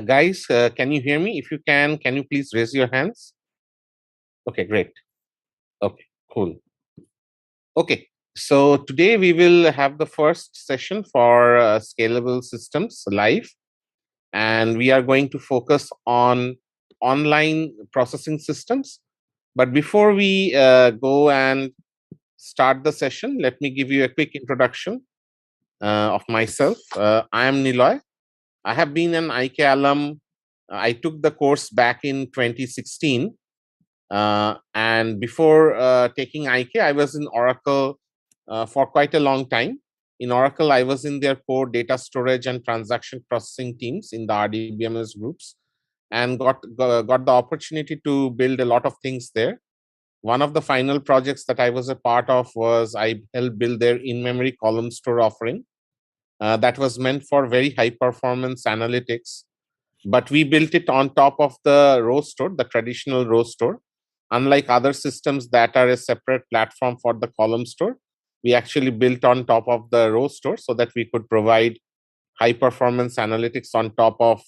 Guys, can you hear me? If you can you please raise your hands? Okay, great. Okay, cool. Okay, so today we will have the first session for scalable systems live, and we are going to focus on online processing systems. But before we go and start the session, let me give you a quick introduction of myself. I am Niloy. I have been an IK alum. I took the course back in 2016. And before taking IK, I was in Oracle for quite a long time. In Oracle, I was in their core data storage and transaction processing teams in the RDBMS groups, and got the opportunity to build a lot of things there. One of the final projects that I was a part of was I helped build their in-memory column store offering that was meant for very high performance analytics. But we built it on top of the row store, the traditional row store. Unlike other systems that are a separate platform for the column store, we actually built on top of the row store so that we could provide high performance analytics on top of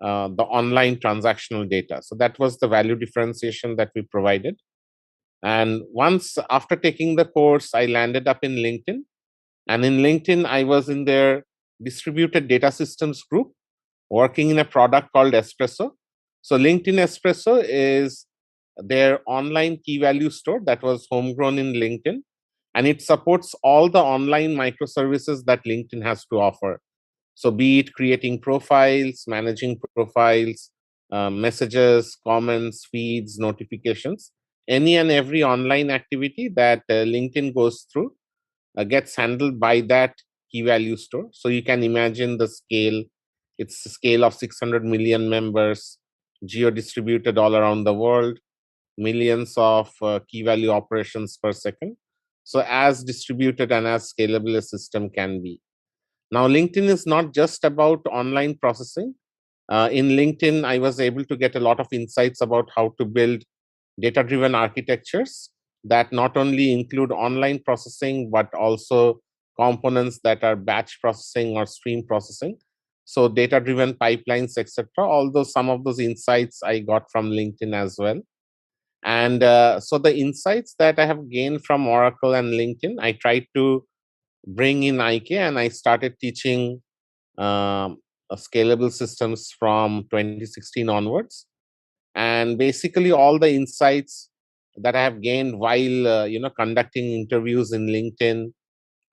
the online transactional data. So that was the value differentiation that we provided. And once after taking the course, I landed up in LinkedIn. And in LinkedIn, I was in their distributed data systems group working in a product called Espresso. So LinkedIn Espresso is their online key value store that was homegrown in LinkedIn, and it supports all the online microservices that LinkedIn has to offer. So be it creating profiles, managing profiles, messages, comments, feeds, notifications, any and every online activity that LinkedIn goes through gets handled by that key value store. So you can imagine the scale. It's a scale of 600 million members, geo-distributed all around the world, millions of key value operations per second. So as distributed and as scalable a system can be. Now, LinkedIn is not just about online processing. In LinkedIn, I was able to get a lot of insights about how to build data-driven architectures that not only include online processing, but also components that are batch processing or stream processing. So data-driven pipelines, etc. Although some of those insights I got from LinkedIn as well. And so the insights that I have gained from Oracle and LinkedIn, I tried to bring in IK, and I started teaching scalable systems from 2016 onwards. And basically all the insights that I have gained while conducting interviews in LinkedIn,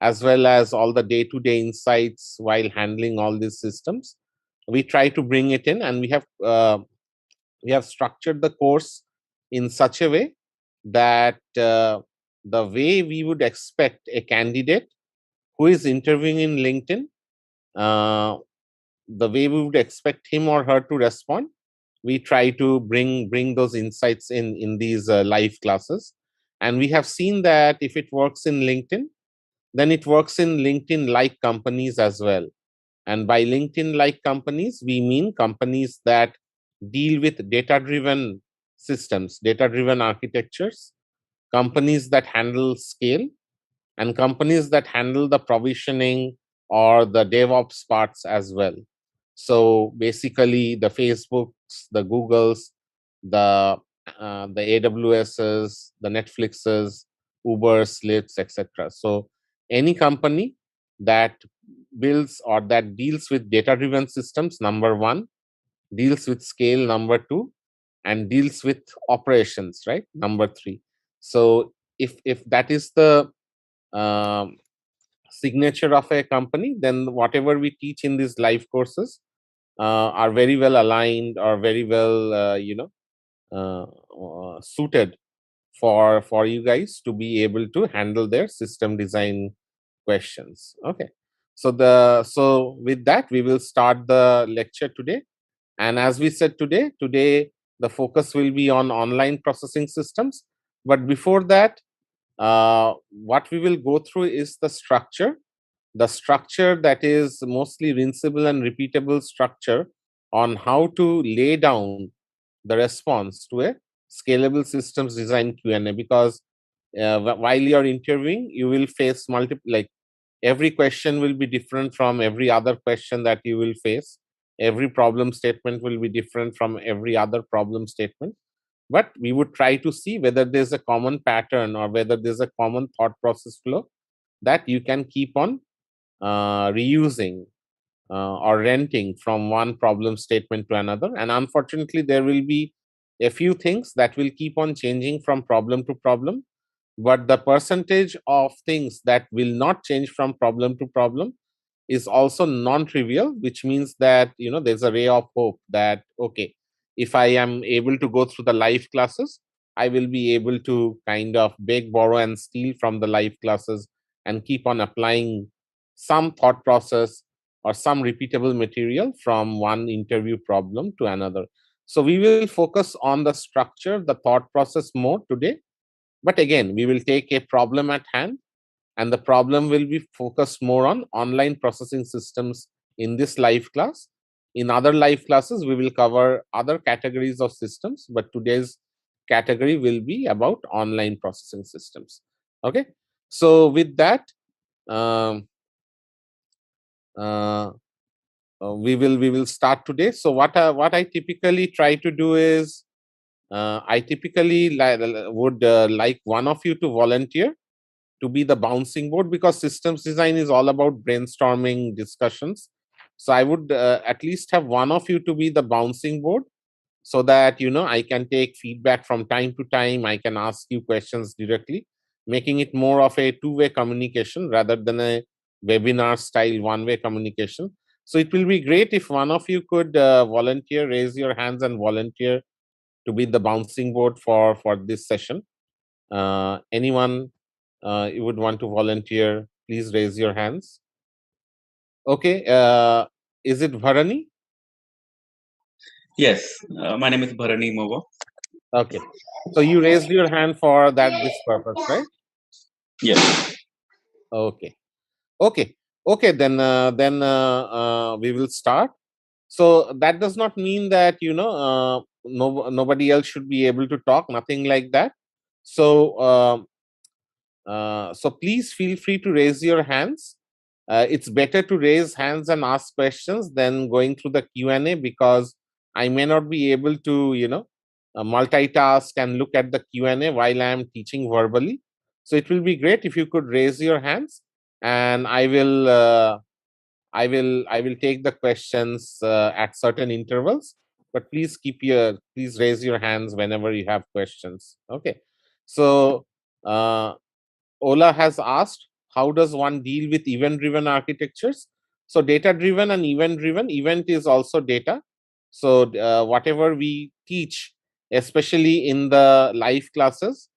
as well as all the day-to-day insights while handling all these systems, we try to bring it in, and we have structured the course in such a way that the way we would expect a candidate who is interviewing in LinkedIn, uh, the way we would expect him or her to respond, we try to bring those insights in these live classes. And we have seen that if it works in LinkedIn, then it works in LinkedIn like companies as well. And by LinkedIn like companies, we mean companies that deal with data driven systems, data driven architectures, companies that handle scale, and companies that handle the provisioning or the DevOps parts as well. So basically, the Facebooks, the Googles, the AWSs, the Netflixes, Ubers, Lyfts, etc. So any company that builds or that deals with data-driven systems, number one, deals with scale, number two, and deals with operations, right? Number three. So if that is the um, signature of a company, then whatever we teach in these live courses are very well aligned or very well suited for you guys to be able to handle their system design questions. Okay, so with that we will start the lecture today. And as we said, today the focus will be on online processing systems. But before that, what we will go through is the structure that is mostly rinsable and repeatable structure on how to lay down the response to a scalable systems design Q&A. Because while you're interviewing, you will face multiple, like every question will be different from every other question that you will face. every problem statement will be different from every other problem statement, but we would try to see whether there's a common pattern or whether there's a common thought process flow that you can keep on reusing or renting from one problem statement to another. And unfortunately, there will be a few things that will keep on changing from problem to problem, but the percentage of things that will not change from problem to problem is also non-trivial, which means that there's a ray of hope that okay, if I am able to go through the live classes, I will be able to kind of beg, borrow, and steal from the live classes and keep on applying some thought process or some repeatable material from one interview problem to another. So we will focus on the structure, the thought process more today, but again, we will take a problem at hand, and the problem will be focused more on online processing systems in this live class. In other live classes, we will cover other categories of systems, but today's category will be about online processing systems. Okay, so with that, um, uh, we will start today. So what I typically try to do is I typically would like one of you to volunteer to be the bouncing board, because systems design is all about brainstorming discussions. So I would at least have one of you to be the bouncing board, so that I can take feedback from time to time. I can ask you questions directly, making it more of a two-way communication rather than a webinar style one-way communication. So it will be great if one of you could volunteer, raise your hands and volunteer to be the bouncing board for this session. Anyone you would want to volunteer, please raise your hands. Okay, is it Bharani? Yes, my name is Bharani Mova. Okay, so you raised your hand for this purpose, right? Yes. Okay, okay, okay. Then we will start. So that does not mean that nobody else should be able to talk. Nothing like that. So so please feel free to raise your hands. It's better to raise hands and ask questions than going through the Q&A, because I may not be able to, multitask and look at the Q&A while I am teaching verbally. So it will be great if you could raise your hands, and I will take the questions at certain intervals. But please raise your hands whenever you have questions. Okay. So uh, Ola has asked, how does one deal with event-driven architectures? So data-driven and event-driven, event is also data. So whatever we teach, especially in the live classes,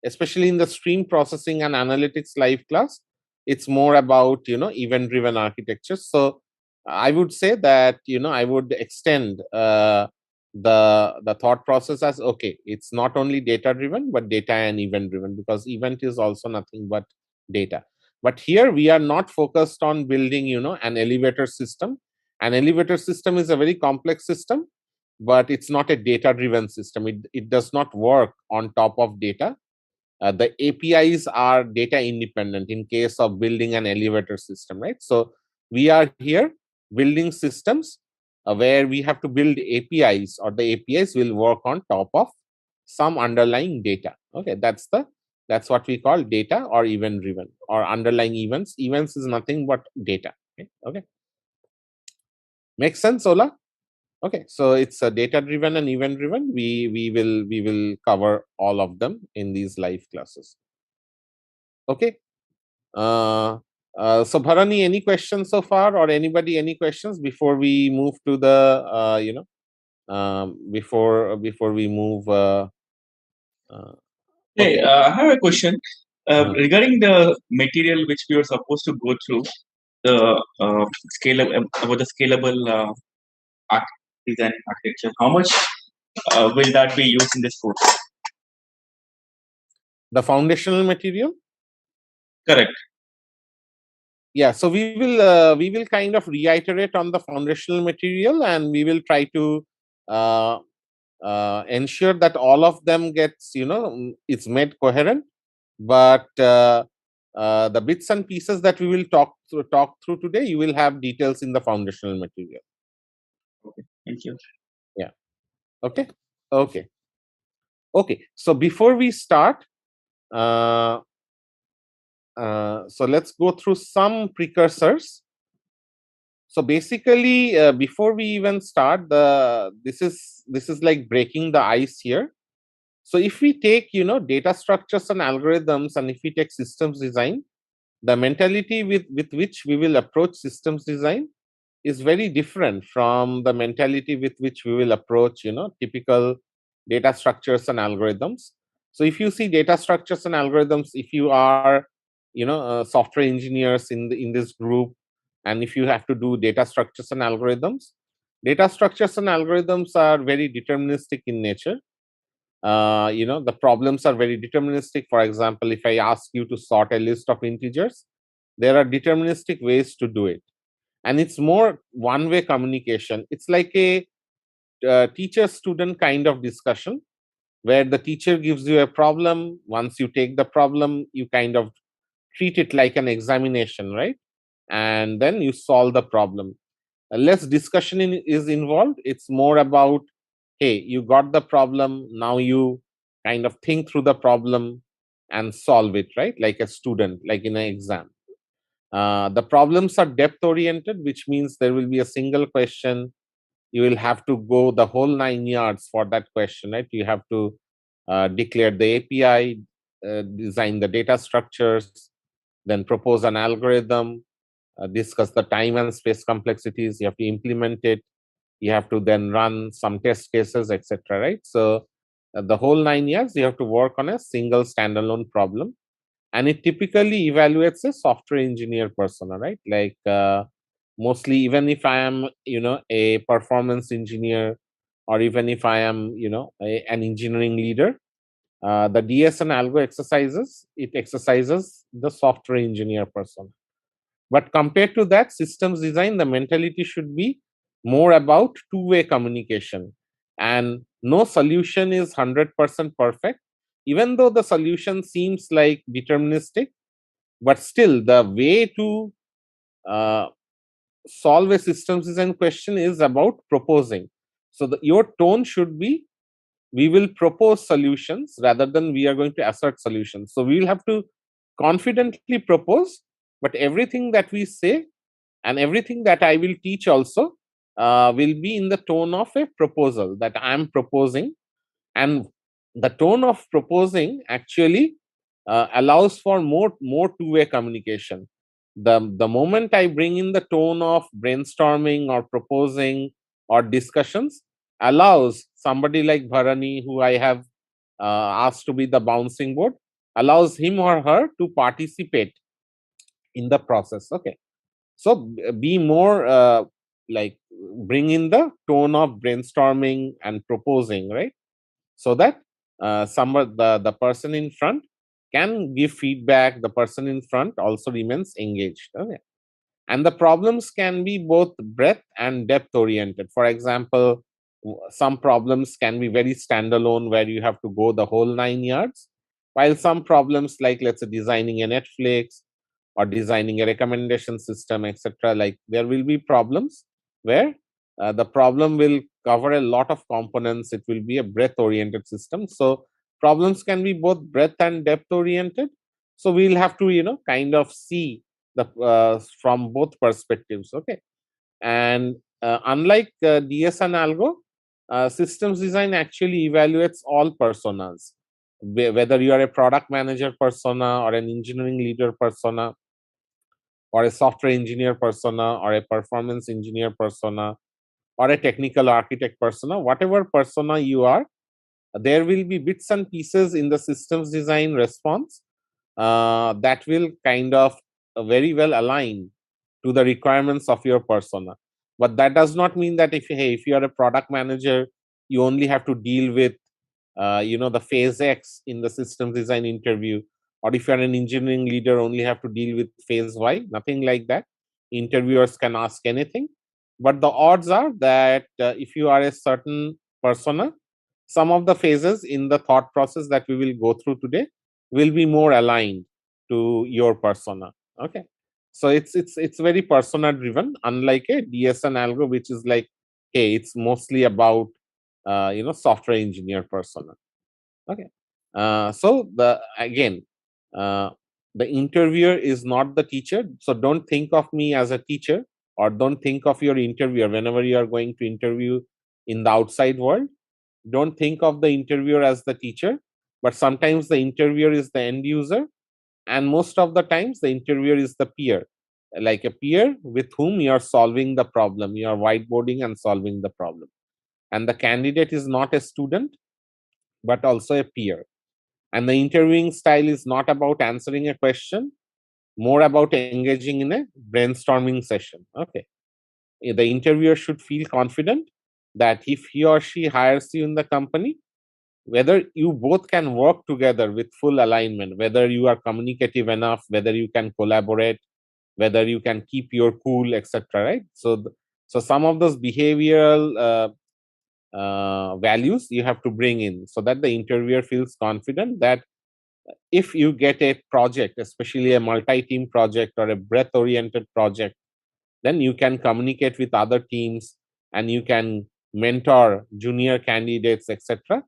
especially in the stream processing and analytics live class, it's more about event-driven architectures. So I would say that I would extend the thought process as okay, it's not only data driven but data and event driven, because event is also nothing but data. But here we are not focused on building an elevator system. An elevator system is a very complex system, but it's not a data driven system. It does not work on top of data. The APIs are data independent in case of building an elevator system, right? So we are here building systems where we have to build APIs, or the APIs will work on top of some underlying data. Okay, that's what we call data or event driven or underlying events. Events is nothing but data. Okay. Makes sense, Ola? Okay, so it's a data driven and event driven. We will cover all of them in these live classes. Okay. So Bharani, any questions so far, or anybody any questions before we move to the before we move uh, Hey, okay. I have a question Uh-huh. regarding the material which we are supposed to go through the scalable about the scalable arch design architecture. How much will that be used in this course? The foundational material. Correct. Yeah, so we will kind of reiterate on the foundational material, and we will try to uh, ensure that all of them gets it's made coherent. But the bits and pieces that we will talk through today, you will have details in the foundational material. Okay. Thank you. Yeah. Okay. Okay. Okay. So before we start, uh, so let's go through some precursors. So basically, before we even start, this is like breaking the ice here. So if we take data structures and algorithms, and if we take systems design, the mentality with which we will approach systems design is very different from the mentality with which we will approach typical data structures and algorithms. So if you see data structures and algorithms, if you are software engineers in this group, and if you have to do data structures and algorithms, data structures and algorithms are very deterministic in nature. The problems are very deterministic. For example, if I ask you to sort a list of integers, there are deterministic ways to do it, and it's more one way communication. It's like a teacher student kind of discussion, where the teacher gives you a problem. Once you take the problem, you kind of treat it like an examination, right? And then you solve the problem. Less discussion is involved. It's more about, hey, you got the problem, now you kind of think through the problem and solve it, right? Like a student, like in an exam. The problems are depth oriented, which means there will be a single question. You will have to go the whole 9 yards for that question, right? You have to declare the API, design the data structures, then propose an algorithm, discuss the time and space complexities. You have to implement it. You have to then run some test cases, etc. Right? So the whole 9 years, you have to work on a single standalone problem, and it typically evaluates a software engineer persona, right? Like mostly, even if I am a performance engineer, or even if I am an engineering leader, the DS and algo exercises, it exercises the software engineer persona. But compared to that, systems design, the mentality should be more about two-way communication. And no solution is 100% perfect. Even though the solution seems like deterministic, but still the way to uh, solve a systems design question is about proposing. So your tone should be, we will propose solutions rather than we are going to assert solutions. So we will have to confidently propose, but everything that we say and everything that I will teach also will be in the tone of a proposal that I am proposing. And the tone of proposing actually allows for more two-way communication. The moment I bring in the tone of brainstorming or proposing or discussions, allows somebody like Bharani, who I have asked to be the bouncing board, allows him or her to participate in the process. Okay, so be more like, bring in the tone of brainstorming and proposing, right? So that the person in front can give feedback, the person in front also remains engaged. Okay, and the problems can be both breadth and depth oriented. For example, some problems can be very standalone, where you have to go the whole 9 yards, while some problems, like let's say designing a Netflix or designing a recommendation system, etc., like there will be problems where the problem will cover a lot of components. It will be a breadth oriented system. So problems can be both breadth and depth oriented. So we'll have to kind of see the from both perspectives. Okay, and unlike DS and algo, systems design actually evaluates all personas, whether you are a product manager persona, or an engineering leader persona, or a software engineer persona, or a performance engineer persona, or a technical architect persona. Whatever persona you are, there will be bits and pieces in the systems design response that will kind of very well align to the requirements of your persona. But that does not mean that if you are a product manager, you only have to deal with the phase X in the systems design interview, or if you're an engineering leader, only have to deal with phase Y. Nothing like that. Interviewers can ask anything, but the odds are that if you are a certain persona, some of the phases in the thought process that we will go through today will be more aligned to your persona. Okay, so it's very persona driven, unlike a DS and algo, which is like hey, it's mostly about software engineer persona. Okay. So uh, the interviewer is not the teacher. So don't think of me as a teacher, or don't think of your interviewer whenever you are going to interview in the outside world. Don't think of the interviewer as the teacher, but sometimes the interviewer is the end user, and most of the times the interviewer is the peer, like a peer with whom you are solving the problem. You are whiteboarding and solving the problem, and the candidate is not a student but also a peer. And the interviewing style is not about answering a question, more about engaging in a brainstorming session. Okay. The interviewer should feel confident that if he or she hires you in the company, whether you both can work together with full alignment, whether you are communicative enough, whether you can collaborate, whether you can keep your cool, etc. Right? So some of those behavioral values you have to bring in so that the interviewer feels confident that if you get a project, especially a multi-team project or a breadth-oriented project, then you can communicate with other teams and you can mentor junior candidates, etc.,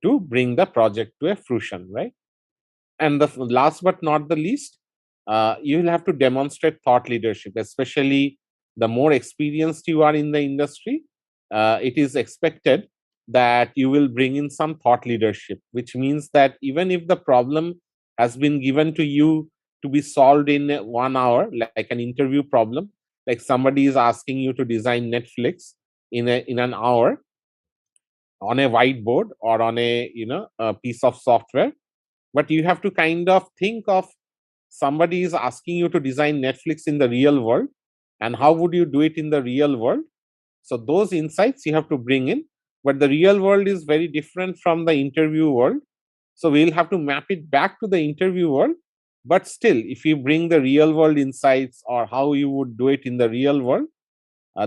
to bring the project to a fruition, right? And the last but not the least, you will have to demonstrate thought leadership, especially the more experienced you are in the industry. It is expected that you will bring in some thought leadership, which means that even if the problem has been given to you to be solved in 1 hour, like an interview problem, like somebody is asking you to design Netflix in an hour on a whiteboard or on a piece of software, but you have to kind of think of somebody is asking you to design Netflix in the real world, and how would you do it in the real world. So those insights you have to bring in, but the real world is very different from the interview world, so we'll have to map it back to the interview world. But still, if you bring the real world insights or how you would do it in the real world,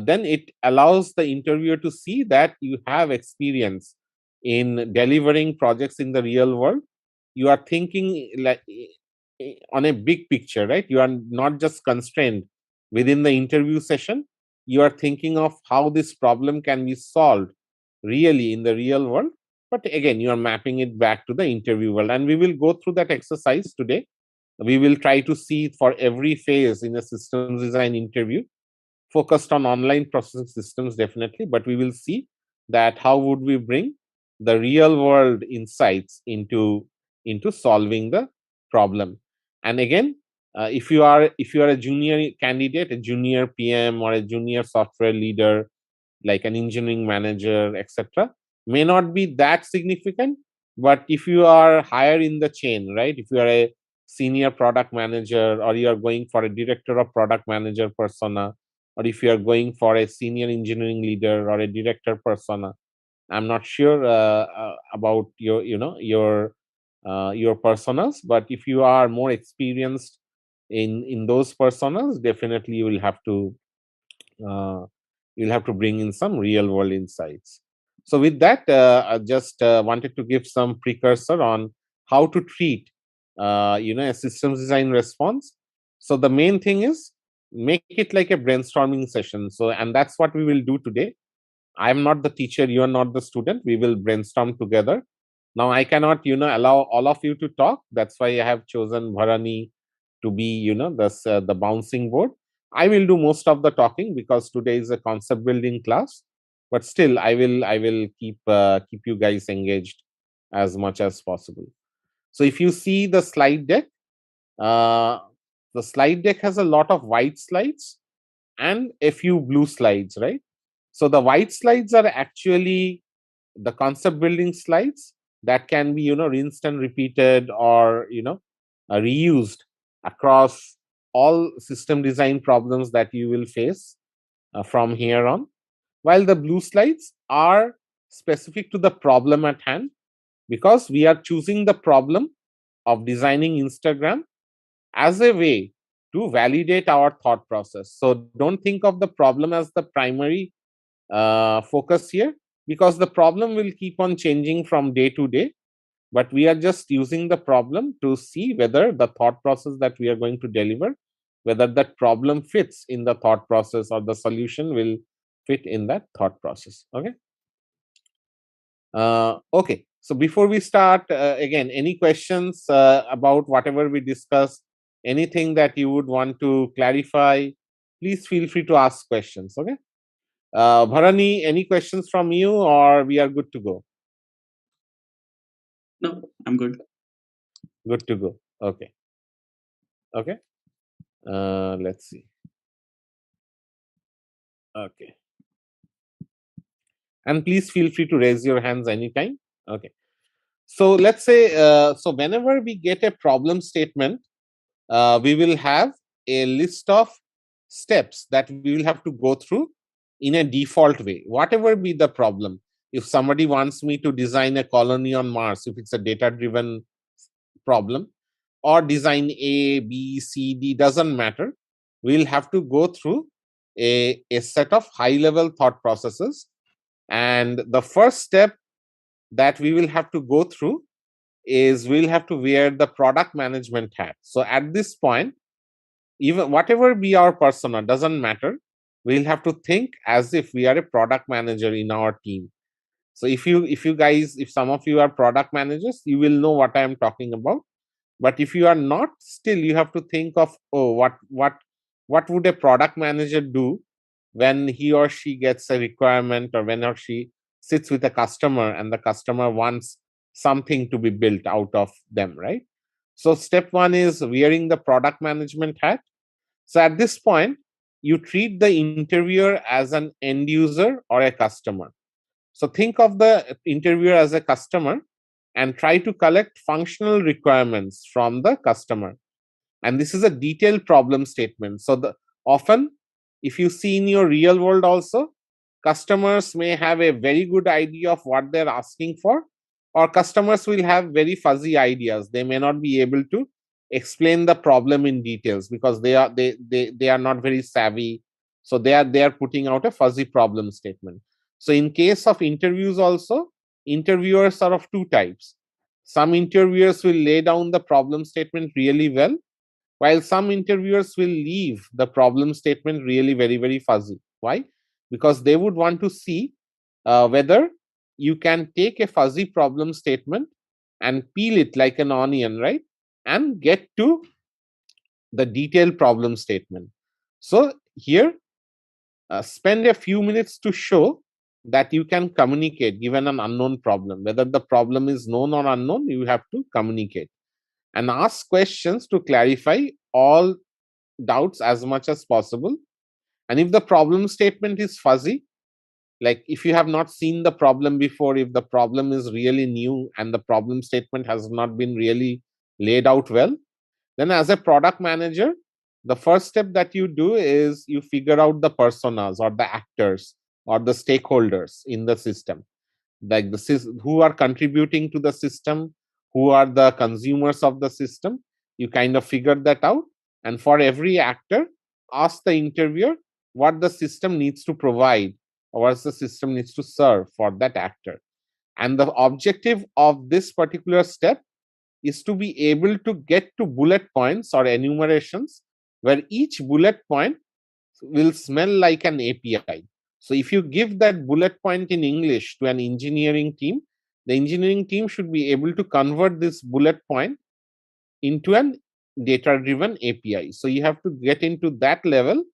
then it allows the interviewer to see that you have experience in delivering projects in the real world. You are thinking like on a big picture, right? You are not just constrained within the interview session. You are thinking of how this problem can be solved really in the real world. But again, you are mapping it back to the interview world, and we will go through that exercise today. We will try to see for every phase in a systems design interview, focused on online processing systems definitely, but we will see that how would we bring the real world insights into solving the problem. And again, if you are a junior candidate, a junior PM or a junior software leader, like an engineering manager, etc., may not be that significant. But if you are higher in the chain, right? If you are a senior product manager, or you are going for a director of product manager persona, or if you are going for a senior engineering leader or a director persona, I'm not sure about your personas, but if you are more experienced in those personas, definitely uh, you'll have to bring in some real world insights. So with that, I just wanted to give some precursor on how to treat a systems design response. So the main thing is make it like a brainstorming session. So, and that's what we will do today. I am not the teacher, you are not the student. We will brainstorm together. Now I cannot allow all of you to talk. That's why I have chosen Bharani to be the bouncing board. I will do most of the talking because today is a concept building class, but still I will keep you guys engaged as much as possible. So if you see uh, the slide deck has a lot of white slides and a few blue slides, right? So the white slides are actually the concept building slides that can be rinsed and repeated, or reused across all system design problems that you will face from here on, while the blue slides are specific to the problem at hand, because we are choosing the problem of designing Instagram as a way to validate our thought process. So don't think of the problem as the primary focus here, because the problem will keep on changing from day to day, but we are just using the problem to see whether the thought process that we are going to deliver, whether that problem fits in the thought process, or the solution will fit in that thought process. Okay. Okay. So before we start, again, any questions about whatever we discussed, anything that you would want to clarify, please feel free to ask questions. Okay. Bharani, any questions from you, or we are good to go? No, I'm good. Good to go. Okay. Okay. Let's see. Okay. And please feel free to raise your hands anytime. Okay. So let's say, so whenever we get a problem statement, we will have a list of steps that we will have to go through in a default way, whatever be the problem. If somebody wants me to design a colony on Mars, if it's a data driven problem, or design A, B, C, D, doesn't matter. We'll have to go through a set of high level thought processes. And the first step that we will have to go through is we'll have to wear the product management hat. So at this point, even whatever be our persona, doesn't matter. We'll have to think as if we are a product manager in our team. So if you guys, if some of you are product managers, you will know what I am talking about. But if you are not, still you have to think of, oh, what would a product manager do when he or she gets a requirement, or when or she sits with a customer and the customer wants something to be built out of them, right? So step one is wearing the product management hat. So at this point, you treat the interviewer as an end user or a customer. So think of the interviewer as a customer and try to collect functional requirements from the customer. And this is a detailed problem statement. So often, if you see in your real world also, customers may have a very good idea of what they're asking for, or customers will have very fuzzy ideas. They may not be able to explain the problem in details because they are not very savvy. So they are putting out a fuzzy problem statement. So in case of interviews also, interviewers are of two types. Some interviewers will lay down the problem statement really well, while some interviewers will leave the problem statement really very, very fuzzy. Why? Because they would want to see whether you can take a fuzzy problem statement and peel it like an onion, right? And get to the detailed problem statement. So here, spend a few minutes to show that you can communicate given an unknown problem. Whether the problem is known or unknown, you have to communicate and ask questions to clarify all doubts as much as possible. And if the problem statement is fuzzy, like if you have not seen the problem before, if the problem is really new and the problem statement has not been really laid out well, then as a product manager, the first step that you do is you figure out the personas or the actors or the stakeholders in the system, like who are contributing to the system, who are the consumers of the system. You kind of figure that out, and for every actor, ask the interviewer what the system needs to provide or what the system needs to serve for that actor. And the objective of this particular step is to be able to get to bullet points or enumerations where each bullet point will smell like an API. So if you give that bullet point in English to an engineering team, the engineering team should be able to convert this bullet point into an data driven API. So you have to get into that level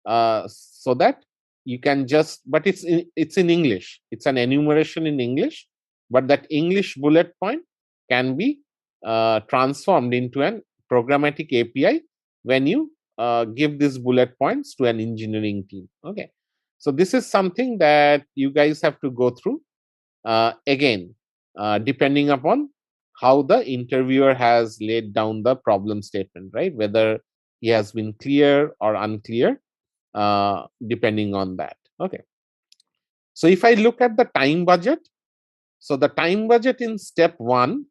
so that you can just, but it's in English. It's an enumeration in English, but that English bullet point can be transformed into an programmatic API when you give these bullet points to an engineering team. Okay. So this is something that you guys have to go through. Again, depending upon how the interviewer has laid down the problem statement, right? Whether he has been clear or unclear, depending on that. Okay. So if I look at the time budget, so the time budget in step one,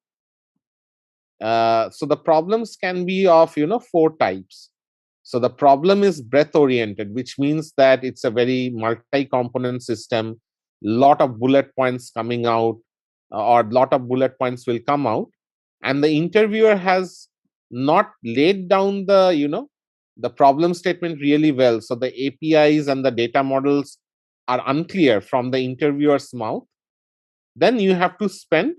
so the problems can be of, four types. So the problem is breadth oriented, which means that it's a very multi-component system, lot of bullet points coming out, or lot of bullet points will come out, and the interviewer has not laid down the problem statement really well. So the APIs and the data models are unclear from the interviewer's mouth, then you have to spend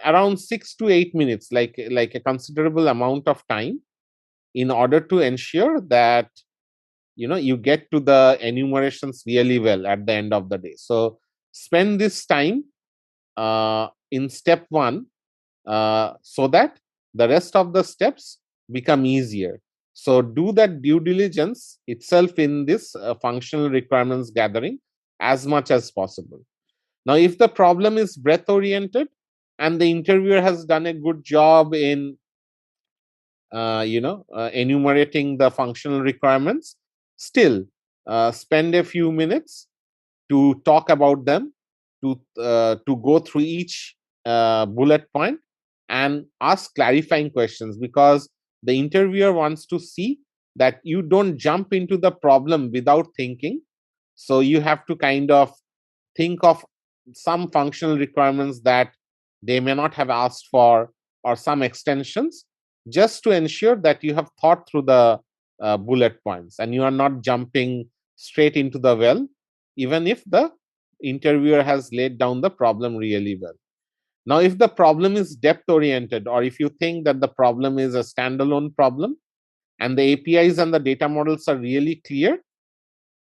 around 6 to 8 minutes, like a considerable amount of time, in order to ensure that you get to the enumerations really well at the end of the day. So spend this time in step 1, so that the rest of the steps become easier. So do that due diligence itself in this functional requirements gathering as much as possible. Now, if the problem is breadth oriented and the interviewer has done a good job in enumerating the functional requirements, still spend a few minutes to talk about them, to go through each bullet point and ask clarifying questions, because the interviewer wants to see that you don't jump into the problem without thinking. So you have to kind of think of some functional requirements that they may not have asked for, or some extensions, just to ensure that you have thought through the bullet points and you are not jumping straight into the well, even if the interviewer has laid down the problem really well. Now, if the problem is depth oriented, or if you think that the problem is a standalone problem and the APIs and the data models are really clear,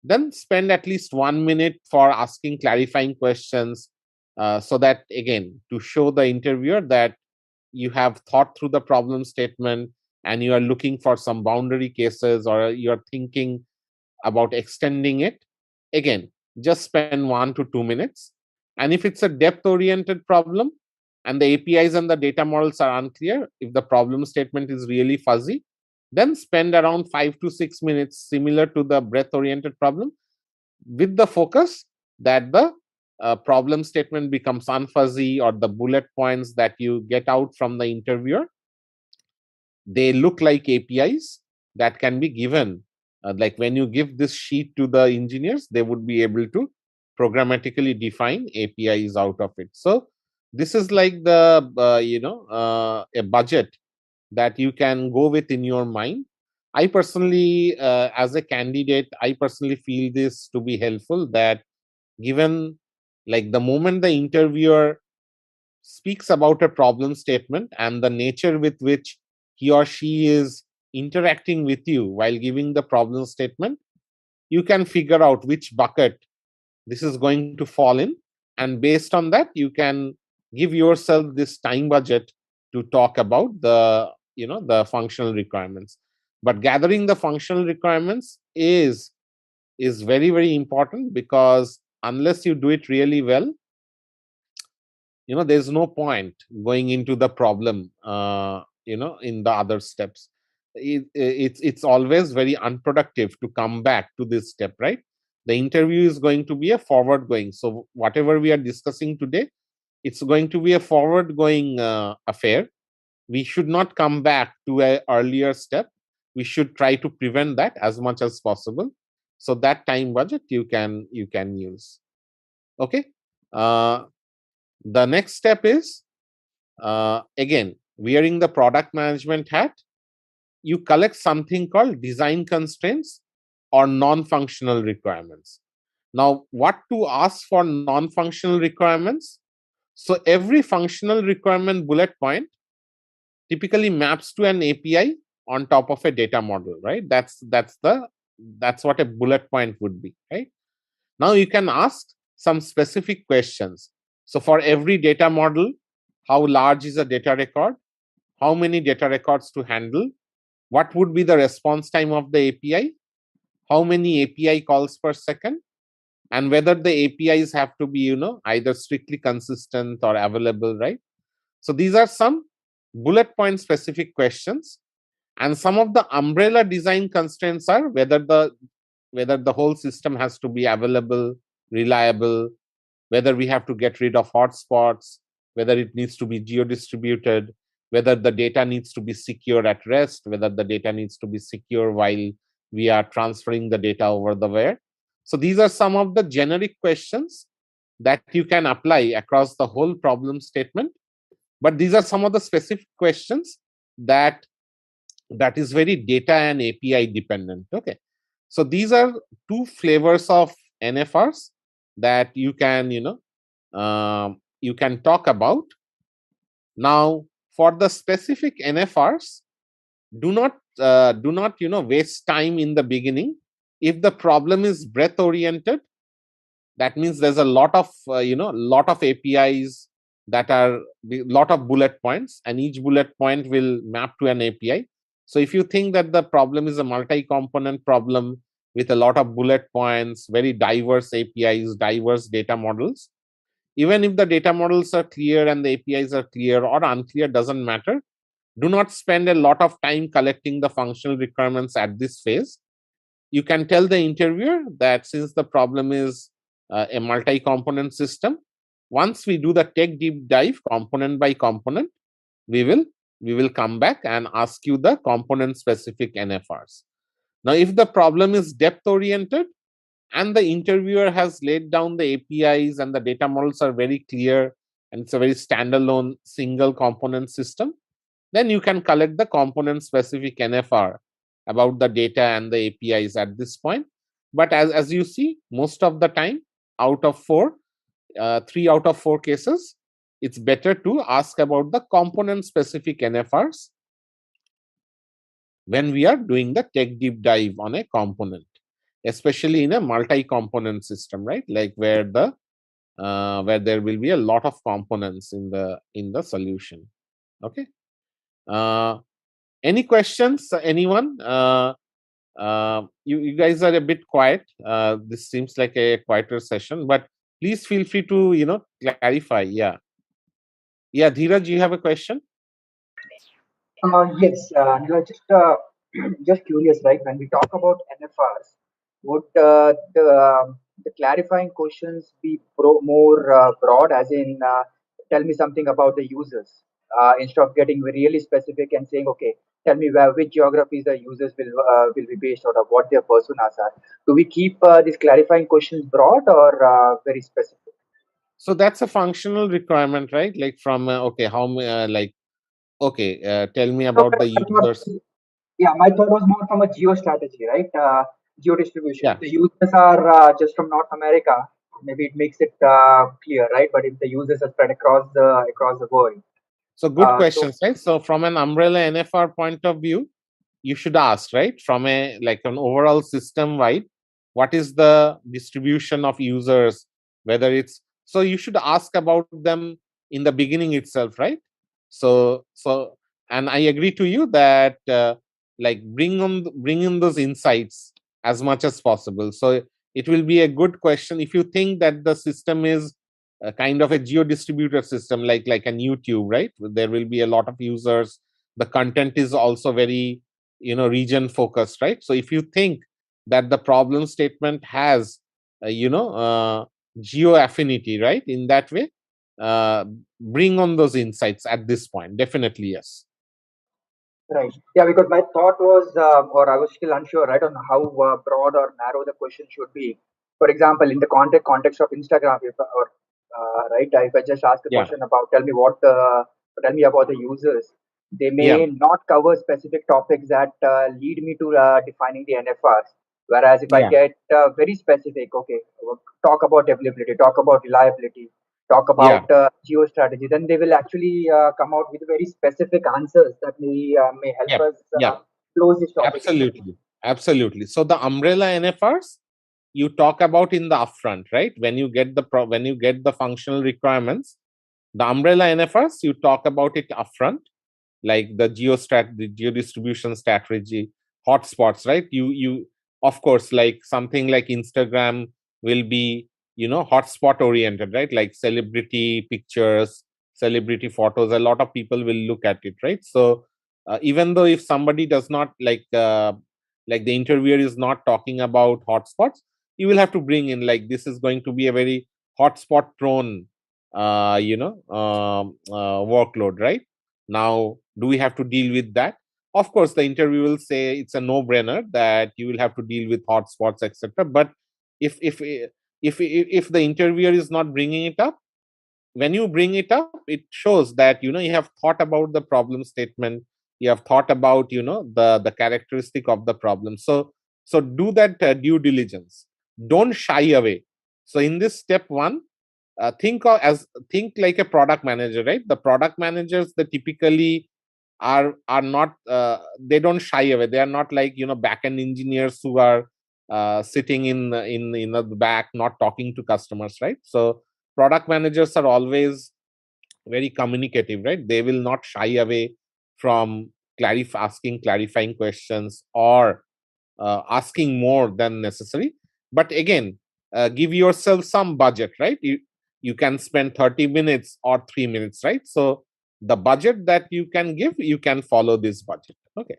then spend at least 1 minute for asking clarifying questions, so that, again, to show the interviewer that you have thought through the problem statement and you are looking for some boundary cases, or you're thinking about extending it. Again, just spend 1 to 2 minutes. And if it's a depth oriented problem and the APIs and the data models are unclear, if the problem statement is really fuzzy, then spend around 5 to 6 minutes, similar to the breadth oriented problem, with the focus that the problem statement becomes unfuzzy, or the bullet points that you get out from the interviewer, they look like APIs that can be given. Like when you give this sheet to the engineers, they would be able to programmatically define APIs out of it. So this is like the a budget that you can go with in your mind. I personally, as a candidate, I personally feel this to be helpful, that given, like, the moment the interviewer speaks about a problem statement and the nature with which he or she is interacting with you while giving the problem statement, you can figure out which bucket this is going to fall in. And based on that, you can give yourself this time budget to talk about the functional requirements. But gathering the functional requirements is very, very important, because unless you do it really well, there's no point going into the problem in the other steps. It's always very unproductive to come back to this step, right? The interview is going to be a forward going, so whatever we are discussing today, it's going to be a forward going affair. We should not come back to an earlier step. We should try to prevent that as much as possible, so that time budget you can use. Okay. The next step is, again, wearing the product management hat, you collect something called design constraints or non-functional requirements. Now, what to ask for non-functional requirements? So every functional requirement bullet point typically maps to an API on top of a data model, right? That's what a bullet point would be, right? Now you can ask some specific questions. So for every data model, how large is a data record? How many data records to handle? What would be the response time of the API? How many API calls per second? And whether the APIs have to be, either strictly consistent or available, right? So these are some bullet point specific questions. And some of the umbrella design constraints are whether the whole system has to be available, reliable, whether we have to get rid of hotspots, whether it needs to be geo-distributed, whether the data needs to be secure at rest, whether the data needs to be secure while we are transferring the data over the wire. So these are some of the generic questions that you can apply across the whole problem statement. But these are some of the specific questions that is very data and API dependent. Okay. So these are two flavors of NFRs. that you can, you can talk about. Now, for the specific NFRs, do not waste time in the beginning. If the problem is breadth oriented, that means there's a lot of lot of APIs that are lot of bullet points, and each bullet point will map to an API. So if you think that the problem is a multi-component problem with a lot of bullet points, very diverse APIs, diverse data models, even if the data models are clear and the APIs are clear or unclear, doesn't matter. Do not spend a lot of time collecting the functional requirements at this phase. You can tell the interviewer that since the problem is a multi-component system, once we do the tech deep dive component by component, we will come back and ask you the component specific NFRs. Now, if the problem is depth oriented and the interviewer has laid down the APIs and the data models are very clear and it's a very standalone single component system, then you can collect the component specific NFR about the data and the APIs at this point. But as you see, most of the time, out of 3 out of 4 cases, it's better to ask about the component specific NFRs when we are doing the tech deep dive on a component, especially in a multi-component system, right? Like where there will be a lot of components in the solution. Okay. Any questions, anyone? You guys are a bit quiet. This seems like a quieter session, but please feel free to clarify. Yeah, Dheeraj, you have a question? Yes, just just curious, right? When we talk about NFRs, would the clarifying questions be more broad, as in tell me something about the users, instead of getting really specific and saying, okay, tell me which geographies the users will be based out of, what their personas are. Do we keep these clarifying questions broad or very specific? So that's a functional requirement, right? Like from okay, tell me So about the I thought, users. yeah, my thought was more from a geo strategy, right? Geo distribution. Yeah. If the users are just from North America, maybe it makes it clear, right? But if the users are spread across the world, So good so questions, right? So from an umbrella NFR point of view, you should ask, right, from a like an overall system wide, what is the distribution of users, whether it's, so you should ask about them in the beginning itself, right? So and I agree to you that like bring in those insights as much as possible. So it will be a good question if you think that the system is a kind of a geo distributed system, like an YouTube, right? There will be a lot of users, the content is also very region focused, right? So if you think that the problem statement has geo affinity, right, in that way, uh, bring on those insights at this point, definitely. Yes. right, yeah, because my thought was, or I was still unsure, right, on how broad or narrow the question should be. For example, in the context of Instagram, if, or right, if I just ask a Yeah. question about tell me about the users, they Yeah. may not cover specific topics that lead me to defining the NFRs. Whereas if I Yeah. get very specific, okay, talk about availability, talk about reliability, talk Yeah. about geo strategy, then they will actually come out with very specific answers that may help Yeah. us Yeah. close this topic effectively. Absolutely. So the umbrella NFRs you talk about in the upfront, right? When you get the functional requirements, the umbrella NFRs you talk about it upfront, like the the geo distribution strategy, hotspots, right? You of course, like something like Instagram will be hotspot oriented, right? Like celebrity pictures, celebrity photos, a lot of people will look at it, right? So even though if somebody does not like the interviewer is not talking about hotspots, you will have to bring in like this is going to be a very hotspot prone workload, right? Now, do we have to deal with that? Of course, the interview will say it's a no-brainer that you will have to deal with hotspots, etc. But if the interviewer is not bringing it up, when you bring it up, it shows that you have thought about the problem statement, you have thought about the characteristic of the problem. So do that due diligence. Don't shy away. So in this step 1, think like a product manager, right? The product managers, they typically are not they don't shy away. They are not like back-end engineers who are sitting in the back, not talking to customers, right? So product managers are always very communicative, right? They will not shy away from asking clarifying questions or asking more than necessary. But again, give yourself some budget, right? You can spend 30 minutes or 3 minutes, right? So the budget that you can give, you can follow this budget. Okay.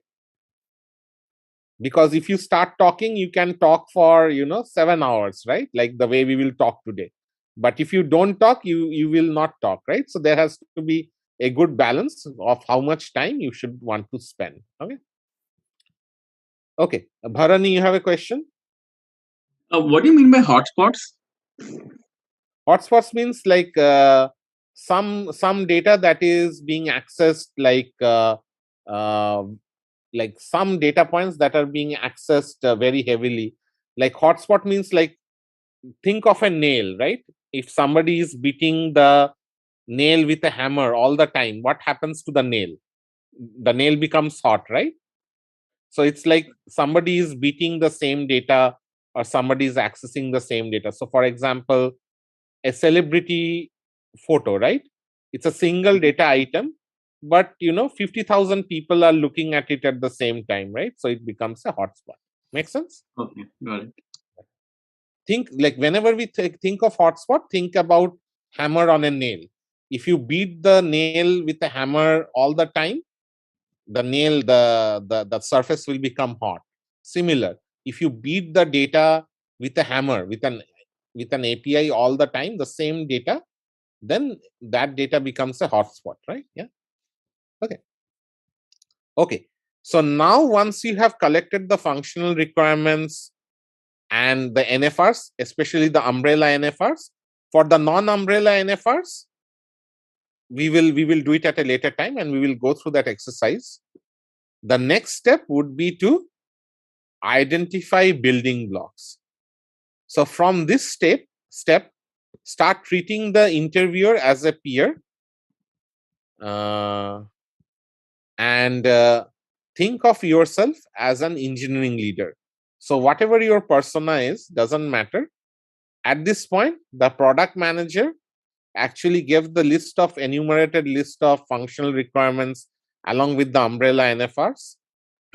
Because if you start talking, you can talk for 7 hours, right? Like the way we will talk today. But if you don't talk, you will not talk, right? So there has to be a good balance of how much time you should want to spend. Okay, Bharani, you have a question? What do you mean by hotspots? Hotspots means like some data that is being accessed, uh, like some data points that are being accessed very heavily. Like hotspot means like, think of a nail, right? If somebody is beating the nail with a hammer all the time, what happens to the nail? The nail becomes hot, right? So it's like somebody is beating the same data, or somebody is accessing the same data. So for example, a celebrity photo, right? It's a single data item, but 50,000 people are looking at it at the same time, right? So it becomes a hotspot. Make sense? Okay, got it. Think like whenever we think of hotspot, think about hammer on a nail. If you beat the nail with a hammer all the time, the nail, the surface will become hot. Similar, if you beat the data with a hammer, with an API all the time, the same data, then that data becomes a hotspot, right? Yeah. Okay. So now once you have collected the functional requirements and the NFRs, especially the umbrella NFRs, for the non-umbrella NFRs, we will do it at a later time, and we will go through that exercise. The next step would be to identify building blocks. So from this step, start treating the interviewer as a peer, and think of yourself as an engineering leader. So whatever your persona is, doesn't matter. At this point, the product manager actually gave the enumerated list of functional requirements along with the umbrella NFRs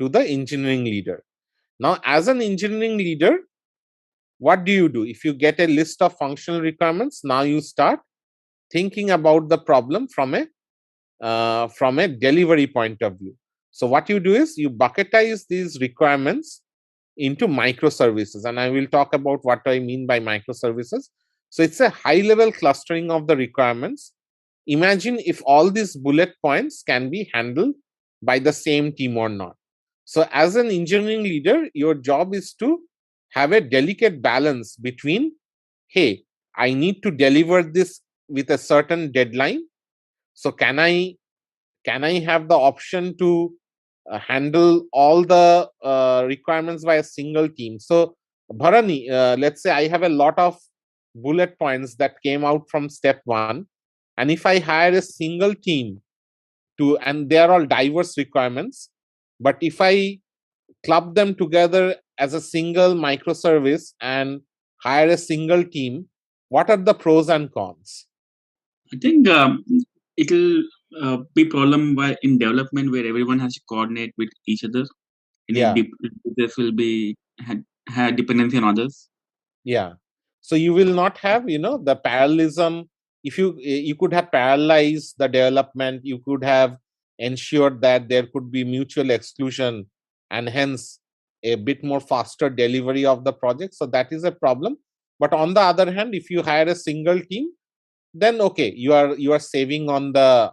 to the engineering leader. Now, as an engineering leader, what do? If you get a list of functional requirements, now you start thinking about the problem from a delivery point of view. So what you do is you bucketize these requirements into microservices, and I will talk about what I mean by microservices. So it's a high level clustering of the requirements. Imagine if all these bullet points can be handled by the same team or not. So as an engineering leader, your job is to have a delicate balance between, hey, I need to deliver this with a certain deadline. So can I have the option to handle all the requirements by a single team? So Bharani, let's say I have a lot of bullet points that came out from step 1, and if I hire a single team and they are all diverse requirements, but if I club them together as a single microservice and hire a single team, what are the pros and cons? I think it'll be problem in development where everyone has to coordinate with each other. Yeah. This will be had dependency on others. Yeah. So you will not have, the parallelism. If you could have parallelized the development, you could have ensured that there could be mutual exclusion and hence a bit more faster delivery of the project. So that is a problem. But on the other hand, if you hire a single team, then okay, you are saving on the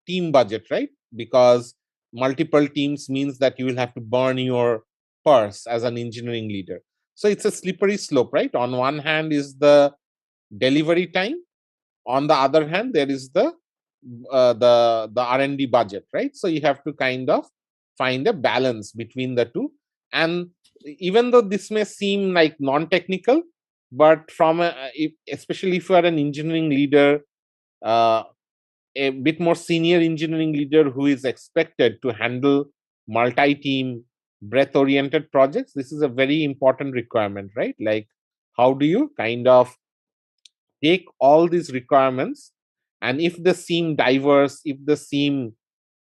team budget, right? Because multiple teams means that you will have to burn your purse as an engineering leader. So it's a slippery slope, right? On one hand is the delivery time, on the other hand there is the R&D budget, right? So you have to kind of find a balance between the two. And even though this may seem like non-technical, but from especially if you are an engineering leader, a bit more senior engineering leader who is expected to handle multi-team, breadth-oriented projects, this is a very important requirement, right? Like, how do you kind of take all these requirements, and if they seem diverse, if they seem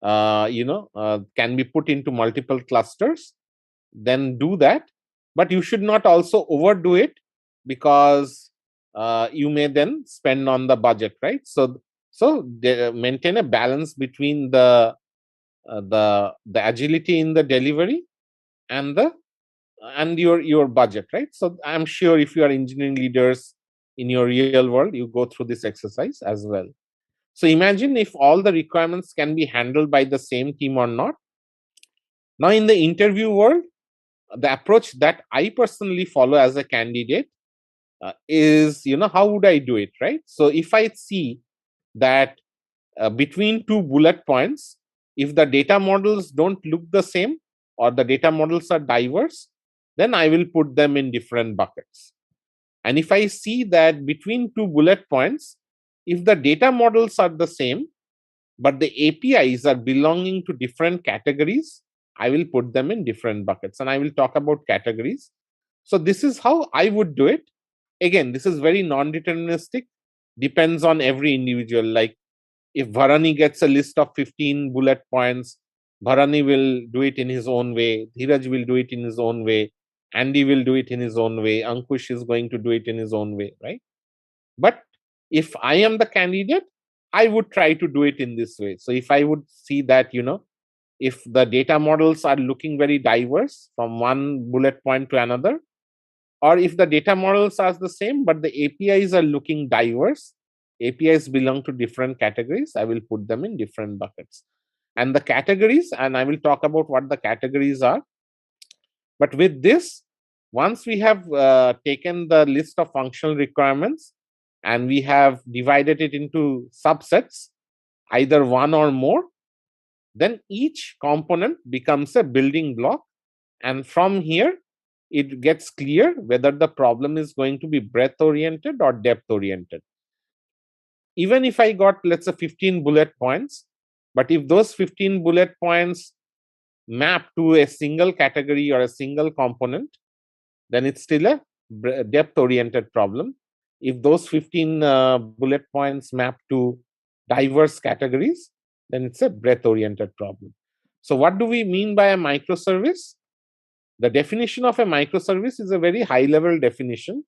can be put into multiple clusters, then do that. But you should not also overdo it, because you may then spend on the budget, right? So maintain a balance between the agility in the delivery and your budget, right? So I'm sure if you are engineering leaders in your real world, you go through this exercise as well. So imagine if all the requirements can be handled by the same team or not. Now in the interview world, the approach that I personally follow as a candidate is, how would I do it, right? So if I see that between two bullet points, if the data models don't look the same or the data models are diverse, then I will put them in different buckets. And if I see that between two bullet points, if the data models are the same, but the APIs are belonging to different categories, I will put them in different buckets. And I will talk about categories. So this is how I would do it. Again, this is very non-deterministic, depends on every individual. Like if Bharani gets a list of 15 bullet points, Bharani will do it in his own way. Dheeraj will do it in his own way. Andy will do it in his own way. Ankush is going to do it in his own way, right? But if I am the candidate, I would try to do it in this way. So if I would see that, if the data models are looking very diverse from one bullet point to another, or if the data models are the same, but the APIs are looking diverse, APIs belong to different categories, I will put them in different buckets. And the categories, and I will talk about what the categories are. But with this, once we have taken the list of functional requirements and we have divided it into subsets, either one or more, then each component becomes a building block. And from here, it gets clear whether the problem is going to be breadth oriented or depth oriented. Even if I got, let's say, 15 bullet points, but if those 15 bullet points map to a single category or a single component, then it's still a depth oriented problem. If those 15 bullet points map to diverse categories, then it's a breadth oriented problem. So what do we mean by a microservice? The definition of a microservice is a very high level definition.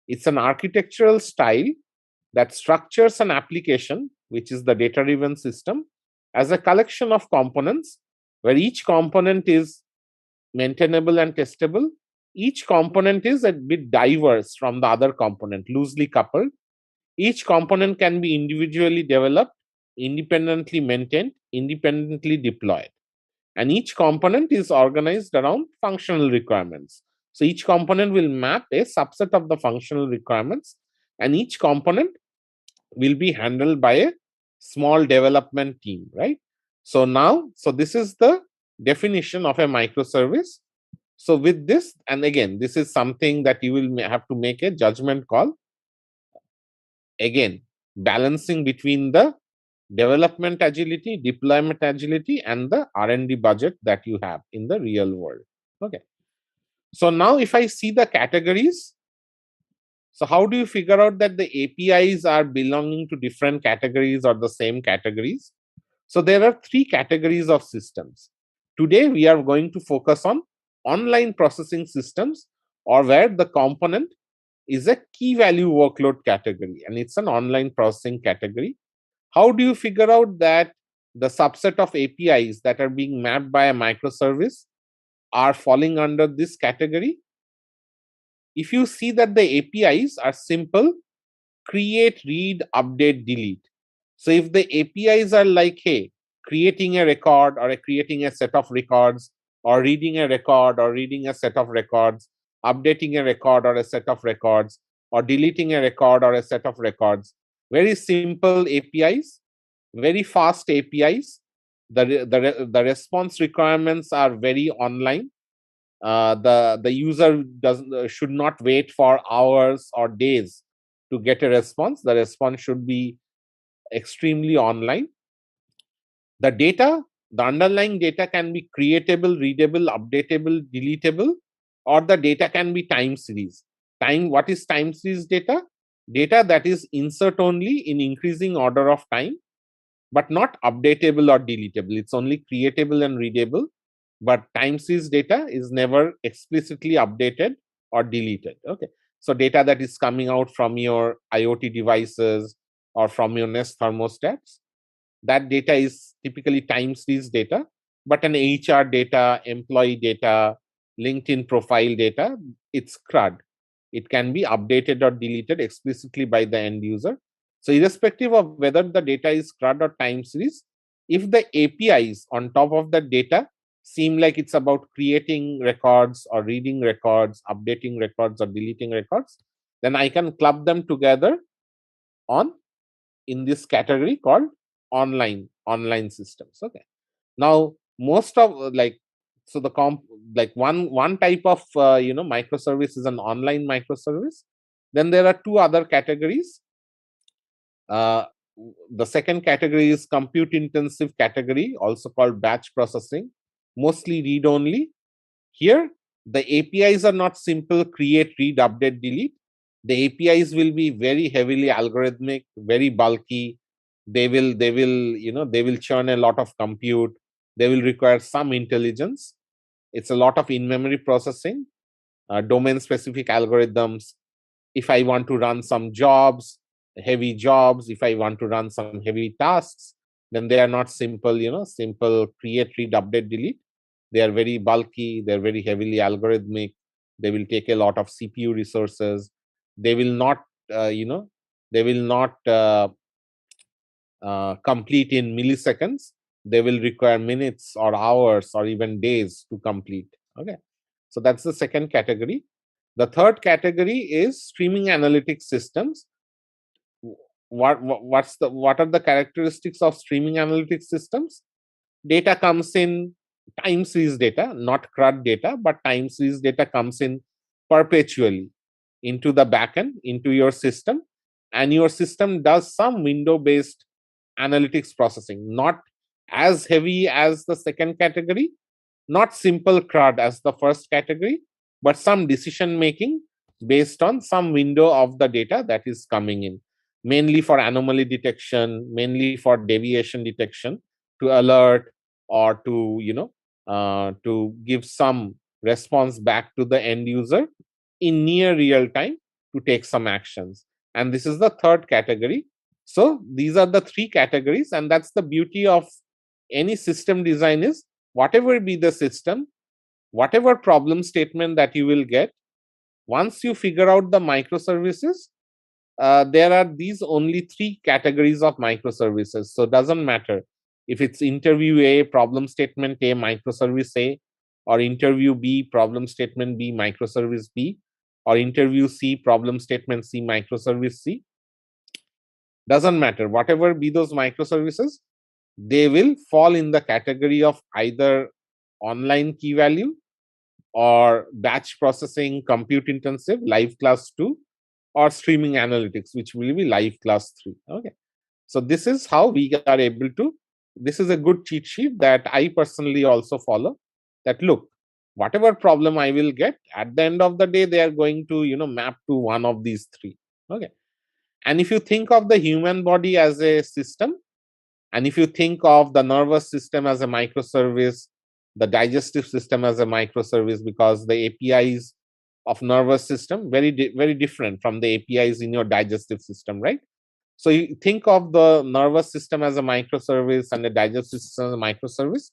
It's an architectural style that structures an application, which is the data driven system, as a collection of components where each component is maintainable and testable. Each component is a bit diverse from the other component, loosely coupled. Each component can be individually developed, independently maintained, independently deployed. And each component is organized around functional requirements. So each component will map a subset of the functional requirements, and each component will be handled by a small development team, right? So this is the definition of a microservice. So with this, and again, this is something that you will have to make a judgment call. Again, balancing between the development agility, deployment agility, and the R&D budget that you have in the real world. Okay. So now if I see the categories, so how do you figure out that the APIs are belonging to different categories or the same categories? So there are three categories of systems. Today, we are going to focus on online processing systems, or where the component is a key value workload category, and it's an online processing category. How do you figure out that the subset of APIs that are being mapped by a microservice are falling under this category? If you see that the APIs are simple, create, read, update, delete. So if the APIs are like, hey, creating a record or creating a set of records, or reading a record or reading a set of records, updating a record or a set of records, or deleting a record or a set of records, very simple APIs, very fast APIs. The response requirements are very online. the user should not wait for hours or days to get a response. The response should be extremely online. The data, the underlying data can be creatable, readable, updatable, deletable, or the data can be time series. What is time series data? Data that is insert only in increasing order of time, but not updatable or deletable. It's only creatable and readable, but time series data is never explicitly updated or deleted. Okay. So data that is coming out from your IoT devices or from your Nest thermostats, that data is typically time series data, but an HR data, employee data, LinkedIn profile data, it's CRUD. It can be updated or deleted explicitly by the end user. So irrespective of whether the data is CRUD or time series, if the APIs on top of the data seem like it's about creating records or reading records, updating records or deleting records, then I can club them together on in this category called online systems. Okay. Now most of so the one type of microservice is an online microservice. Then there are two other categories. uh, the second category is compute intensive category, also called batch processing, mostly read only. Here the APIs are not simple create, read, update, delete. The APIs will be very heavily algorithmic, very bulky. They will churn a lot of compute. They will require some intelligence. It's a lot of in-memory processing, domain-specific algorithms. If I want to run some jobs, heavy jobs, if I want to run some heavy tasks, then they are not simple, simple create, read, update, delete. They are very bulky. They're very heavily algorithmic. They will take a lot of CPU resources. They will not, uh, you know, they will not complete in milliseconds. They will require minutes or hours or even days to complete. Okay. So that's the second category. The third category is streaming analytics systems. What are the characteristics of streaming analytics systems? Data comes in time series data, not CRUD data, but time series data comes in perpetually into the backend, into your system, and your system does some window based analytics processing, not as heavy as the second category, not simple CRUD as the first category, but some decision making based on some window of the data that is coming in, mainly for anomaly detection, mainly for deviation detection, to alert or to give some response back to the end user in near real time to take some actions. And this is the third category. So these are the three categories, and that's the beauty of any system design is whatever be the system, whatever problem statement that you will get, once you figure out the microservices, there are these only three categories of microservices. So doesn't matter if it's interview A, problem statement A, microservice A, or interview B, problem statement B, microservice B, or interview C, problem statement C, microservice C. Doesn't matter. Whatever be those microservices, they will fall in the category of either online key value or batch processing, compute intensive, live class 2, or streaming analytics, which will be live class 3. Okay. So this is how we are able to, this is a good cheat sheet that I personally also follow, that look, whatever problem I will get, at the end of the day, they are going to, map to one of these three. Okay. And if you think of the human body as a system, and if you think of the nervous system as a microservice, the digestive system as a microservice, because the APIs of nervous system very different from the APIs in your digestive system, right? So you think of the nervous system as a microservice and the digestive system as a microservice.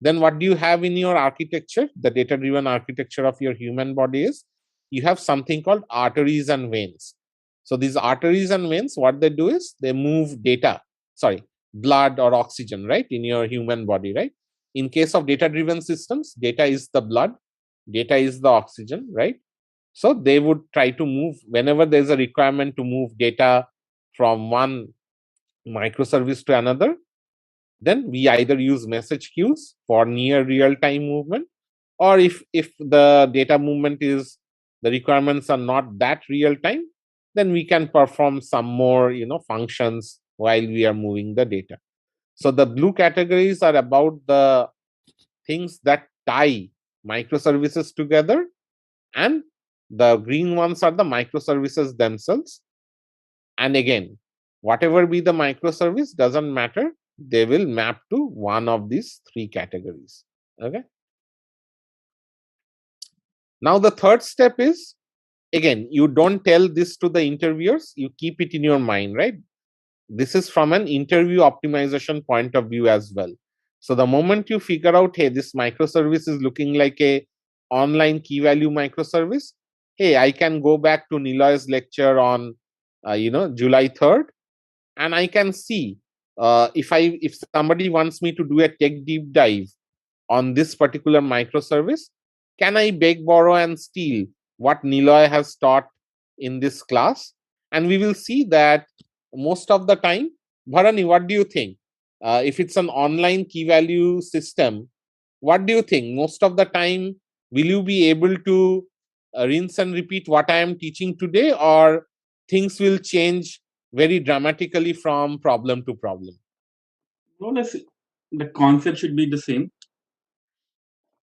Then what do you have in your architecture? The data-driven architecture of your human body is you have something called arteries and veins. So these arteries and veins, what they do is they move blood or oxygen, right, in your human body, right? In case of data-driven systems, data is the blood, data is the oxygen, right? So they would try to move whenever there's a requirement to move data from one microservice to another. Then we either use message queues for near real-time movement, or if the data movement is, the requirements are not that real time, then we can perform some more functions while we are moving the data. So the blue categories are about the things that tie microservices together, and the green ones are the microservices themselves. And again, whatever be the microservice, doesn't matter, they will map to one of these three categories. Okay. Now the third step is, again, you don't tell this to the interviewers, you keep it in your mind, right? This is from an interview optimization point of view as well. So the moment you figure out, hey, this microservice is looking like a online key value microservice, hey, I can go back to Niloy's lecture on July 3rd, and I can see, if somebody wants me to do a tech deep dive on this particular microservice, can I beg, borrow, and steal what Niloy has taught in this class? And we will see that most of the time, Bharani, what do you think? If it's an online key value system, what do you think? Most of the time, will you be able to rinse and repeat what I am teaching today, or things will change very dramatically from problem to problem? More or less, the concept should be the same.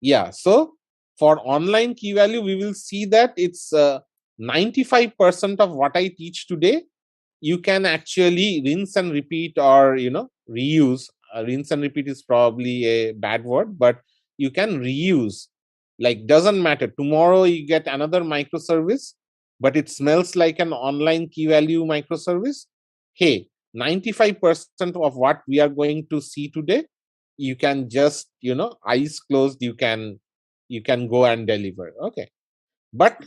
Yeah. So for online key value, we will see that it's 95% of what I teach today, you can actually rinse and repeat, or reuse. Rinse and repeat is probably a bad word, but you can reuse. Like, doesn't matter, tomorrow you get another microservice, but it smells like an online key value microservice. Hey, 95% of what we are going to see today, you can just eyes closed, you can go and deliver. Okay. But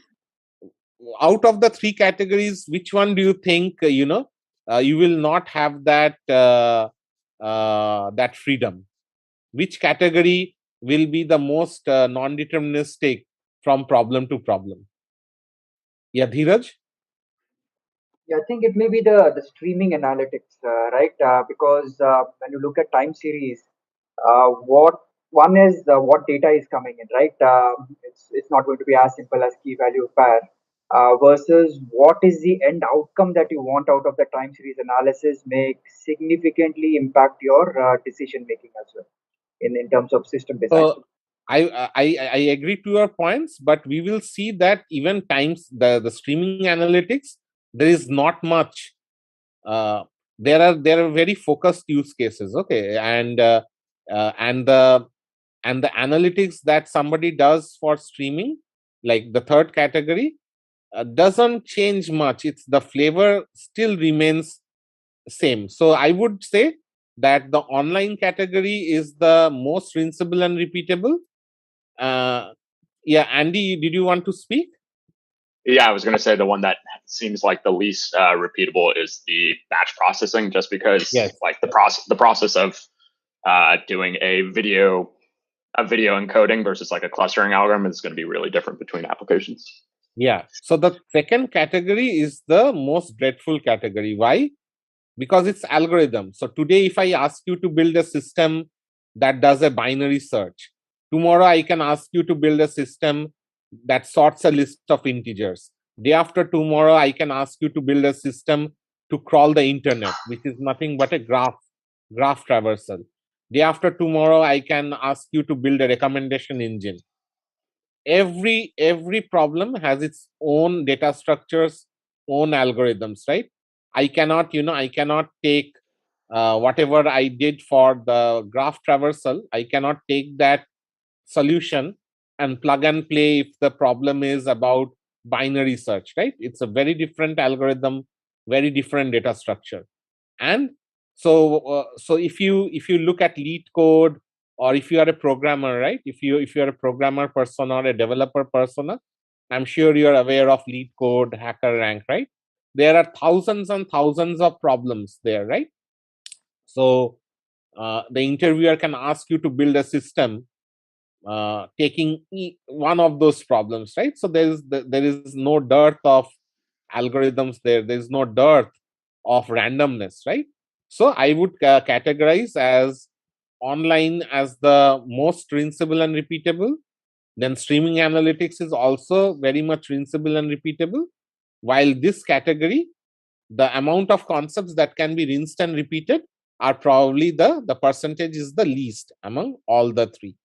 out of the three categories, which one do you think you will not have that freedom? Which category will be the most non-deterministic from problem to problem? Yeah, Dheeraj? Yeah, I think it may be the streaming analytics, right? Because when you look at time series, what one is what data is coming in, right? It's not going to be as simple as key value pair versus what is the end outcome that you want out of the time series analysis may significantly impact your decision making as well in terms of system design. So I agree to your points, but we will see that even times the streaming analytics, there is not much. Uh, there are very focused use cases. Okay. And the analytics that somebody does for streaming, like the third category, doesn't change much. It's the flavor still remains same. So I would say that the online category is the most rinsable and repeatable. uh, yeah, Andy, did you want to speak? Yeah, I was going to say the one that seems like the least repeatable is the batch processing, just because Yes. like the process of doing a video encoding versus like a clustering algorithm is going to be really different between applications. Yeah. So the second category is the most dreadful category. Why? Because it's algorithm. So today, if I ask you to build a system that does a binary search, tomorrow I can ask you to build a system that sorts a list of integers. Day after tomorrow, I can ask you to build a system to crawl the internet, which is nothing but a graph traversal. Day after tomorrow, I can ask you to build a recommendation engine. Every problem has its own data structures, own algorithms, right? I cannot take whatever I did for the graph traversal, I cannot take that solution and plug and play if the problem is about binary search, right? It's a very different algorithm, very different data structure. And so if you look at lead code, or if you are a programmer, right? If you're a programmer persona or a developer persona, I'm sure you're aware of lead code, hacker rank, right? There are thousands and thousands of problems there, right? So the interviewer can ask you to build a system taking one of those problems, right? So there is no dearth of algorithms there. There's no dearth of randomness, right? So I would categorize as online as the most rinsable and repeatable, Then streaming analytics is also very much rinsable and repeatable. While this category, the amount of concepts that can be rinsed and repeated are probably the percentage is the least among all the three.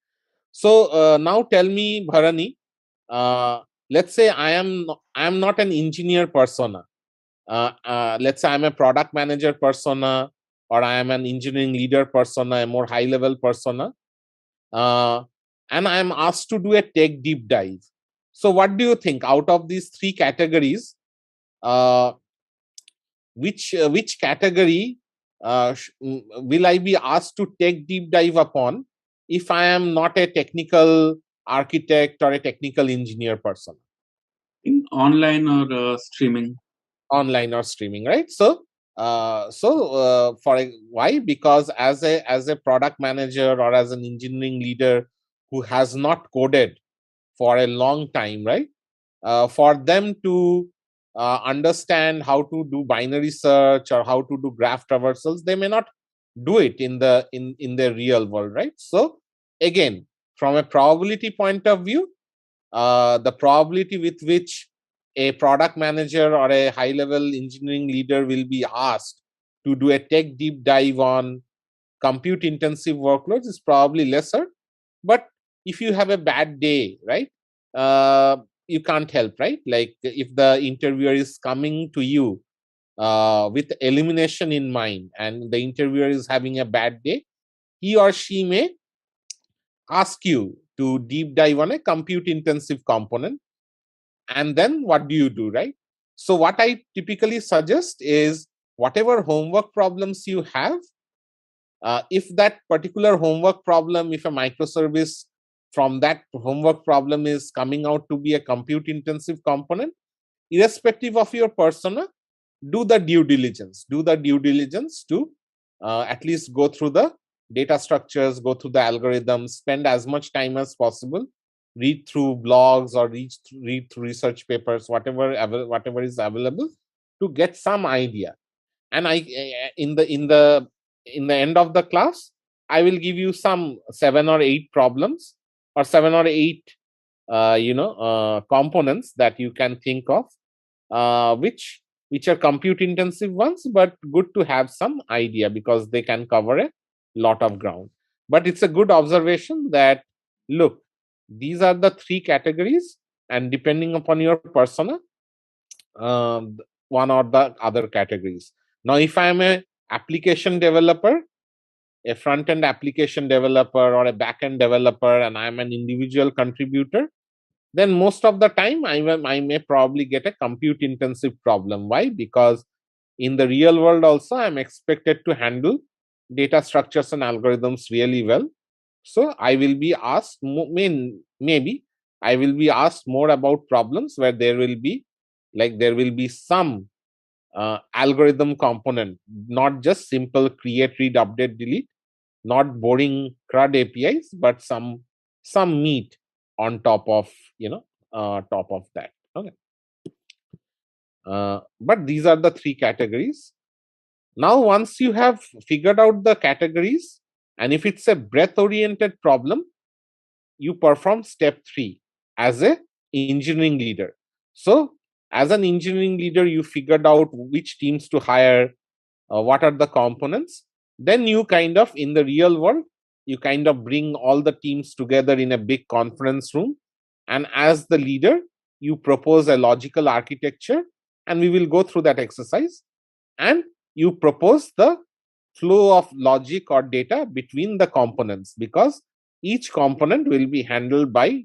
So now tell me, Bharani, let's say I am not an engineer persona. Let's say I'm a product manager persona, or I am an engineering leader persona, a more high level persona, and I'm asked to do a tech deep dive. So what do you think out of these three categories? Which category will I be asked to take deep dive upon if I am not a technical architect or a technical engineer person? In online or streaming? Online or streaming, right? So why? Because as a product manager or as an engineering leader who has not coded for a long time, right? For them to understand how to do binary search or how to do graph traversals, they may not do it in the real world, right? So again, from a probability point of view, the probability with which a product manager or a high level engineering leader will be asked to do a tech deep dive on compute intensive workloads is probably lesser. But if you have a bad day, right, you can't help, right? Like if the interviewer is coming to you with elimination in mind and the interviewer is having a bad day, he or she may ask you to deep dive on a compute intensive component. And then what do you do, right? So what I typically suggest is whatever homework problems you have, if that particular homework problem, if a microservice from that homework problem is coming out to be a compute intensive component, irrespective of your persona, do the due diligence to at least go through the data structures, go through the algorithms, spend as much time as possible, read through blogs or read through research papers, whatever is available, to get some idea. And in the end of the class, I will give you some 7 or 8 problems or 7 or 8 components that you can think of, which are compute intensive ones, but good to have some idea because they can cover a lot of ground. But it's a good observation that, look, these are the three categories, and depending upon your persona, one or the other categories. Now, if I am a application developer, a front-end application developer or a back-end developer, and I'm an individual contributor, then most of the time I may probably get a compute intensive problem. Why? Because in the real world also I'm expected to handle data structures and algorithms really well. So I will be asked, maybe I will be asked more about problems where there will be some algorithm component, not just simple create, read, update, delete, not boring CRUD APIs, but some meat on top of top of that. Okay. But these are the three categories. Now, once you have figured out the categories, and if it's a breadth oriented problem, you perform step 3 as a engineering leader. So as an engineering leader, you figured out which teams to hire, what are the components. Then you kind of, in the real world, you kind of bring all the teams together in a big conference room, and as the leader, you propose a logical architecture, and we will go through that exercise, and you propose the flow of logic or data between the components, because each component will be handled by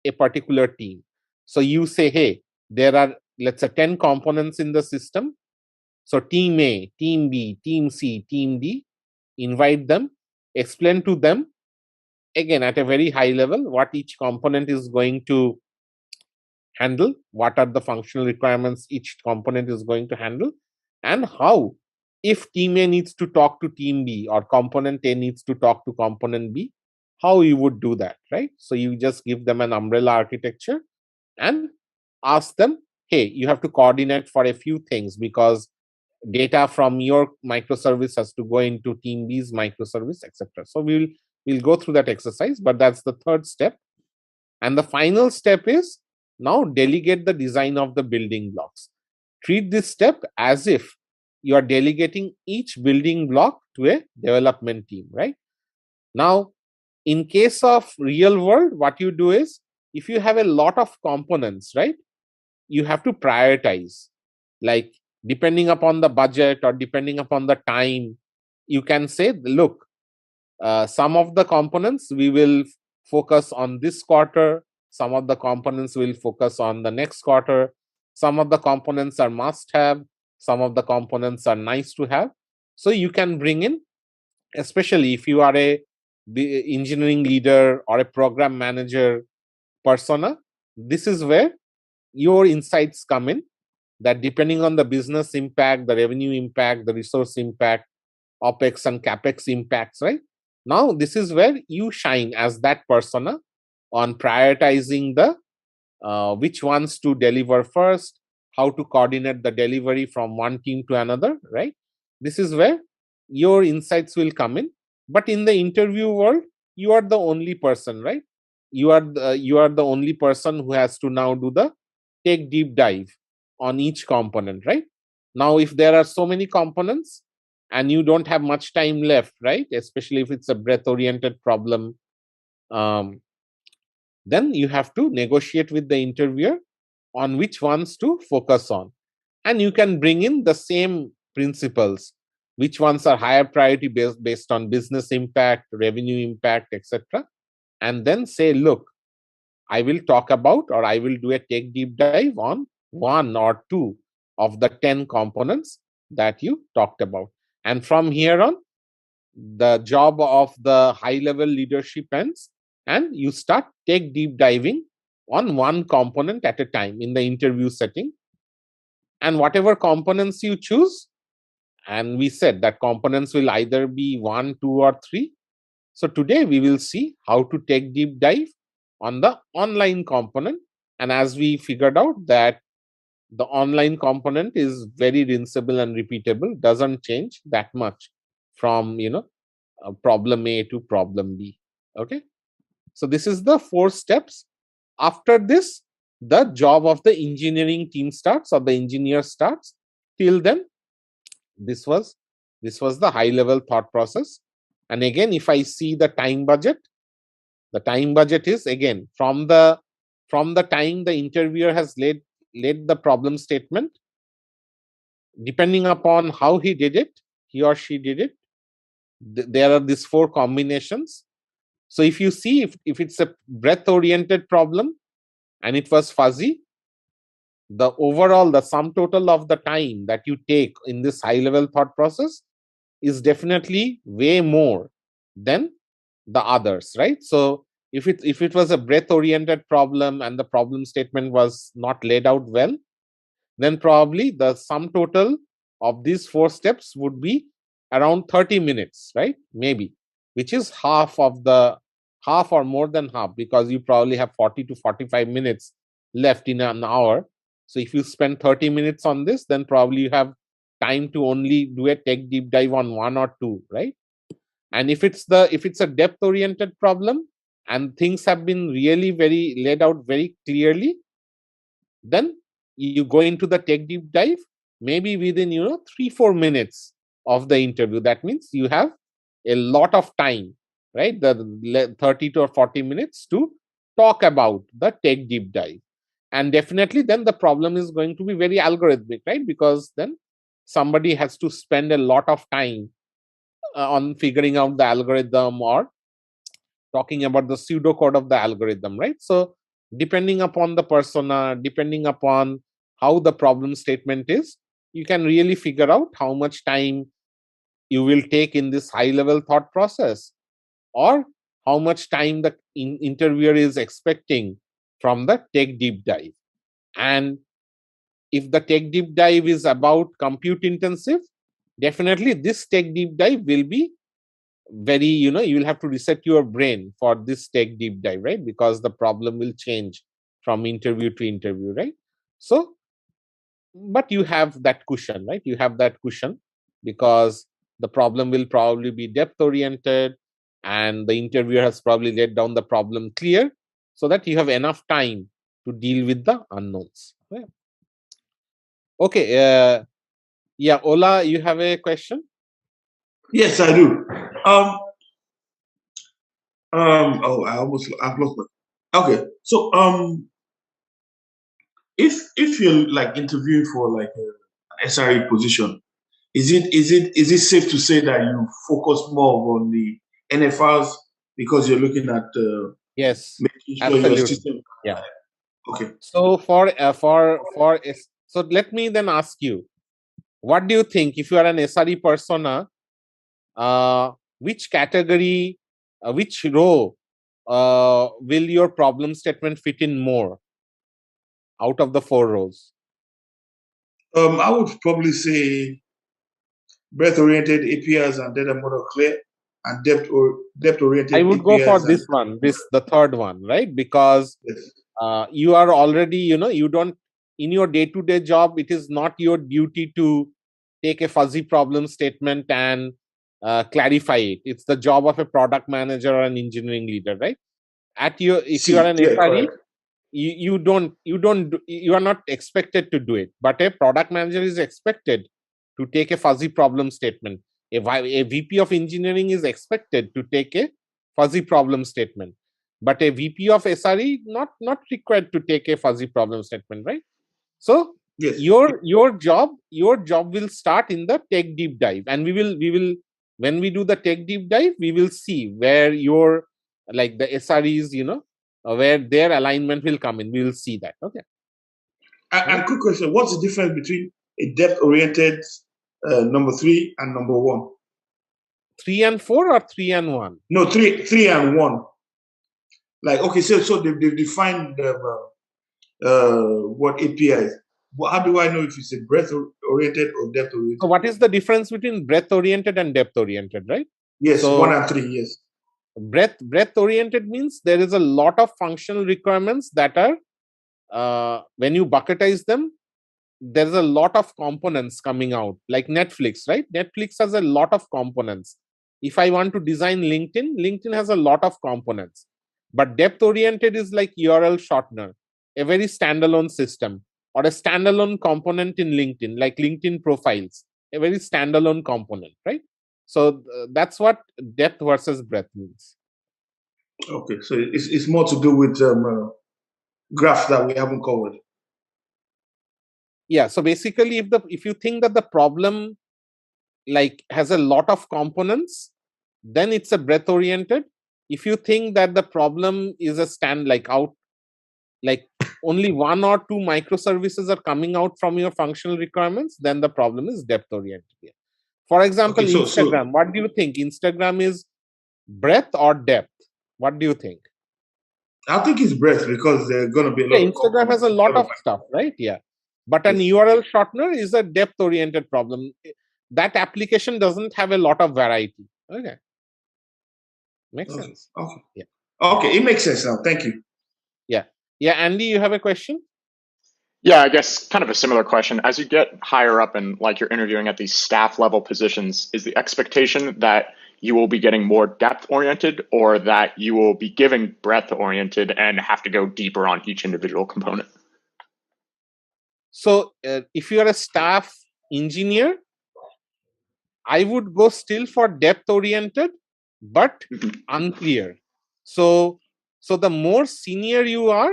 a particular team. So you say, hey, there are, let's say, 10 components in the system. So team A, team B, team C, team D, invite them, explain to them, again, at a very high level, what each component is going to handle, what are the functional requirements each component is going to handle, and how, if team A needs to talk to team B or component A needs to talk to component B, how you would do that, right? So you just give them an umbrella architecture and ask them, hey, you have to coordinate for a few things because data from your microservice has to go into team B's microservice, etc. So we'll go through that exercise, but that's the third step. And the final step is now delegate the design of the building blocks. Treat this step as if you are delegating each building block to a development team, right? Now, in case of real world, what you do is, if you have a lot of components, right, you have to prioritize. Like, depending upon the budget or depending upon the time, you can say, look, some of the components we will focus on this quarter, some of the components will focus on the next quarter, some of the components are must have, some of the components are nice to have. So you can bring in, especially if you are a engineering leader or a program manager persona, this is where your insights come in, that depending on the business impact, the revenue impact, the resource impact, OPEX and CAPEX impacts, right? Now, this is where you shine as that persona on prioritizing the which ones to deliver first, how to coordinate the delivery from one team to another, right? This is where your insights will come in. But in the interview world, you are the only person, right? You are the only person who has to now do the take deep dive on each component, right? Now, if there are so many components and you don't have much time left, right? Especially if it's a breadth-oriented problem, then you have to negotiate with the interviewer on which ones to focus on. And you can bring in the same principles, which ones are higher priority based on business impact, revenue impact, etc. And then say, look, I will talk about, or I will do a take deep dive on 1 or 2 of the 10 components that you talked about. And from here on, the job of the high level leadership ends, and you start take deep diving on one component at a time in the interview setting. And whatever components you choose, and we said that components will either be 1, 2, or 3. So today we will see how to take deep dive on the online component. And as we figured out that the online component is very rinsable and repeatable, doesn't change that much from, problem A to problem B. Okay. So this is the 4 steps. After this, the job of the engineering team starts, or the engineer starts. Till then, this was the high level thought process. And again, if I see the time budget is, again, from the time the interviewer has laid the problem statement, depending upon how he or she did it, there are these 4 combinations. So if you see, if it's a breadth-oriented problem and it was fuzzy, the overall, the sum total of the time that you take in this high-level thought process is definitely way more than the others, right? So if it was a breadth-oriented problem and the problem statement was not laid out well, then probably the sum total of these 4 steps would be around 30 minutes, right? Maybe, which is half or more than half, because you probably have 40 to 45 minutes left in an hour. So if you spend 30 minutes on this, then probably you have time to only do a tech deep dive on 1 or 2, right? And if it's a depth oriented problem and things have been really very laid out very clearly, then you go into the tech deep dive maybe within 3-4 minutes of the interview. That means you have a lot of time, right? The 30 to 40 minutes to talk about the tech deep dive. And definitely then the problem is going to be very algorithmic, right? Because then somebody has to spend a lot of time on figuring out the algorithm or talking about the pseudocode of the algorithm, right? So depending upon the persona, depending upon how the problem statement is, you can really figure out how much time you will take in this high level thought process, or how much time the interviewer is expecting from the tech deep dive. And if the tech deep dive is about compute intensive, definitely this tech deep dive will be very, you'll have to reset your brain for this tech deep dive, right? Because the problem will change from interview to interview, right? So, but you have that cushion, right? You have that cushion because the problem will probably be depth oriented and the interviewer has probably laid down the problem clear. so that you have enough time to deal with the unknowns. Okay. Yeah, Ola, you have a question? Yes, I do. Oh, I've lost my. Okay, so if you're like interviewing for like an SRE position, is it safe to say that you focus more on the NFRs because you're looking at Yes, making sure your absolutely. system? Yeah. Okay. So so let me then ask you, what do you think if you are an SRE persona? Which category, which row will your problem statement fit in more out of the 4 rows? I would probably say breadth-oriented APIs and data model clear, and depth-oriented I would go for APIs this one, the third one, right? Because you are already, you don't, in your day-to-day job, it is not your duty to take a fuzzy problem statement and clarify it. It's the job of a product manager or an engineering leader, right? If you are an SRE, you are not expected to do it, but a product manager is expected to take a fuzzy problem statement. A VP of engineering is expected to take a fuzzy problem statement, but a VP of SRE not required to take a fuzzy problem statement, right? So yes. your job will start in the tech deep dive, and we will when we do the tech deep dive, we will see where your like the SREs, where their alignment will come in. We will see that. Okay. And quick question: what's the difference between a depth-oriented number 3 and number 1? 3 and 4 or 3 and 1? No, 3 and 1. Like, okay, so they've defined what APIs. Well, how do I know if it's a breadth-oriented or depth-oriented? So what is the difference between breadth-oriented and depth-oriented, right? Yes, so 1 and 3, yes. Breadth-oriented means there is a lot of functional requirements that are, when you bucketize them, there's a lot of components coming out, like Netflix, right? Netflix has a lot of components. If I want to design LinkedIn has a lot of components. But depth-oriented is like URL shortener, a very standalone system, or a standalone component in LinkedIn, like LinkedIn profiles, a very standalone component, right? So that's what depth versus breadth means. Okay, so it's more to do with graphs that we haven't covered. Yeah, so basically if you think that the problem like has a lot of components, then it's a breadth oriented. If you think that the problem is a like only 1 or 2 microservices are coming out from your functional requirements, then the problem is depth oriented. Yeah. For example, Okay, Instagram. What do you think? Instagram is breadth or depth? What do you think? I think it's breadth because there's going to be a lot of Instagram has a lot of stuff, right? Yeah. But an URL shortener is a depth-oriented problem. That application doesn't have a lot of variety. Okay. Makes sense. Okay. Yeah. Okay, it makes sense now. Thank you. Yeah. Yeah, Andy, you have a question? Yeah, I guess kind of a similar question. As you get higher up and like you're interviewing at these staff level positions, is the expectation that you will be getting more depth oriented or that you will be giving breadth oriented and have to go deeper on each individual component? So if you are a staff engineer, I would go still for depth oriented, but unclear. So the more senior you are,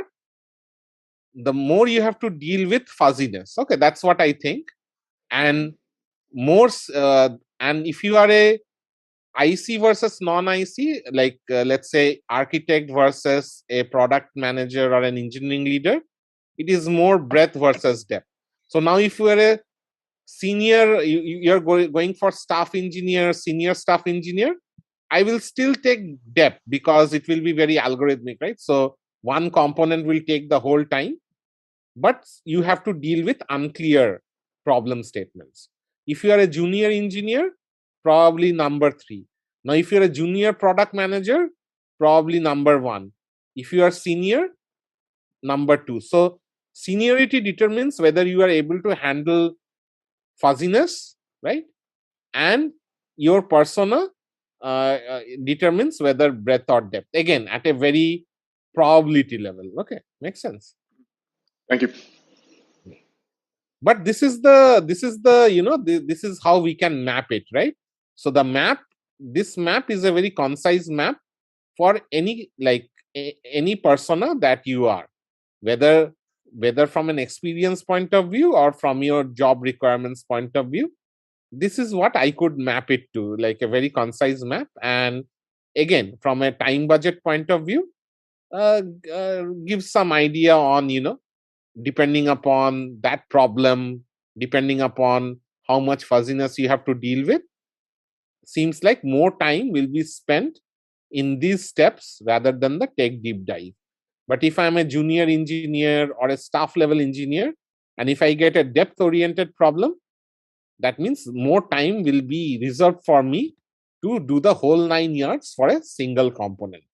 the more you have to deal with fuzziness. Okay, that's what I think. And more, and if you are a IC versus non-IC, like let's say architect versus a product manager or an engineering leader, it is more breadth versus depth. So now if you are a senior, you're going for staff engineer, senior staff engineer, I will still take depth because it will be very algorithmic, right? So one component will take the whole time, but you have to deal with unclear problem statements. If you are a junior engineer, probably number 3. Now, if you're a junior product manager, probably number 1. If you are senior, number 2. So seniority determines whether you are able to handle fuzziness, right? And your persona determines whether breadth or depth. Again, at a very probability level. Okay, makes sense. Thank you. But this is the this is how we can map it, right? So this map is a very concise map for any any persona that you are, whether from an experience point of view or from your job requirements point of view. This is what I could map it to, like a very concise map. And again, from a time budget point of view, give some idea on, depending upon that problem, depending upon how much fuzziness you have to deal with, seems like more time will be spent in these steps rather than the tech deep dive. But if I'm a junior engineer or a staff level engineer, and if I get a depth oriented problem, that means more time will be reserved for me to do the whole 9 yards for a single component.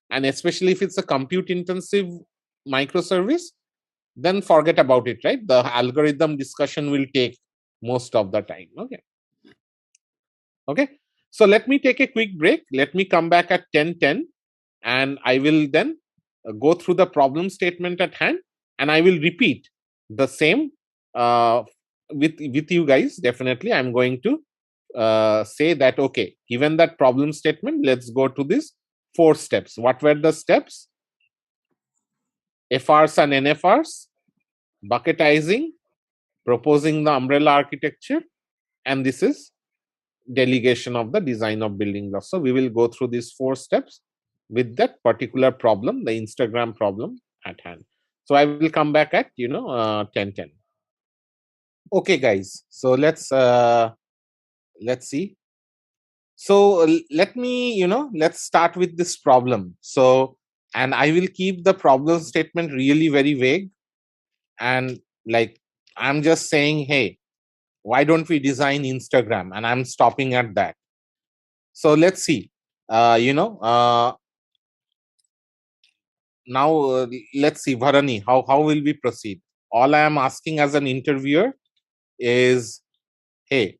And especially if it's a compute intensive microservice, then forget about it, right? The algorithm discussion will take most of the time. Okay. So let me take a quick break. Let me come back at 10:10, and I will then go through the problem statement at hand, and I will repeat the same with you guys. Definitely, I'm going to say that, okay, given that problem statement, let's go to these 4 steps. What were the steps? FRs and NFRs, bucketizing, proposing the umbrella architecture, and this is delegation of the design of building blocks. So we will go through these 4 steps with that particular problem, the Instagram problem at hand. So I will come back at 10:10. Okay, guys. So let's see. So let me let's start with this problem. So, and I will keep the problem statement really very vague, and like I'm just saying, hey, why don't we design Instagram? And I'm stopping at that. So let's see. Now let's see, Bharani, how will we proceed? All I am asking as an interviewer is, hey,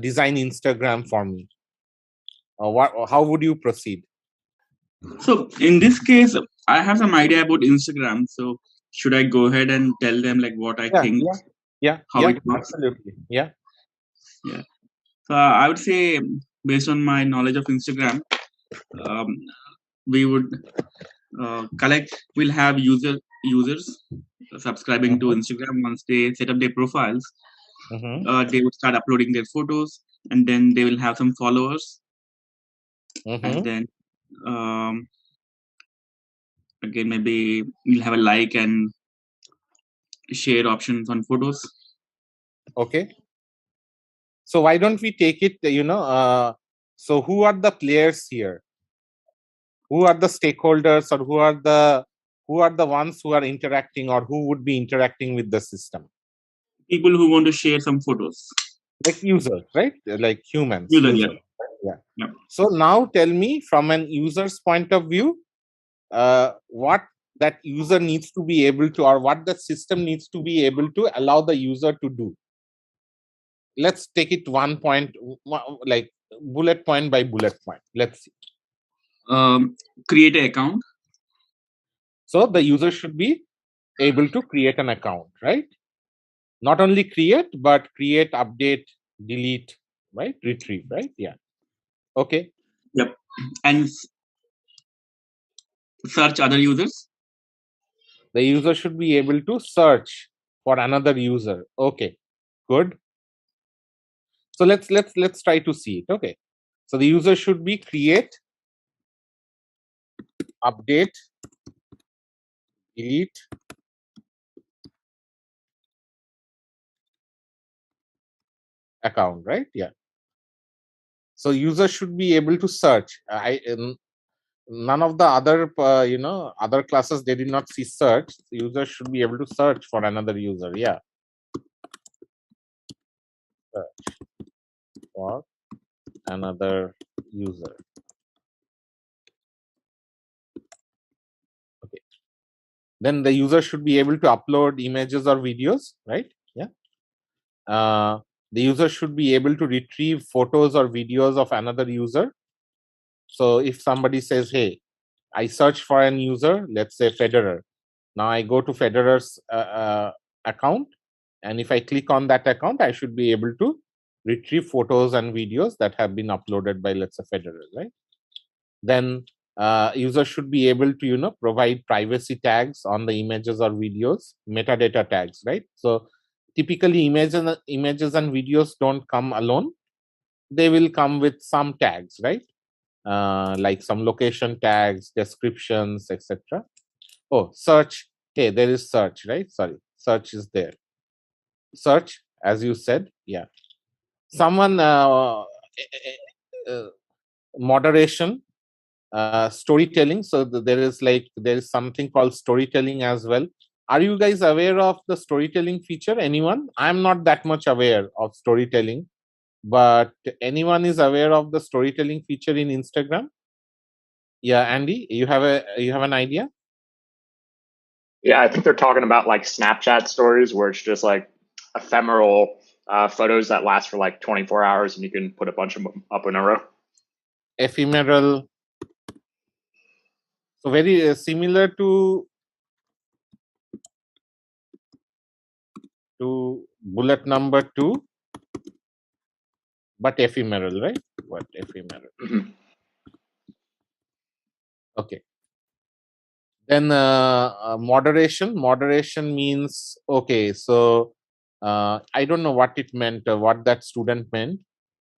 design Instagram for me. How would you proceed? So in this case, I have some idea about Instagram. So should I go ahead and tell them like what I think? How it works? Absolutely. Yeah. So I would say, based on my knowledge of Instagram, we would we'll have users subscribing to Instagram. Once they set up their profiles, they would start uploading their photos, and then they will have some followers, and then again, maybe you'll have a like and share options on photos. Okay. So why don't we take it, so who are the players here? Who are the stakeholders, or who are the ones who are interacting, or who would be interacting with the system? People who want to share some photos. Like users, right? Like humans. User. Yeah. So now tell me, from an user's point of view, what that user needs to be able to, or what the system needs to be able to allow the user to do. Let's take it one point, like bullet point by bullet point. Let's see. Create an account. So the user should be able to create an account, right? Not only create, but create, update, delete, right? Retrieve, right? Yeah. Okay. Yep. And search other users. The user should be able to search for another user. Okay, good. So let's try to see it. Okay. So the user should be create, update, delete, account, right? Yeah. So user should be able to search. None of the other other classes, they did not see search. The user should be able to search for another user. Yeah. Search for another user. Okay. Then the user should be able to upload images or videos, right? Yeah. The user should be able to retrieve photos or videos of another user. So if somebody says, hey, I search for an user, let's say Federer. Now I go to Federer's account, and if I click on that account, I should be able to retrieve photos and videos that have been uploaded by, let's say, Federer, right? Then user should be able to provide privacy tags on the images or videos, metadata tags, right? So typically images and videos don't come alone. They will come with some tags, right? Like some location tags, descriptions, etc. Oh, search. Hey, there is search, right? Sorry, search is there. Search, as you said, yeah. Someone moderation, storytelling. So there is something called storytelling as well. Are you guys aware of the storytelling feature? Anyone? I'm not that much aware of storytelling, but anyone is aware of the storytelling feature in Instagram? Yeah, Andy, you have an idea? Yeah, I think they're talking about like Snapchat stories where it's just like ephemeral photos that last for like 24 hours and you can put a bunch of them up in a row. Ephemeral. So very similar to bullet number 2, but ephemeral, right? What ephemeral? Mm-hmm. Okay. Then moderation. Moderation means, okay, so I don't know what it meant, what that student meant,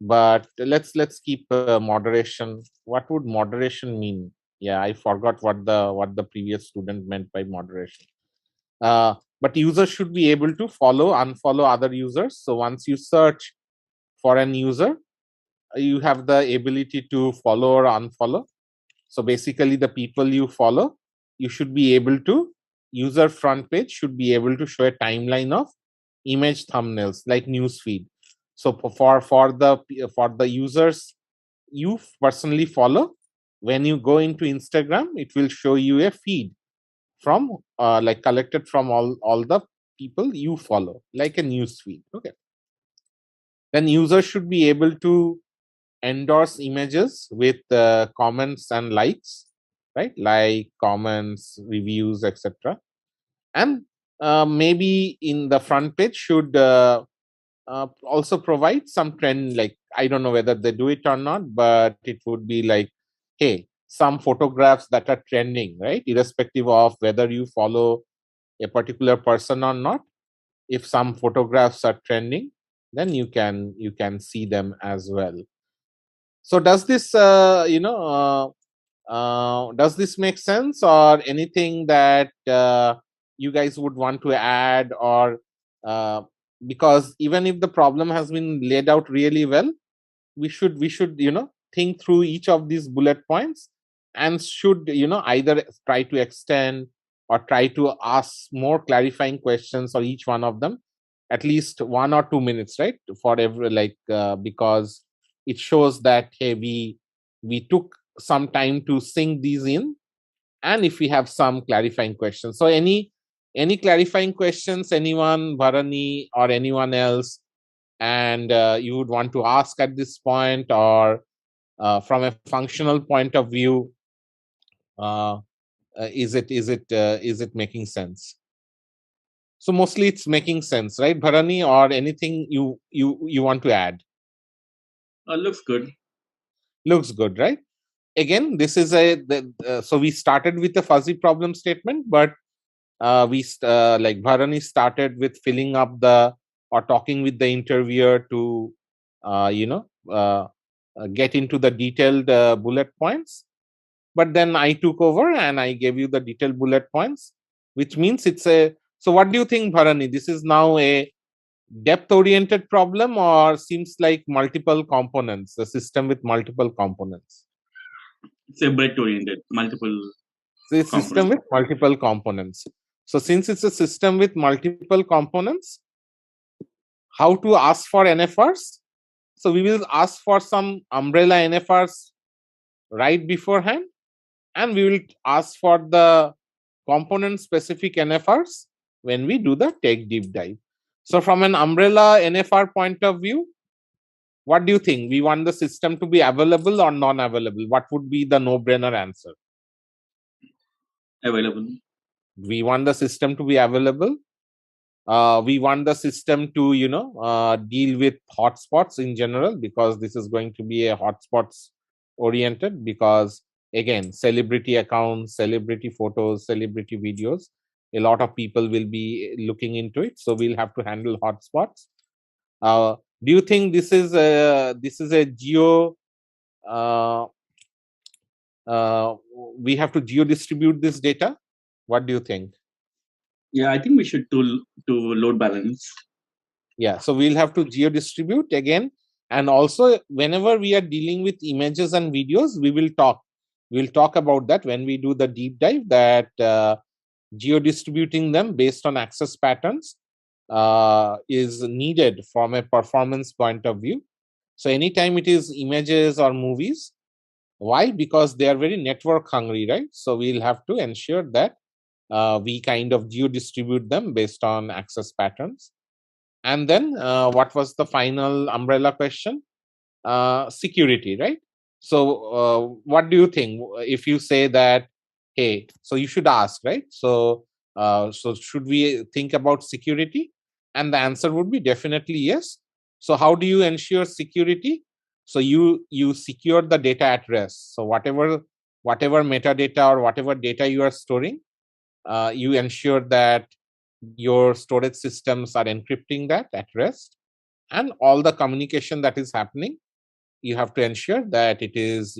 but let's keep moderation. What would moderation mean? Yeah, I forgot what the previous student meant by moderation. But users should be able to follow, unfollow other users. So once you search for an user, you have the ability to follow or unfollow. So basically, the people you follow, you should be able to, user front page should be able to show a timeline of image thumbnails like newsfeed. So for the users you personally follow, when you go into Instagram, it will show you a feed from like collected from all the people you follow, like a news feed. Okay. Then users should be able to endorse images with comments and likes, right? Like comments, reviews, etc. And maybe in the front page should also provide some trend, like I don't know whether they do it or not, but it would be like, hey, some photographs that are trending, right? Irrespective of whether you follow a particular person or not, if some photographs are trending, then you can see them as well. So does this does this make sense, or anything that you guys would want to add, or because even if the problem has been laid out really well, we should think through each of these bullet points, and should either try to extend or try to ask more clarifying questions on each one of them, at least 1 or 2 minutes, right? For every because it shows that, hey, we took some time to sink these in, and if we have some clarifying questions. So any clarifying questions, anyone, Bharani or anyone else, and you would want to ask at this point, or from a functional point of view, is it making sense? So mostly it's making sense, right, Bharani, or anything you want to add? Looks good. Looks good, right? Again, this is so we started with a fuzzy problem statement, but like Bharani started with filling up or talking with the interviewer to get into the detailed bullet points. But then I took over and I gave you the detailed bullet points, which means so what do you think, Bharani? This is now a depth oriented problem, or seems like multiple components, a system with multiple components? It's a breadth oriented, multiple So it's a system with multiple components. So since it's a system with multiple components, how to ask for NFRs? So we will ask for some umbrella NFRs right beforehand, and we will ask for the component specific NFRs when we do the tech deep dive. So from an umbrella NFR point of view, what do you think? We want the system to be available or non-available? What would be the no-brainer answer? available. We want the system to be available. We want the system to, deal with hotspots in general, because this is going to be a hotspots oriented, because again, celebrity accounts, celebrity photos, celebrity videos, a lot of people will be looking into it. So we'll have to handle hotspots. Do you think this is a geo, we have to geo distribute this data? What do you think? Yeah, I think we should do load balance. Yeah, so we'll have to geo distribute again. And also, whenever we are dealing with images and videos, we'll talk about that when we do the deep dive, that geo distributing them based on access patterns is needed from a performance point of view. So anytime it is images or movies, why? Because they are very network hungry, right? So we'll have to ensure that we kind of geo distribute them based on access patterns. And then what was the final umbrella question? Security, right? So what do you think if you say that, hey, so you should ask, right? So should we think about security? And the answer would be definitely yes. So how do you ensure security? So you secure the data at rest. So whatever metadata or whatever data you are storing, you ensure that your storage systems are encrypting that at rest, and all the communication that is happening, you have to ensure that it is,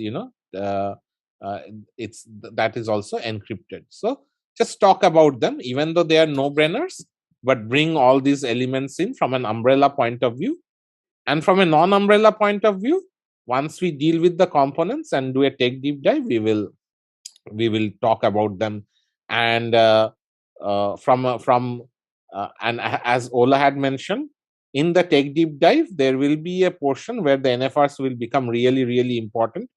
it's that is also encrypted. So just talk about them, even though they are no-brainers, but bring all these elements in from an umbrella point of view. And from a non-umbrella point of view, once we deal with the components and do a tech deep dive, we will talk about them. And and as Ola had mentioned, in the tech deep dive, there will be a portion where the NFRs will become really, really important,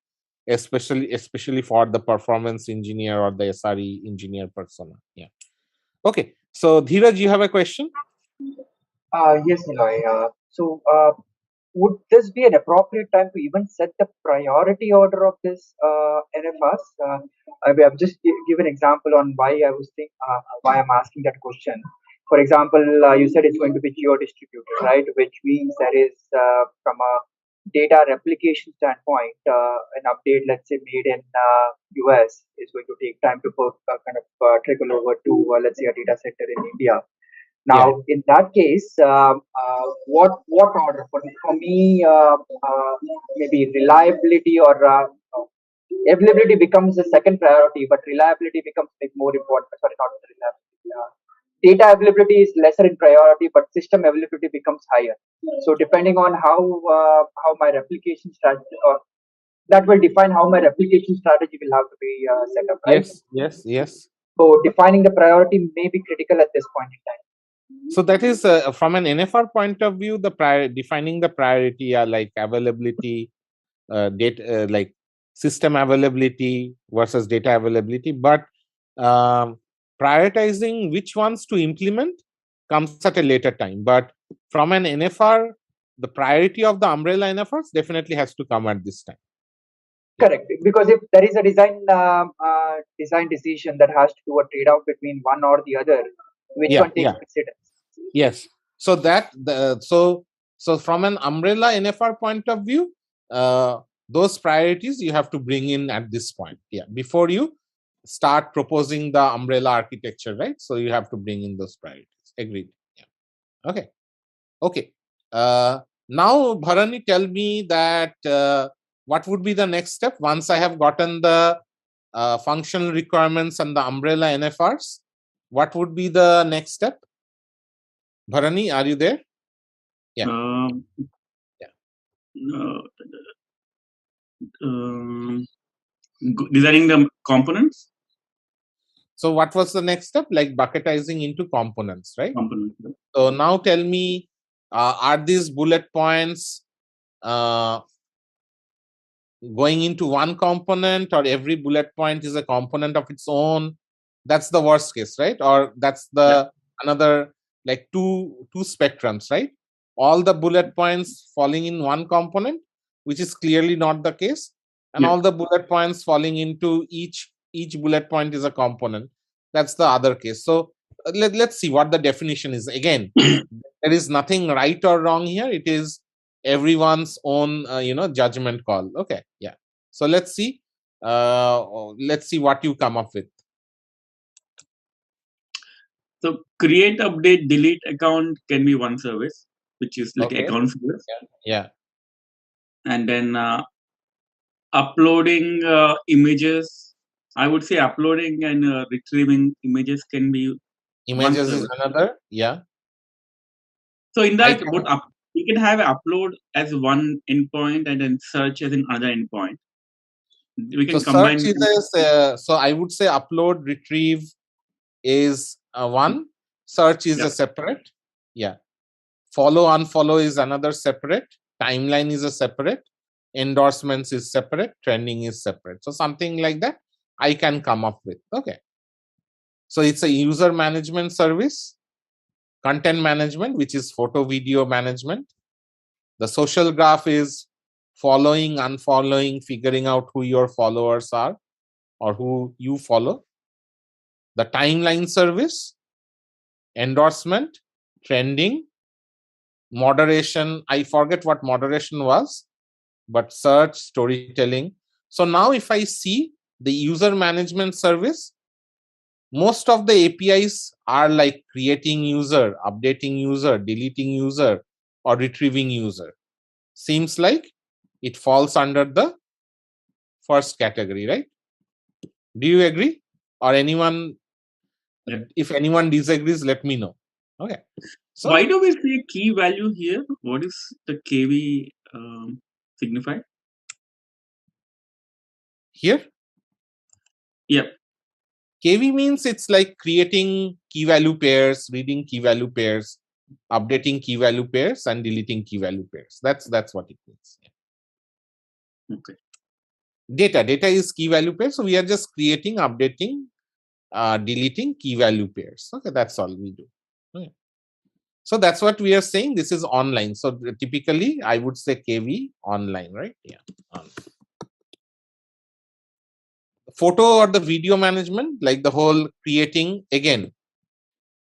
especially for the performance engineer or the SRE engineer persona. Yeah. Okay. So Dheeraj, you have a question? Yes, Niloy. Would this be an appropriate time to even set the priority order of this NFRs? I will just give an example on why I was why I'm asking that question. For example, you said it's going to be geo-distributed, right? Which means there is, from a data replication standpoint, an update, let's say, made in US is going to take time to trickle over to, let's say, a data center in India. Now, Yeah. in that case, what order for me? Maybe reliability or availability becomes the second priority, but reliability becomes more important. Sorry, not reliability. Data availability is lesser in priority, but system availability becomes higher. So, depending on how my replication strategy, or that will define how my replication strategy will have to be set up, right? Yes. So, defining the priority may be critical at this point in time. So that is from an NFR point of view, defining the priority are like availability, data, like system availability versus data availability. But prioritizing which ones to implement comes at a later time. But from an NFR, the priority of the umbrella NFRs definitely has to come at this time. Correct, because if there is a design decision that has to do a trade-off between one or the other, which one takes precedence? Yes. So so from an umbrella NFR point of view, those priorities you have to bring in at this point. Yeah, before you start proposing the umbrella architecture, right? So you have to bring in those priorities. Agreed. Yeah. Okay. Now, Bharani, tell me that what would be the next step once I have gotten the functional requirements and the umbrella NFRs? What would be the next step? Bharani, are you there? Yeah. Designing the components. So what was the next step? Like bucketizing into components, right? Components. So now tell me, are these bullet points going into one component, or every bullet point is a component of its own? That's the worst case, right? Or that's the another, like two spectrums, right? All the bullet points falling in one component, which is clearly not the case, and all the bullet points falling into each each bullet point is a component. That's the other case. So let's see what the definition is. Again, there is nothing right or wrong here. It is everyone's own judgment call. Okay, yeah. So let's see what you come up with. So create, update, delete account can be one service, which is like account service. Yeah. And then uploading images. I would say uploading and retrieving images can be images one is another. Yeah. So in that, we can have upload as one endpoint and then search as another endpoint. We can combine. So I would say upload, retrieve is one. Search is a separate. Yeah. Follow, unfollow is another separate. Timeline is a separate. Endorsements is separate. Trending is separate. So something like that I can come up with. Okay. So it's a user management service. Content management, which is photo, video management. The social graph is following, unfollowing, figuring out who your followers are or who you follow. The timeline service, endorsement, trending, moderation. I forget what moderation was, but search, storytelling. So now if I see the user management service, most of the APIs are like creating user, updating user, deleting user, or retrieving user. Seems like it falls under the first category, right? Do you agree? Or anyone, if anyone disagrees, let me know. Okay. So why do we say key value here? What is the KV signify? Here? Yep. KV means it's like creating key value pairs, reading key value pairs, updating key value pairs, and deleting key value pairs. That's what it means. Okay. Data is key value pairs. So we are just creating, updating, deleting key value pairs. Okay, that's all we do. Okay. So that's what we are saying. This is online. So typically, I would say KV online, right? Yeah. Photo or the video management, like the whole creating, again,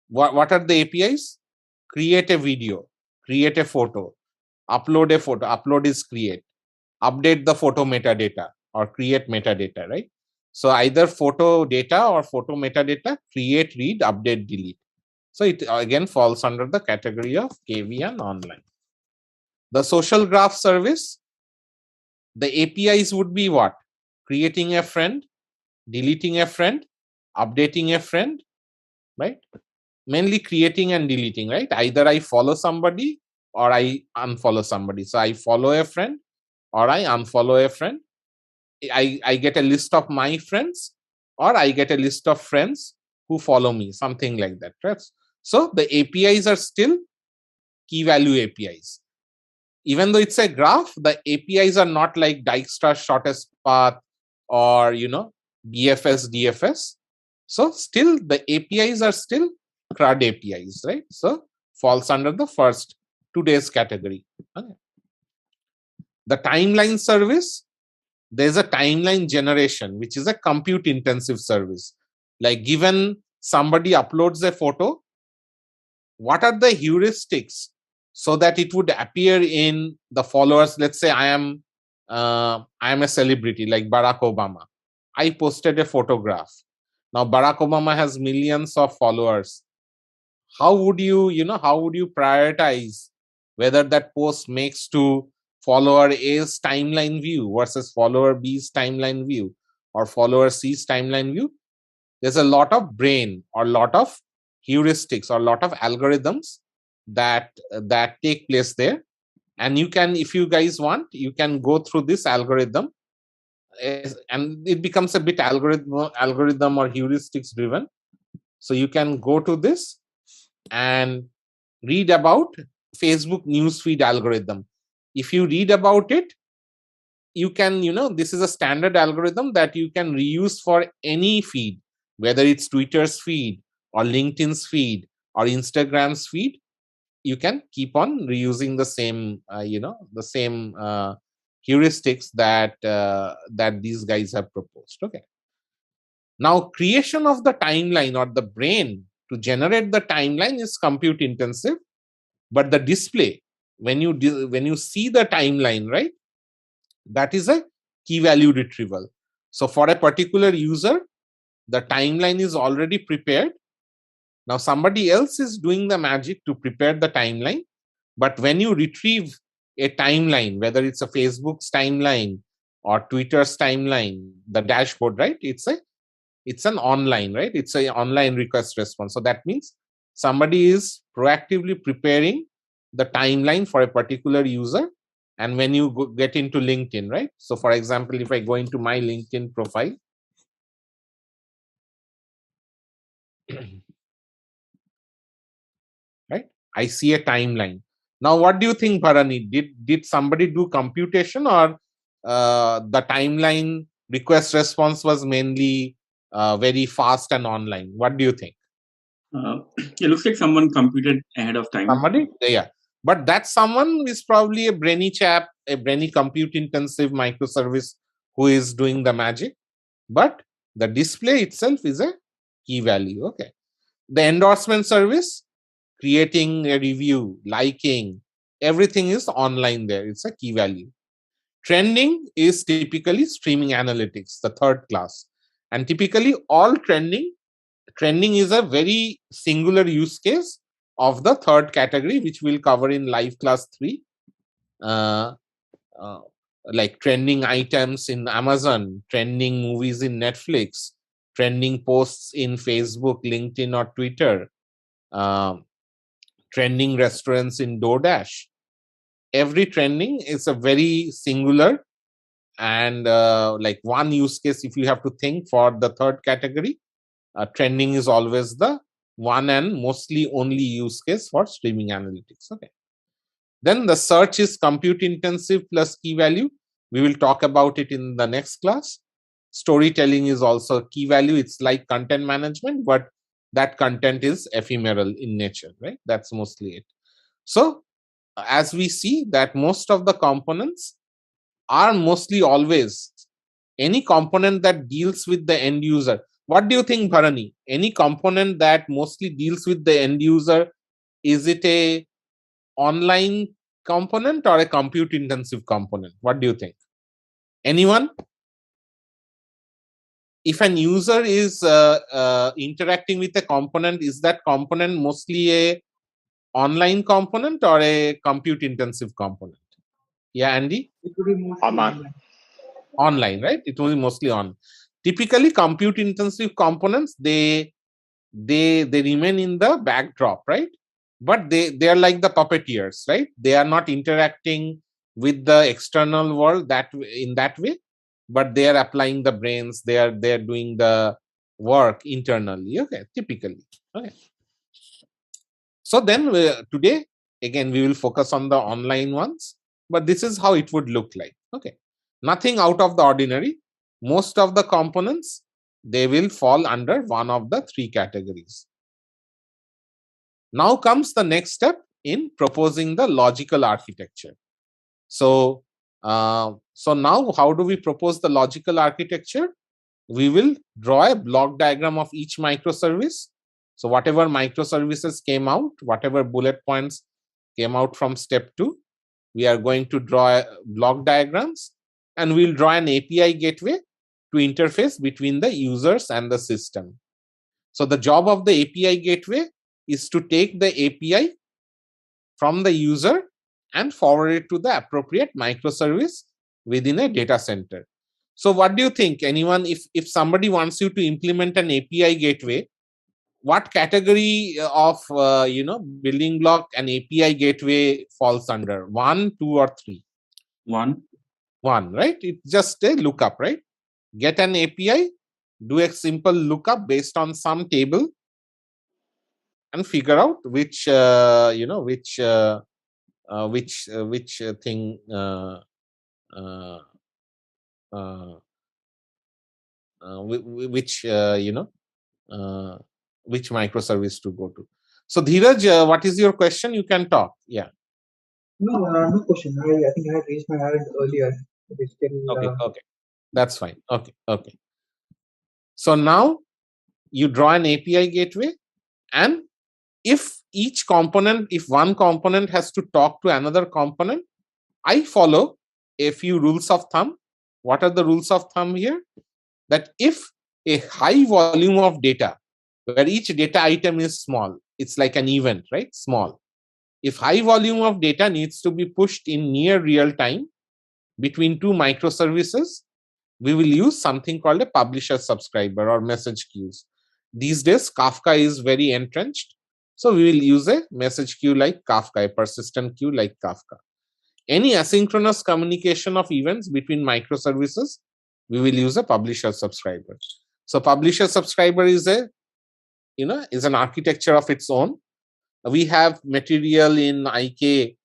what are the APIs? Create a video, create a photo, upload a photo. Upload is create. Update the photo metadata or create metadata, right? So either photo data or photo metadata, create, read, update, delete. So it again falls under the category of KV and online. The social graph service, the APIs would be what? Creating a friend, deleting a friend, updating a friend, right? Mainly creating and deleting, right? Either I follow somebody or I unfollow somebody. So I follow a friend or I unfollow a friend. I get a list of my friends or I get a list of friends who follow me, something like that, right? So the APIs are still key value APIs. Even though it's a graph, the APIs are not like Dijkstra shortest path or, BFS, DFS. So still the APIs are still CRUD APIs, right? So falls under the first today's category. Okay. The timeline service, there's a timeline generation, which is a compute intensive service. Like given somebody uploads a photo, what are the heuristics so that it would appear in the followers? Let's say I am a celebrity like Barack Obama. I posted a photograph. Now Barack Obama has millions of followers. How would you prioritize whether that post makes to follower A's timeline view versus follower B's timeline view or follower C's timeline view? There's a lot of brain or a lot of heuristics or a lot of algorithms that take place there. And you can, if you guys want, you can go through this algorithm, and it becomes a bit algorithm or heuristics driven. So you can go to this and read about Facebook newsfeed algorithm. If you read about it, you can, this is a standard algorithm that you can reuse for any feed, whether it's Twitter's feed or LinkedIn's feed or Instagram's feed. You can keep on reusing the same, heuristics that these guys have proposed. Okay. Now, creation of the timeline or the brain to generate the timeline is compute intensive, but the display, when you see the timeline, right, that is a key value retrieval. So for a particular user, the timeline is already prepared. Now somebody else is doing the magic to prepare the timeline. But when you retrieve a timeline, whether it's a Facebook's timeline or Twitter's timeline, the dashboard, right? It's an online, right? It's an online request response. So that means somebody is proactively preparing the timeline for a particular user. And when you get into LinkedIn, right? So for example, if I go into my LinkedIn profile, right, I see a timeline. Now, what do you think, Bharani? Did somebody do computation, or the timeline request response was mainly very fast and online? What do you think? It looks like someone computed ahead of time. Somebody, yeah. But that someone is probably a brainy chap, a brainy compute intensive microservice who is doing the magic. But the display itself is a key value. Okay. The endorsement service, creating a review, liking, everything is online there. It's a key value. Trending is typically streaming analytics, the third class. And typically all trending is a very singular use case of the third category, which we'll cover in live class 3. Uh, uh, like trending items in Amazon, trending movies in Netflix, trending posts in Facebook, LinkedIn, or Twitter, trending restaurants in DoorDash. Every trending is a very singular and like one use case. If you have to think for the third category, trending is always the one and mostly only use case for streaming analytics. Okay. Then the search is compute intensive plus key value. We will talk about it in the next class. Storytelling is also key value. It's like content management, but that content is ephemeral in nature, right? That's mostly it. So as we see that most of the components are mostly always any component that deals with the end user. What do you think, Bharani? Any component that mostly deals with the end user, is it a online component or a compute intensive component? What do you think? Anyone? If an user is interacting with a component, is that component mostly a online component or a compute intensive component? Yeah, Andy? It would be mostly Online. Online, right? It will be mostly on. Typically, compute intensive components, they remain in the backdrop, right? But they are like the puppeteers, right? They are not interacting with the external world that in that way, but they are applying the brains. They are doing the work internally. Okay, typically. Okay. So then today again we will focus on the online ones, but this is how it would look like. Okay, nothing out of the ordinary. Most of the components, they will fall under one of the three categories. Now comes the next step in proposing the logical architecture. So now how do we propose the logical architecture? We will draw a block diagram of each microservice. So whatever microservices came out, whatever bullet points came out from step 2, we are going to draw block diagrams, and we'll draw an API gateway to interface between the users and the system. So the job of the API gateway is to take the API from the user and forward it to the appropriate microservice within a data center. So what do you think? Anyone, if somebody wants you to implement an API gateway, what category of building block an API gateway falls under? 1, 2, or 3? 1. 1, right? It's just a lookup, right? Get an API, do a simple lookup based on some table, and figure out which thing which microservice to go to. So Dheeraj, what is your question? You can talk. Yeah. No, no question. I think I had raised my hand earlier. Okay. That's fine. Okay. So now you draw an API gateway, and if one component has to talk to another component, I follow a few rules of thumb. What are the rules of thumb here? That if a high volume of data, where each data item is small, it's like an event, right? Small. If high volume of data needs to be pushed in near real time between two microservices, we will use something called a publisher subscriber or message queues. These days, Kafka is very entrenched. So we will use a message queue like Kafka, a persistent queue like Kafka. Any asynchronous communication of events between microservices, we will use a publisher subscriber. So publisher subscriber is an architecture of its own. We have material in IK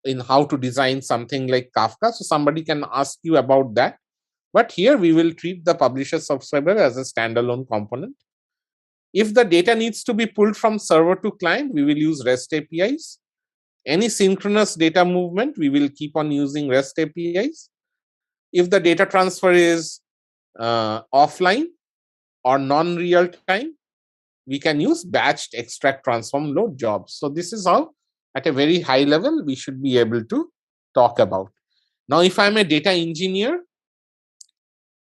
in how to design something like Kafka. So somebody can ask you about that. But here we will treat the publisher subscriber as a standalone component. If the data needs to be pulled from server to client, we will use REST APIs. Any synchronous data movement, we will keep on using REST APIs. If the data transfer is offline or non-real time, we can use batched extract transform load jobs. So this is how, at a very high level, we should be able to talk about. Now, if I'm a data engineer,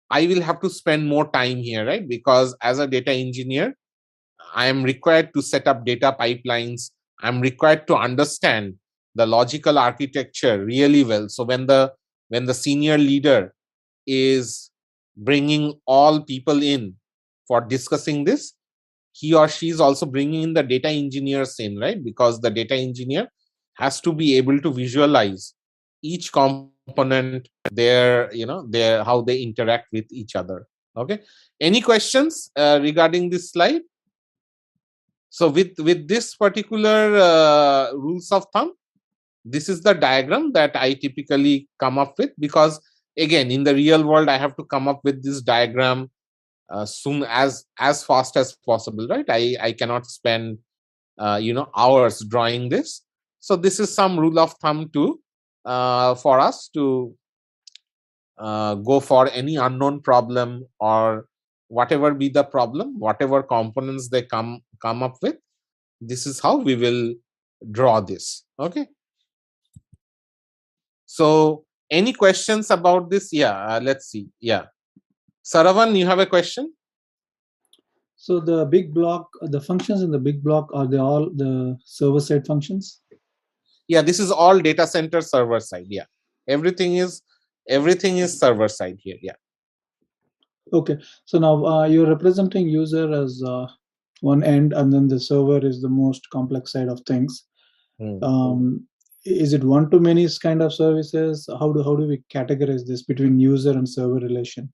I will have to spend more time here, right? Because as a data engineer, I am required to set up data pipelines. I'm required to understand the logical architecture really well. So when the senior leader is bringing all people in for discussing this, he or she is also bringing in the data engineers in, right? Because the data engineer has to be able to visualize each component, how they interact with each other. Okay. Any questions regarding this slide? So with this particular rules of thumb, this is the diagram that I typically come up with, because again, in the real world, I have to come up with this diagram soon as fast as possible, right? I cannot spend hours drawing this. So this is some rule of thumb to for us to go for any unknown problem, or whatever be the problem, whatever components they come up with. This is how we will draw this. Okay. So any questions about this? Yeah, let's see. Yeah. Saravan, you have a question? So the big block, the functions in the big block, are they all the server-side functions? Yeah, this is all data center server side. Yeah, everything is server side here. Yeah. Okay. So now you're representing user as one end, and then the server is the most complex side of things. Is it one-to-many kind of services? How do we categorize this between user and server relation?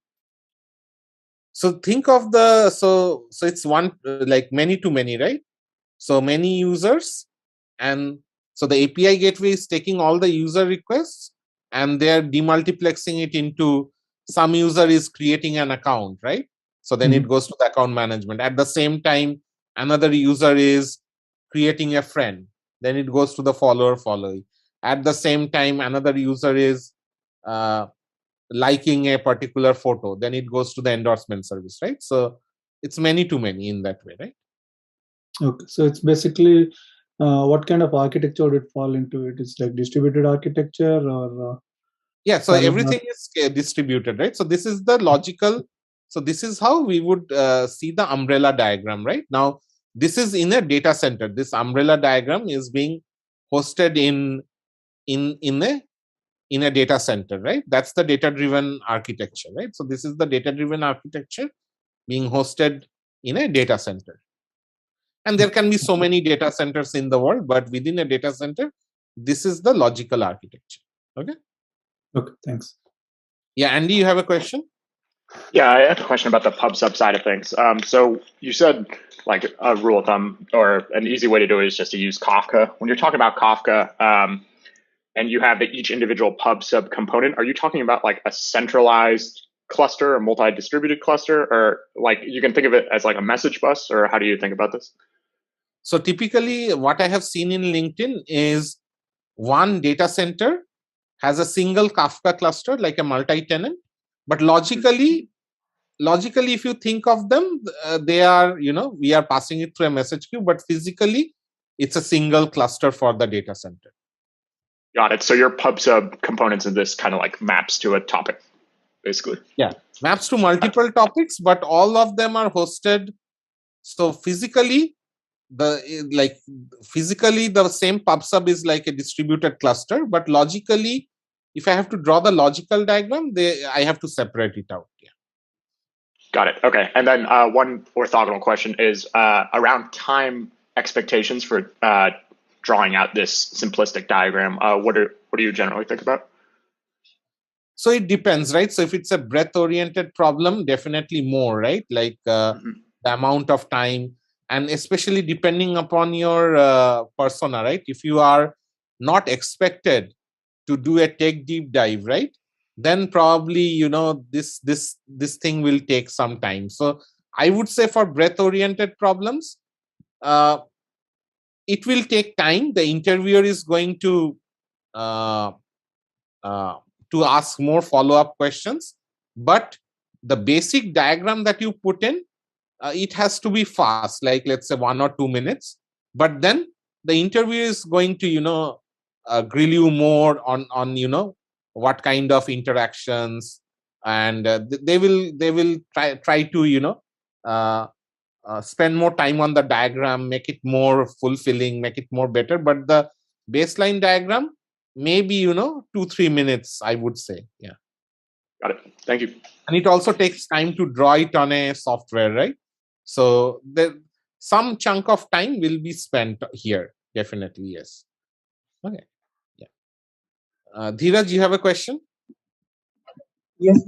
So think of so it's one like many to many, right? So many users, and so the API gateway is taking all the user requests and they're demultiplexing it into some user is creating an account, right? So then it goes to the account management. At the same time, another user is creating a friend. Then it goes to the following. At the same time, another user is liking a particular photo. Then it goes to the endorsement service, right? So it's many to many in that way, right? Okay, so it's basically what kind of architecture would it fall into? It is like distributed architecture, or yeah, so everything is distributed, right? So this is the logical. So this is how we would see the umbrella diagram, right? Now this is in a data center. This umbrella diagram is being hosted in a data center, right? That's the data driven architecture, right? So this is the data driven architecture being hosted in a data center. And there can be so many data centers in the world, but within a data center, this is the logical architecture. Okay. Okay, thanks. Yeah, Andy, you have a question? Yeah, I had a question about the pub sub side of things. So you said like a rule of thumb or an easy way to do it is just to use Kafka. When you're talking about Kafka and you have each individual pub sub component, are you talking about like a centralized cluster, a multi-distributed cluster, or like you can think of it as like a message bus, or how do you think about this? So typically what I have seen in LinkedIn is one data center has a single Kafka cluster, like a multi-tenant, but logically logically, if you think of them, they are, we are passing it through a message queue, but physically, it's a single cluster for the data center. Got it. So your pub/sub components in this kind of like maps to a topic, basically. Yeah, maps to multiple topics, but all of them are hosted. So physically, the same pub/sub is like a distributed cluster, but logically, if I have to draw the logical diagram, I have to separate it out. Yeah. Got it. Okay. And then one orthogonal question is around time expectations for drawing out this simplistic diagram. What do you generally think about? So it depends, right? So if it's a breadth-oriented problem, definitely more, right? Like the amount of time, and especially depending upon your persona, right? If you are not expected to do a tech deep dive, right? Then probably, this thing will take some time. So I would say for breadth-oriented problems, it will take time. The interviewer is going to ask more follow-up questions, but the basic diagram that you put in, it has to be fast, like let's say 1 or 2 minutes. But then the interviewer is going to grill you more on what kind of interactions, and they will try to spend more time on the diagram, make it more fulfilling, make it more better. But the baseline diagram, maybe 2-3 minutes, I would say. Yeah. Got it. Thank you. And it also takes time to draw it on a software, right? So some chunk of time will be spent here. Definitely, yes. Okay. Yeah. Dheeraj, you have a question? Yes,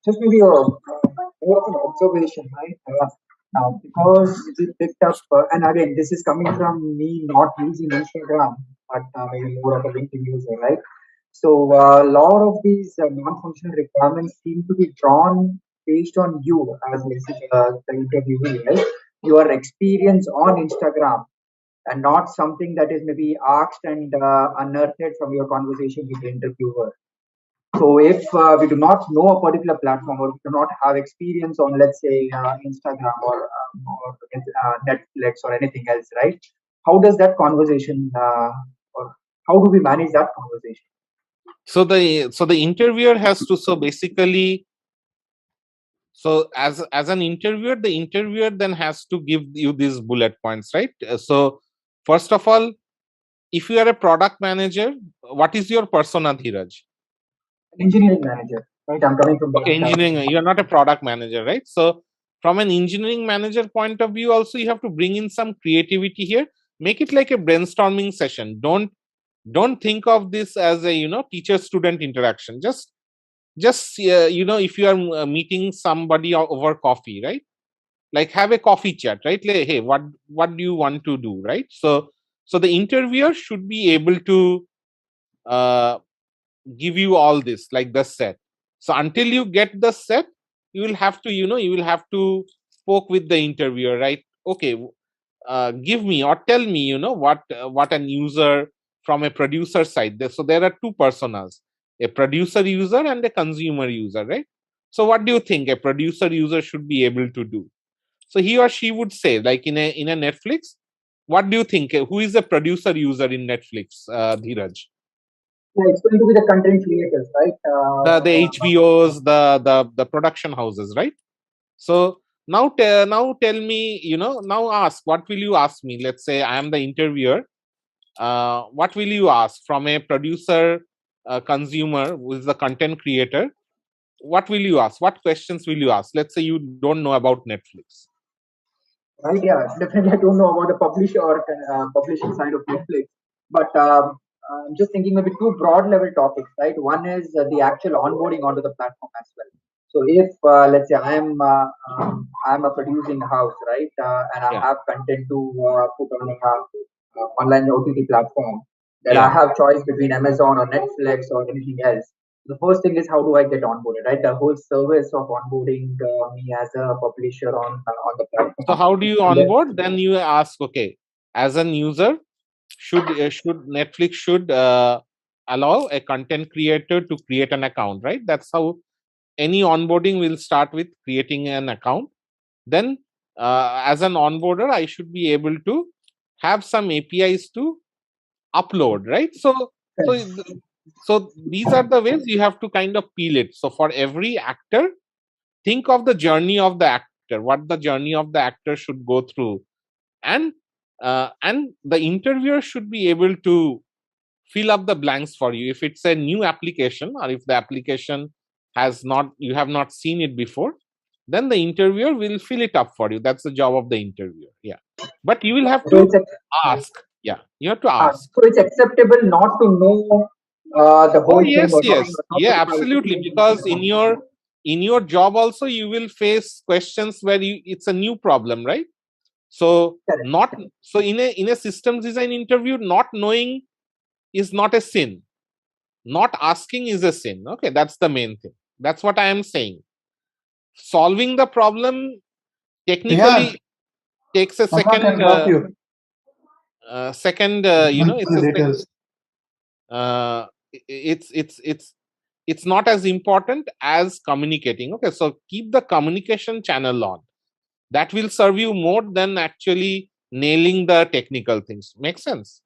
just maybe more of an observation, right? Because we picked up, and again, this is coming from me not using Instagram, but maybe more of a LinkedIn user, right? So a lot of these non-functional requirements seem to be drawn based on you as the interviewee, right? Your experience on Instagram, and not something that is maybe asked and unearthed from your conversation with the interviewer. So if we do not know a particular platform, or we do not have experience on, let's say, Instagram or Netflix or anything else, right? How does that conversation, or how do we manage that conversation? So the interviewer has to, so basically, so as an interviewer, the interviewer then has to give you these bullet points, right? So first of all, if you are a product manager, what is your persona, Dheeraj? Engineering manager, right? I'm coming from engineering. You are not a product manager, right? So from an engineering manager point of view, also you have to bring in some creativity here. Make it like a brainstorming session. Don't think of this as a teacher student interaction. Just if you are meeting somebody over coffee, right? Like have a coffee chat, right? Like, hey, what do you want to do, right? So the interviewer should be able to give you all this, like the set. So until you get the set, you will have to poke with the interviewer, right? Okay, give me or tell me what an user from a producer side. So there are two personas, a producer user and a consumer user, right? So what do you think a producer user should be able to do? So he or she would say, like in a Netflix, what do you think, who is a producer user in Netflix, Dheeraj? Yeah, it's going to be the content creators, right? The HBOs, the production houses, right? So now tell me, now ask, what will you ask me? Let's say I am the interviewer. What will you ask from a producer, consumer who is the content creator? What will you ask? What questions will you ask? Let's say you don't know about Netflix. Right, yeah, definitely. I don't know about the publisher or publishing side of Netflix, but I'm just thinking maybe two broad level topics, right? One is the actual onboarding onto the platform as well. So if let's say I'm a producing house, right, and I have content to put on a online OTT platform, then I have choice between Amazon or Netflix or anything else. The first thing is, how do I get onboarded, right? The whole service of onboarding me as a publisher on the platform. So how do you onboard? Then you ask, okay, as an user, should Netflix should allow a content creator to create an account, right? That's how any onboarding will start with creating an account. Then as an onboarder, I should be able to have some APIs to upload, right? So these are the ways you have to kind of peel it. So for every actor, think of the journey of the actor, what the journey of the actor should go through, and the interviewer should be able to fill up the blanks for you. If it's a new application, or if the application you have not seen it before, then the interviewer will fill it up for you. That's the job of the interviewer. Yeah, but you will have to ask. Yeah, you have to ask. So it's acceptable not to know the whole thing. Yes. Yeah, absolutely. Because in your job also, you will face questions where it's a new problem, right? So in a systems design interview, not knowing is not a sin. Not asking is a sin. Okay, that's the main thing. That's what I am saying. Solving the problem technically takes a second. It's not as important as communicating. Okay, so keep the communication channel on. That will serve you more than actually nailing the technical things. Make sense?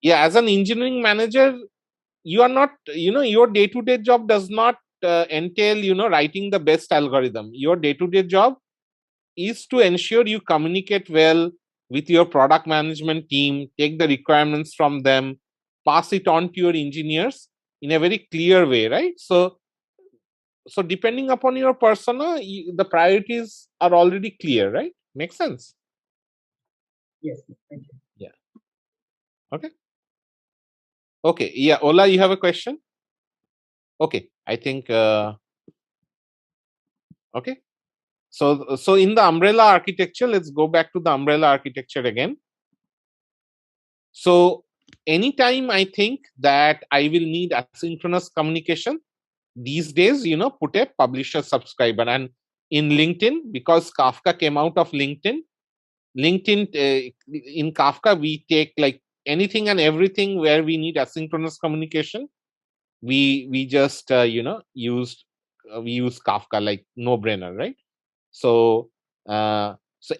Yeah, as an engineering manager, you are not, your day-to-day job does not entail, writing the best algorithm. Your day-to-day job is to ensure you communicate well with your product management team, take the requirements from them, pass it on to your engineers in a very clear way, right? So depending upon your persona, the priorities are already clear, right? Makes sense? Yes, thank you. Yeah. Okay. Okay. Yeah, Ola, you have a question? Okay, I think. Okay. So in the umbrella architecture, let's go back to the umbrella architecture again. So anytime I think that I will need asynchronous communication, these days, put a publisher subscriber. And in LinkedIn, because Kafka came out of LinkedIn, in Kafka, we take like anything and everything where we need asynchronous communication. We just we use Kafka, like no brainer, right? So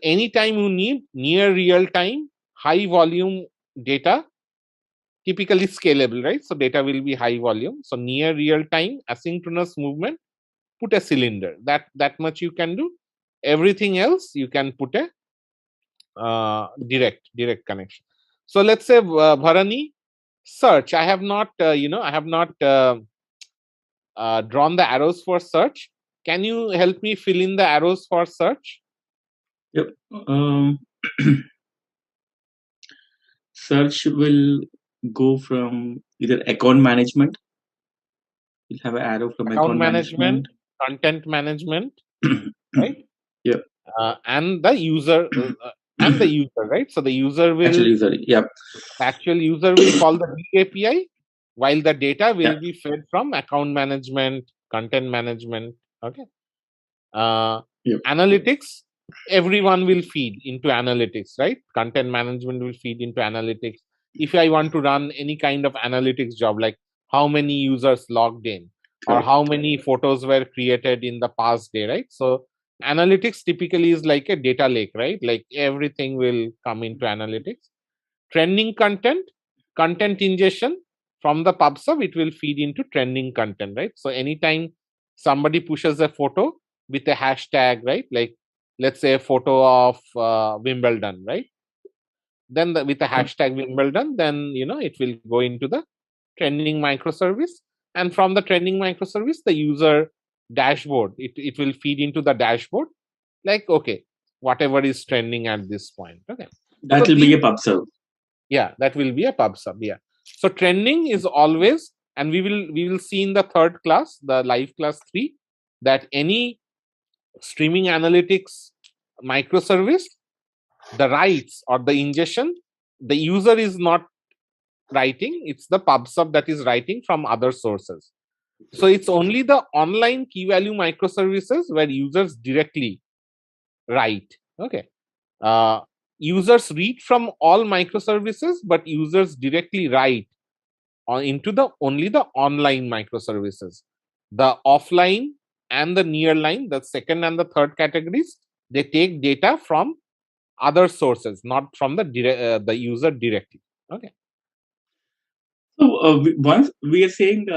anytime you need near real time high volume data, typically scalable, right? So data will be high volume. So near real time asynchronous movement, put a cylinder. That much you can do. Everything else you can put a direct connection. So let's say Bharani, search. I have not drawn the arrows for search. Can you help me fill in the arrows for search? Yep. Search will go from either account management. You'll have an arrow from account management, content management, right? Yep. And the user, right? So the user will actual user will call the big API, while the data will be fed from account management, content management. Okay. Analytics, everyone will feed into analytics, right? Content management will feed into analytics. If I want to run any kind of analytics job, like how many users logged in, or how many photos were created in the past day, right? So analytics typically is like a data lake, right? Like everything will come into analytics. Trending content ingestion from the pub sub, it will feed into trending content, right? So anytime somebody pushes a photo with a hashtag, right? Like let's say a photo of Wimbledon, right? Then with the hashtag Wimbledon, then it will go into the trending microservice, and from the trending microservice, the user dashboard, it will feed into the dashboard, like okay, whatever is trending at this point. Okay, that will be a pub sub. Yeah, that will be a pub sub. Yeah. So trending is always, and we will see in the third class, the live class 3, that any streaming analytics microservice, the writes or the ingestion, the user is not writing, it's the pub sub that is writing from other sources. So it's only the online key value microservices where users directly write. Okay. Users read from all microservices, but users directly write into only the online microservices. The offline and the nearline, the second and the third categories, they take data from other sources, not from the user directly. Okay. So once we are saying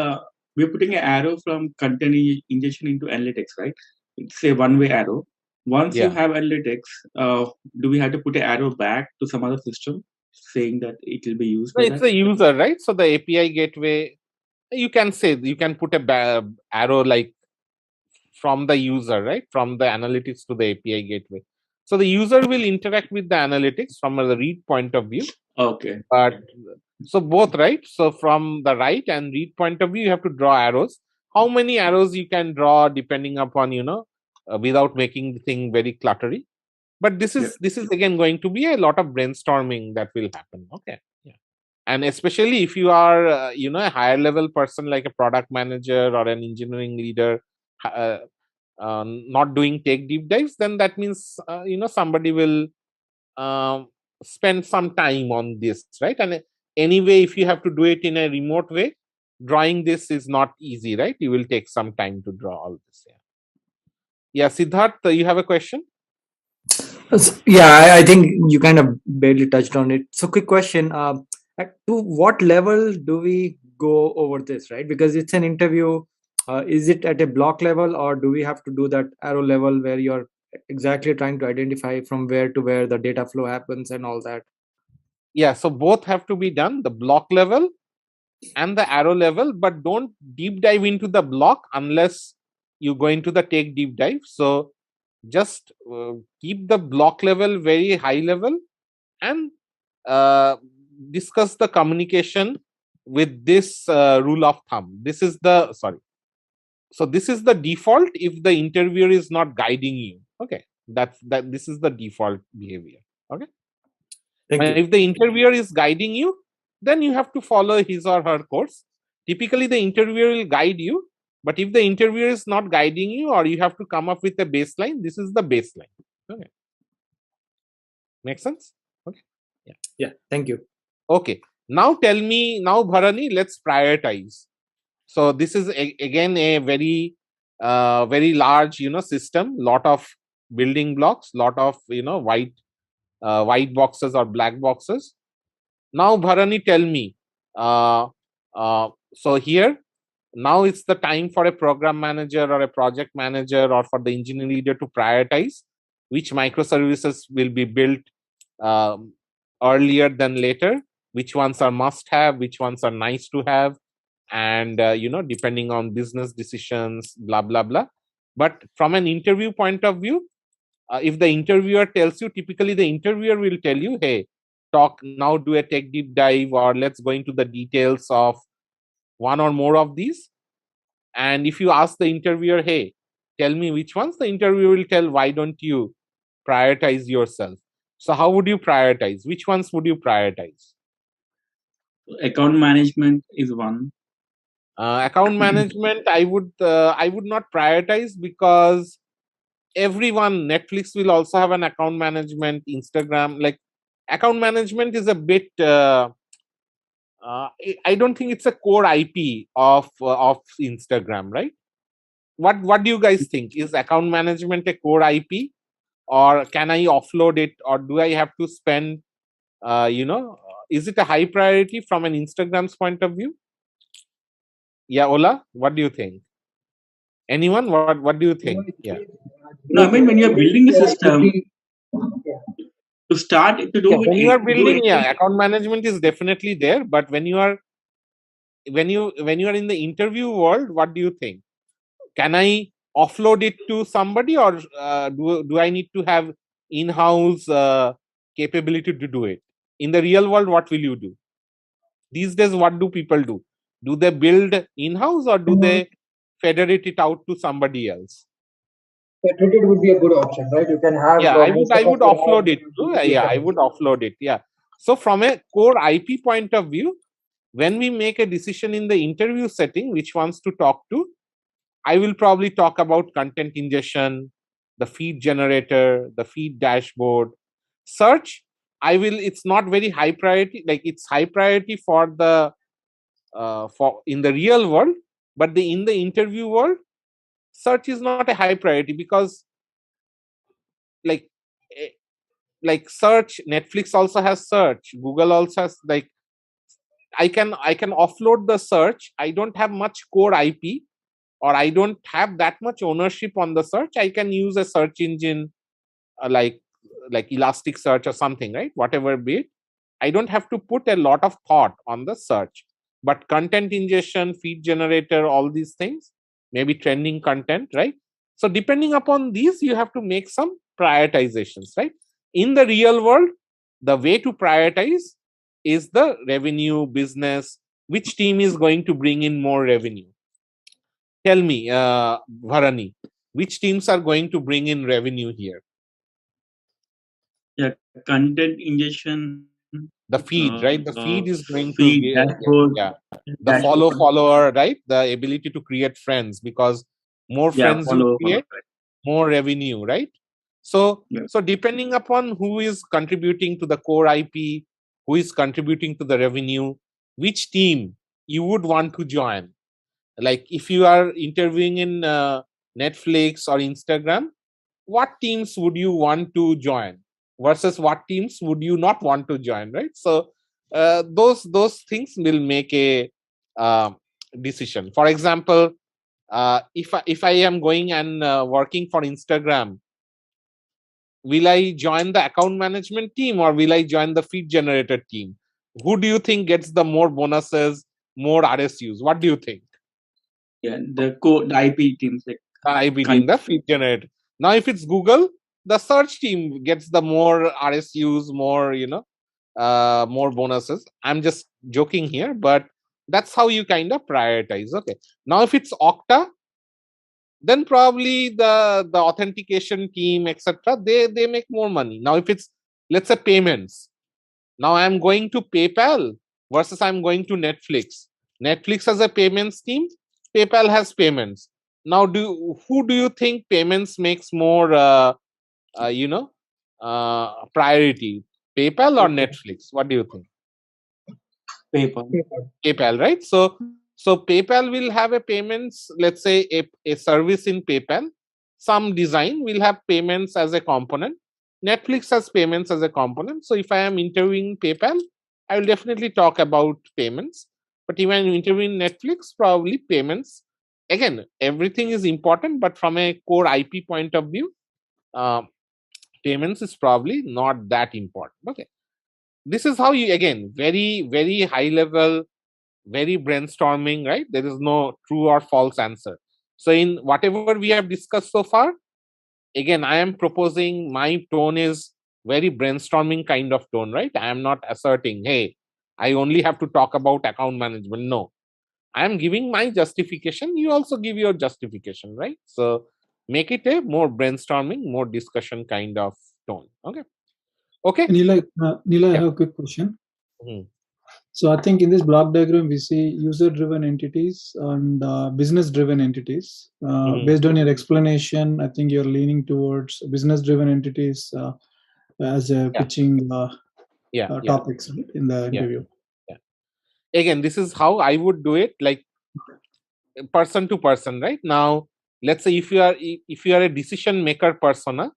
we're putting an arrow from content ingestion into analytics, right? It's a one-way arrow. Once you have analytics, do we have to put an arrow back to some other system saying that it will be used? So it's the user, right? So the API gateway, you can put a arrow like from the user, right? From the analytics to the API gateway. So the user will interact with the analytics from a read point of view. Okay. But so both, right? So from the write and read point of view, you have to draw arrows. How many arrows you can draw depending upon, without making the thing very cluttery. But this is again going to be a lot of brainstorming that will happen. Okay. Yeah. And especially if you are, a higher level person like a product manager or an engineering leader, not doing take deep dives, then that means, somebody will spend some time on this, right? And anyway, if you have to do it in a remote way, drawing this is not easy, right? You will take some time to draw all this. Yeah, Siddharth, you have a question? Yeah, I think you kind of barely touched on it. So quick question, to what level do we go over this, right? Because it's an interview. Is it at a block level, or do we have to do that arrow level where you're exactly trying to identify from where to where the data flow happens and all that? Yeah, so both have to be done, the block level and the arrow level, but don't deep dive into the block unless you go into the take deep dive. So just keep the block level very high level and discuss the communication with this rule of thumb. This is the default if the interviewer is not guiding you. Okay, this is the default behavior. Okay. Thank you. If the interviewer is guiding you, then you have to follow his or her course. Typically, the interviewer will guide you, but if the interviewer is not guiding you, or you have to come up with a baseline, this is the baseline. Okay. Make sense? Okay. Yeah. Thank you. Okay. Now tell me, Bharani, let's prioritize. So this is again a very, very large, system. Lot of building blocks, lot of white boxes or black boxes. Now, Bharani, tell me. So here, now it's the time for a program manager or a project manager or for the engineering leader to prioritize which microservices will be built earlier than later, which ones are must have, which ones are nice to have, and depending on business decisions, blah blah blah. But from an interview point of view, if the interviewer tells you, typically the interviewer will tell you, hey, do a tech deep dive, or let's go into the details of one or more of these. And if you ask the interviewer, hey, tell me which ones, the interviewer will tell, why don't you prioritize yourself? So how would you prioritize? Which ones would you prioritize? Account management is one. Account management, I would not prioritize, because everyone, Netflix will also have an account management, Instagram, like account management is a bit I don't think it's a core IP of Instagram, right? What do you guys think? Is account management a core IP, or can I offload it, or do I have to spend is it a high priority from an Instagram's point of view? Yeah, Ola, what do you think? Anyone? What do you think? Yeah. No, I mean, when you're building a system, to start to do when you are building, account management is definitely there. But when you are in the interview world, what do you think? Can I offload it to somebody, or do I need to have in-house capability to do it? In the real world, what will you do? These days, what do people do? Do they build in-house, or do they federate it out to somebody else? Federated would be a good option, right? You can have. Yeah, I would offload it too. Yeah, I would offload it. Yeah. So from a core IP point of view, when we make a decision in the interview setting, which ones to talk to, I will probably talk about content ingestion, the feed generator, the feed dashboard. Search, it's not very high priority. Like, it's high priority for the for in the real world, But in the interview world, search is not a high priority, because like search, Netflix also has search, Google also has, like, I can offload the search. I don't have much core IP, or I don't have that much ownership on the search. I can use a search engine like Elasticsearch or something, right? Whatever be it. I don't have to put a lot of thought on the search. But content ingestion, feed generator, all these things, maybe trending content, right? So depending upon these, you have to make some prioritizations, right? In the real world, the way to prioritize is the revenue, business, which team is going to bring in more revenue. Tell me, Bharani, which teams are going to bring in revenue here? Yeah, content ingestion. The feed, right? The feed is going feed, to dashboard, yeah. The dashboard. follower, right? The ability to create friends, because more friends you create, more revenue, right? So so depending upon who is contributing to the core IP, who is contributing to the revenue, which team you would want to join. Like if you are interviewing in Netflix or Instagram, what teams would you want to join versus what teams would you not want to join, right? So those things will make a decision. For example, if I am going and working for Instagram, will I join the account management team or will I join the feed generator team? Who do you think gets the more bonuses, more RSUs? What do you think? Yeah, the IP teams, like IP team, the feed generator. Now, if it's Google, the search team gets the more RSUs, more, more bonuses. I'm just joking here, but that's how you kind of prioritize. Okay. Now, if it's Okta, then probably the authentication team, etc., they make more money. Now, if it's, let's say, payments, now I'm going to PayPal versus I'm going to Netflix. Netflix has a payments team, PayPal has payments. Now, who do you think payments makes more priority, PayPal or Netflix? What do you think? PayPal, right? So PayPal will have a payments, let's say a service in PayPal. Some design will have payments as a component. Netflix has payments as a component. So if I am interviewing PayPal, I will definitely talk about payments. But if I am interviewing Netflix, probably payments. Again, everything is important, but from a core IP point of view, payments is probably not that important. Okay. This is how you, again, very, very high level, very brainstorming, right? There is no true or false answer. So in whatever we have discussed so far, again, I am proposing, my tone is very brainstorming kind of tone, right? I am not asserting, hey, I only have to talk about account management. No, I am giving my justification. You also give your justification, right? So make it a more brainstorming, more discussion kind of tone. Okay. Okay. Neela, I have a quick question. Mm-hmm. So I think in this block diagram, we see user-driven entities and business-driven entities. Based on your explanation, I think you're leaning towards business-driven entities as a pitching topics in the interview. Yeah. Again, this is how I would do it, like person to person, right? Now, let's say if you are a decision maker persona,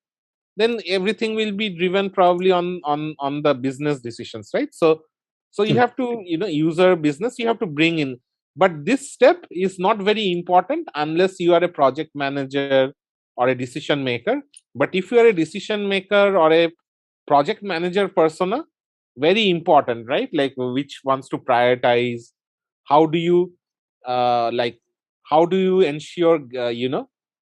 then everything will be driven probably on the business decisions, right? So you have to, user business, you have to bring in. But this step is not very important unless you are a project manager or a decision maker. But if you are a decision maker or a project manager persona, very important, right? Like which wants to prioritize, how do you how do you ensure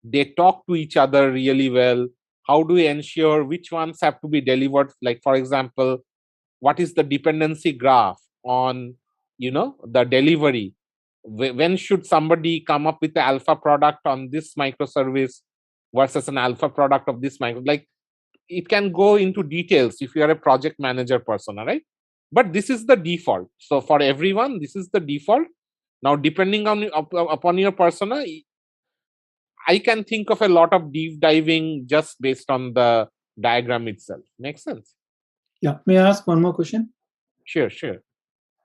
they talk to each other really well? How do we ensure which ones have to be delivered? Like, for example, what is the dependency graph on, the delivery? When should somebody come up with the alpha product on this microservice versus an alpha product of this micro? Like, it can go into details if you are a project manager persona, right? But this is the default. So for everyone, this is the default. Now, depending upon your persona, I can think of a lot of deep diving just based on the diagram itself. Makes sense? Yeah. May I ask one more question? Sure.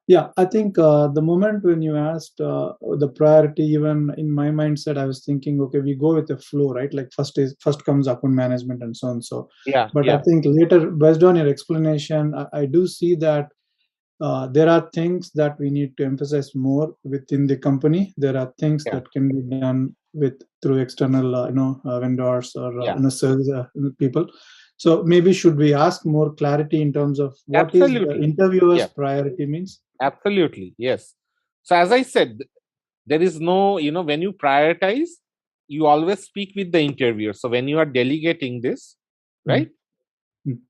Yeah, I think the moment when you asked the priority, even in my mindset, I was thinking, okay, we go with the flow, right? Like first comes account management and so on. So, Yeah, but I yeah, think later, based on your explanation, I do see that there are things that we need to emphasize more within the company. There are things yeah, that can be done with through external, vendors or yeah. service people. So maybe should we ask more clarity in terms of what is the Absolutely. interviewer's Yeah, priority means? absolutely. Yes. So as I said, there is no, when you prioritize, you always speak with the interviewer. So when you are delegating this, right,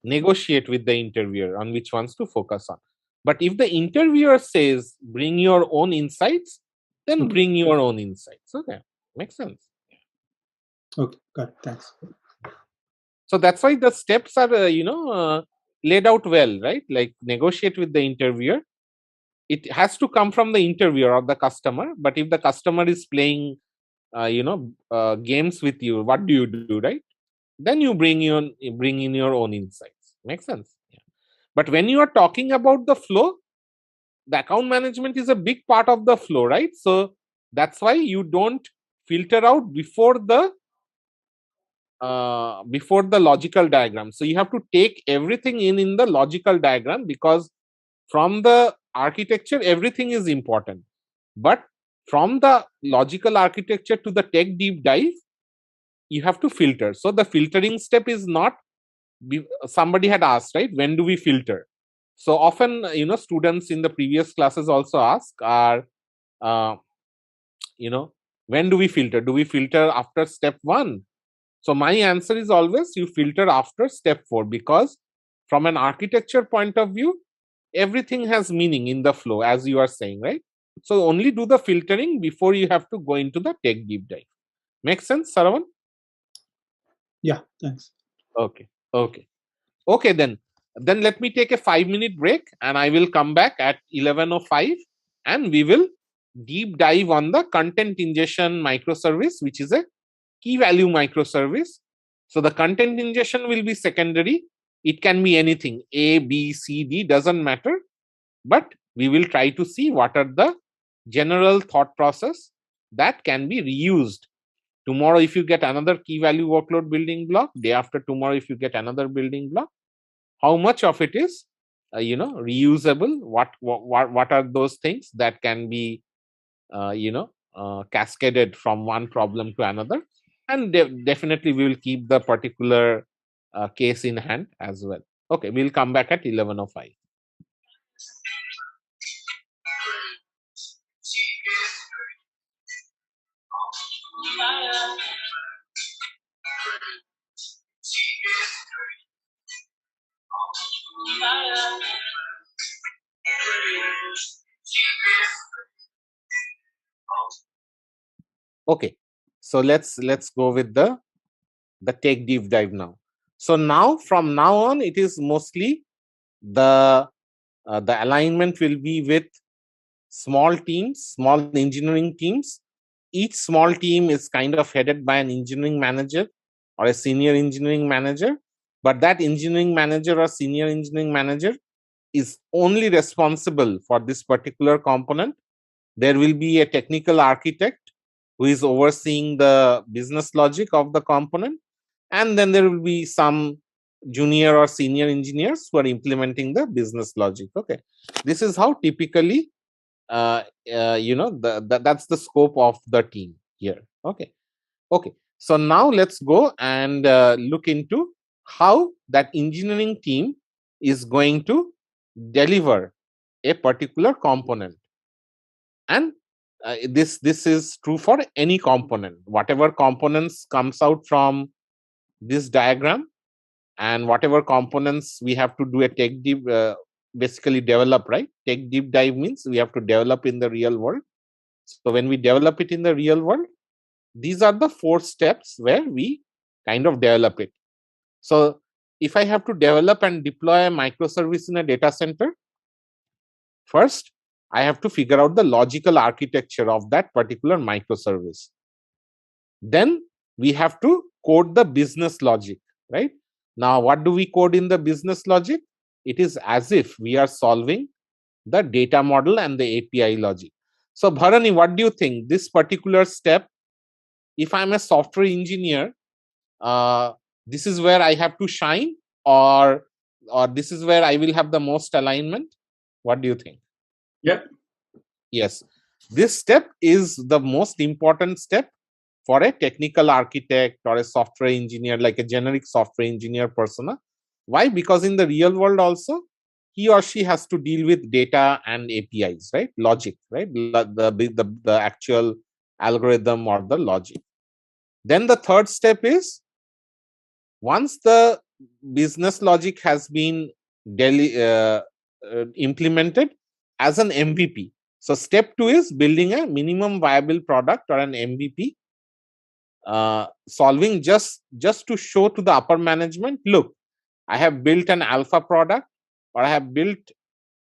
negotiate with the interviewer on which ones to focus on. But if the interviewer says bring your own insights, then Okay. bring your own insights. Okay, makes sense. Okay, got it. Thanks. So that's why the steps are, laid out well, right? Like negotiate with the interviewer. It has to come from the interviewer or the customer. But if the customer is playing, games with you, what do you do, right? Then you bring in your own insights. Makes sense. Yeah. But when you are talking about the flow, the account management is a big part of the flow, right? So that's why you don't filter out before the logical diagram. So you have to take everything in the logical diagram, because from the architecture everything is important, but from the logical architecture to the tech deep dive, you have to filter. So the filtering step is not, somebody had asked, right, when do we filter? So often, students in the previous classes also ask are, uh, when do we filter? Do we filter after step 1? So my answer is always you filter after step 4, because from an architecture point of view, everything has meaning in the flow, as you are saying, right? So only do the filtering before you have to go into the tech deep dive. Make sense, Saravan? Yeah, thanks. Okay. Okay, then let me take a 5-minute break, and I will come back at 11:05, and we will deep dive on the content ingestion microservice, which is a key value microservice. So the content ingestion will be secondary. It can be anything, A, B, C, D, doesn't matter. But we will try to see what are the general thought process that can be reused. Tomorrow, if you get another key value workload building block, day after tomorrow, if you get another building block, how much of it is, reusable? What are those things that can be, cascaded from one problem to another? And definitely, we will keep the particular case in hand as well. Okay, we'll come back at 11:05. Okay, so let's go with the tech deep dive now. So now, from now on, it is mostly the alignment will be with small teams, small engineering teams. Each small team is kind of headed by an engineering manager or a senior engineering manager, but that engineering manager or senior engineering manager is only responsible for this particular component. There will be a technical architect who is overseeing the business logic of the component, and then there will be some junior or senior engineers who are implementing the business logic. Okay, this is how typically, that's the scope of the team here. Okay, so now let's go and look into how that engineering team is going to deliver a particular component. And this is true for any component. Whatever components comes out from this diagram, and whatever components we have to do a tech deep, basically develop, right? Tech deep dive means we have to develop in the real world. So when we develop it in the real world, these are the 4 steps where we kind of develop it. So if I have to develop and deploy a microservice in a data center, first I have to figure out the logical architecture of that particular microservice. Then we have to code the business logic, right? Now, what do we code in the business logic? It is as if we are solving the data model and the API logic. So Bharani, what do you think? This particular step, if I'm a software engineer, this is where I have to shine, or this is where I will have the most alignment? What do you think? Yeah. Yes. This step is the most important step for a technical architect or a software engineer, like a generic software engineer persona. Why? Because in the real world also, he or she has to deal with data and APIs, right? Logic, right? The actual algorithm or the logic. Then the third step is, once the business logic has been implemented as an MVP. So step 2 is building a minimum viable product or an MVP, solving just to show to the upper management, look, I have built an alpha product, or I have built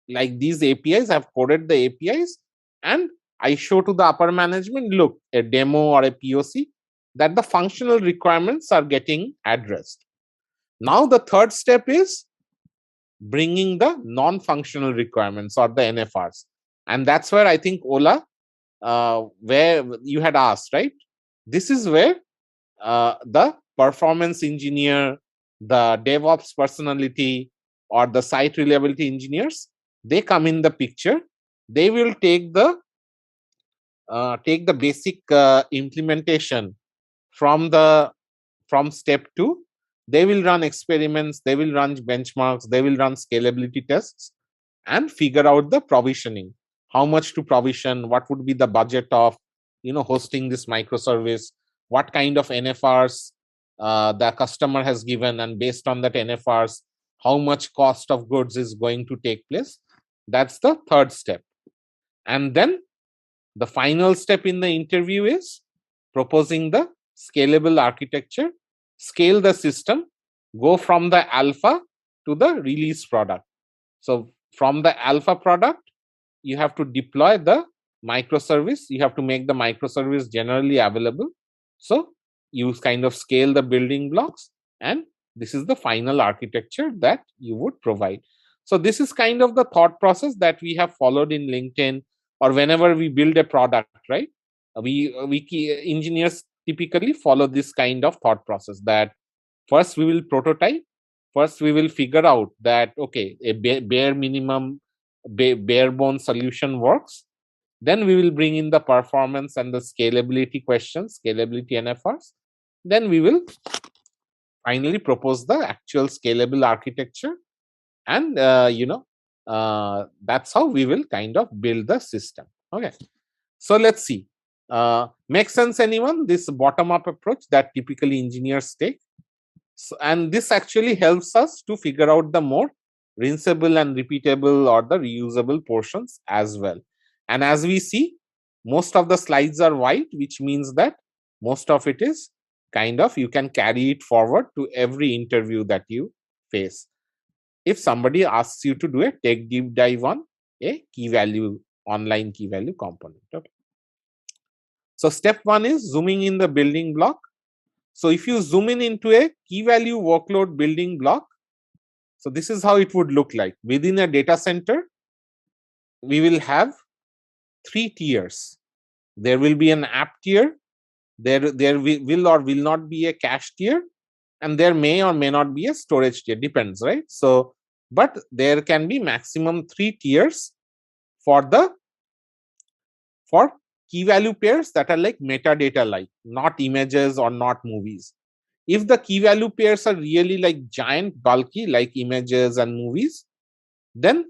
like these APIs, I have coded the APIs, and I show to the upper management, look, a demo or a POC, that the functional requirements are getting addressed. Now the third step is bringing the non-functional requirements or the NFRs. And that's where I think, Ola, where you had asked, right? This is where the performance engineer, the DevOps personality, or the site reliability engineers, they come in the picture. They will take the basic implementation from step 2. They will run experiments, they will run benchmarks, they will run scalability tests, and figure out the provisioning. How much to provision? What would be the budget of hosting this microservice? What kind of NFRs the customer has given, and based on that NFRs, how much cost of goods is going to take place? That's the third step. And then the final step in the interview is proposing the scalable architecture, scale the system, go from the alpha to the release product. So from the alpha product, you have to deploy the microservice. You have to make the microservice generally available. So you kind of scale the building blocks, and this is the final architecture that you would provide. So this is kind of the thought process that we have followed in LinkedIn, or whenever we build a product, right? We engineers typically follow this kind of thought process, that first we will prototype, first we will figure out that, okay, a bare minimum, bare bone solution works. Then we will bring in the performance and the scalability questions, scalability NFRs. Then we will finally propose the actual scalable architecture, and that's how we will kind of build the system. Okay, so let's see. Makes sense, anyone? This bottom-up approach that typically engineers take. So, and this actually helps us to figure out the more rinsable and repeatable or the reusable portions as well. And as we see, most of the slides are white, which means that most of it is kind of, you can carry it forward to every interview that you face. If somebody asks you to do a tech deep dive on a key value, online key value component. Okay. So step 1 is zooming in the building block. So if you zoom in into a key value workload building block, so this is how it would look like. Within a data center, we will have 3 tiers. There will be an app tier, there will or will not be a cache tier, and there may or may not be a storage tier, depends, right? So, but there can be maximum 3 tiers for key value pairs that are like metadata like, not images or not movies. If the key value pairs are really like giant, bulky, like images and movies, then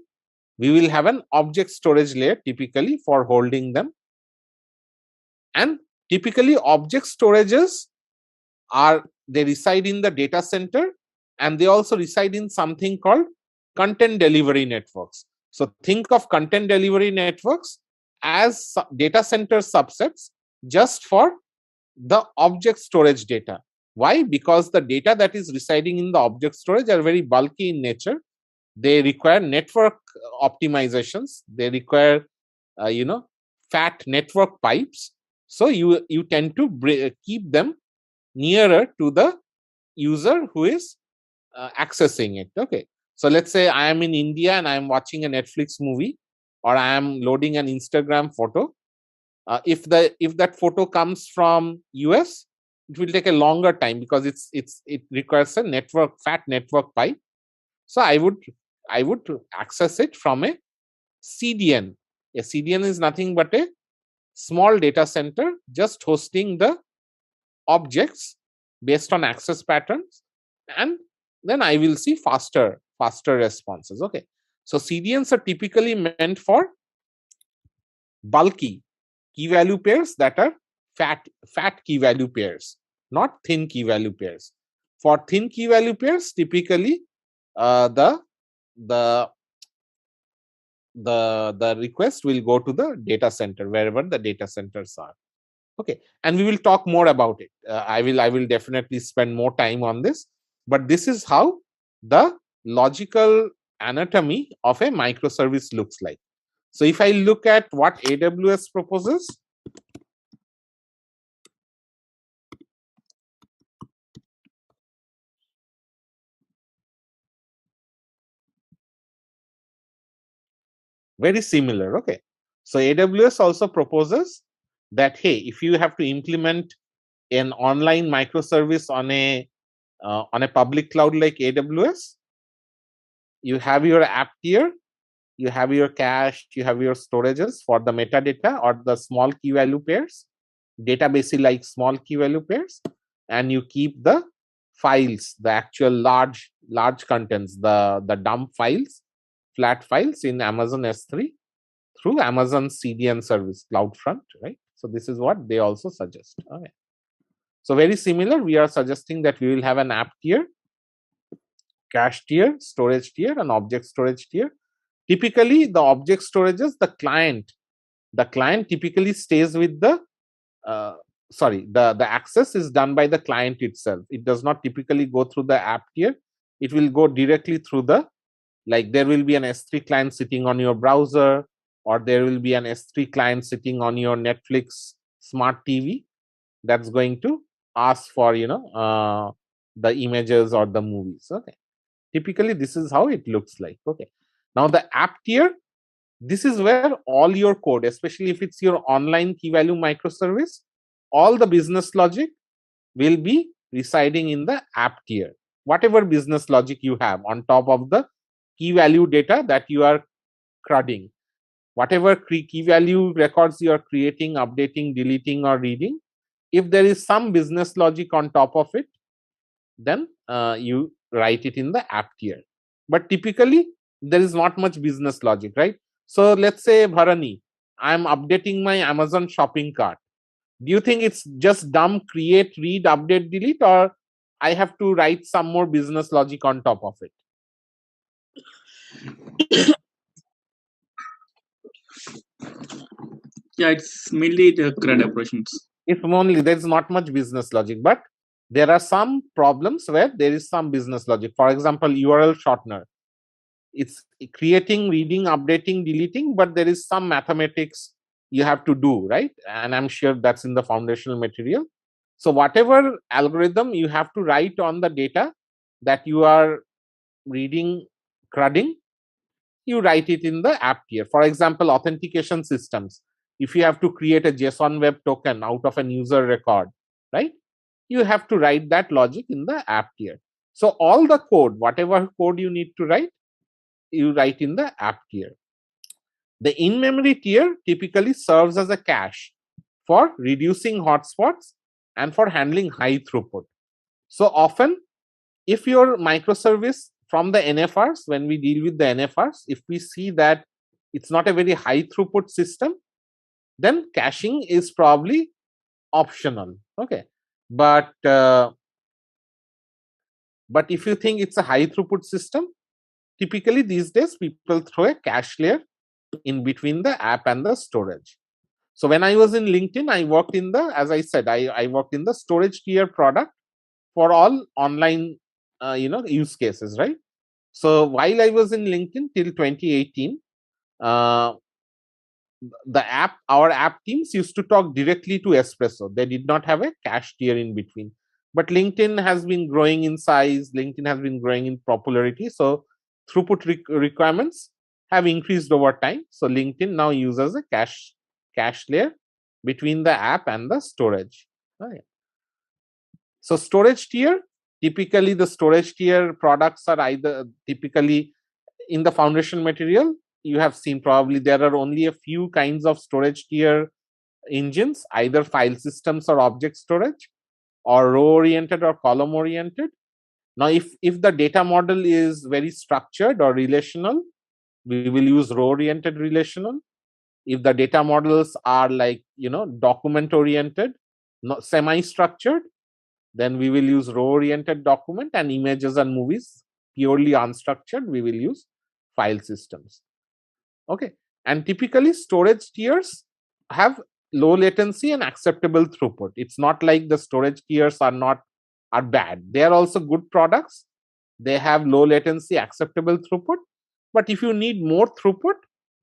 we will have an object storage layer typically for holding them. And typically object storages they reside in the data center, and they also reside in something called content delivery networks. So think of content delivery networks as data center subsets just for the object storage data. Why? Because the data that is residing in the object storage are very bulky in nature. They require network optimizations. They require, fat network pipes. So you tend to keep them nearer to the user who is accessing it. Okay. So let's say I am in India and I am watching a Netflix movie. or I am loading an Instagram photo. If that photo comes from US, it will take a longer time because it requires a fat network pipe. So I would access it from a CDN. A CDN is nothing but a small data center just hosting the objects based on access patterns, and then I will see faster responses. Okay, so CDNs are typically meant for bulky key value pairs that are fat key value pairs, not thin key value pairs. For thin key value pairs, typically the request will go to the data center, wherever the data centers are. Okay, and we will talk more about it. I will definitely spend more time on this, but this is how the logical anatomy of a microservice looks like. So if I look at what AWS proposes, very similar. Okay, so AWS also proposes that, hey, if you have to implement an online microservice on a public cloud like AWS, you have your app tier, you have your cache, you have your storages for the metadata or the small key value pairs, database like small key value pairs, and you keep the files, the actual large contents, the dump files, flat files in Amazon S3 through Amazon CDN service, CloudFront, right? So this is what they also suggest. Okay. So very similar, we are suggesting that we will have an app tier, cache tier, storage tier, and object storage tier. Typically, the object storages, the client typically stays with the the access is done by the client itself. It does not typically go through the app tier. It will go directly through the, like, there will be an S3 client sitting on your browser, or there will be an S3 client sitting on your Netflix smart TV that's going to ask for the images or the movies. Okay, typically this is how it looks like. Okay, now the app tier, this is where all your code, especially if it's your online key value microservice, all the business logic will be residing in the app tier. Whatever business logic you have on top of the key value data that you are CRUDing, whatever key value records you are creating, updating, deleting, or reading, if there is some business logic on top of it, then you write it in the app tier. But typically, there is not much business logic, right? So let's say, Bharani, I'm updating my Amazon shopping cart. Do you think it's just dumb create, read, update, delete, or I have to write some more business logic on top of it? Yeah, it's mainly the CRUD operations. If only there's not much business logic, but there are some problems where there is some business logic. For example, URL shortener. It's creating, reading, updating, deleting, but there is some mathematics you have to do, right? And I'm sure that's in the foundational material. So whatever algorithm you have to write on the data that you are reading, CRUDing, you write it in the app tier. For example, authentication systems. If you have to create a JSON web token out of an user record, right? You have to write that logic in the app tier. So all the code, whatever code you need to write, you write in the app tier. The in-memory tier typically serves as a cache for reducing hotspots and for handling high throughput. So often, if your microservice from the NFRs, when we deal with the NFRs, if we see that it's not a very high throughput system, then caching is probably optional. Okay, but if you think it's a high throughput system, typically these days people throw a cache layer in between the app and the storage. So when I was in LinkedIn, I worked in the, as I said, I worked in the storage tier product for all online use cases, right? So while I was in LinkedIn till 2018, our app teams used to talk directly to Espresso. They did not have a cache tier in between. But LinkedIn has been growing in size. LinkedIn has been growing in popularity. So throughput requirements have increased over time. So LinkedIn now uses a cache layer between the app and the storage. Right. So storage tier, typically the storage tier products are either typically in the foundation material, you have seen probably there are only a few kinds of storage tier engines, either file systems or object storage, or row oriented or column oriented. Now, if the data model is very structured or relational, we will use row oriented relational. If the data models are like, document oriented, semi structured, then we will use row oriented document, and images and movies purely unstructured, we will use file systems. Okay. And typically storage tiers have low latency and acceptable throughput. It's not like the storage tiers are bad. They are also good products. They have low latency, acceptable throughput. But if you need more throughput,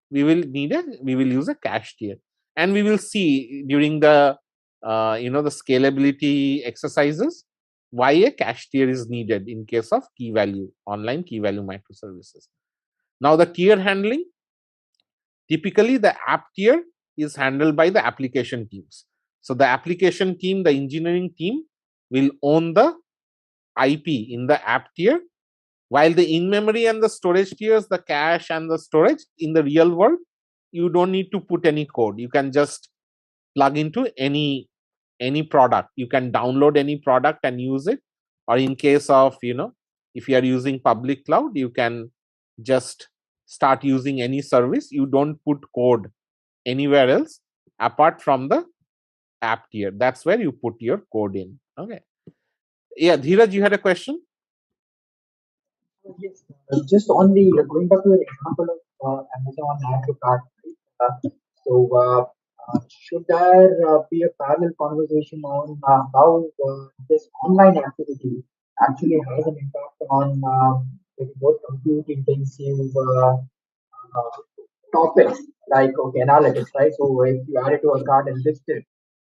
we will use a cache tier. And we will see during the the scalability exercises why a cache tier is needed in case of online key value microservices. Now the tier handling, typically the app tier is handled by the application teams. So the application team, the engineering team will own the IP in the app tier, while the in-memory and the storage tiers, the cache and the storage, in the real world, you don't need to put any code. You can just plug into any product. You can download any product and use it. Or in case of, if you are using public cloud, you can just start using any service. You don't put code anywhere else apart from the app tier. That's where you put your code in. Okay. Yeah, Dheeraj, you had a question? Yes, just on the going back to the example of Amazon add to cart, right? Should there be a parallel conversation on how this online activity actually has an impact on maybe both compute intensive topics like analytics, right? So if you add it to a cart and list it,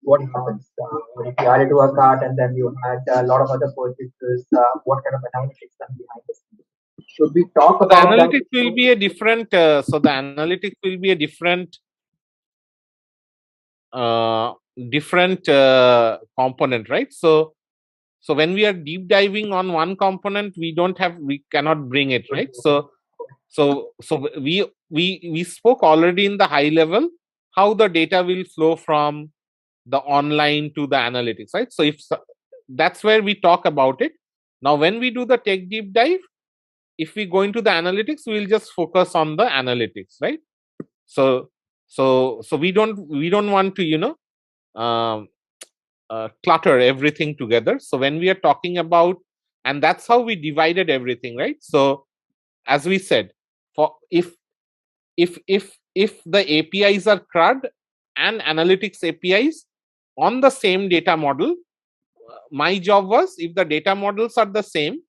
what happens? Or if you add it to a cart and then you had a lot of other purchases, what kind of analytics done behind the scenes? Should we talk The about that? analytics will be a different. So the analytics will be a different component, right? So when we are deep diving on one component, we cannot bring it, right? So we spoke already in the high level how the data will flow from the online to the analytics, right? So that's where we talk about it. Now, when we do the tech deep dive, if we go into the analytics, we'll just focus on the analytics, right? So we don't want to clutter everything together. So when we are talking about, and that's how we divided everything, right? So as we said, for if the APIs are CRUD and analytics APIs on the same data model, my job was, if the data models are the same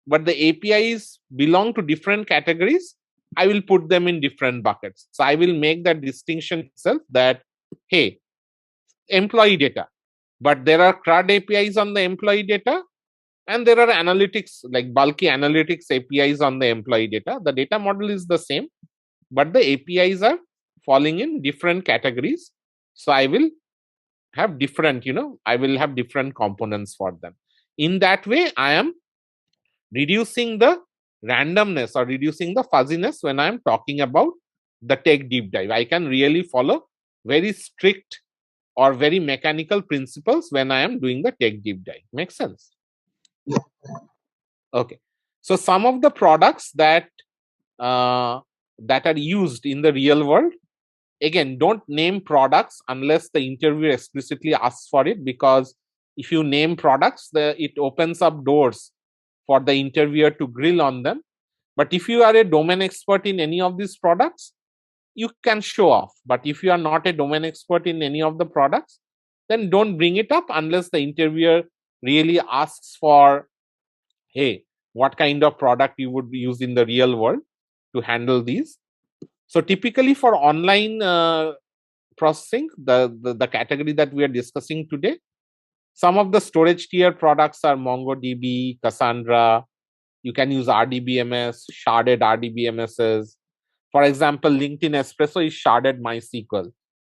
but the APIs belong to different categories, I will put them in different buckets. So I will make that distinction itself that, hey, employee data, but there are CRUD APIs on the employee data, and there are analytics, like bulky analytics APIs on the employee data. The data model is the same, but the APIs are falling in different categories. So I will have different, I will have different components for them. In that way, I am reducing the randomness or reducing the fuzziness when I am talking about the tech deep dive. I can really follow very strict or very mechanical principles when I am doing the tech deep dive. Makes sense? Okay. So some of the products that are used in the real world, again, don't name products unless the interviewer explicitly asks for it, because if you name products, it opens up doors for the interviewer to grill on them. But if you are a domain expert in any of these products, you can show off. But if you are not a domain expert in any of the products, then don't bring it up unless the interviewer really asks for, hey, what kind of product you would use in the real world to handle these. So typically for online processing, the category that we are discussing today, some of the storage tier products are MongoDB, Cassandra. You can use RDBMS, sharded RDBMSs. For example, LinkedIn Espresso is sharded MySQL.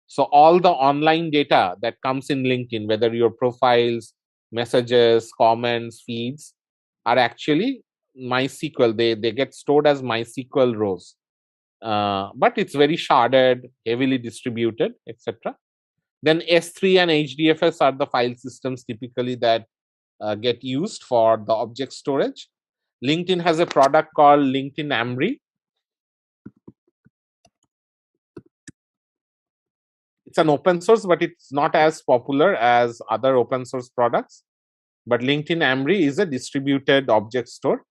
So all the online data that comes in LinkedIn, whether your profiles, messages, comments, feeds, are actually MySQL. They get stored as MySQL rows. But it's very sharded, heavily distributed, etc. Then S3 and HDFS are the file systems typically that get used for the object storage. LinkedIn has a product called LinkedIn Ambry. It's an open source, but it's not as popular as other open source products. But LinkedIn Ambry is a distributed object store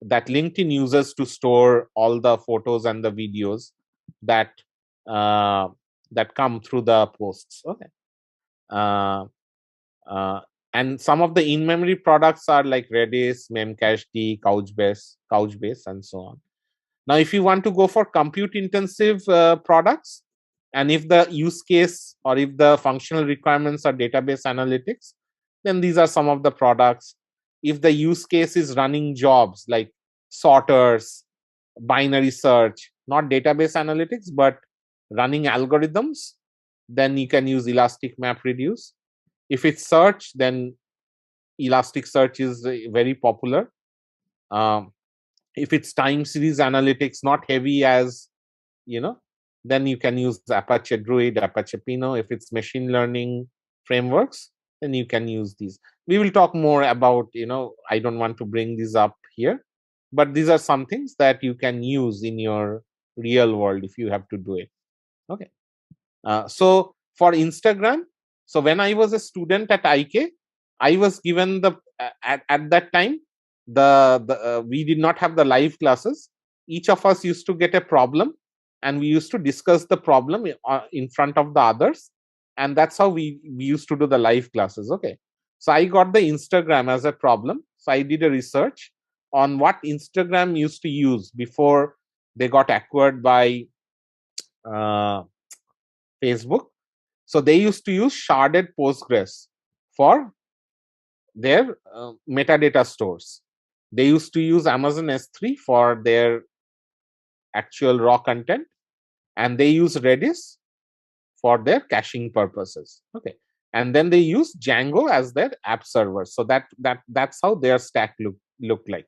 that LinkedIn uses to store all the photos and the videos that that come through the posts. Okay. And some of the in-memory products are like Redis, Memcached, Couchbase, and so on. Now, if you want to go for compute-intensive products, and if the use case or if the functional requirements are database analytics, then these are some of the products. If the use case is running jobs like sorters, binary search, not database analytics, but running algorithms, then you can use Elastic MapReduce. If it's search, then Elasticsearch is very popular. If it's time series analytics, not heavy as, then you can use Apache Druid, Apache Pinot. If it's machine learning frameworks, then you can use these. We will talk more about, I don't want to bring these up here, but these are some things that you can use in your real world if you have to do it. Okay. So for Instagram, so when I was a student at IK, I was given at that time, we did not have the live classes. Each of us used to get a problem, and we used to discuss the problem in front of the others, and that's how we used to do the live classes. Okay, so I got the Instagram as a problem. So I did a research on what Instagram used to use before they got acquired by Facebook. So they used to use sharded Postgres for their metadata stores. They used to use Amazon S3 for their actual raw content, and they use Redis for their caching purposes. Okay, and then they use Django as their app server. So that's how their stack look like.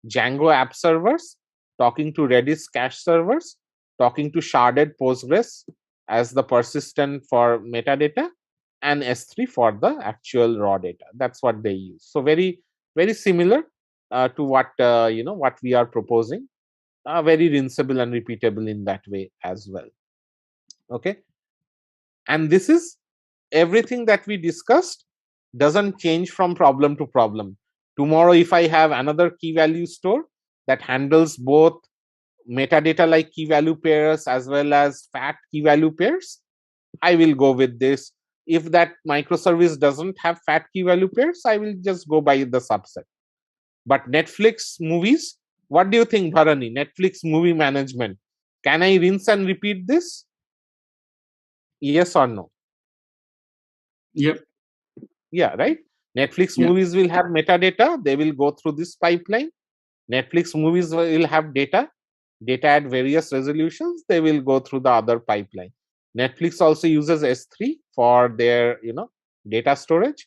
Django app servers talking to Redis cache servers, talking to sharded Postgres as the persistent for metadata, and S3 for the actual raw data. That's what they use. So very, very similar to what what we are proposing. Very rinsable and repeatable in that way as well. Okay, and this is everything that we discussed doesn't change from problem to problem. Tomorrow, if I have another key value store that handles both metadata like key value pairs as well as fat key value pairs, I will go with this. If that microservice doesn't have fat key value pairs, I will just go by the subset. But Netflix movies, what do you think, Bharani? Netflix movie management, can I rinse and repeat this? Yes or no? Yep. Yeah, right. Netflix movies will have metadata. They will go through this pipeline. Netflix movies will have data at various resolutions. They will go through the other pipeline. Netflix also uses S3 for their data storage.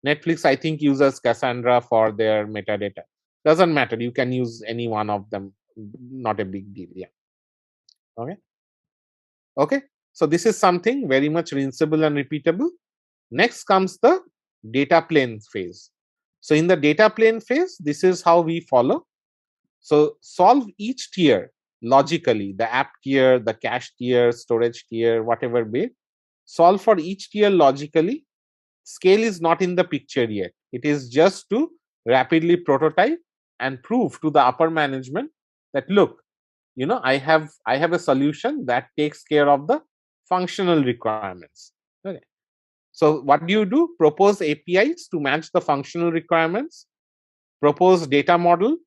Netflix, I think, uses Cassandra for their metadata. Doesn't matter. You can use any one of them. Not a big deal. Yeah. Okay. So this is something very much rinsable and repeatable. Next comes the data plane phase. So in the data plane phase, this is how we follow. So solve each tier logically, the app tier, the cache tier, storage tier, whatever bit. Solve for each tier logically. Scale is not in the picture yet. It is just to rapidly prototype and prove to the upper management that, look, I have a solution that takes care of the functional requirements. Okay. So what do? Propose APIs to match the functional requirements. Propose data model.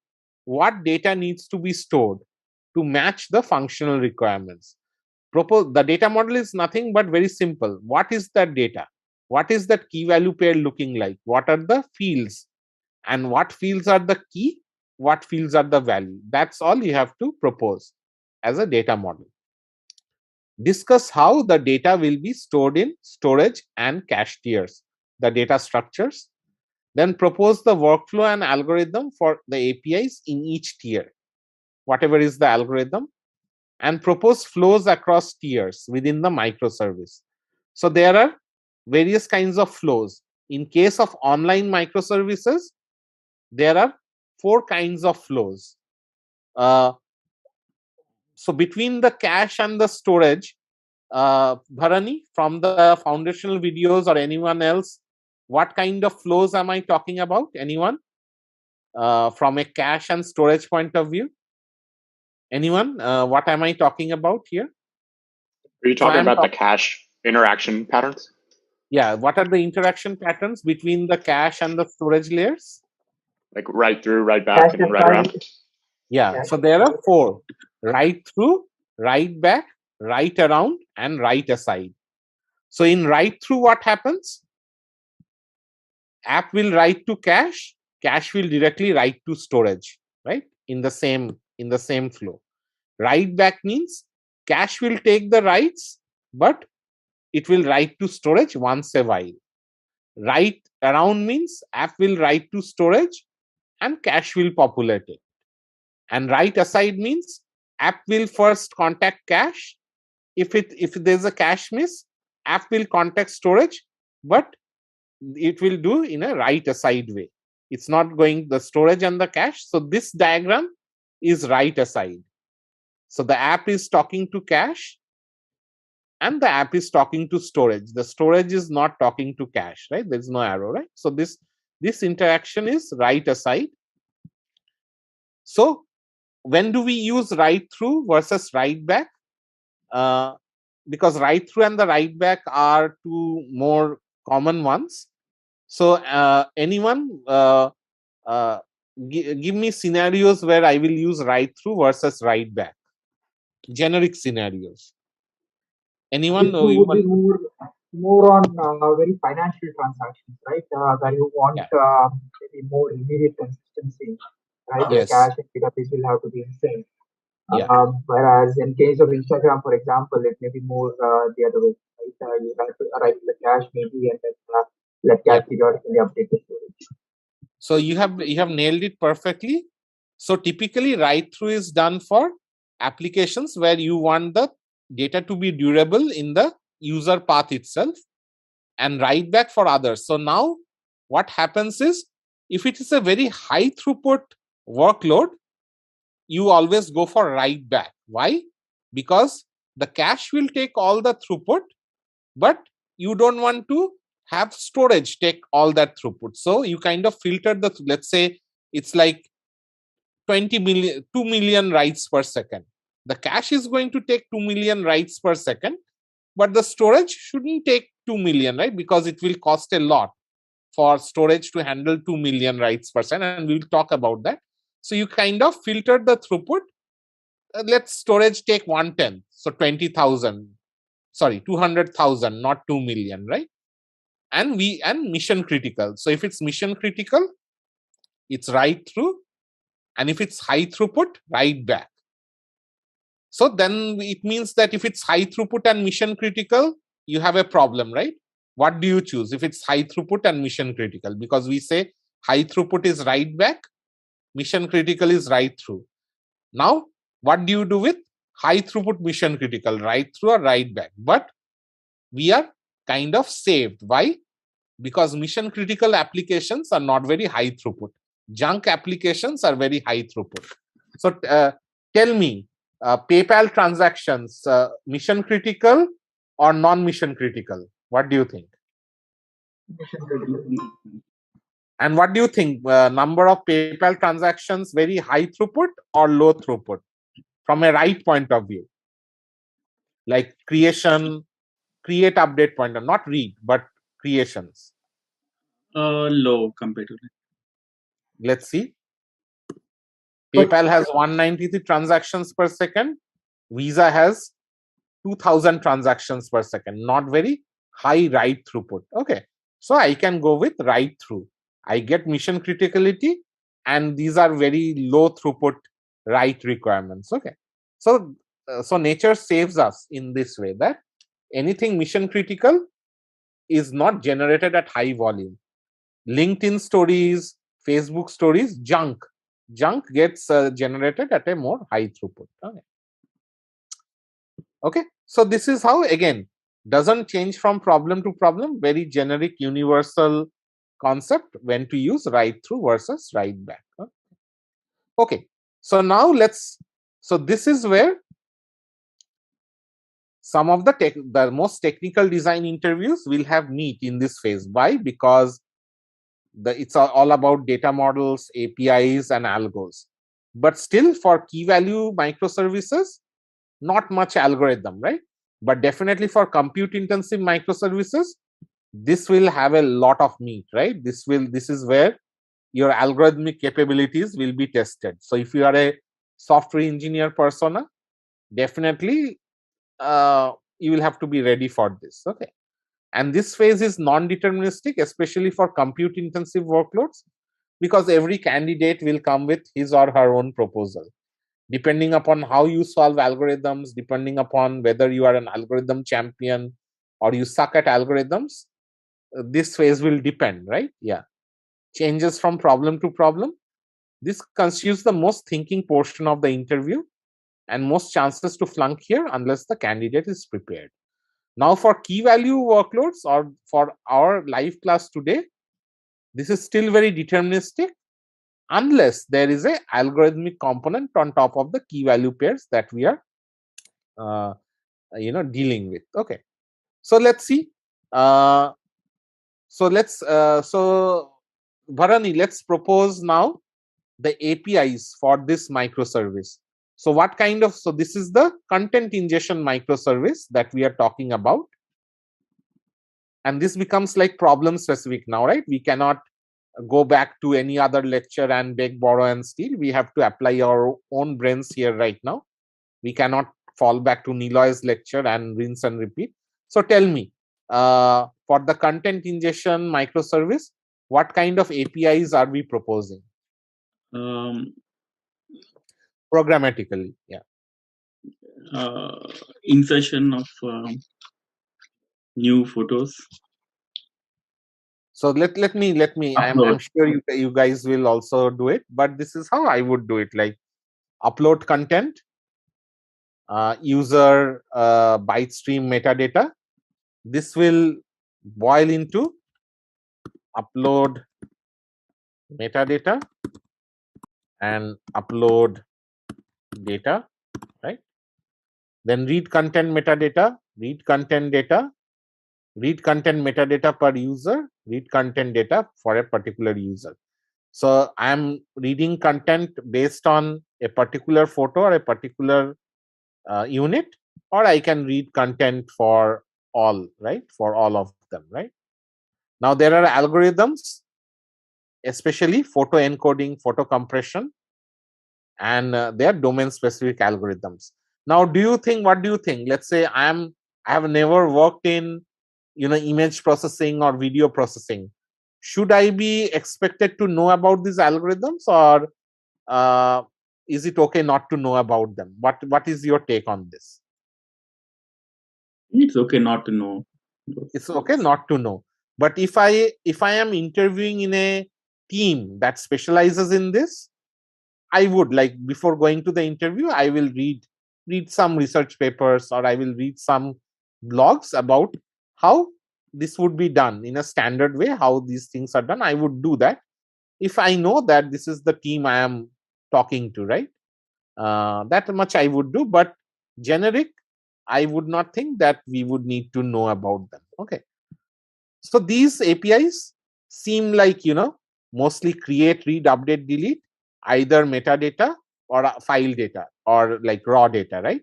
What data needs to be stored to match the functional requirements? Propose the data model is nothing but very simple. What is that data? What is that key value pair looking like? What are the fields? And what fields are the key? What fields are the value? That's all you have to propose. as a data model. Discuss how the data will be stored in storage and cache tiers, the data structures. Then propose the workflow and algorithm for the APIs in each tier, whatever is the algorithm, and propose flows across tiers within the microservice. So there are various kinds of flows. In case of online microservices, there are 4 kinds of flows. So between the cache and the storage, Bharani, from the foundational videos or anyone else, what kind of flows am I talking about? Anyone? From a cache and storage point of view? Anyone? What am I talking about here? Are you talking about the cache interaction patterns? Yeah. What are the interaction patterns between the cache and the storage layers? Like write through, write back, and write around? Yeah. So there are 4. Write through, write back, write around, and write aside. So in write through, what happens? App will write to cache, cache will directly write to storage, right? In the same flow. Write back means cache will take the writes, but it will write to storage once a while. Write around means app will write to storage and cache will populate it. And write aside means app will first contact cache. If there's a cache miss, app will contact storage, but it will do in a write aside way. It's not going the storage and the cache. So this diagram is write aside. So the app is talking to cache and the app is talking to storage. The storage is not talking to cache, right? There's no arrow, right? So this interaction is write aside. So when do we use write through versus write back? Because write through and the write back are 2 more common ones. So anyone give me scenarios where I will use write through versus write back. Generic scenarios. Anyone? Would be more on very financial transactions, right? Where you want maybe more immediate consistency, right? Yes. The cache and database will have to be in sync. Whereas in case of Instagram, for example, it may be more the other way, right? You have to arrive in the cache maybe and then let cache periodically update the storage. So you have nailed it perfectly. So typically write through is done for applications where you want the data to be durable in the user path itself, and write back for others. So now what happens is, if it is a very high throughput workload, you always go for write back. Why? Because the cache will take all the throughput, but you don't want to have storage take all that throughput. So you kind of filter the, let's say it's like 2 million writes per second. The cache is going to take 2 million writes per second, but the storage shouldn't take 2 million, right? Because it will cost a lot for storage to handle 2 million writes per second, and we'll talk about that. So you kind of filter the throughput. Let storage take 1/10, so 20,000. Sorry, 200,000, not 2 million, right? And mission critical. So if it's mission critical, it's write through, and if it's high throughput, write back. So then it means that if it's high throughput and mission critical, you have a problem, right? What do you choose if it's high throughput and mission critical? Because we say high throughput is write back, mission critical is write through. Now, what do you do with high throughput mission critical, write through or write back? But we are kind of saved. Why? Because mission critical applications are not very high throughput. Junk applications are very high throughput. So tell me, PayPal transactions, mission critical or non-mission critical? What do you think? Mission critical. And what do you think? Number of PayPal transactions very high throughput or low throughput from a write point of view? Like create update pointer, not read, but creations. Low comparatively. Let's see. PayPal has 193 transactions per second. Visa has 2000 transactions per second. Not very high write throughput. Okay. So I can go with write through. I get mission criticality, and these are very low throughput write requirements. Okay. So so nature saves us in this way, that anything mission critical is not generated at high volume. LinkedIn stories, Facebook stories, junk gets generated at a more high throughput. Okay, so this is how, again, doesn't change from problem to problem, very generic universal concept when to use write through versus write back. Okay, so now so this is where some of the most technical design interviews will have meet in this phase. Why? Because it's all about data models, APIs, and algos. But still, for key value microservices, not much algorithm, right? But definitely for compute intensive microservices, this will have a lot of meat, right? This is where your algorithmic capabilities will be tested. So if you are a software engineer persona, definitely you will have to be ready for this. Okay, and this phase is non-deterministic, especially for compute intensive workloads, because every candidate will come with his or her own proposal. Depending upon how you solve algorithms, depending upon whether you are an algorithm champion or you suck at algorithms, this phase will depend, right? Yeah, changes from problem to problem. This constitutes the most thinking portion of the interview and most chances to flunk here unless the candidate is prepared. Now, for key value workloads or for our live class today, this is still very deterministic unless there is a algorithmic component on top of the key value pairs that we are dealing with. Okay, so let's see. So Bharani, let's propose now the APIs for this microservice. So what kind of, so this is the content ingestion microservice that we are talking about. And this becomes like problem specific now, right? We cannot go back to any other lecture and beg, borrow, and steal. We have to apply our own brains here right now. We cannot fall back to Niloy's lecture and rinse and repeat. So tell me, for the content ingestion microservice, what kind of APIs are we proposing? Programmatically, yeah. Insertion of new photos. So let me. I'm sure you guys will also do it, but this is how I would do it. Like upload content, user byte stream metadata. This will boil into upload metadata and upload data, right? Then read content metadata, read content data, read content metadata per user, read content data for a particular user. So I am reading content based on a particular photo or a particular unit, or I can read content for all, right? For all of them, right? Now there are algorithms, especially photo encoding, photo compression, and they are domain specific algorithms. Now, what do you think? Let's say I have never worked in image processing or video processing. Should I be expected to know about these algorithms, or is it okay not to know about them? What is your take on this? It's okay not to know. It's okay not to know. But if I am interviewing in a team that specializes in this, I would, like, before going to the interview, I will read some research papers, or I will read some blogs about how this would be done in a standard way, how these things are done. I would do that if I know that this is the team I am talking to, right? That much I would do, but generic, I would not think that we would need to know about them. Okay. So these APIs seem like, mostly create, read, update, delete, either metadata or file data or like raw data, right?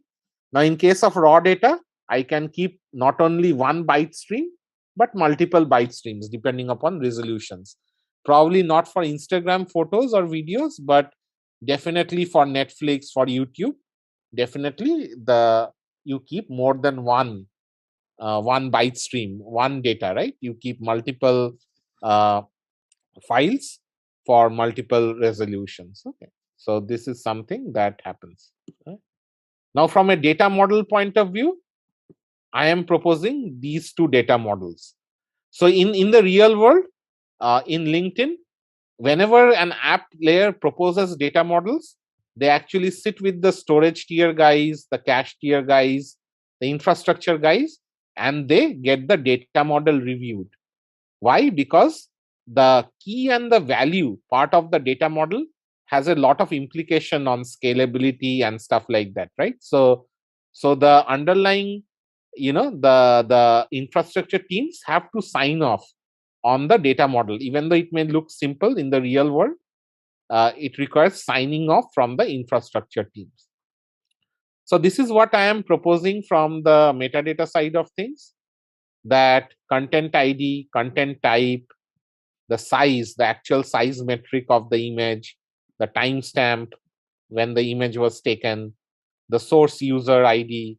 Now, in case of raw data, I can keep not only one byte stream, but multiple byte streams depending upon resolutions. Probably not for Instagram photos or videos, but definitely for Netflix, for YouTube. Definitely you keep more than one byte stream, one data, right? You keep multiple files for multiple resolutions. Okay, so this is something that happens. Right? Now, from a data model point of view, I am proposing these two data models. So in the real world, in LinkedIn, whenever an app layer proposes data models, they actually sit with the storage tier guys, the cache tier guys, the infrastructure guys, and they get the data model reviewed. Why? Because the key and the value part of the data model has a lot of implication on scalability and stuff like that, right? So the underlying, the infrastructure teams have to sign off on the data model. Even though it may look simple in the real world, it requires signing off from the infrastructure teams. So this is what I am proposing from the metadata side of things, that content ID, content type, the size, the actual size metric of the image, the timestamp when the image was taken, the source user ID,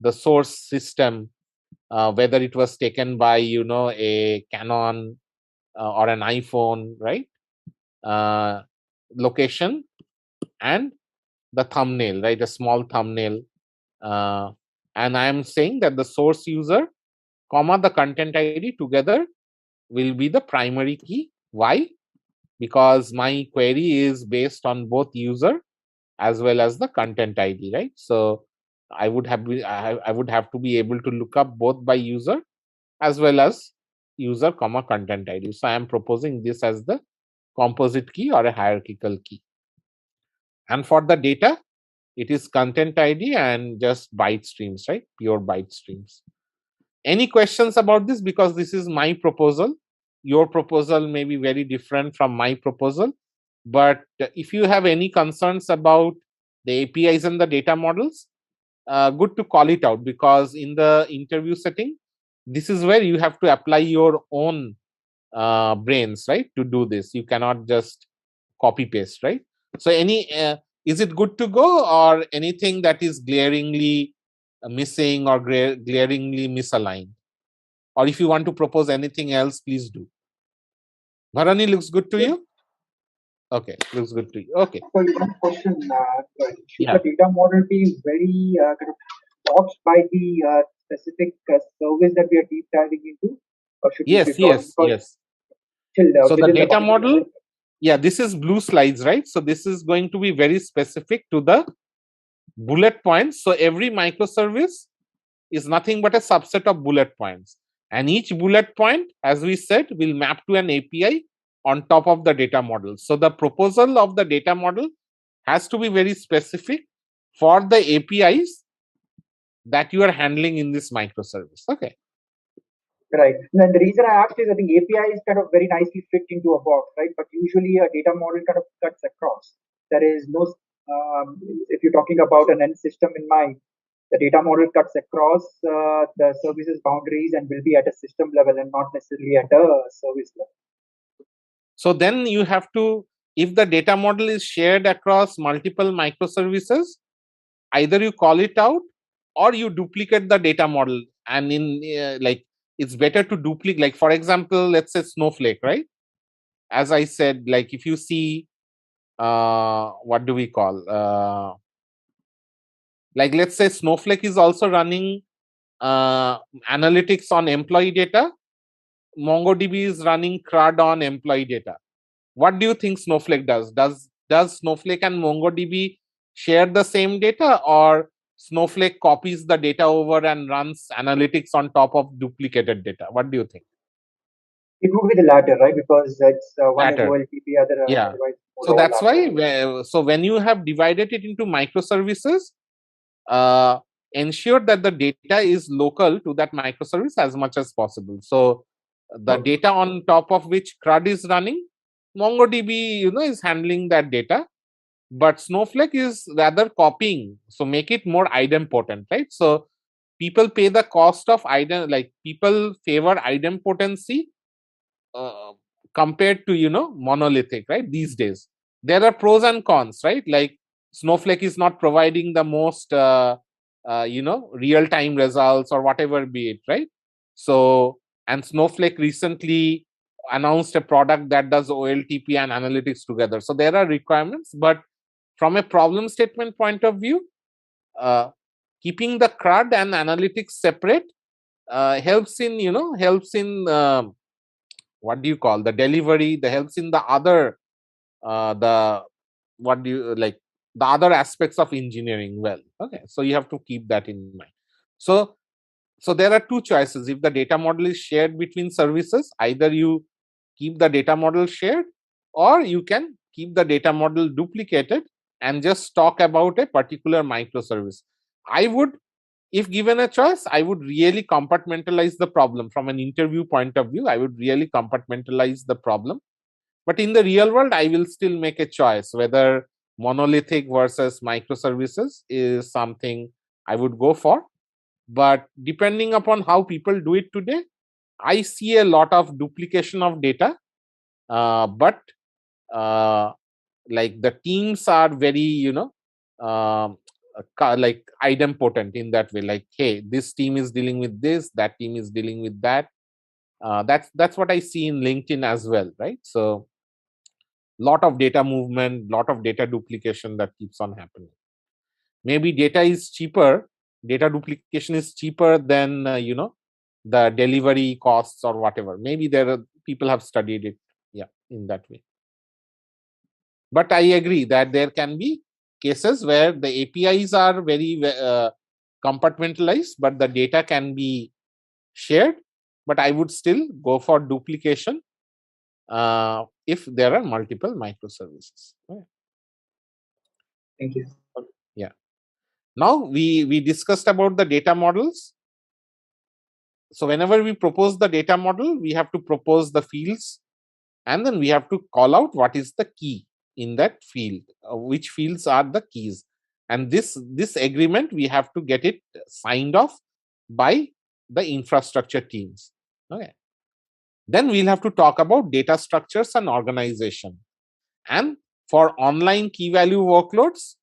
the source system, whether it was taken by a Canon or an iPhone, right? Location and the thumbnail, right? A small thumbnail. And I am saying that the source user, comma, the content ID together will be the primary key. Why? Because my query is based on both user as well as the content ID, right? So I would have to be able to look up both by user as well as user, comma, content ID. So I am proposing this as the composite key or a hierarchical key. And for the data, it is content ID and just byte streams, right? Pure byte streams. Any questions about this? Because this is my proposal. Your proposal may be very different from my proposal. But if you have any concerns about the APIs and the data models, good to call it out, because in the interview setting, this is where you have to apply your own brains, right, to do this. You cannot just copy paste, right? So is it good to go, or anything that is glaringly missing or glaringly misaligned? Or if you want to propose anything else, please do. Bharani, looks good to you? Okay, looks good to you. Okay. So one question, should the data model be very kind of boxed by the specific service that we are deep diving into? Or should we be Yes. Still, So the within data particular model, this is blue slides, right? So this is going to be very specific to the bullet points. So every microservice is nothing but a subset of bullet points. And each bullet point, as we said, will map to an API on top of the data model. So the proposal of the data model has to be very specific for the APIs that you are handling in this microservice. Okay. Right. And the reason I asked is I think API is kind of very nicely fit into a box, right? But usually a data model kind of cuts across. There is no, if you're talking about an end system in mind, the data model cuts across the services boundaries and will be at a system level and not necessarily at a service level. So then you have to, if the data model is shared across multiple microservices, either you call it out or you duplicate the data model. And in it's better to duplicate, like for example, let's say Snowflake, right? As I said, like if you see, what do we call? Like let's say Snowflake is also running analytics on employee data. MongoDB is running CRUD on employee data. What do you think Snowflake does? Does Snowflake and MongoDB share the same data, or Snowflake copies the data over and runs analytics on top of duplicated data? What do you think? It would be the latter, right? Because it's one is Latter. OLTP, other Yeah. So that's why. So when you have divided it into microservices, ensure that the data is local to that microservice as much as possible. So the data on top of which CRUD is running, MongoDB, is handling that data, but Snowflake is rather copying. So make it more idempotent, right? So people pay the cost of people favor idempotency compared to monolithic, right? These days there are pros and cons, right? Like Snowflake is not providing the most real time results or whatever be it, right? So, and Snowflake recently announced a product that does OLTP and analytics together. So there are requirements, but from a problem statement point of view, keeping the CRUD and analytics separate helps in what do you call the delivery, the helps in the other the what do you like the other aspects of engineering well. Okay, so you have to keep that in mind. So there are two choices. If the data model is shared between services, either you keep the data model shared, or you can keep the data model duplicated and just talk about a particular microservice. I would, if given a choice, I would really compartmentalize the problem from an interview point of view. I would really compartmentalize the problem. But in the real world, I will still make a choice whether monolithic versus microservices is something I would go for. But depending upon how people do it today, I see a lot of duplication of data. But like the teams are very, like idempotent in that way. Like, hey, this team is dealing with this, that team is dealing with that. That's what I see in LinkedIn as well, right? So lot of data movement, lot of data duplication that keeps on happening. Maybe data is cheaper, data duplication is cheaper than the delivery costs or whatever. Maybe there are people have studied it, in that way. But I agree that there can be cases where the APIs are very compartmentalized, but the data can be shared. But I would still go for duplication if there are multiple microservices. Thank you. Yeah. Now we discussed about the data models. So whenever we propose the data model, we have to propose the fields, and then we have to call out what is the key in that field, which fields are the keys. And this agreement, we have to get it signed off by the infrastructure teams. Okay. Then we'll have to talk about data structures and organization. And for online key value workloads,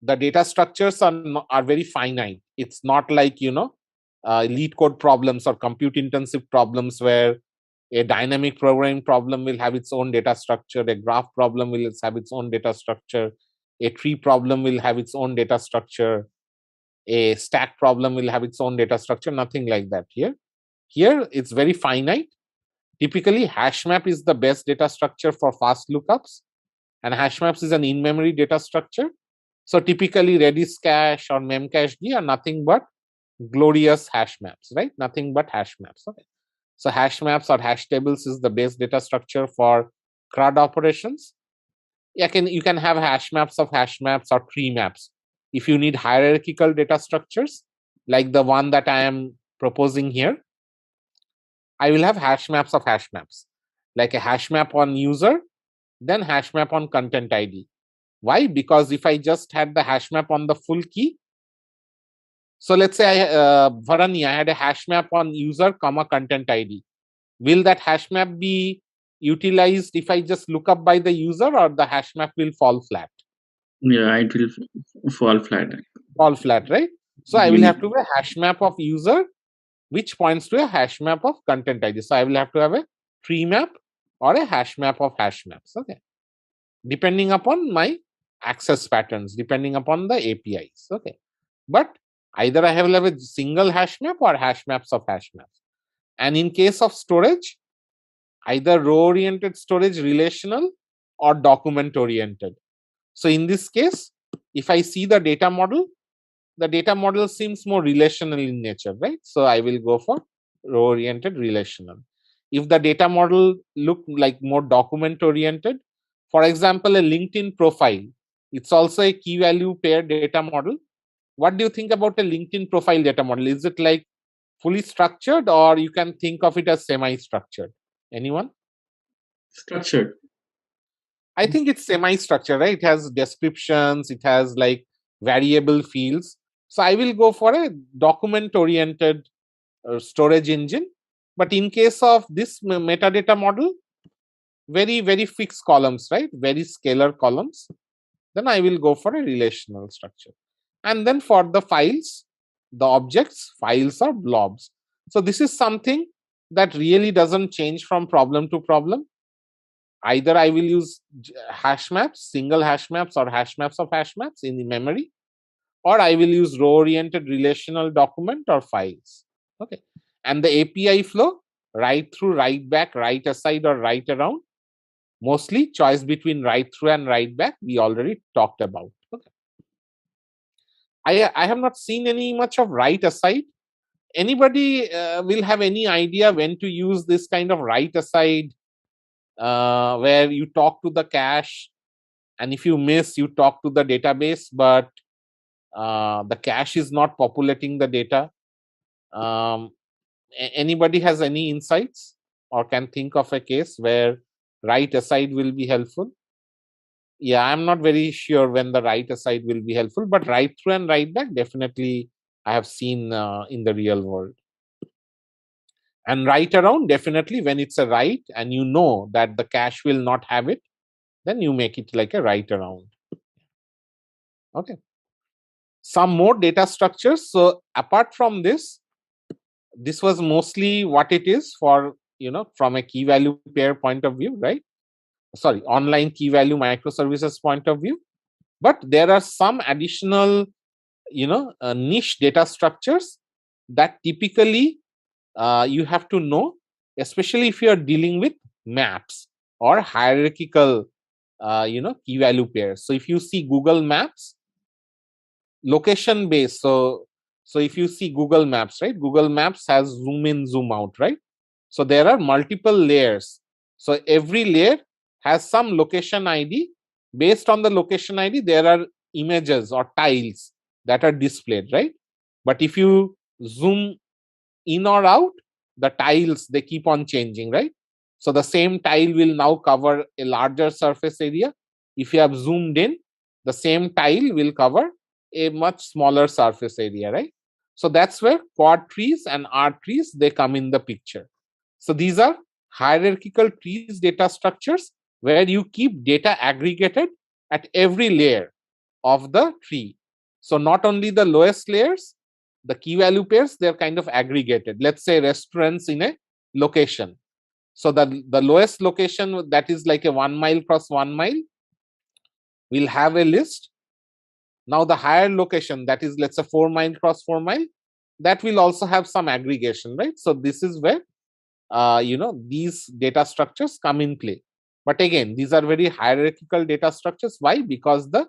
the data structures are very finite. It's not like lead code problems or compute intensive problems where a dynamic programming problem will have its own data structure, a graph problem will have its own data structure, a tree problem will have its own data structure, a stack problem will have its own data structure. Nothing like that here. Here it's very finite. Typically hash map is the best data structure for fast lookups, and hash maps is an in-memory data structure. So typically Redis cache or memcached are nothing but glorious hash maps, right? Nothing but hash maps. Okay. So hash maps or hash tables is the base data structure for CRUD operations. You can have hash maps of hash maps or tree maps. If you need hierarchical data structures, like the one that I am proposing here, I will have hash maps of hash maps, like a hash map on user, then hash map on content ID. Why? Because if I just had the hash map on the full key, so let's say Varani, I had a hash map on user, content ID. Will that hash map be utilized if I just look up by the user, or the hash map will fall flat? Yeah, it will fall flat. Fall flat, right? So I will have to have a hash map of user, which points to a hash map of content ID. So I will have to have a tree map or a hash map of hash maps. Okay. Depending upon my access patterns, depending upon the APIs. Okay. But either I will have a single hash map or hash maps of hash maps. And in case of storage, either row-oriented storage, relational, or document-oriented. So in this case, if I see the data model seems more relational in nature, right? So I will go for row-oriented relational. If the data model look like more document-oriented, for example, a LinkedIn profile, it's also a key value pair data model. What do you think about a LinkedIn profile data model? Is it like fully structured, or you can think of it as semi-structured? Anyone? Structured. I think it's semi-structured, right? It has descriptions, it has like variable fields. So I will go for a document-oriented storage engine. But in case of this metadata model, very, very fixed columns, right? Very scalar columns. Then I will go for a relational structure. And then for the files, the objects, files are blobs. So this is something that really doesn't change from problem to problem. Either I will use hash maps, single hash maps, or hash maps of hash maps in the memory, or I will use row-oriented relational document or files. Okay, and the API flow, write through, write back, write aside, or write around. Mostly choice between write through and write back we already talked about. Okay, I have not seen any much of write aside. Anybody will have any idea when to use this kind of write aside, where you talk to the cache, and if you miss, you talk to the database, but the cache is not populating the data. Anybody has any insights or can think of a case where write aside will be helpful? Yeah, I'm not very sure when the write aside will be helpful, but write through and write back definitely I have seen in the real world. And write around, definitely when it's a write and you know that the cache will not have it, then you make it like a write around. Okay. Some more data structures. So apart from this was mostly what it is for, from a key value pair point of view, right? Sorry, online key value microservices point of view. But there are some additional, niche data structures that typically you have to know, especially if you are dealing with maps or hierarchical, key value pairs. So if you see Google Maps, location based. So if you see Google Maps, right? Google Maps has zoom in, zoom out, right? So there are multiple layers. So every layer has some location ID. Based on the location ID, there are images or tiles that are displayed, right? But if you zoom in or out, the tiles, they keep on changing, right? So the same tile will now cover a larger surface area. If you have zoomed in, the same tile will cover a much smaller surface area, right? So that's where quad trees and R trees, they come in the picture. So these are hierarchical trees data structures where you keep data aggregated at every layer of the tree. So not only the lowest layers, the key value pairs, they're kind of aggregated. Let's say restaurants in a location. So the lowest location, that is like a 1 mile cross 1 mile, will have a list. Now the higher location, that is let's say 4 mile cross 4 mile, that will also have some aggregation, right? So this is where these data structures come in play. But again, these are very hierarchical data structures. Why? Because the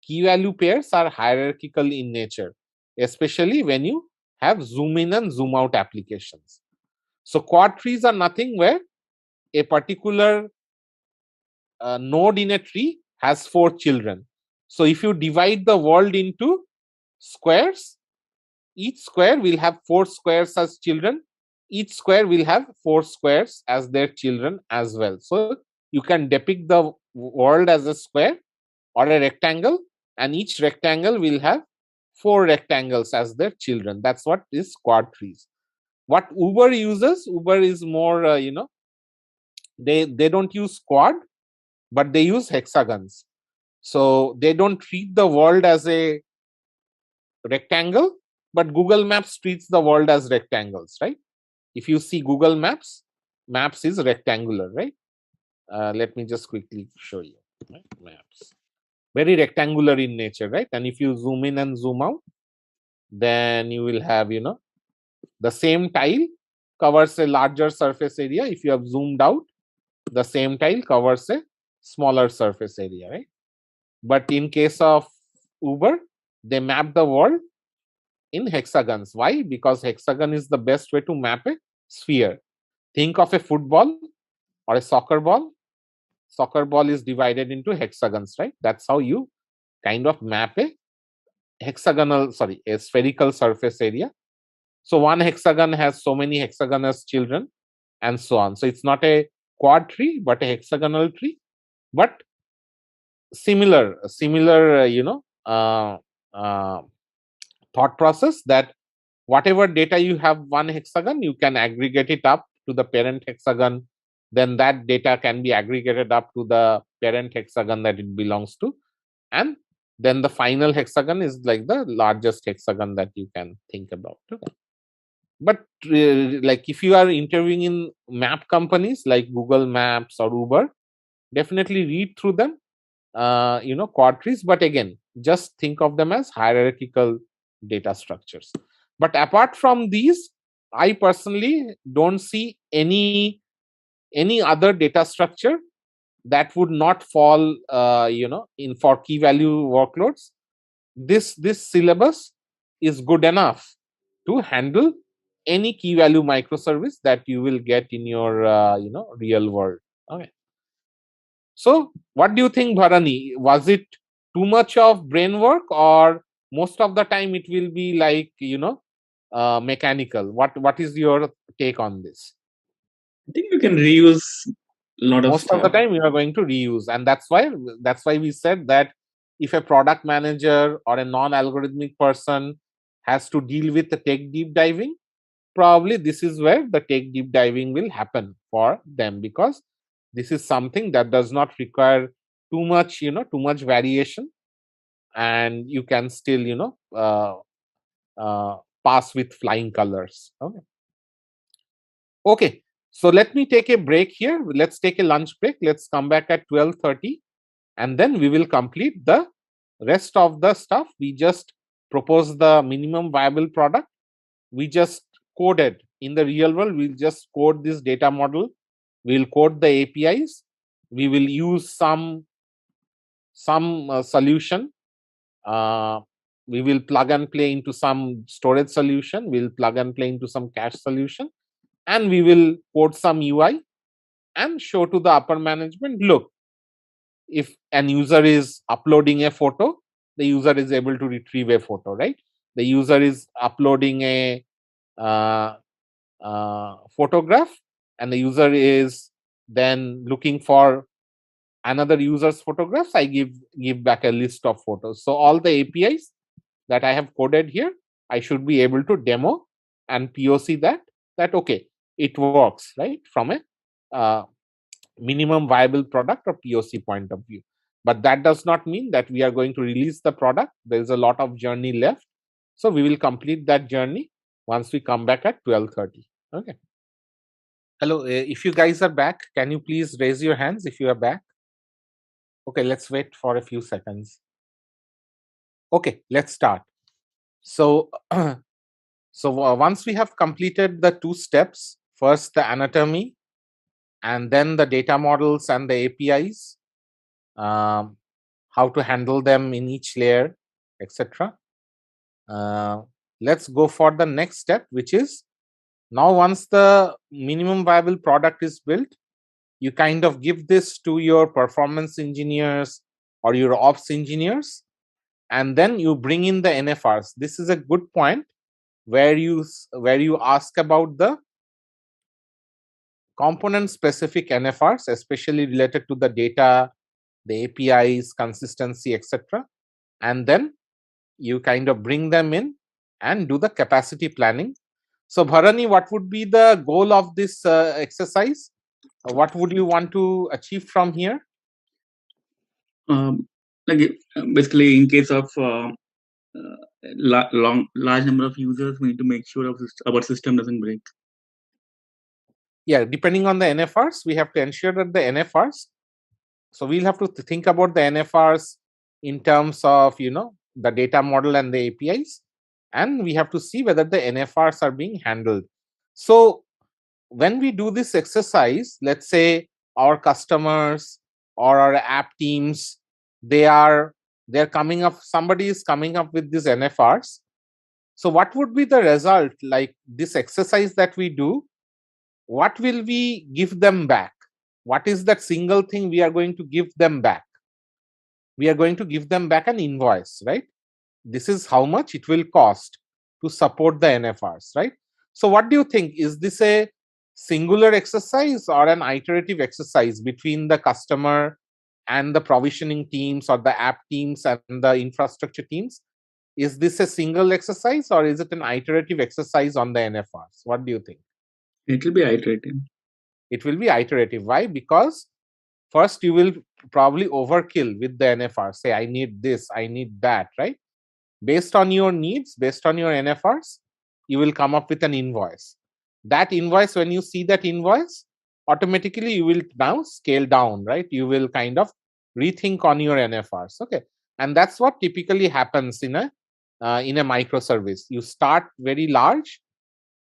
key value pairs are hierarchical in nature, especially when you have zoom in and zoom out applications. So quad trees are nothing where a particular node in a tree has 4 children. So if you divide the world into squares, each square will have 4 squares as children. Each square will have 4 squares as their children as well. So you can depict the world as a square or a rectangle, and each rectangle will have 4 rectangles as their children. That's what is quad trees. What Uber uses, Uber is more, they don't use quad, but they use hexagons. So they don't treat the world as a rectangle, but Google Maps treats the world as rectangles, right? If you see Google Maps, Maps is rectangular, right? Let me just quickly show you. Right? Maps. Very rectangular in nature, right? And if you zoom in and zoom out, then you will have, the same tile covers a larger surface area. If you have zoomed out, the same tile covers a smaller surface area, right? But in case of Uber, they map the world in hexagons. Why? Because hexagon is the best way to map a sphere. Think of a football or a soccer ball. Soccer ball is divided into hexagons, right? That's how you kind of map a spherical surface area. So one hexagon has so many hexagonous children and so on. So it's not a quad tree, but a hexagonal tree. But similar, thought process that whatever data you have one hexagon, you can aggregate it up to the parent hexagon. Then that data can be aggregated up to the parent hexagon that it belongs to. And then the final hexagon is like the largest hexagon that you can think about. Okay. But like if you are interviewing in map companies like Google Maps or Uber, definitely read through them, quad trees. But again, Just think of them as hierarchical data structures. But apart from these, I personally don't see any other data structure that would not fall in for key value workloads. This syllabus is good enough to handle any key value microservice that you will get in your real world. Okay. So what do you think, Bharani? Was it too much of brain work, or most of the time it will be like mechanical? What is your take on this? I think you can reuse a lot of Most of the stuff. time you are going to reuse, and that's why we said that if a product manager or a non-algorithmic person has to deal with the tech deep diving, probably this is where the tech deep diving will happen for them, because this is something that does not require too much variation, and you can still pass with flying colors. Okay, so let me take a break here. Let's take a lunch break. Let's come back at 12:30, and then we will complete the rest of the stuff. We just proposed the minimum viable product. We just coded in the real world. We'll just code this data model. We'll code the APIs. We will use some solution. We will plug and play into some storage solution. We'll plug and play into some cache solution, and we will code some UI and show to the upper management, look, if an user is uploading a photo, the user is able to retrieve a photo, right? The user is uploading a photograph, and the user is then looking for another user's photographs. I give back a list of photos. So all the APIs that I have coded here, I should be able to demo and POC that okay, it works, right, from a minimum viable product or POC point of view. But that does not mean that we are going to release the product. There is a lot of journey left, so we will complete that journey once we come back at 12:30. Okay. Hello, if you guys are back, can you please raise your hands if you are back? Okay, let's wait for a few seconds. Okay, let's start. So, once we have completed the two steps, first the anatomy, and then the data models and the APIs, how to handle them in each layer, etc. Let's go for the next step, which is now once the minimum viable product is built, you kind of give this to your performance engineers or your ops engineers, and then you bring in the NFRs. This is a good point where you ask about the component specific NFRs, especially related to the data, the APIs, consistency, etc. And then you kind of bring them in and do the capacity planning. So Bharani, what would be the goal of this exercise? What would you want to achieve from here? Basically, in case of large number of users, we need to make sure our system doesn't break. Yeah, depending on the NFRs, we have to ensure that the NFRs. So we'll have to think about the NFRs in terms of the data model and the APIs, and we have to see whether the NFRs are being handled. So when we do this exercise, let's say our customers or our app teams, they're coming up, somebody is coming up with these NFRs. So what would be the result? Like this exercise that we do, what will we give them back? What is that single thing we are going to give them back? We are going to give them back an invoice, right? This is how much it will cost to support the NFRs, right? So what do you think? Is this a singular exercise or an iterative exercise between the customer and the provisioning teams or the app teams and the infrastructure teams? Is this a single exercise or is it an iterative exercise on the NFRs? What do you think? It will be iterative. It will be iterative. Why? Because first you will probably overkill with the NFR. Say, I need this, I need that, right? Based on your needs, based on your NFRs, you will come up with an invoice. That invoice, when you see that invoice, automatically you will now scale down, right? You will kind of rethink on your NFRs. Okay. And that's what typically happens in a microservice. You start very large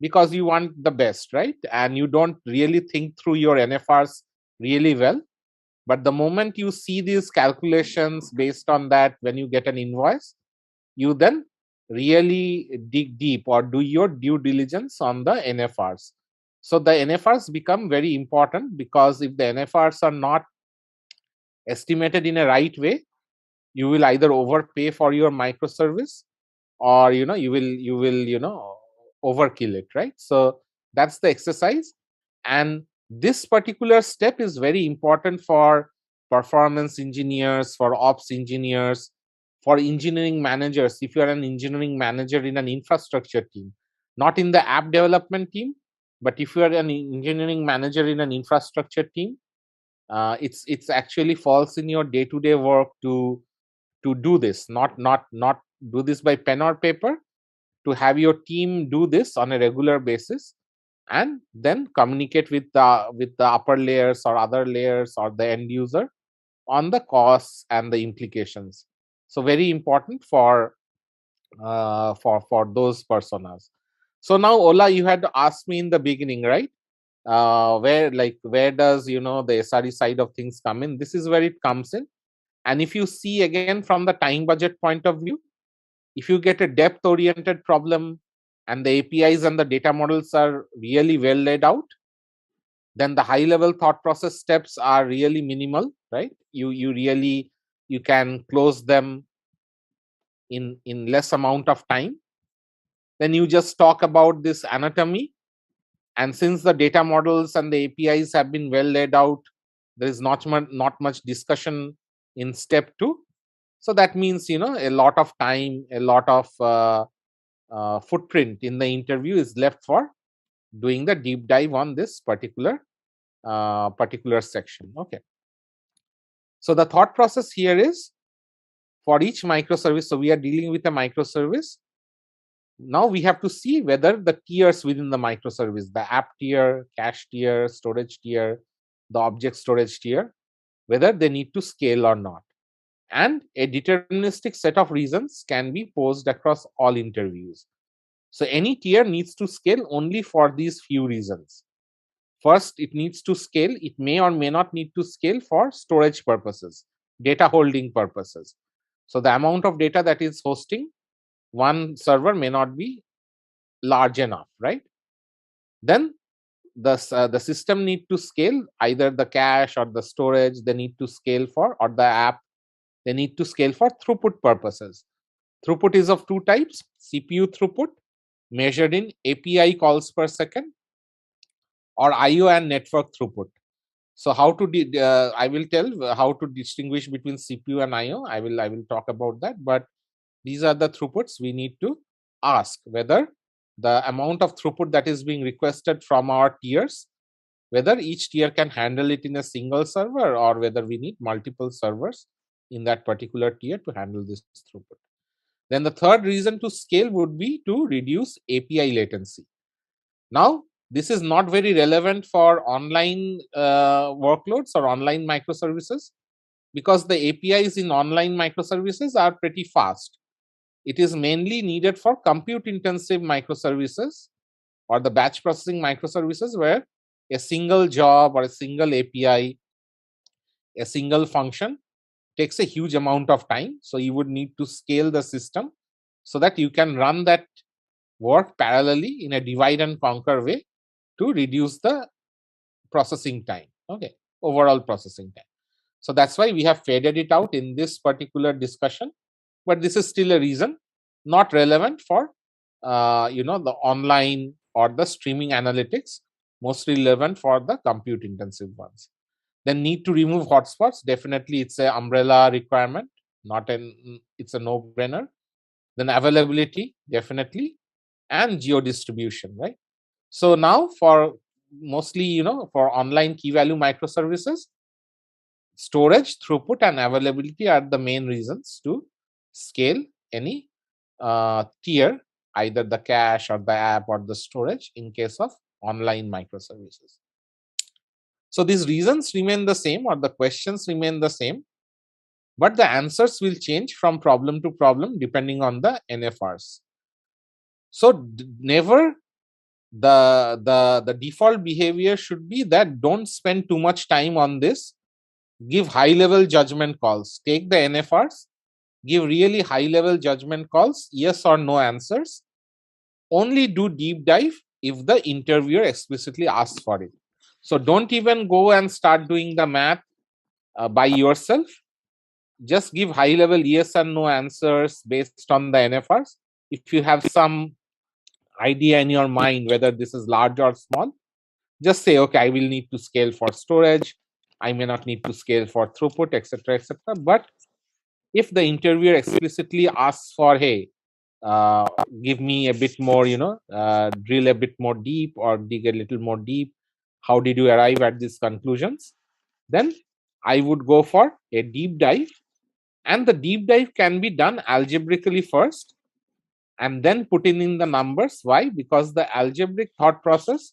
because you want the best, right? And you don't really think through your NFRs really well. But the moment you see these calculations based on that, when you get an invoice, you then really dig deep or do your due diligence on the NFRs. So the NFRs become very important, because if the NFRs are not estimated in a right way, you will either overpay for your microservice, or you will overkill it, right? So that's the exercise. And this particular step is very important for performance engineers, for ops engineers, for engineering managers. If you are an engineering manager in an infrastructure team, not in the app development team, but if you are an engineering manager in an infrastructure team, it's actually falls in your day-to-day work to do this, not do this by pen or paper, to have your team do this on a regular basis, and then communicate with the upper layers or other layers or the end user on the costs and the implications. So very important for those personas. So now, Ola, you had asked me in the beginning, right? Where does the SRE side of things come in? This is where it comes in. And if you see again from the time budget point of view, if you get a depth oriented problem and the APIs and the data models are really well laid out, then the high level thought process steps are really minimal, right? You can close them in less amount of time. Then you just talk about this anatomy, and since the data models and the APIs have been well laid out, there is not much discussion in step 2. So that means a lot of time, a lot of footprint in the interview is left for doing the deep dive on this particular section. Okay. So the thought process here is, for each microservice, so we are dealing with a microservice. Now we have to see whether the tiers within the microservice, the app tier, cache tier, storage tier, the object storage tier, whether they need to scale or not. And a deterministic set of reasons can be posed across all interviews. So any tier needs to scale only for these few reasons. First, it needs to scale. It may or may not need to scale for storage purposes, data holding purposes. So the amount of data that is hosting one server may not be large enough, right? Then the system need to scale, either the cache or the storage they need to scale for, or the app they need to scale for throughput purposes. Throughput is of two types: CPU throughput, measured in API calls per second, or IO and network throughput. So how to I will tell how to distinguish between CPU and IO. I will talk about that. But these are the throughputs we need to ask, whether the amount of throughput that is being requested from our tiers, whether each tier can handle it in a single server, or whether we need multiple servers in that particular tier to handle this throughput. Then the third reason to scale would be to reduce API latency. Now, this is not very relevant for online workloads or online microservices, because the APIs in online microservices are pretty fast. It is mainly needed for compute intensive microservices or the batch processing microservices, where a single job or a single API, a single function takes a huge amount of time. So you would need to scale the system so that you can run that work parallelly in a divide and conquer way to reduce the processing time, okay, overall processing time. So that's why we have faded it out in this particular discussion. But this is still a reason, not relevant for the online or the streaming analytics, mostly relevant for the compute intensive ones. Then need to remove hotspots. Definitely it's an umbrella requirement, it's a no-brainer. Then availability, definitely, and geo distribution, right? So now for mostly for online key value microservices, storage, throughput, and availability are the main reasons to scale any tier, either the cache or the app or the storage, in case of online microservices. So these reasons remain the same, or the questions remain the same. but the answers will change from problem to problem depending on the NFRs. So never the default behavior should be that don't spend too much time on this. Give high-level judgment calls. Take the NFRs, give really high-level judgment calls, yes or no answers. Only do deep dive if the interviewer explicitly asks for it. So don't even go and start doing the math by yourself. Just give high-level yes and no answers based on the NFRs. If you have some idea in your mind whether this is large or small, just say, okay, I will need to scale for storage. I may not need to scale for throughput, etc., etc. But if the interviewer explicitly asks for, hey, give me a bit more, drill a bit more deep or dig a little more deep, how did you arrive at these conclusions? Then I would go for a deep dive. And the deep dive can be done algebraically first and then put in the numbers. Why? Because the algebraic thought process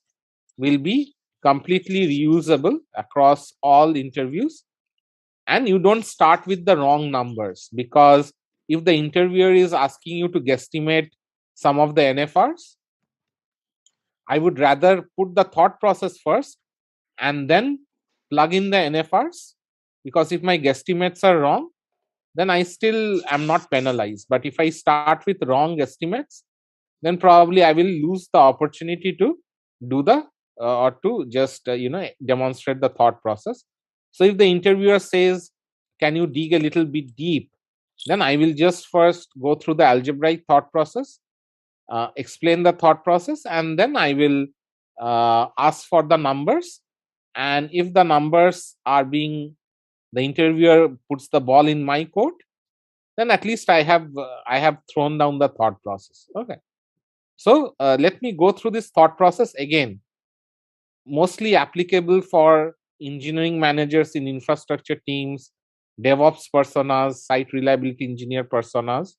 will be completely reusable across all interviews. And you don't start with the wrong numbers, because if the interviewer is asking you to guesstimate some of the NFRs, I would rather put the thought process first and then plug in the NFRs, because if my guesstimates are wrong, then I still am not penalized. But if I start with wrong estimates, then probably I will lose the opportunity to do the or to just demonstrate the thought process. So if the interviewer says, can you dig a little bit deep, then I will just first go through the algebraic thought process, explain the thought process, and then I will ask for the numbers. And if the numbers are being, the interviewer puts the ball in my court, then at least I have thrown down the thought process. Okay. So let me go through this thought process again. Mostly applicable for engineering managers in infrastructure teams, DevOps personas, site reliability engineer personas,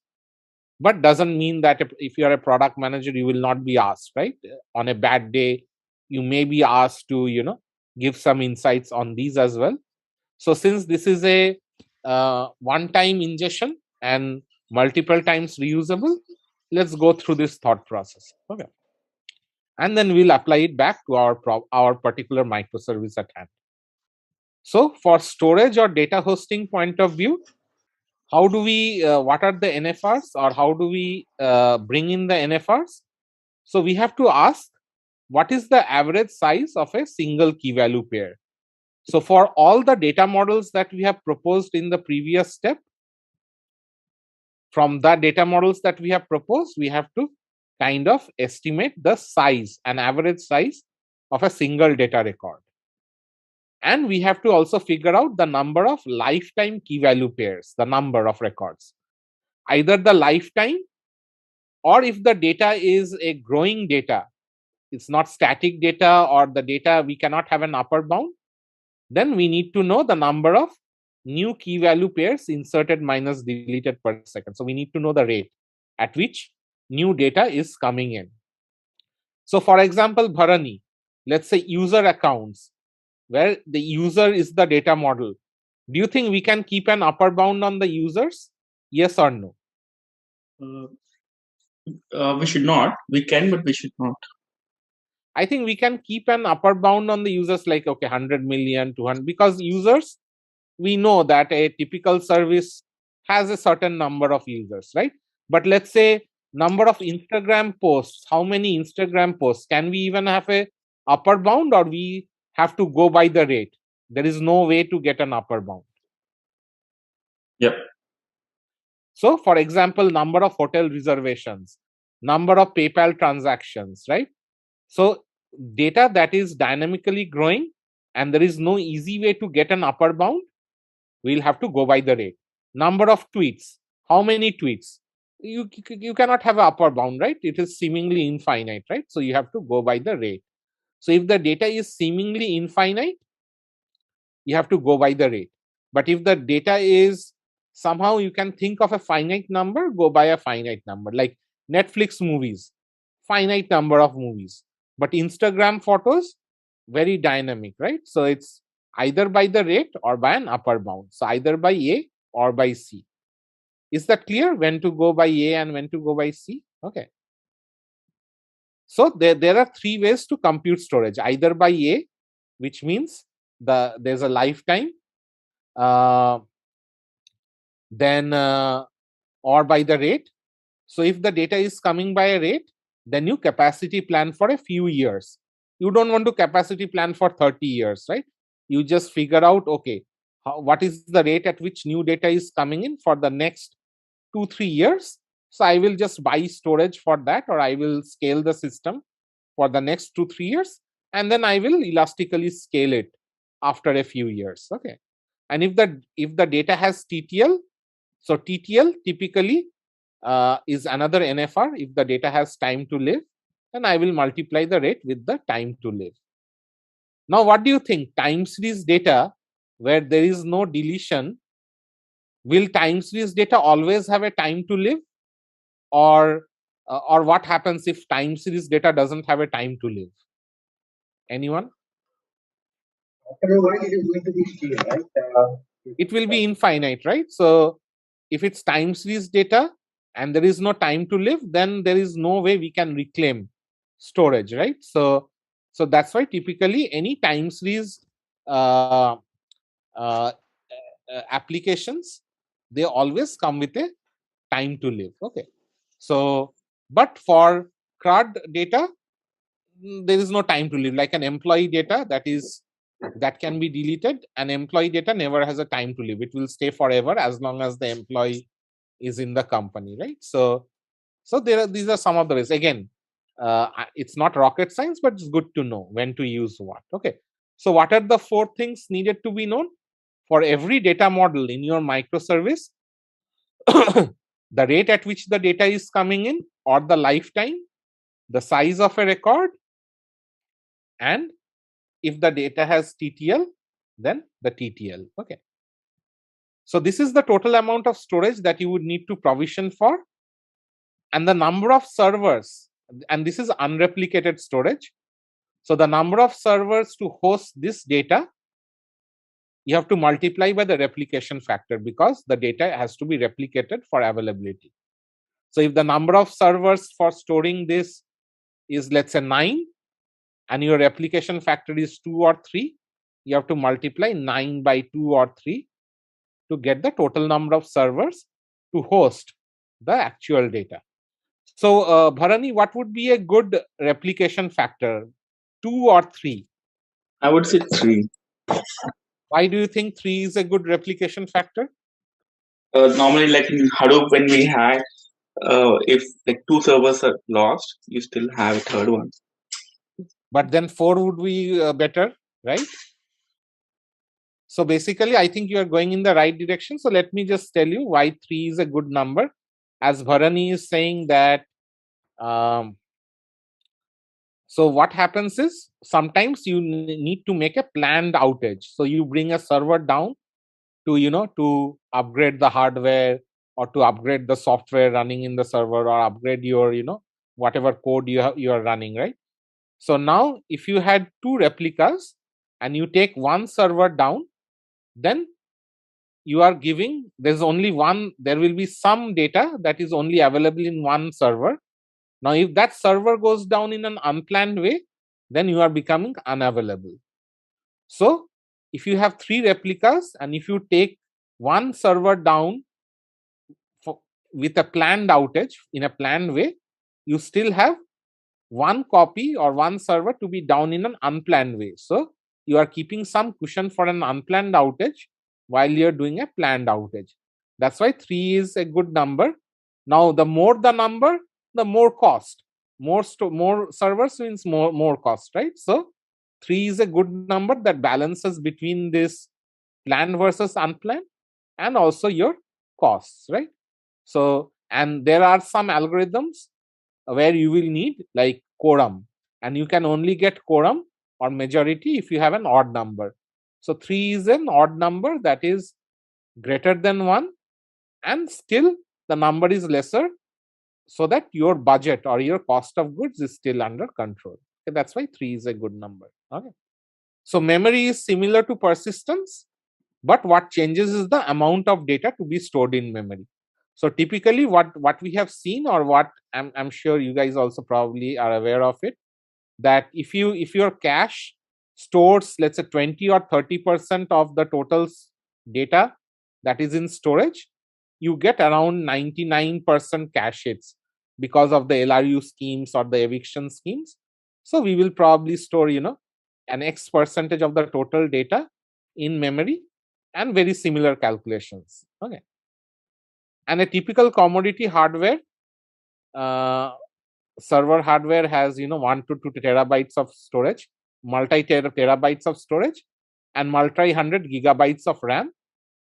but doesn't mean that if you are a product manager, you will not be asked, right? On a bad day, you may be asked to, give some insights on these as well. So since this is a one-time ingestion and multiple times reusable, let's go through this thought process. Okay. And then we'll apply it back to our particular microservice at hand. So for storage or data hosting point of view, how do we, what are the NFRs, or how do we bring in the NFRs? So we have to ask, what is the average size of a single key value pair? So for all the data models that we have proposed in the previous step, from the data models that we have proposed, we have to kind of estimate the size, an average size of a single data record. And we have to also figure out the number of lifetime key value pairs, the number of records. Either the lifetime, or if the data is a growing data, it's not static data, or the data we cannot have an upper bound, then we need to know the number of new key value pairs inserted minus deleted per second. So we need to know the rate at which new data is coming in. So for example, Bharani, let's say user accounts, where the user is the data model. Do you think we can keep an upper bound on the users? Yes or no? We should not. We can, but we should not. I think we can keep an upper bound on the users, like, okay, 100 million, 200, because users, we know that a typical service has a certain number of users, right? But let's say number of Instagram posts, how many Instagram posts? Can we even have a upper bound, or we have to go by the rate? There is no way to get an upper bound. Yep. So for example, number of hotel reservations, number of PayPal transactions, right? So data that is dynamically growing and there is no easy way to get an upper bound, we'll have to go by the rate. Number of tweets, how many tweets? You cannot have an upper bound, right? It is seemingly infinite, right? So you have to go by the rate. So if the data is seemingly infinite, you have to go by the rate. But if the data is somehow you can think of a finite number, go by a finite number. Like Netflix movies, finite number of movies. But Instagram photos, very dynamic, right? So it's either by the rate or by an upper bound. So either by A or by C. Is that clear? When to go by A and when to go by C? Okay. So there are three ways to compute storage, either by A, which means there's a lifetime, then or by the rate. So if the data is coming by a rate, then you capacity plan for a few years. You don't want to capacity plan for 30 years, right? You just figure out, okay, what is the rate at which new data is coming in for the next 2-3 years. So I will just buy storage for that, or I will scale the system for the next 2-3 years, and then I will elastically scale it after a few years. Okay. And if the data has TTL, so TTL typically is another NFR. If the data has time to live, then I will multiply the rate with the time to live. Now, what do you think? Time series data where there is no deletion, will time series data always have a time to live, or what happens if time series data doesn't have a time to live? Anyone? After a while, it is going to be still, right? It will be infinite, right? So if it's time series data and there is no time to live, then there is no way we can reclaim storage, right? So that's why typically any time series applications, they always come with a time to live. Okay. So, but for CRUD data, there is no time to live. Like an employee data that can be deleted, an employee data never has a time to live. It will stay forever as long as the employee is in the company, right? So these are some of the ways. Again, it's not rocket science, but it's good to know when to use what. Okay. So what are the 4 things needed to be known? For every data model in your microservice, the rate at which the data is coming in, or the lifetime, the size of a record, and if the data has TTL, then the TTL. Okay. So this is the total amount of storage that you would need to provision for, and the number of servers, and this is unreplicated storage. So the number of servers to host this data, you have to multiply by the replication factor, because the data has to be replicated for availability. So if the number of servers for storing this is, let's say, 9, and your replication factor is 2 or 3, you have to multiply 9 by 2 or 3 to get the total number of servers to host the actual data. So, Bharani, what would be a good replication factor? 2 or 3? I would say 3. Why do you think 3 is a good replication factor? Normally, like in Hadoop, when we had, if like 2 servers are lost, you still have a third one. But then 4 would be better, right? So basically, I think you are going in the right direction. So let me just tell you why 3 is a good number. As Bharani is saying that, so what happens is sometimes you need to make a planned outage. So you bring a server down to upgrade the hardware, or to upgrade the software running in the server, or upgrade your whatever code you are running, right? So now if you had 2 replicas and you take one server down, then you are giving, there's only one, there will be some data that is only available in one server. Now if that server goes down in an unplanned way, then you are becoming unavailable. So if you have 3 replicas and if you take one server down with a planned outage in a planned way, you still have one copy or one server to be down in an unplanned way. So you are keeping some cushion for an unplanned outage while you're doing a planned outage. That's why 3 is a good number. Now, the more the number, the more cost. More servers means more cost, right? So 3 is a good number that balances between this planned versus unplanned, and also your costs, right? So, and there are some algorithms where you will need like quorum, and you can only get quorum or majority if you have an odd number. So 3 is an odd number that is greater than 1, and still the number is lesser, so that your budget or your cost of goods is still under control. Okay, that's why 3 is a good number. Okay. So memory is similar to persistence. but what changes is the amount of data to be stored in memory. So typically what we have seen, or what I'm sure you guys also probably are aware of it, that if your cache stores, let's say 20 or 30% of the total data that is in storage, you get around 99% cache hits because of the LRU schemes or the eviction schemes. So we will probably store, an X percentage of the total data in memory, and very similar calculations. Okay. And a typical commodity hardware, server hardware has 1 to 2 terabytes of storage, terabytes of storage, and multi 100 gigabytes of RAM.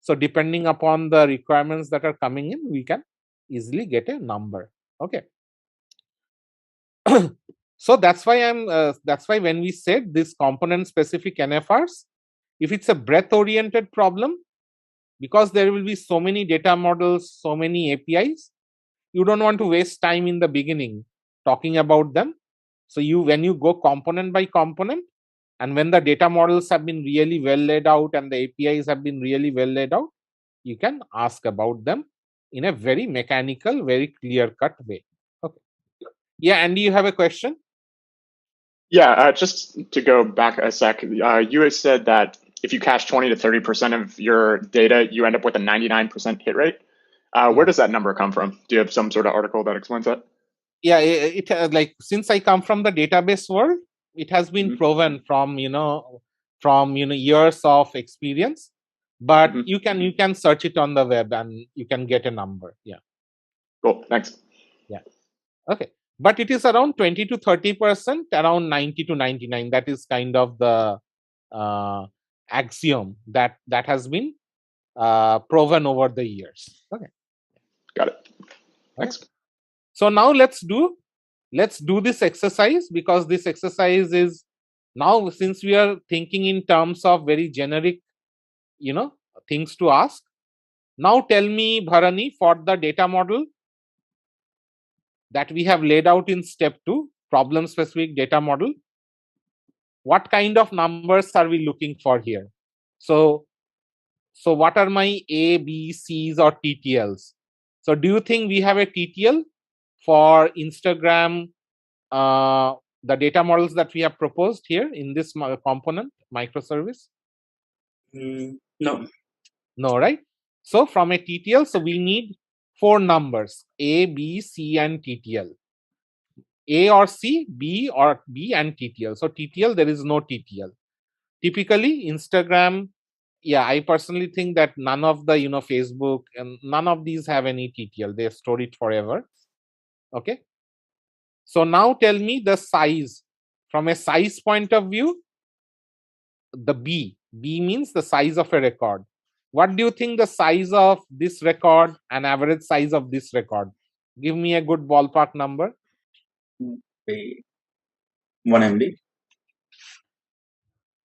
So depending upon the requirements that are coming in, we can easily get a number. Okay. So that's why when we said this component specific NFRs, if it's a breadth oriented problem, because there will be so many data models, so many APIs, you don't want to waste time in the beginning talking about them. So when you go component by component, and when the data models have been really well laid out and the APIs have been really well laid out, you can ask about them in a very mechanical, very clear cut way. Okay. Yeah, Andy, you have a question? Yeah, just to go back a sec, you had said that if you cache 20 to 30% of your data, you end up with a 99% hit rate. Where does that number come from? Do you have some sort of article that explains that? Yeah, it like, since I come from the database world, it has been proven from years of experience. But you can search it on the web and you can get a number. Yeah. Cool. Thanks. Yeah. Okay. But it is around 20 to 30%, around 90 to 99. That is kind of the axiom that has been proven over the years. Okay. Got it. Thanks. Okay. So now let's do this exercise, because this exercise is, now since we are thinking in terms of very generic, things to ask. Now tell me, Bharani, for the data model that we have laid out in step 2, problem specific data model, what kind of numbers are we looking for here? So what are my A, B, C's or TTLs? So do you think we have a TTL for Instagram, the data models that we have proposed here in this component microservice? No. No, right? So from a TTL, so we need 4 numbers: A, B, C, and TTL. A or C, B or B and TTL. So TTL, there is no TTL. Typically, Instagram, yeah, I personally think that none of the, Facebook and none of these have any TTL. They store it forever. Okay. So now tell me the size. From a size point of view, the B means the size of a record. What do you think the size of this record and average size of this record? Give me a good ballpark number. 1 MB.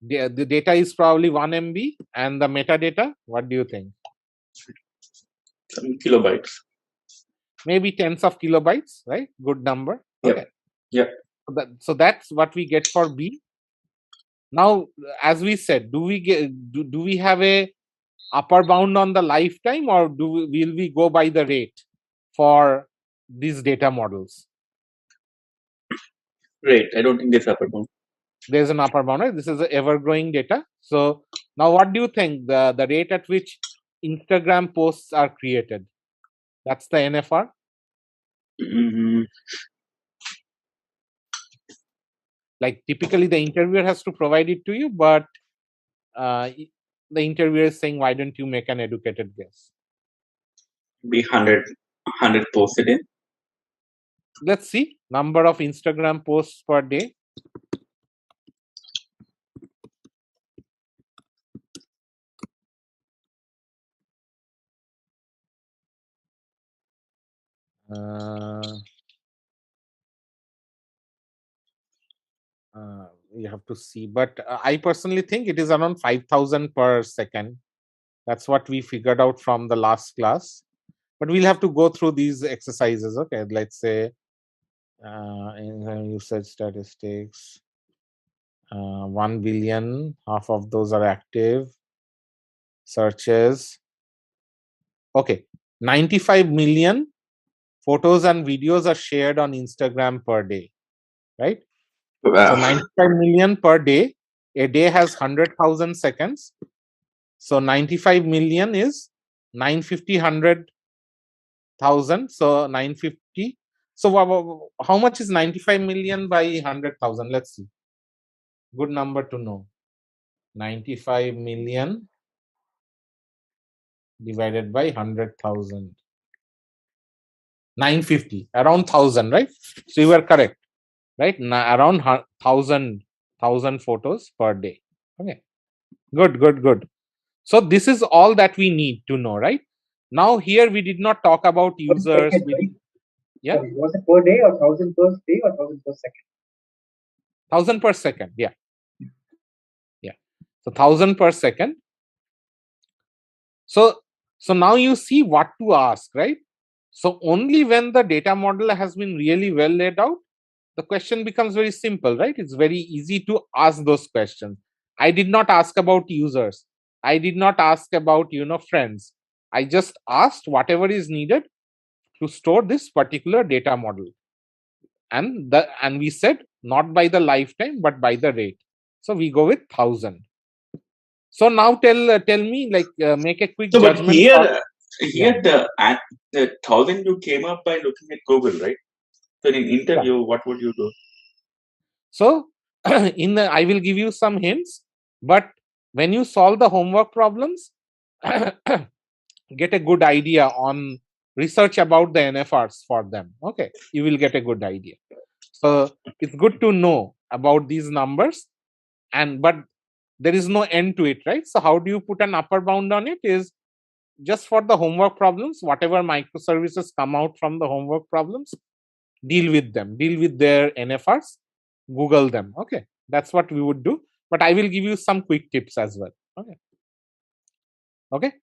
The data is probably 1 MB, and the metadata, what do you think? Some kilobytes. Maybe tens of kilobytes, right? Good number. Okay. Yeah. So that's what we get for B. Now, as we said, do we have a upper bound on the lifetime, or will we go by the rate for these data models? Rate. I don't think there's upper bound. There's an upper bound, right? This is ever growing data. So now what do you think the rate at which Instagram posts are created? That's the NFR. Like typically the interviewer has to provide it to you, but the interviewer is saying, why don't you make an educated guess? Be 100 posts a day. Let's see, number of Instagram posts per day. You have to see, but I personally think it is around 5,000 per second. That's what we figured out from the last class, but we'll have to go through these exercises. Okay, let's say in usage statistics, 1 billion, half of those are active. searches. Okay, 95 million photos and videos are shared on Instagram per day, right? So 95 million per day. A day has 100,000 seconds. So 95 million is 950, 100,000. So 950. So how much is 95 million by 100,000? Let's see. Good number to know. 95 million divided by 100,000. 950, around 1,000, right? So you were correct, right? Around 1,000 photos per day. Okay, good. So this is all that we need to know, right? Now here we did not talk about users. Second, right? Yeah. Sorry, was it per day or 1,000 per day or 1,000 per second? 1,000 per second. Yeah. So 1,000 per second. So now you see what to ask, right? So only when the data model has been really well laid out, the question becomes very simple, right? It's very easy to ask those questions. I did not ask about users. I did not ask about, friends. I just asked whatever is needed to store this particular data model. And we said not by the lifetime, but by the rate. So we go with 1,000. So now tell me, like, make a quick judgment. But here the 1,000 you came up by looking at Google, right? So in an interview, what would you do? So I will give you some hints, but when you solve the homework problems, get a good idea on research about the NFRs for them. Okay, you will get a good idea. So it's good to know about these numbers, but there is no end to it, right? So how do you put an upper bound on it? Is just for the homework problems, whatever microservices come out from the homework problems, deal with them, deal with their NFRs, Google them. Okay, that's what we would do. But I will give you some quick tips as well. Okay.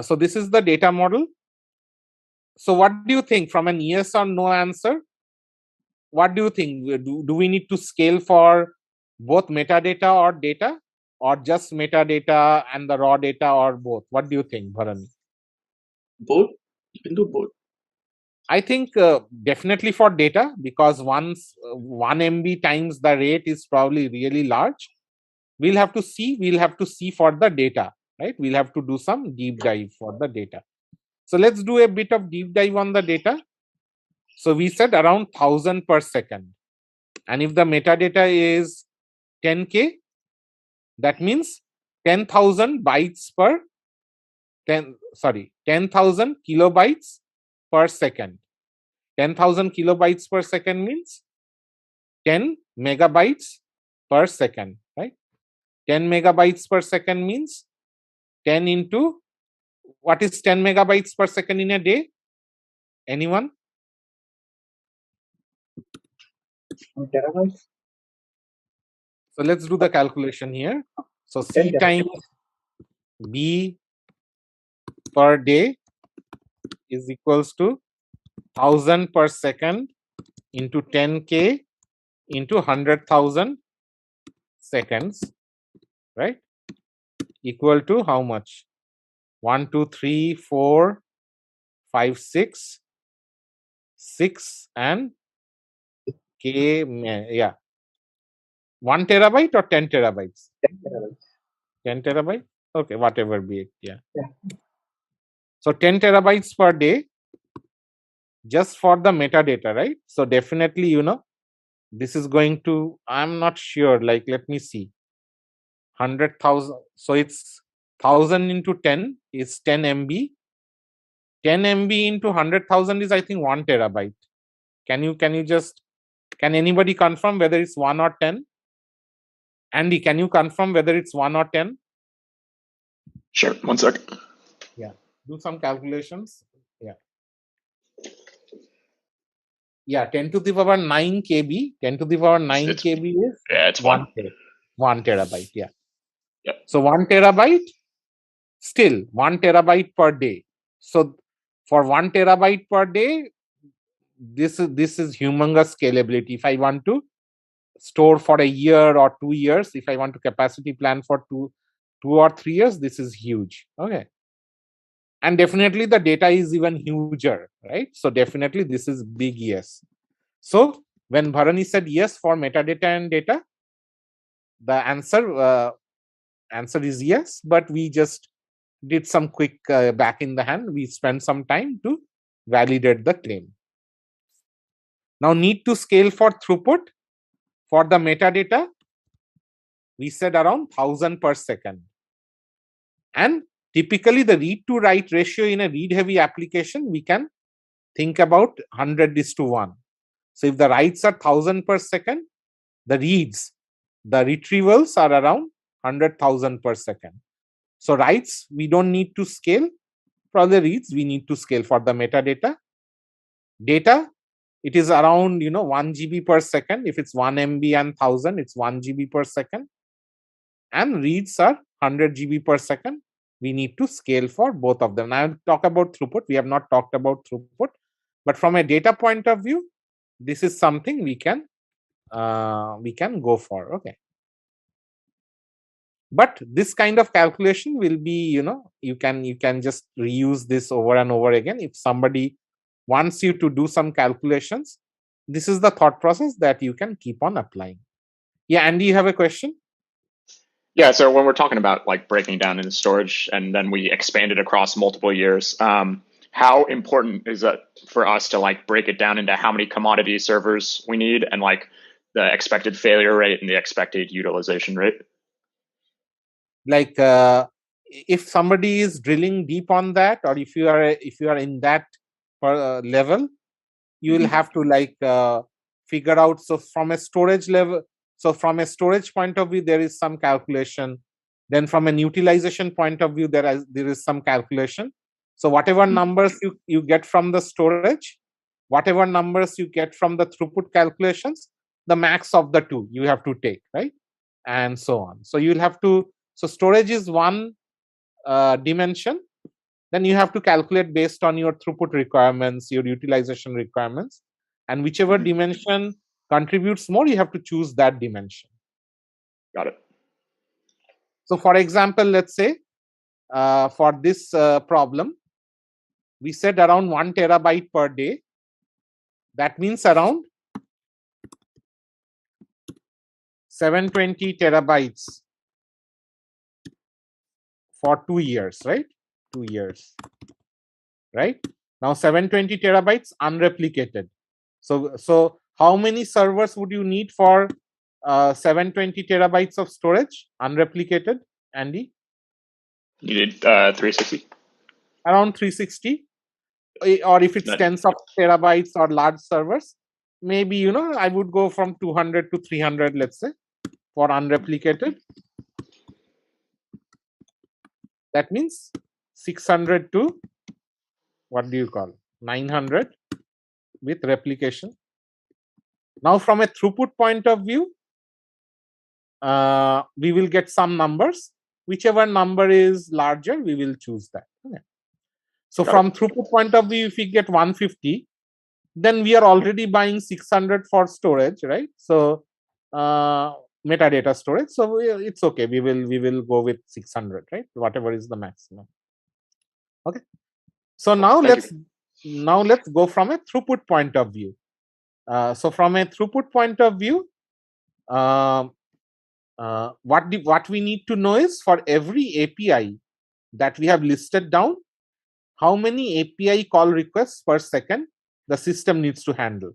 So this is the data model. So what do you think from an yes or no answer? What do you think? Do we need to scale for both metadata or data, or just metadata and the raw data, or both? What do you think, Bharani? Both. You can do both. I think definitely for data, because once 1 MB times the rate is probably really large. We'll have to see for the data, right? We'll have to do some deep dive for the data. So let's do a bit of deep dive on the data. So we said around 1,000 per second. And if the metadata is 10K, that means 10,000 bytes per 10,000 kilobytes per second. 10,000 kilobytes per second means 10 megabytes per second, right? 10 megabytes per second means 10 into, what is 10 megabytes per second in a day? Anyone? Terabytes. So let's do the calculation here. So C times B per day is equals to 1,000 per second into 10K into 100,000 seconds, right? Equal to how much? 1, 2, 3, 4, 5, 6, 6 and K, yeah. 1 terabyte or 10 terabytes? 10 terabytes. 10 terabyte? Okay, whatever be it, yeah. So 10 terabytes per day just for the metadata, right? So definitely, this is going to, I'm not sure, like, let me see. 100,000. So it's 1,000 into 10 is 10 MB. 10 MB into 100,000 is, I think, 1 terabyte. Can anybody confirm whether it's 1 or 10? Andy, can you confirm whether it's 1 or 10? Sure, 1 second. Yeah, do some calculations. Yeah, 10 to the power 9 KB. 10 to the power 9 KB is it's 1 terabyte. Yeah. Yep. So 1 terabyte, still 1 terabyte per day. So for 1 terabyte per day, this is humongous scalability. If I want to store for a year or 2 years, if I want to capacity plan for two 2 or 3 years, this is huge. Okay. And definitely the data is even huger, right? So definitely this is big yes. So when Bharani said yes for metadata and data, the answer is yes, but we just did some quick back in the hand. We spent some time to validate the claim. Now need to scale for throughput. For the metadata, we said around 1000 per second. And typically the read to write ratio in a read heavy application, we can think about 100:1. So if the writes are 1000 per second, the reads, the retrievals are around 100,000 per second. So writes, we don't need to scale. For the reads, we need to scale. For the metadata. Data, it is around 1 GB per second. If it's 1 MB and 1000, it's 1 GB per second. And reads are 100 GB per second. We need to scale for both of them. Now I'll talk about throughput. We have not talked about throughput, but from a data point of view, this is something we can go for. Okay. But this kind of calculation will be, you can just reuse this over and over again. If somebody wants you to do some calculations, this is the thought process that you can keep on applying. Yeah, Andy, you have a question? Yeah, so when we're talking about like breaking down into storage and then we expand it across multiple years, how important is it for us to like break it down into how many commodity servers we need and like the expected failure rate and the expected utilization rate? Like if somebody is drilling deep on that, or if you are in that level, you will have to like figure out. So from a storage level, so from a storage point of view, there is some calculation. Then from an utilization point of view, there is some calculation. So whatever numbers you get from the storage, whatever numbers you get from the throughput calculations, the max of the two you have to take, right? And so on. So you'll have to, so storage is one dimension. Then you have to calculate based on your throughput requirements, your utilization requirements, and whichever dimension contributes more, you have to choose that dimension. Got it. So for example, let's say for this problem, we said around 1 terabyte per day. That means around 720 terabytes for 2 years, right? 2 years, right? Now 720 terabytes unreplicated. So how many servers would you need for 720 terabytes of storage unreplicated, Andy? You need 360. Around 360. Or if it's tens of terabytes or large servers, maybe I would go from 200 to 300, let's say, for unreplicated. That means 600 to what do you call 900 with replication. Now from a throughput point of view, we will get some numbers. Whichever number is larger, we will choose that. Okay. So from throughput point of view, if we get 150, then we are already buying 600 for storage, right? So metadata storage. So it's okay. We will go with 600, right? Whatever is the maximum. Okay. So now let's go from a throughput point of view. So from a throughput point of view, what we need to know is for every API that we have listed down, how many API call requests per second the system needs to handle.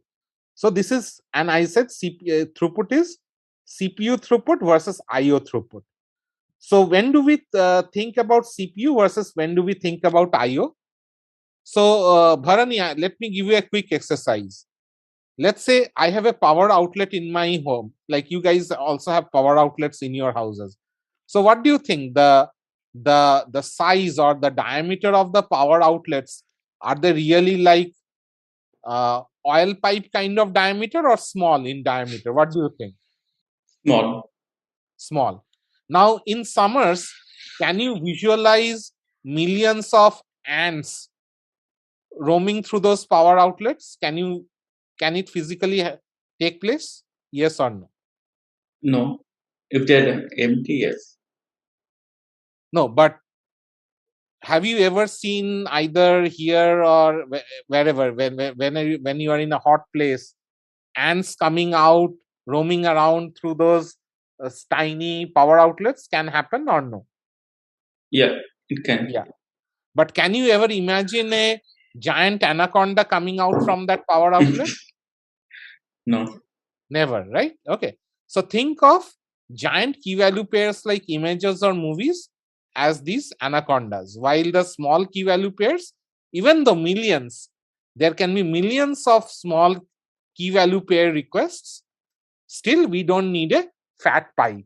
So this is, and I said throughput is CPU throughput versus IO throughput. So when do we think about CPU versus when do we think about IO? So Bharani, let me give you a quick exercise. Let's say I have a power outlet in my home, like you guys also have power outlets in your houses. So what do you think, the size or the diameter of the power outlets, are they really like oil pipe kind of diameter or small in diameter? What do you think? Small. Now in summers, can you visualize millions of ants roaming through those power outlets? Can it physically take place? Yes or no? No. If they're empty, yes. No, but have you ever seen either here or wherever when you are in a hot place, ants coming out, roaming around through those tiny power outlets can happen or no? Yeah, it can. Yeah. But can you ever imagine a giant anaconda coming out from that power outlet? No. Never, right? Okay. So think of giant key value pairs like images or movies as these anacondas, while the small key value pairs, even the millions, there can be millions of small key value pair requests. Still, we don't need a fat pipe.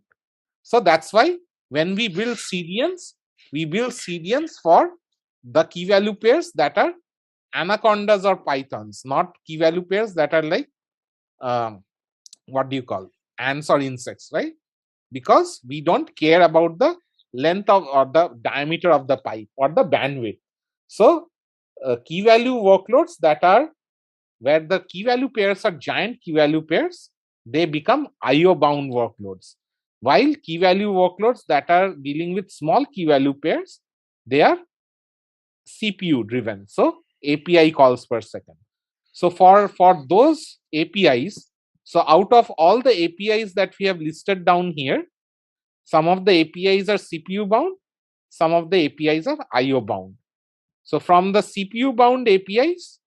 So that's why when we build CDNs, we build CDNs for the key value pairs that are anacondas or pythons, not key value pairs that are like what do you call ants or insects, right? Because we don't care about the length of or the diameter of the pipe or the bandwidth. So key value workloads that are where the key value pairs are giant key value pairs, they become IO bound workloads, while key value workloads that are dealing with small key value pairs, they are CPU driven, so API calls per second. So for those APIs, so out of all the APIs that we have listed down here, some of the APIs are CPU bound, some of the APIs are IO bound. So from the CPU bound APIs,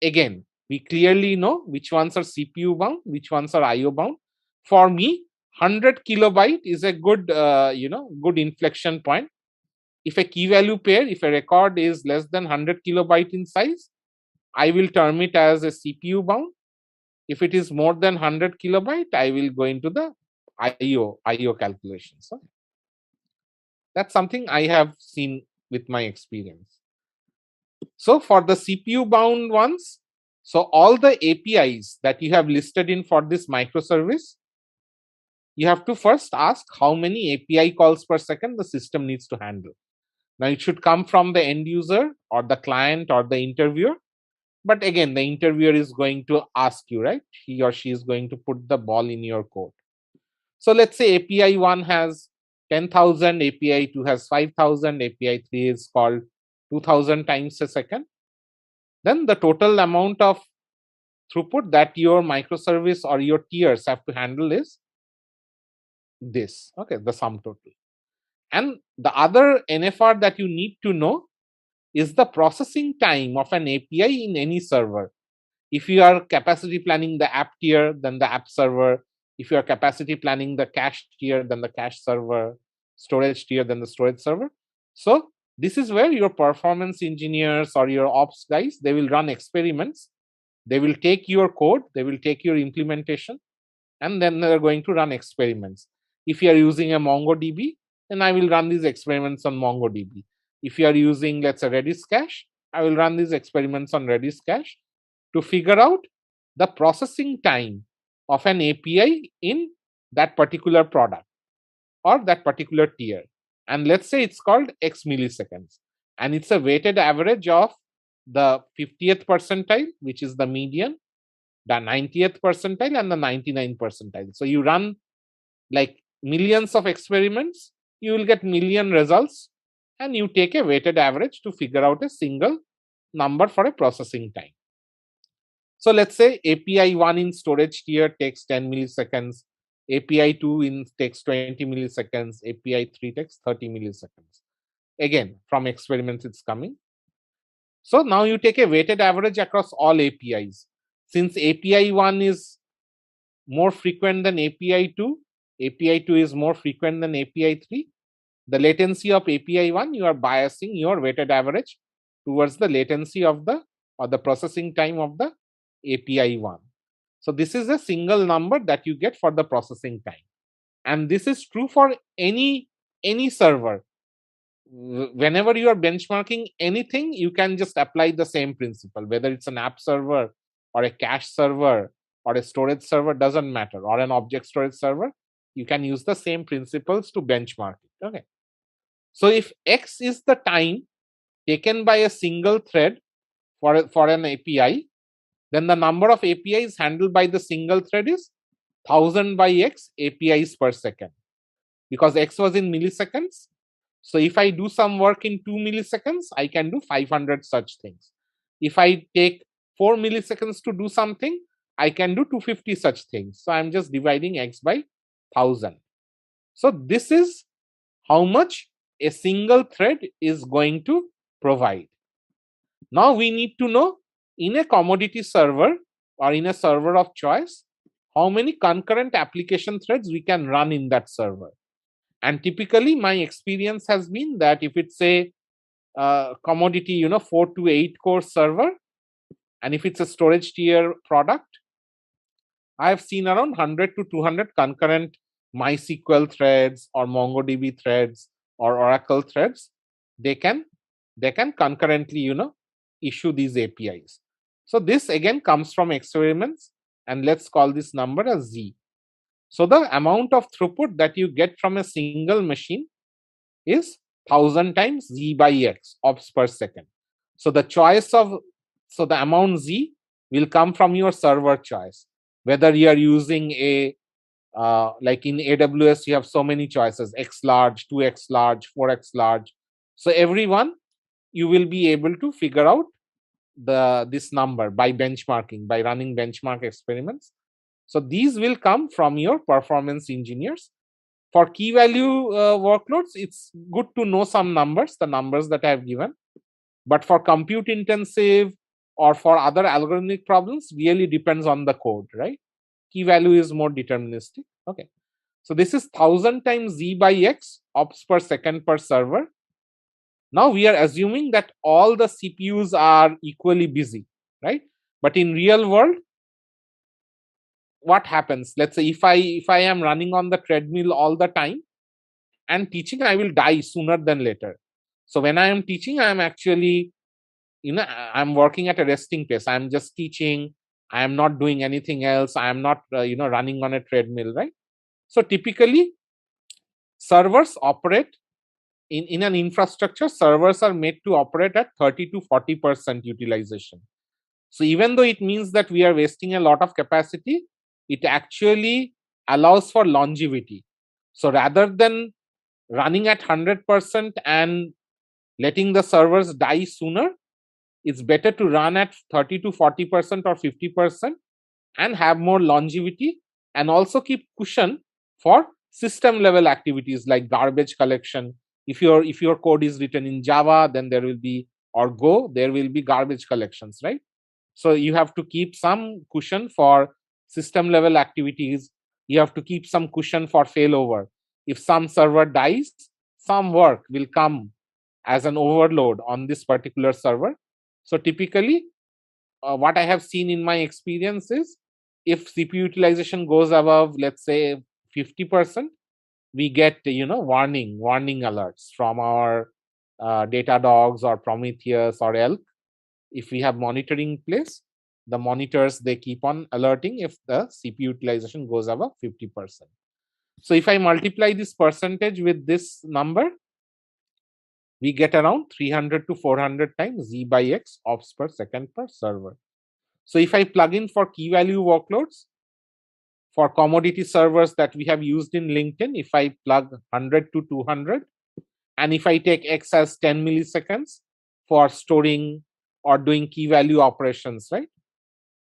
again, we clearly know which ones are CPU bound, which ones are IO bound. For me, 100 kilobyte is a good, good inflection point. If a key value pair, if a record is less than 100 kilobyte in size, I will term it as a CPU bound. If it is more than 100 kilobyte, I will go into the IO calculations. So that's something I have seen with my experience. So for the CPU bound ones, so all the APIs that you have listed in for this microservice, you have to first ask how many API calls per second the system needs to handle. Now it should come from the end user or the client or the interviewer. But again, the interviewer is going to ask you, right? He or she is going to put the ball in your court. So let's say API 1 has 10,000, API 2 has 5,000, API 3 is called 2,000 times a second. Then the total amount of throughput that your microservice or your tiers have to handle is this, okay, the sum total. And the other NFR that you need to know is the processing time of an API in any server. If you are capacity planning the app tier, then the app server. If you are capacity planning the cache tier, then the cache server. Storage tier, then the storage server. So this is where your performance engineers or your ops guys, they will run experiments. They will take your code, they will take your implementation, and then they're going to run experiments. If you are using a MongoDB, then I will run these experiments on MongoDB. If you are using, let's say, Redis cache, I will run these experiments on Redis cache to figure out the processing time of an API in that particular product or that particular tier. And let's say it's called X milliseconds. And it's a weighted average of the 50th percentile, which is the median, the 90th percentile, and the 99th percentile. So you run like millions of experiments, you will get million results, and you take a weighted average to figure out a single number for a processing time. So let's say API 1 in storage tier takes 10 milliseconds, API 2 in takes 20 milliseconds, API 3 takes 30 milliseconds. Again, from experiments it's coming. So now you take a weighted average across all APIs. Since API 1 is more frequent than API 2, API 2 is more frequent than API 3, the latency of API 1, you are biasing your weighted average towards the latency of the or the processing time of the API 1. So this is a single number that you get for the processing time. And this is true for any server. Whenever you are benchmarking anything, you can just apply the same principle, whether it's an app server or a cache server or a storage server, doesn't matter, or an object storage server, you can use the same principles to benchmark it. Okay. So if X is the time taken by a single thread for an API, then the number of APIs handled by the single thread is 1000 by X APIs per second. Because X was in milliseconds, So if I do some work in 2 milliseconds, I can do 500 such things. If I take 4 milliseconds to do something, I can do 250 such things. So I'm just dividing x by 1000. So this is how much a single thread is going to provide. Now we need to know in a commodity server or in a server of choice, how many concurrent application threads we can run in that server. And typically my experience has been that if it's a commodity, 4 to 8 core server, and if it's a storage tier product, I have seen around 100 to 200 concurrent MySQL threads or MongoDB threads or Oracle threads. They can concurrently, issue these APIs. So this again comes from experiments, and let's call this number as Z. So the amount of throughput that you get from a single machine is 1000 times Z by X ops per second. So the amount Z will come from your server choice. Whether you are using a like in AWS, you have so many choices: X large, 2x large, 4x large. So everyone you will be able to figure out this number by benchmarking, by running benchmark experiments. So these will come from your performance engineers. For key value workloads, it's good to know some numbers, the numbers that I have given. But for compute intensive or for other algorithmic problems, really depends on the code, right? Key value is more deterministic. Okay. So this is 1000 times Z by X ops per second per server. Now we are assuming that all the CPUs are equally busy, right? But in real world, what happens? Let's say if I am running on the treadmill all the time and teaching, I will die sooner than later. So when I am teaching, I am actually, I'm working at a resting place. I'm just teaching. I am not doing anything else. I am not, running on a treadmill, right? So typically, servers operate in an infrastructure. Servers are made to operate at 30 to 40% utilization. So even though it means that we are wasting a lot of capacity, it actually allows for longevity. So rather than running at 100% and letting the servers die sooner, it's better to run at 30 to 40% or 50% and have more longevity, and also keep cushion for system level activities like garbage collection. If your code is written in Java, then there will be, or Go, there will be garbage collections, right? So you have to keep some cushion for system level activities. You have to keep some cushion for failover. If some server dies, some work will come as an overload on this particular server. So typically, what I have seen in my experience is, if CPU utilization goes above, let's say 50%, we get warning alerts from our Datadogs or Prometheus or Elk. If we have monitoring in place, the monitors, they keep on alerting if the CPU utilization goes above 50%. So if I multiply this percentage with this number, we get around 300 to 400 times Z by X ops per second per server. So if I plug in for key value workloads, for commodity servers that we have used in LinkedIn, if I plug 100 to 200, and if I take X as 10 milliseconds for storing or doing key value operations, right,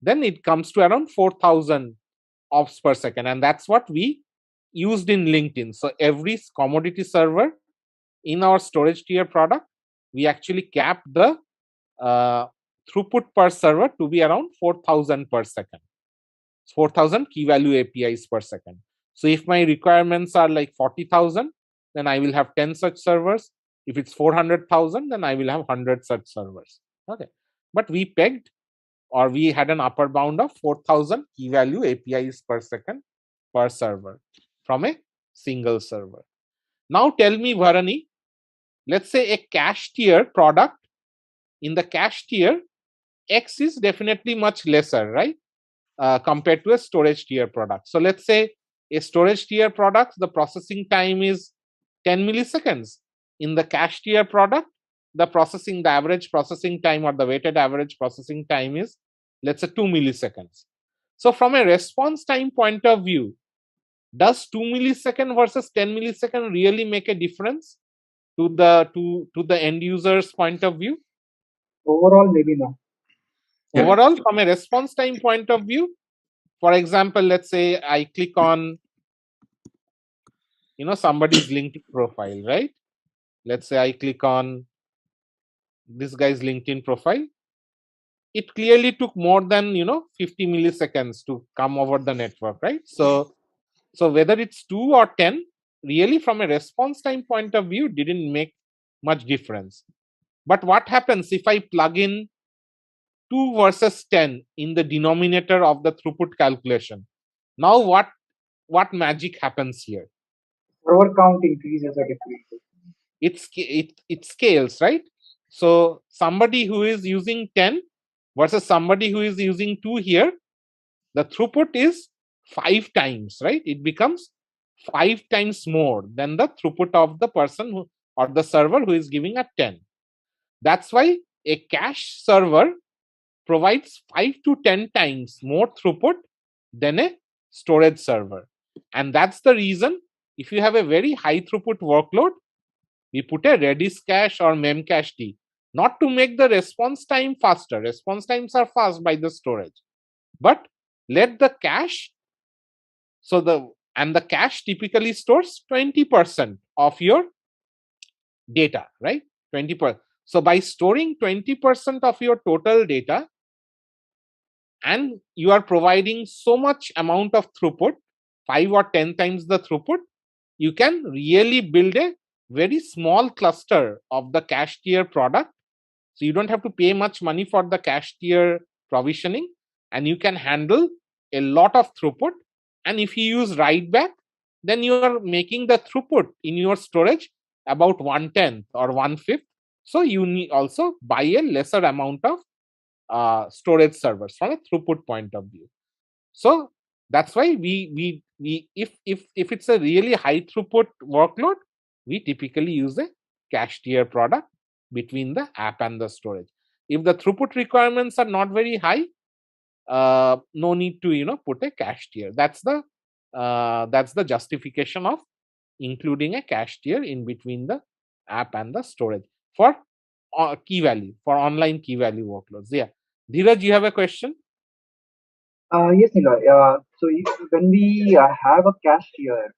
then it comes to around 4000 ops per second. And that's what we used in LinkedIn. So every commodity server in our storage tier product, we actually cap the throughput per server to be around 4000 per second. 4000 key value APIs per second. So if my requirements are like 40,000, then I will have 10 such servers. If it's 400,000, then I will have 100 such servers. Okay. But we pegged, or we had an upper bound of 4000 key value APIs per second per server from a single server. Now tell me, Bharani, let's say a cache tier product. In the cache tier, X is definitely much lesser, right? Compared to a storage tier product. So let's say a storage tier product, the processing time is 10 milliseconds. In the cache tier product, the average processing time, or the weighted average processing time is, let's say, 2 milliseconds. So from a response time point of view, does 2 millisecond versus 10 millisecond really make a difference? to the end user's point of view? Overall, maybe no. Yeah. Overall, from a response time point of view, for example, let's say I click on somebody's LinkedIn profile, right? Let's say I click on this guy's LinkedIn profile. It clearly took more than 50 milliseconds to come over the network, right? So whether it's 2 or 10, really from a response time point of view didn't make much difference. But what happens if I plug in 2 versus 10 in the denominator of the throughput calculation? Now what magic happens here? Server count increases or decreases. It scales, right? So somebody who is using 10 versus somebody who is using 2 here, the throughput is 5 times, right? It becomes 5 times more than the throughput of the person who, or the server who is giving a 10. That's why a cache server provides 5 to 10 times more throughput than a storage server. And that's the reason if you have a very high throughput workload, we put a Redis cache or memcached, not to make the response time faster. Response times are fast by the storage, but let the cache, the cache typically stores 20% of your data, right? 20%. So by storing 20% of your total data, and you are providing so much amount of throughput, 5 or 10 times the throughput, you can really build a very small cluster of the cache tier product. So you don't have to pay much money for the cache tier provisioning, and you can handle a lot of throughput. And if you use write back, then you are making the throughput in your storage about 1/10 or 1/5. So you need also buy a lesser amount of storage servers from a throughput point of view. So that's why we if it's a really high throughput workload, we typically use a cache tier product between the app and the storage. If the throughput requirements are not very high, no need to put a cache tier. That's the justification of including a cache tier in between the app and the storage for key value, for online key value workloads. Yeah, Dheeraj, you have a question? Yes, Niloy. So when we have a cache here,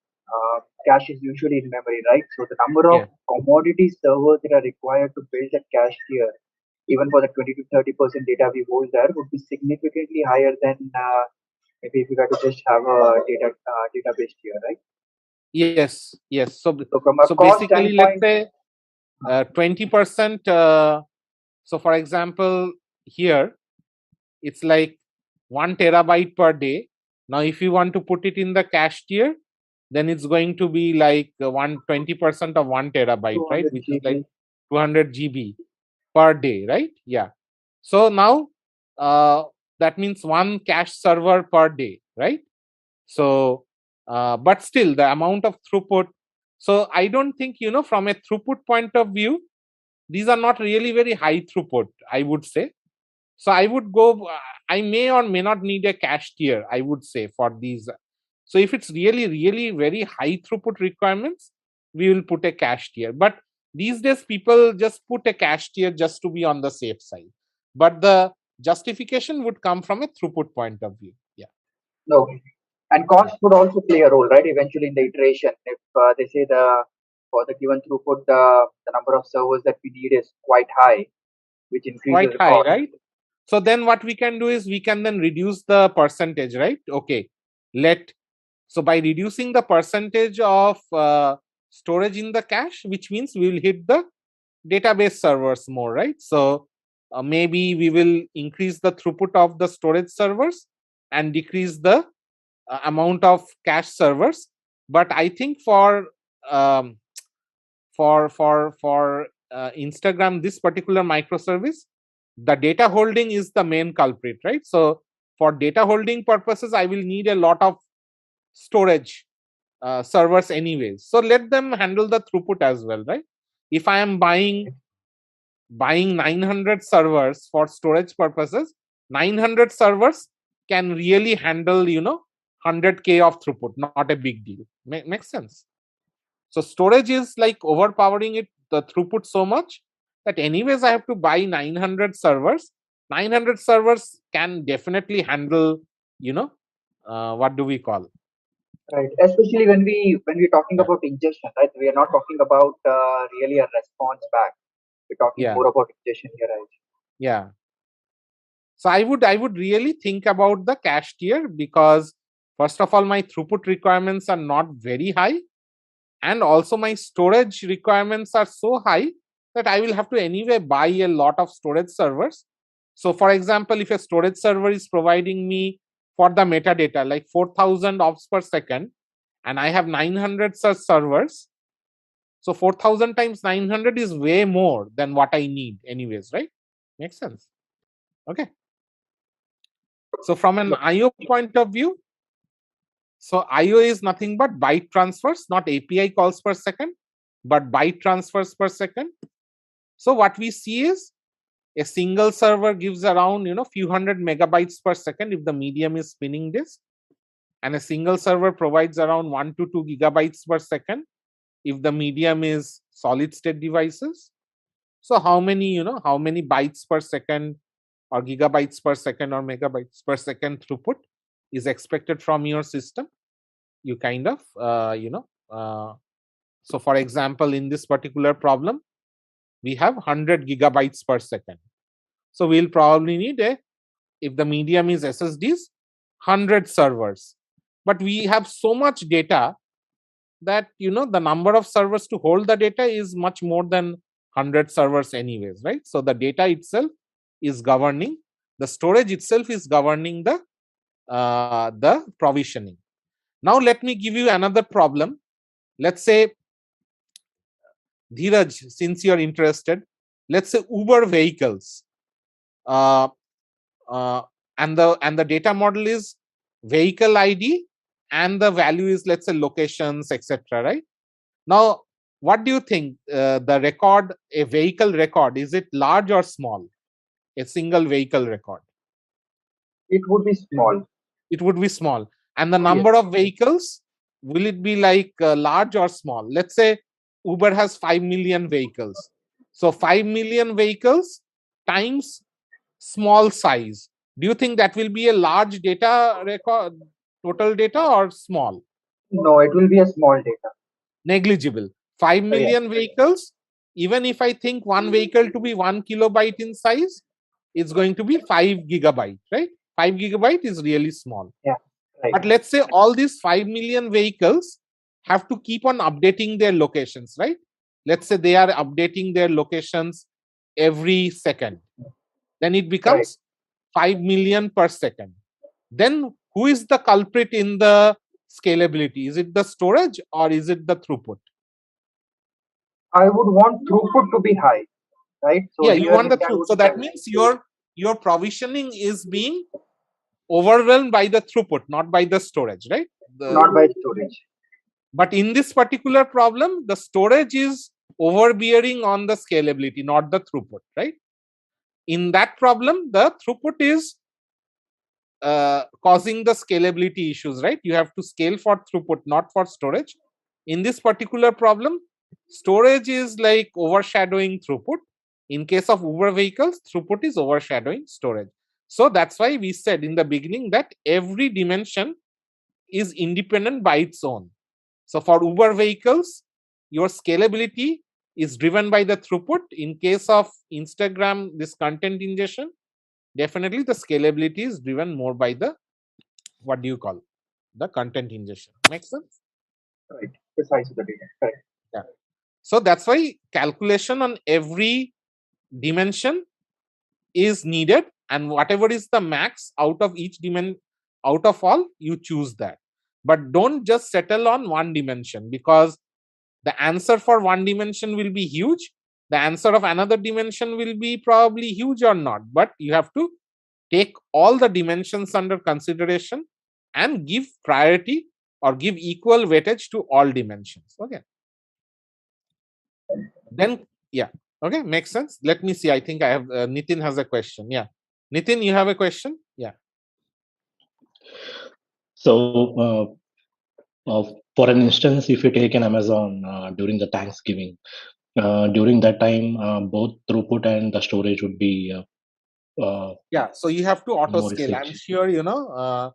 cache is usually in memory, right? So the number of Yeah. commodity servers that are required to build a cache here, even for the 20 to 30% data we hold there, would be significantly higher than maybe if you were to just have a database here, right? Yes. So from a So cost basically, let's standpoint, say 20%. So for example, here it's like 1 terabyte per day. Now, if you want to put it in the cache tier, then it's going to be like 20% of 1 terabyte, right? 200 Which is like GB. 200 GB per day, right? Yeah. So now that means 1 cache server per day, right? So, but still the amount of throughput. So I don't think, from a throughput point of view, these are not really very high throughput, I would say. So I would go, I may or may not need a cache tier, I would say, for these. So if it's really, really very high throughput requirements, we will put a cache tier. But these days, people just put a cache tier just to be on the safe side. But the justification would come from a throughput point of view. Yeah. No. And cost would also play a role, right? Eventually in the iteration, if they say for the given throughput, the number of servers that we need is quite high, which increases Quite the high, cost. right? So then what we can do is we can then reduce the percentage, right? Okay. So by reducing the percentage of storage in the cache, which means we will hit the database servers more, right? So maybe we will increase the throughput of the storage servers and decrease the amount of cache servers. But I think for um, Instagram, this particular microservice, the data holding is the main culprit, right? So for data holding purposes, I will need a lot of storage servers anyways. So let them handle the throughput as well, right? If I am buying 900 servers for storage purposes, 900 servers can really handle 100K of throughput, not a big deal. Makes sense. So storage is like overpowering it the throughput so much that anyways I have to buy 900 servers. 900 servers can definitely handle, what do we call? Right. Especially when we're talking about ingestion, right? We are not talking about really a response back. We're talking more about ingestion here, right? Yeah. So I would really think about the cache tier, because first of all, my throughput requirements are not very high, and also my storage requirements are so high that I will have to anyway buy a lot of storage servers. So for example, if a storage server is providing me for the metadata like 4000 ops per second, and I have 900 such servers, so 4000 times 900 is way more than what I need anyways, right? Makes sense. Okay. So from an IO point of view, so IO is nothing but byte transfers, not API calls per second, but byte transfers per second. So what we see is a single server gives around, few hundred megabytes per second if the medium is spinning disk, and a single server provides around 1 to 2 gigabytes per second if the medium is solid state devices. So how many bytes per second or gigabytes per second or megabytes per second throughput is expected from your system? You kind of, so for example, in this particular problem, we have 100 gigabytes per second. So we'll probably need if the medium is SSDs, 100 servers. But we have so much data that, the number of servers to hold the data is much more than 100 servers anyways, right? So the data itself is governing, the storage itself is governing the provisioning. Now let me give you another problem. Let's say, Dheeraj, since you're interested, let's say Uber vehicles, and the data model is vehicle ID, and the value is, let's say, locations, etc. Right? Now, what do you think? The record, a vehicle record, is it large or small? A single vehicle record. It would be small. It would be small. And the number of vehicles, will it be like large or small? Let's say Uber has 5 million vehicles. So 5 million vehicles times small size. Do you think that will be a large data record, total data, or small? No, it will be a small data. Negligible. 5 million vehicles, even if I think one vehicle to be 1 kilobyte in size, it's going to be 5 gigabyte, right? 5 gigabyte is really small. Yeah. Right. But let's say all these 5 million vehicles have to keep on updating their locations, right? Let's say they are updating their locations every second. Then it becomes 5 million per second. Then who is the culprit in the scalability? Is it the storage or is it the throughput? I would want throughput to be high, right? So yeah, you want the throughput. So that means your provisioning is being overwhelmed by the throughput, not by the storage, right? Not by storage. But in this particular problem, the storage is overbearing on the scalability, not the throughput, right? In that problem, the throughput is causing the scalability issues, right? You have to scale for throughput, not for storage. In this particular problem, storage is like overshadowing throughput. In case of Uber vehicles, throughput is overshadowing storage. So that's why we said in the beginning that every dimension is independent by its own. So for Uber vehicles, your scalability is driven by the throughput. In case of Instagram, this content ingestion, definitely the scalability is driven more by the, what do you call, the content ingestion. Make sense? Right. The size of the data. Correct. Yeah. So that's why calculation on every dimension is needed, and whatever is the max out of each dimension, out of all, you choose that. But don't just settle on one dimension, because the answer for one dimension will be huge. The answer of another dimension will be probably huge or not. But you have to take all the dimensions under consideration and give priority or give equal weightage to all dimensions. Okay. Then, yeah. Okay, makes sense. Let me see. I think I have Nitin has a question. Yeah. Nitin, you have a question? Yeah. So, for an instance, if you take an Amazon during the Thanksgiving, during that time, both throughput and the storage would be yeah. So you have to auto more scale. I'm efficient. sure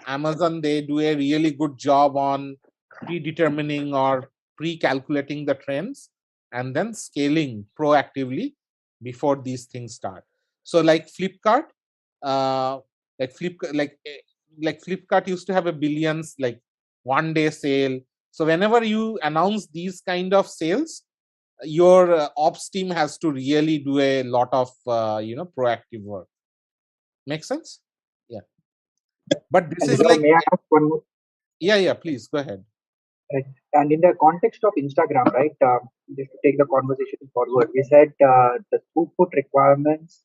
Amazon, they do a really good job on predetermining or pre-calculating the trends and then scaling proactively before these things start. So like Flipkart, like Flipkart used to have a billions like 1 day sale. So whenever you announce these kind of sales, your ops team has to really do a lot of proactive work. Make sense? Yeah. But this And is like, may I ask one more? yeah, please go ahead. Right. And in the context of Instagram, right, just to take the conversation forward, we said the throughput requirements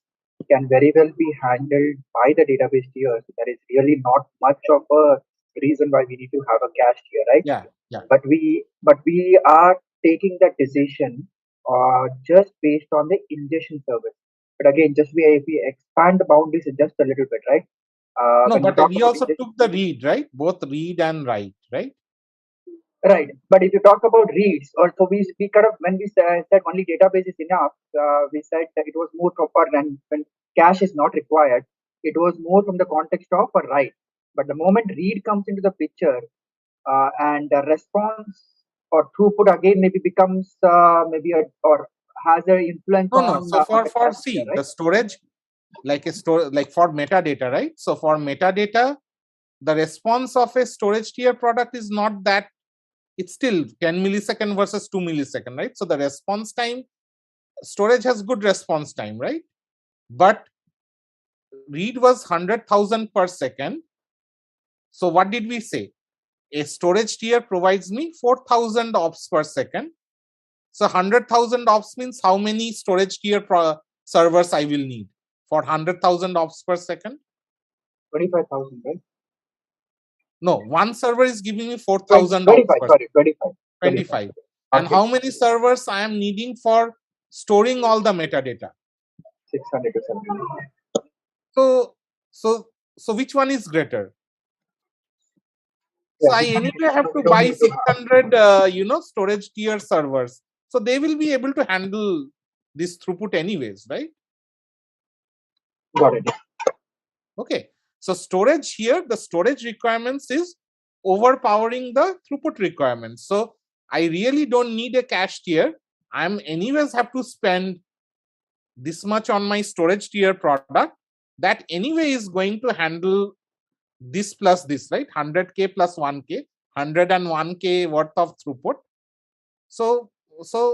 can very well be handled by the database tiers. There is really not much of a reason why we need to have a cache tier, right? Yeah. But we are taking that decision just based on the ingestion service. But again, just if we expand the boundaries just a little bit, right? No, When we but talk we about also took the read, right? Both read and write, right? right, but if you talk about reads, or so we kind of when we said only database is enough, we said that it was more proper than when cache is not required. It was more from the context of a write. But the moment read comes into the picture, and the response or throughput again maybe becomes maybe or has an influence No. So on the for cache here, see right? the storage, like a store, like for metadata, right? So for metadata, the response of a storage tier product is not that. It's still 10 millisecond versus 2 millisecond, right? So the response time, storage has good response time, right? But read was 100,000 per second. So what did we say? A storage tier provides me 4,000 ops per second. So 100,000 ops means how many storage tier servers I will need for 100,000 ops per second? 25,000, right? No, one server is giving me 4,000 ops 25, per sorry, second. 25. 25. And Okay. how many servers I am needing for storing all the metadata? 600 to 700. So which one is greater? So I anyway have to We don't buy need to have. 600 storage tier servers. So they will be able to handle this throughput anyways, right? Got it. Okay. So storage here, the storage requirements is overpowering the throughput requirements. So I really don't need a cache tier. I'm anyways have to spend this much on my storage tier product that anyway is going to handle this plus this, right? 100K plus 1K, 101K worth of throughput. So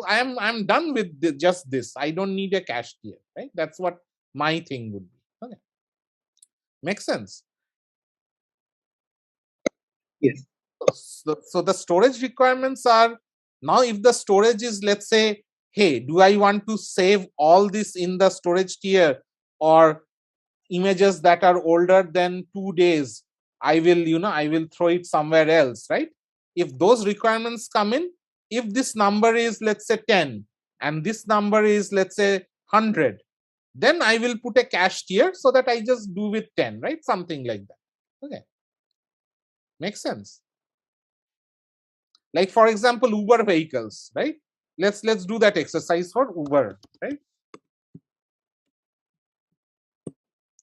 I'm done with just this. I don't need a cache tier, right? That's what my thing would be. Okay. Makes sense? Yes. So the storage requirements are, now if the storage is, let's say, hey, do I want to save all this in the storage tier, or images that are older than 2 days, I will throw it somewhere else, right? If those requirements come in, if this number is, let's say, 10 and this number is, let's say, 100, then I will put a cache tier so that I just do with 10, right? Something like that. Okay. Makes sense? Like, for example, Uber vehicles, right? Let's do that exercise for Uber, right?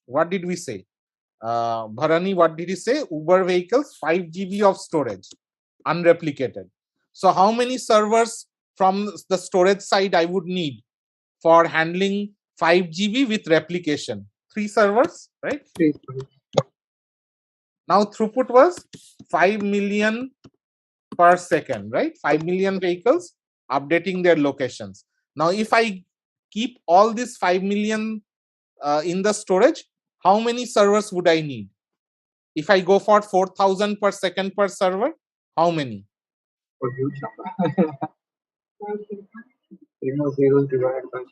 What did we say? Bharani, what did he say? Uber vehicles, 5 GB of storage, unreplicated. So how many servers from the storage side I would need for handling 5 GB with replication? 3 servers, right? 3. Now throughput was 5 million per second, right? 5 million vehicles updating their locations. Now, if I keep all these 5 million in the storage, how many servers would I need? If I go for 4,000 per second per server, how many? A huge number. 3 more zeros divided by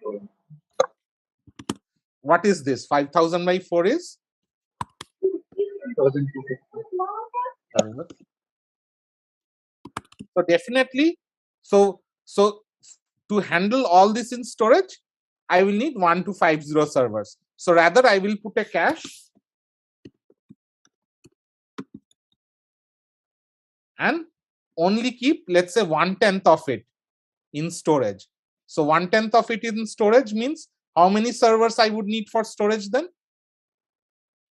4. What is this? 5,000 by 4 is? 1,250. So definitely, so to handle all this in storage, I will need 1250 servers. So rather, I will put a cache and only keep, let's say, 1/10 of it in storage. So 1/10 of it in storage means how many servers I would need for storage then?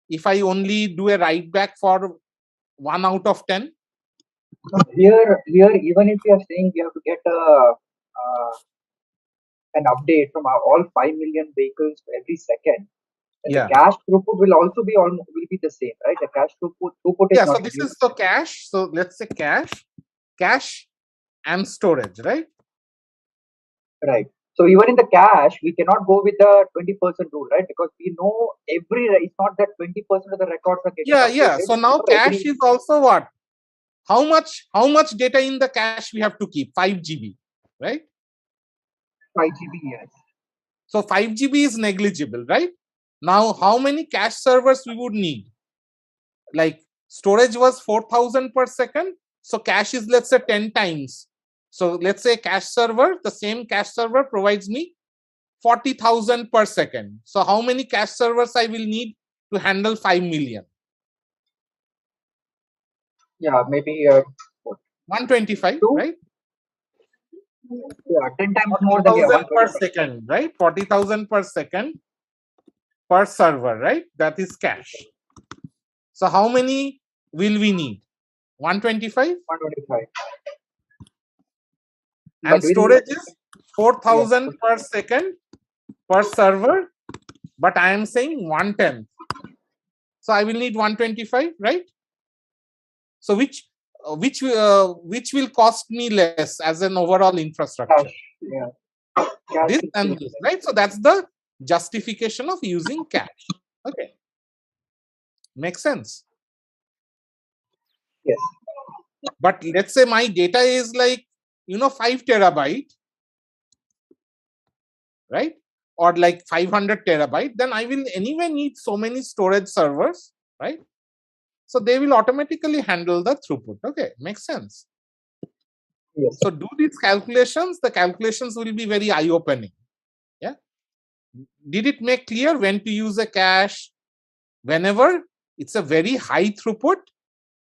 If I only do a write back for 1 out of 10? Here, even if you are saying we have to get an update from all 5 million vehicles every second, and the cache throughput will also be will be the same, right? The cache throughput is so not this reduced. is the cache. So let's say cache and storage, right? Right. So even in the cache, we cannot go with the 20% rule, right? Because we know it's not that 20% of the records are getting updated. So now cache is also what? How much data in the cache we have to keep? 5 GB, right? 5 GB, yes. So 5 GB is negligible, right? Now, how many cache servers we would need? Like storage was 4,000 per second. So cache is, let's say, 10 times. So let's say cache server, the same cache server provides me 40,000 per second. So how many cache servers I will need to handle 5 million? Yeah, maybe 125, right? Yeah, 10 times more than 40,000 per second, right? 40,000 per second per server, right? That is cache. So how many will we need? 125? 125. And storage is 4,000 per second per server, but I am saying 1/10. So I will need 125, right? So which will cost me less as an overall infrastructure? This and this, right? So that's the justification of using cache. Okay, makes sense. Yes. But let's say my data is like 5 terabyte, right? Or like 500 terabyte, then I will anyway need so many storage servers, right? So they will automatically handle the throughput. Okay, makes sense. Yes. So do these calculations. The calculations will be very eye-opening. Yeah. Did it make clear when to use a cache? Whenever it's a very high throughput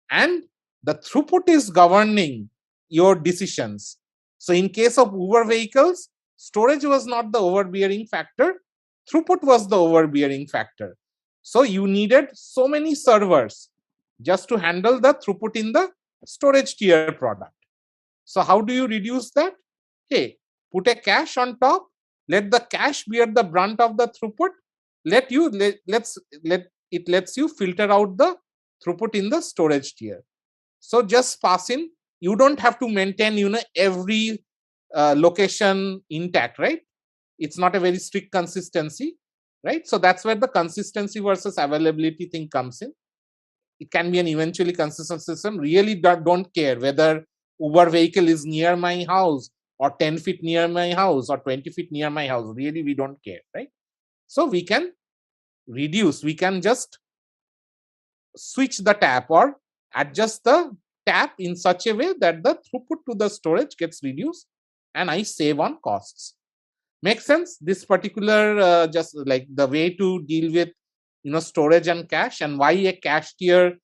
and the throughput is governing your decisions. So in case of Uber vehicles, storage was not the overbearing factor. Throughput was the overbearing factor. So you needed so many servers just to handle the throughput in the storage tier product. So how do you reduce that? Okay, put a cache on top. Let the cache bear the brunt of the throughput. It lets you filter out the throughput in the storage tier. So just pass in. You don't have to maintain every location intact, right? It's not a very strict consistency, right? So that's where the consistency versus availability thing comes in. It can be an eventually consistent system. Really don't care whether Uber vehicle is near my house or 10 feet near my house or 20 feet near my house. Really, we don't care, right? So we can reduce. We can just switch the tap or adjust the tap in such a way that the throughput to the storage gets reduced and I save on costs. Make sense? This particular just like the way to deal with storage and cache, and why a cache tier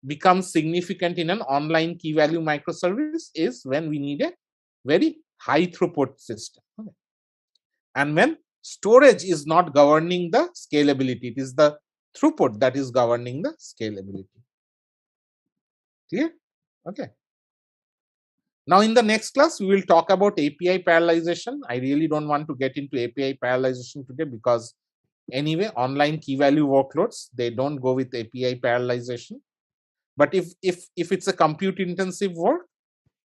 becomes significant in an online key value microservice is when we need a very high throughput system. Okay. And when storage is not governing the scalability, it is the throughput that is governing the scalability. Clear? Okay. Now in the next class, we will talk about API parallelization. I really don't want to get into API parallelization today because anyway, online key value workloads, they don't go with API parallelization. But if it's a compute intensive work,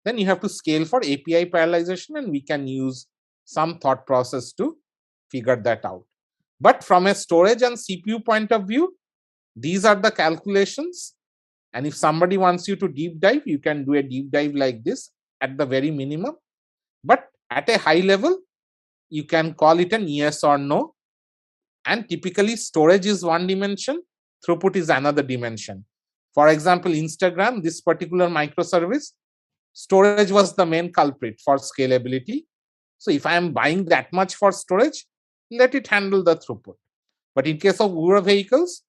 then you have to scale for API parallelization, and we can use some thought process to figure that out. But from a storage and CPU point of view, these are the calculations. And if somebody wants you to deep dive, you can do a deep dive like this at the very minimum. But at a high level, you can call it an yes or no. And typically, storage is one dimension, throughput is another dimension. For example, Instagram, this particular microservice, storage was the main culprit for scalability. So if I am buying that much for storage, let it handle the throughput. But in case of Uber vehicles,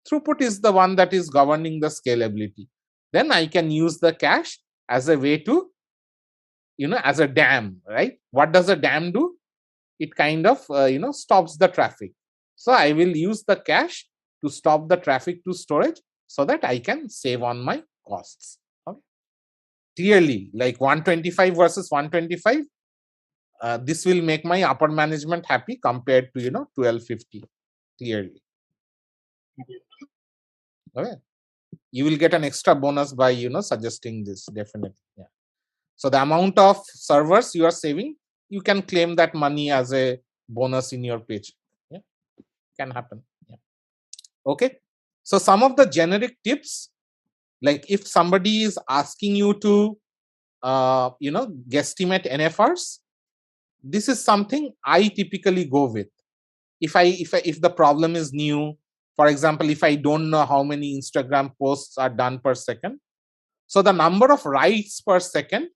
throughput is the one that is governing the scalability. Then I can use the cache as a way to, as a dam, right? What does a dam do? It kind of, stops the traffic. So I will use the cache to stop the traffic to storage so that I can save on my costs. Okay. Clearly, like 125 versus 125, this will make my upper management happy compared to 1250. Clearly. Okay. You will get an extra bonus by suggesting this, definitely. Yeah. So the amount of servers you are saving, you can claim that money as a bonus in your paycheck. Yeah, can happen. Yeah. Okay. So some of the generic tips, like if somebody is asking you to, guesstimate NFRs, this is something I typically go with. If the problem is new, for example, if I don't know how many Instagram posts are done per second, so the number of writes per second,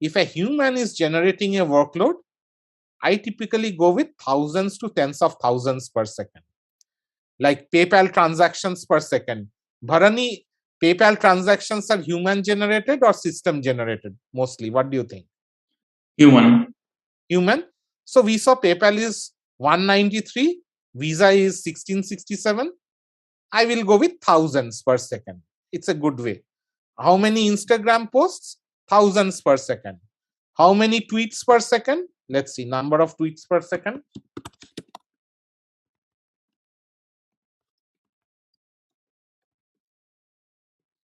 if a human is generating a workload, I typically go with thousands to tens of thousands per second. Like PayPal transactions per second. Bharani, PayPal transactions are human generated or system generated mostly? What do you think? Human. So we saw PayPal is 193, Visa is 1667. I will go with thousands per second. It's a good way. How many Instagram posts? Thousands per second. How many tweets per second? Let's see, number of tweets per second.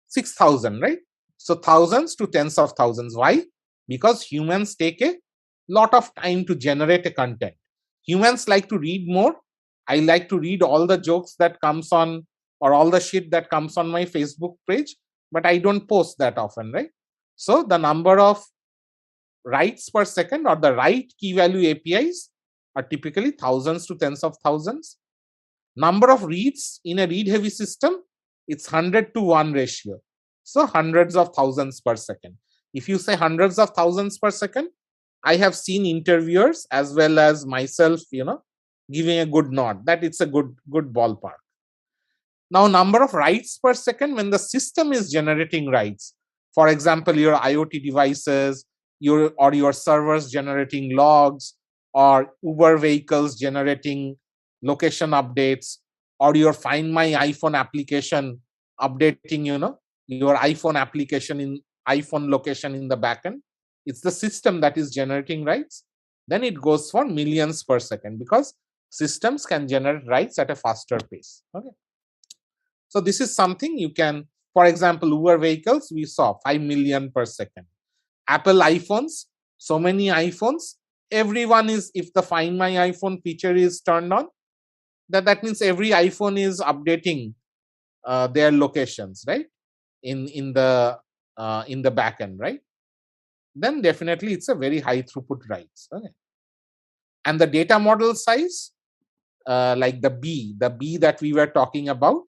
6,000, right? So thousands to tens of thousands. Why? Because humans take a lot of time to generate a content. Humans like to read more. I like to read all the jokes that comes on, or all the shit that comes on my Facebook page, but I don't post that often, right? So the number of writes per second, or the write key value APIs, are typically thousands to tens of thousands. Number of reads in a read heavy system, it's 100 to 1 ratio. So hundreds of thousands per second. If you say hundreds of thousands per second, I have seen interviewers as well as myself, giving a good nod that it's a good ballpark. Now, number of writes per second when the system is generating writes. For example, your IoT devices, your servers generating logs, or Uber vehicles generating location updates, or your Find My iPhone application updating, your iPhone application in iPhone location in the backend. It's the system that is generating writes. Then it goes for millions per second, because systems can generate writes at a faster pace. Okay. So this is something you can, for example, Uber vehicles, we saw 5 million per second. Apple iPhones, so many iPhones, everyone is, if the Find My iPhone feature is turned on, that means every iPhone is updating their locations, right? In the backend, right? Then definitely it's a very high throughput writes. Okay. And the data model size, like the B that we were talking about,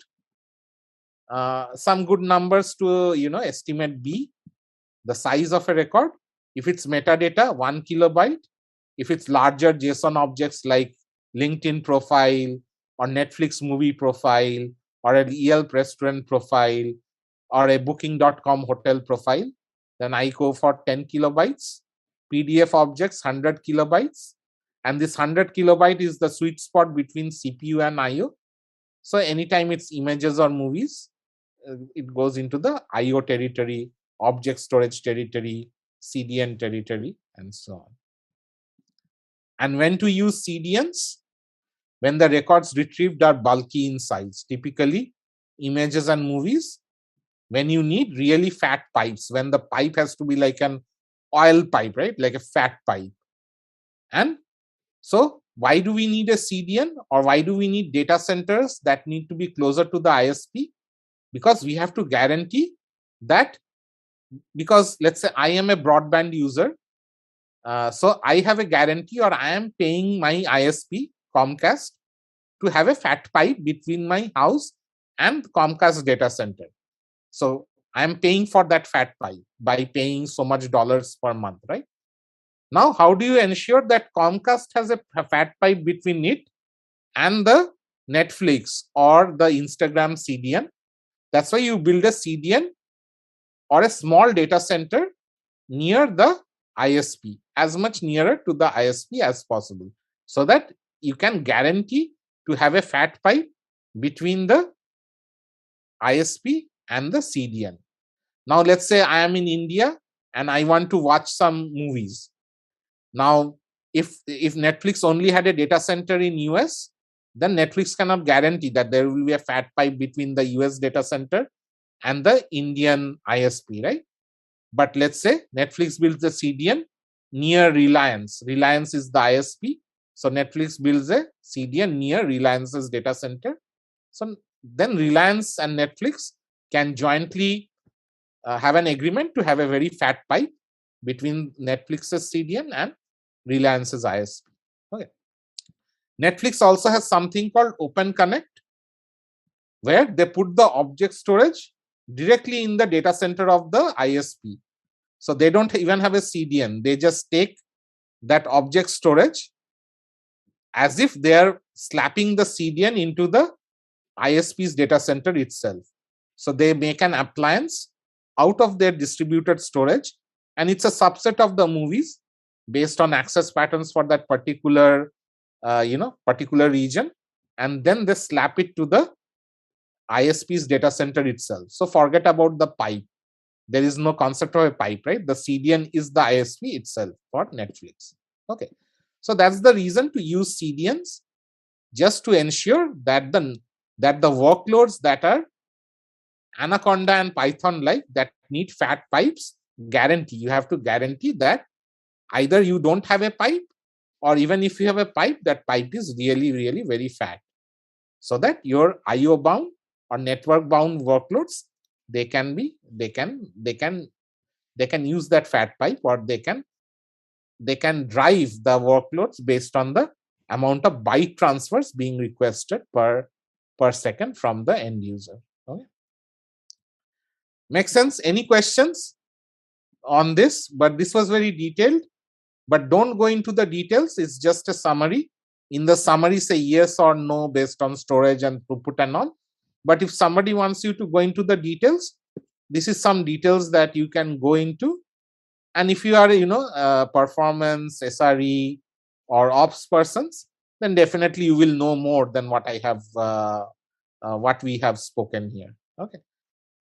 some good numbers to estimate B, the size of a record. If it's metadata, 1 kilobyte. If it's larger JSON objects like LinkedIn profile, or Netflix movie profile, or an Yelp restaurant profile, or a booking.com hotel profile, then I go for 10 kilobytes. PDF objects, 100 kilobytes. And this 100 kilobyte is the sweet spot between CPU and IO. So anytime it's images or movies, it goes into the IO territory, object storage territory, CDN territory, and so on. And when to use CDNs? When the records retrieved are bulky in size, typically images and movies. When you need really fat pipes, when the pipe has to be like an oil pipe, right? Like a fat pipe. And so why do we need a CDN, or why do we need data centers that need to be closer to the ISP? Because we have to guarantee that, because let's say I am a broadband user, so I have a guarantee, or I am paying my ISP, Comcast, to have a fat pipe between my house and Comcast data center. So I am paying for that fat pipe by paying so much dollars per month, right? Now, how do you ensure that Comcast has a fat pipe between it and the Netflix or the Instagram CDN? That's why you build a CDN or a small data center near the ISP, as much nearer to the ISP as possible, so that you can guarantee to have a fat pipe between the ISP and the CDN. Now, let's say I am in India and I want to watch some movies. Now, if Netflix only had a data center in US, then Netflix cannot guarantee that there will be a fat pipe between the US data center and the Indian ISP, right? But let's say Netflix builds the CDN near Reliance. Reliance is the ISP. So Netflix builds a CDN near Reliance's data center. So then Reliance and Netflix can jointly have an agreement to have a very fat pipe between Netflix's CDN and Reliance's ISP. Okay. Netflix also has something called Open Connect, where they put the object storage directly in the data center of the ISP. So they don't even have a CDN. They just take that object storage as if they are slapping the CDN into the ISP's data center itself. So they make an appliance out of their distributed storage, and it's a subset of the movies based on access patterns for that particular particular region, and then they slap it to the ISP's data center itself. So forget about the pipe. There is no concept of a pipe, right? The CDN is the ISP itself for Netflix. Okay, so that's the reason to use CDNs, just to ensure that the workloads that are Anaconda and Python like, that need fat pipes, you have to guarantee that either you don't have a pipe, or even if you have a pipe, that pipe is really, really very fat, so that your IO bound or network bound workloads, they can use that fat pipe, or they can drive the workloads based on the amount of byte transfers being requested per second from the end user. Okay. Make sense? Any questions on this? But this was very detailed, but don't go into the details. It's just a summary. In the summary, say yes or no based on storage and throughput and all. But if somebody wants you to go into the details, this is some details that you can go into. And if you are, performance, SRE, or ops persons, then definitely you will know more than what I have, what we have spoken here. Okay.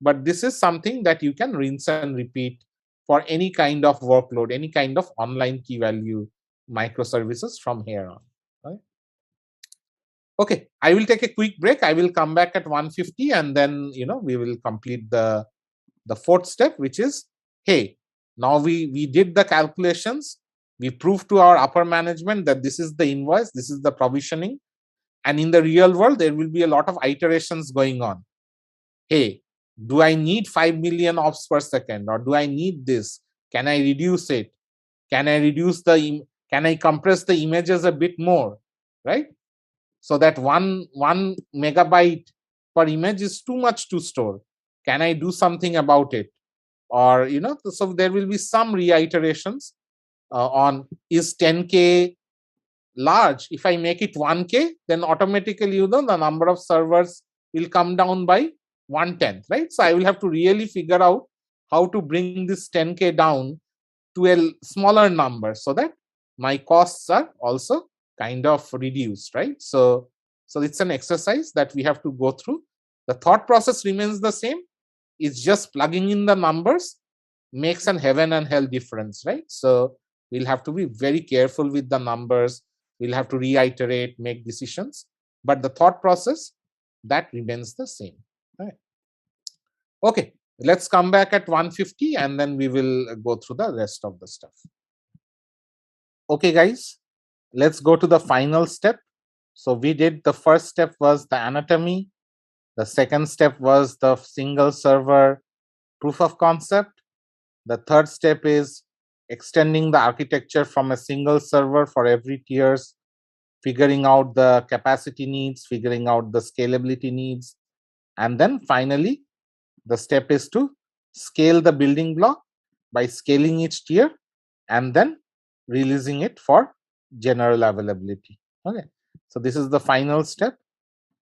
But this is something that you can rinse and repeat for any kind of workload, any kind of online key value microservices from here on. Right? Okay, I will take a quick break. I will come back at 1:50, and then we will complete the fourth step, which is, hey, now we did the calculations. We proved to our upper management that this is the invoice, this is the provisioning, and in the real world there will be a lot of iterations going on. Hey, do I need 5 million ops per second, or do I need this? Can I reduce it? Can I compress the images a bit more, right? So that one megabyte per image is too much to store. Can I do something about it? Or so there will be some reiterations on, is 10K large? If I make it 1K, then automatically the number of servers will come down by 1/10, right? So I will have to really figure out how to bring this 10K down to a smaller number, so that my costs are also kind of reduced, right? So it's an exercise that we have to go through. The thought process remains the same. It's just plugging in the numbers makes an heaven and hell difference, right? So we'll have to be very careful with the numbers. We'll have to reiterate, make decisions, but the thought process, that remains the same. Right? Okay, let's come back at 1:50, and then we will go through the rest of the stuff. Okay, guys, let's go to the final step. So we did, the first step was the anatomy. The second step was the single server proof of concept. The third step is extending the architecture from a single server for every tiers, figuring out the capacity needs, figuring out the scalability needs. And then finally, the step is to scale the building block by scaling each tier and then releasing it for general availability. Okay, so this is the final step.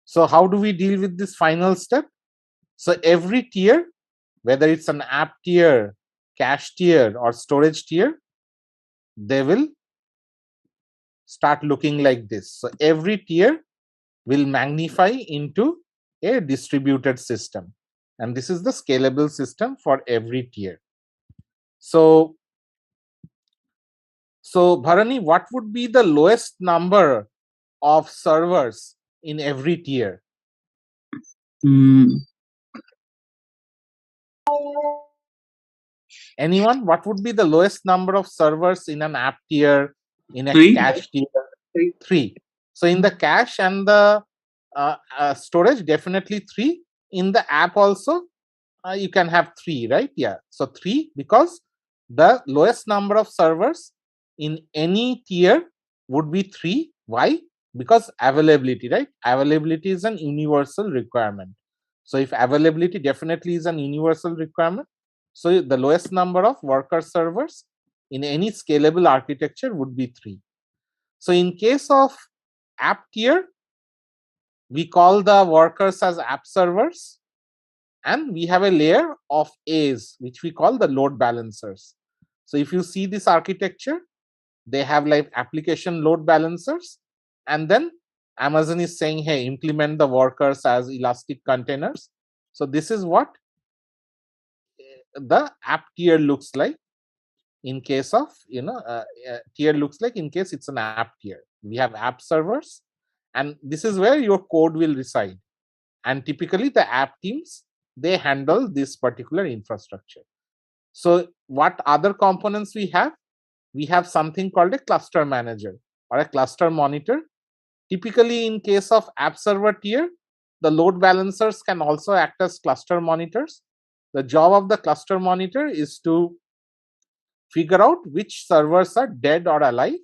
So how do we deal with this final step? So every tier, whether it's an app tier, cache tier or storage tier, they will start looking like this. So every tier will magnify into a distributed system. And this is the scalable system for every tier. So Bharani, what would be the lowest number of servers in every tier? Anyone? What would be the lowest number of servers in an app tier, in a cache tier? 3. So in the cache and the storage, definitely 3. In the app also, you can have 3, right? Yeah. So 3, because the lowest number of servers in any tier would be 3. Why? Because availability, right? Availability is an universal requirement. So if availability definitely is an universal requirement, so the lowest number of worker servers in any scalable architecture would be 3. So in case of app tier, we call the workers as app servers, and we have a layer of A's, which we call the load balancers. So if you see this architecture, they have like application load balancers, and then Amazon is saying, hey, implement the workers as elastic containers. So this is what the app tier looks like in case of, tier looks like in case it's an app tier. We have app servers, and this is where your code will reside. And typically the app teams, they handle this particular infrastructure. So what other components we have? We have something called a cluster manager or a cluster monitor. Typically in case of app server tier, the load balancers can also act as cluster monitors. The job of the cluster monitor is to figure out which servers are dead or alive,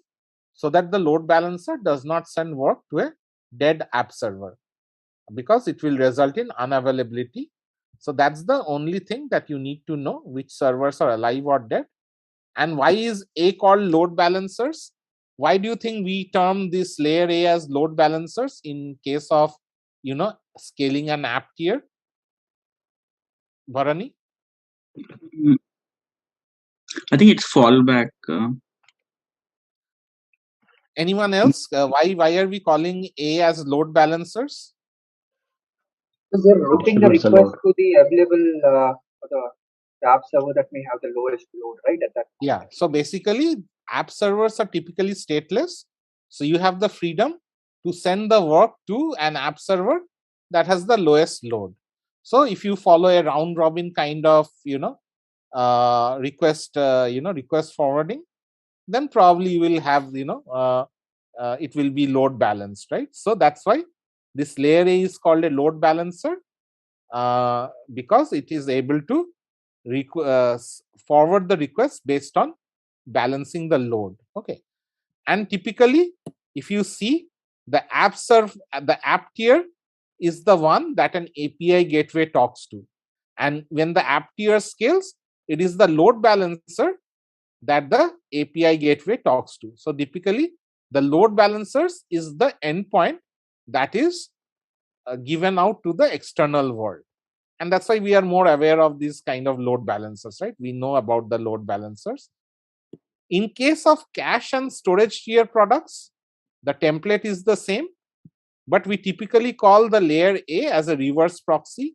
so that the load balancer does not send work to a dead app server, because it will result in unavailability. So that's the only thing that you need to know, which servers are alive or dead. And why is A called load balancers? Why do you think we term this layer A as load balancers in case of, scaling an app tier? Bharani? I think it's fallback. Anyone else? Why are we calling A as load balancers? Because they're routing the request to the available the app server that may have the lowest load, right? At that point. Yeah. So basically, app servers are typically stateless. So you have the freedom to send the work to an app server that has the lowest load. So if you follow a round robin kind of, request, request forwarding, then probably you will have, it will be load balanced, right? So that's why this layer A is called a load balancer, because it is able to forward the request based on balancing the load. Okay. And typically, if you see, the app tier is the one that an API gateway talks to. And when the app tier scales, it is the load balancer that the API gateway talks to. So typically, the load balancers is the endpoint that is given out to the external world. And that's why we are more aware of these kind of load balancers, right? We know about the load balancers. In case of cache and storage tier products, the template is the same, but we typically call the layer A as a reverse proxy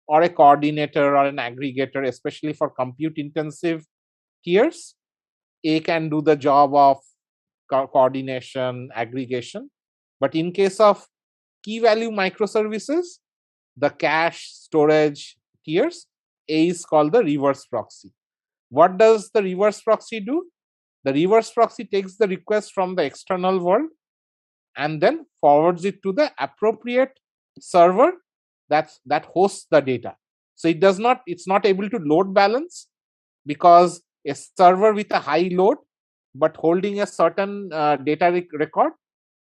or a coordinator or an aggregator, especially for compute intensive tiers. A can do the job of coordination, aggregation. But in case of key value microservices, the cache storage tiers, A is called the reverse proxy. What does the reverse proxy do? The reverse proxy takes the request from the external world and then forwards it to the appropriate server that hosts the data. So it's not able to load balance, because a server with a high load but holding a certain data record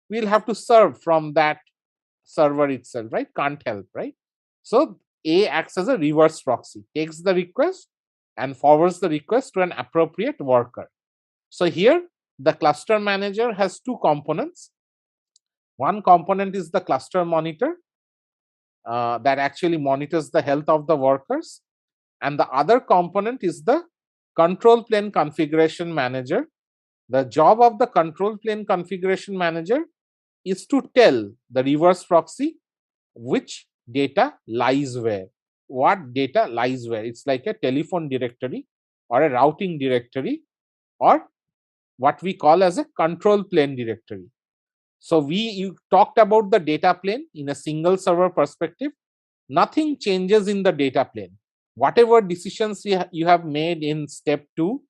will have to serve from that server itself, right? Can't help, right? So A acts as a reverse proxy, takes the request and forwards the request to an appropriate worker. So here the cluster manager has two components. One component is the cluster monitor that actually monitors the health of the workers, and the other component is the control plane configuration manager. The job of the control plane configuration manager is to tell the reverse proxy which data lies where, what data lies where. It's like a telephone directory or a routing directory or what we call as a control plane directory. So you talked about the data plane in a single server perspective. Nothing changes in the data plane. Whatever decisions you have made in step 2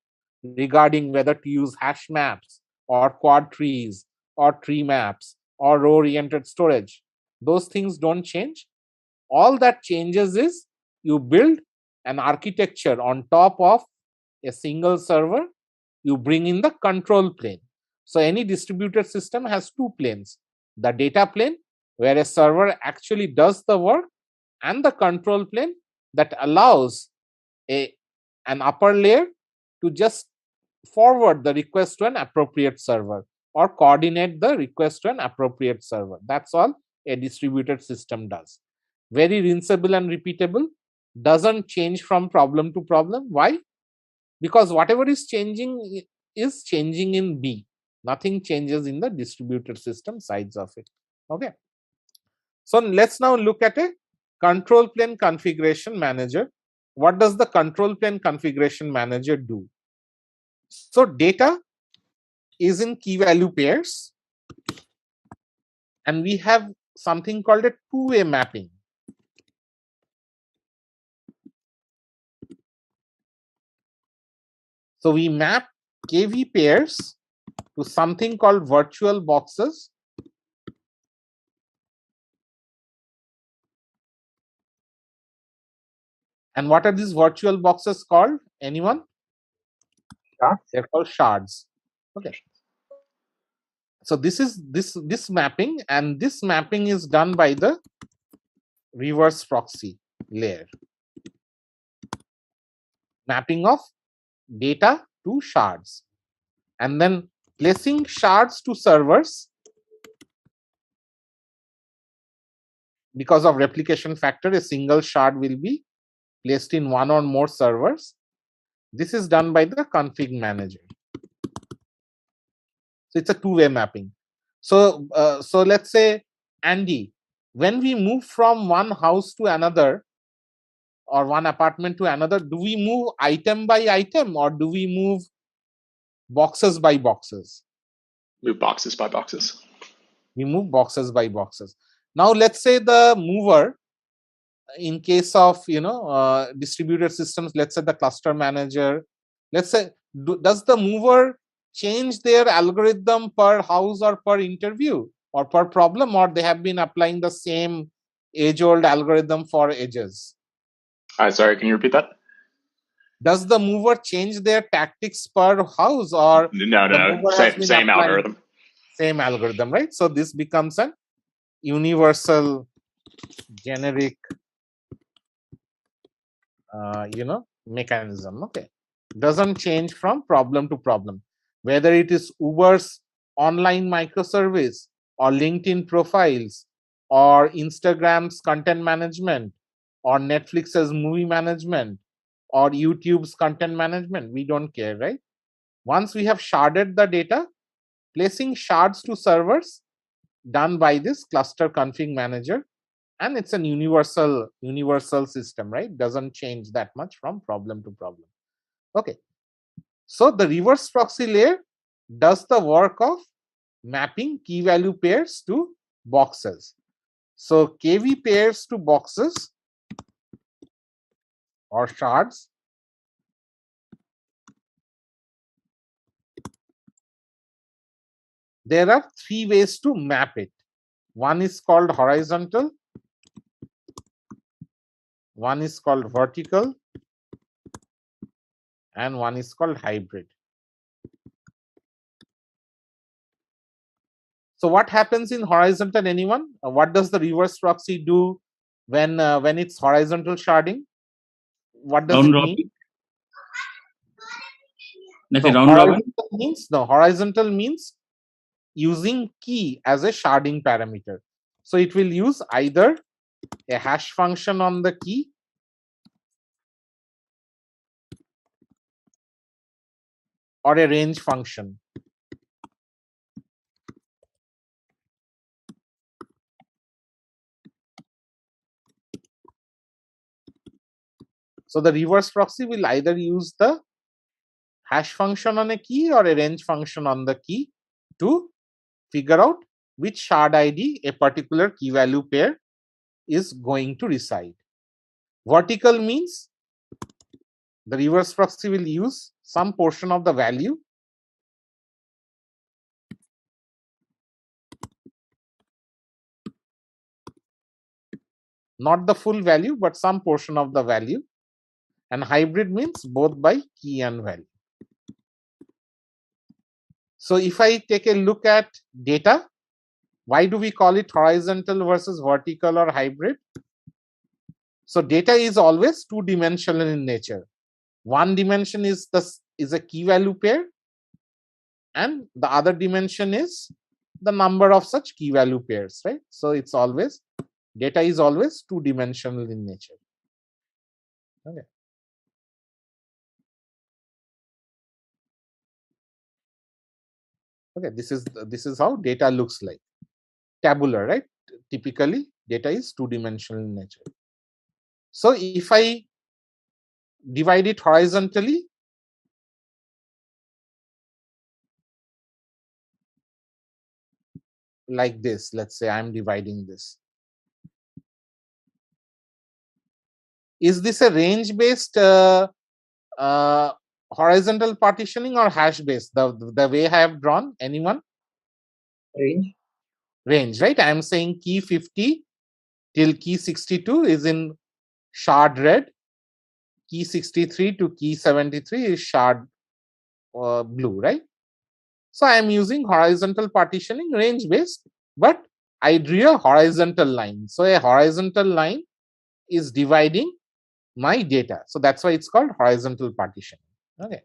regarding whether to use hash maps or quad trees or tree maps or row oriented storage, those things don't change. All that changes is you build an architecture on top of a single server, you bring in the control plane. So any distributed system has two planes, the data plane where a server actually does the work, and the control plane that allows an upper layer to just forward the request to an appropriate server or coordinate the request to an appropriate server. That's all a distributed system does. Very rinsable and repeatable, doesn't change from problem to problem. Why? Because whatever is changing in B. Nothing changes in the distributed system sides of it. Okay. So let's now look at a control plane configuration manager. What does the control plane configuration manager do? So data is in key value pairs, and we have something called a two-way mapping. So we map KV pairs to something called virtual boxes. And what are these virtual boxes called? Anyone? They're called shards. Okay. So this is this mapping, and this mapping is done by the reverse proxy layer. Mapping of data to shards, and then placing shards to servers. Because of replication factor, a single shard will be placed in one or more servers. This is done by the config manager. So it's a two-way mapping. So so let's say, Andy, when we move from one house to another or one apartment to another, do we move item by item or do we move boxes by boxes? Move boxes by boxes. We move boxes by boxes. Now let's say the mover, in case of distributed systems, let's say the cluster manager, let's say, does the mover change their algorithm per house or per interview or per problem, or they have been applying the same age-old algorithm for edges? Sorry, can you repeat that? Does the mover change their tactics per house, or no, same algorithm? Same algorithm, right? So this becomes an universal generic mechanism. Okay, doesn't change from problem to problem, whether it is Uber's online microservice or LinkedIn profiles or Instagram's content management or Netflix's movie management or YouTube's content management. We don't care, right? Once we have sharded the data, placing shards to servers done by this cluster config manager, and it's an universal system, right? Doesn't change that much from problem to problem. Okay, so the reverse proxy layer does the work of mapping key value pairs to boxes. So KV pairs to boxes or shards, there are three ways to map it. One is called horizontal, one is called vertical, and one is called hybrid. So what happens in horizontal, anyone? What does the reverse proxy do when it's horizontal sharding? What does it mean? Like a round robin? Horizontal means using key as a sharding parameter. So it will use either a hash function on the key or a range function? So the reverse proxy will either use the hash function on a key or a range function on the key to figure out which shard ID a particular key value pair is going to reside. Vertical means the reverse proxy will use some portion of the value not the full value, but some portion of the value. And hybrid means both by key and value. So if I take a look at data, why do we call it horizontal versus vertical or hybrid? So data is always two-dimensional in nature. One dimension is a key value pair, and the other dimension is the number of such key value pairs, right? So it's always, data is always two-dimensional in nature. Okay. Okay, this is how data looks like. Tabular, right? Typically, data is two-dimensional in nature. So if I divide it horizontally, like this, let's say I'm dividing this. Is this a range-based horizontal partitioning or hash-based? The way I have drawn, anyone? Range. Range, right? I am saying key 50 till key 62 is in shard red. Key 63 to key 73 is shard blue, right? So I am using horizontal partitioning, range-based, but I drew a horizontal line. So a horizontal line is dividing my data. So that's why it's called horizontal partitioning. Okay.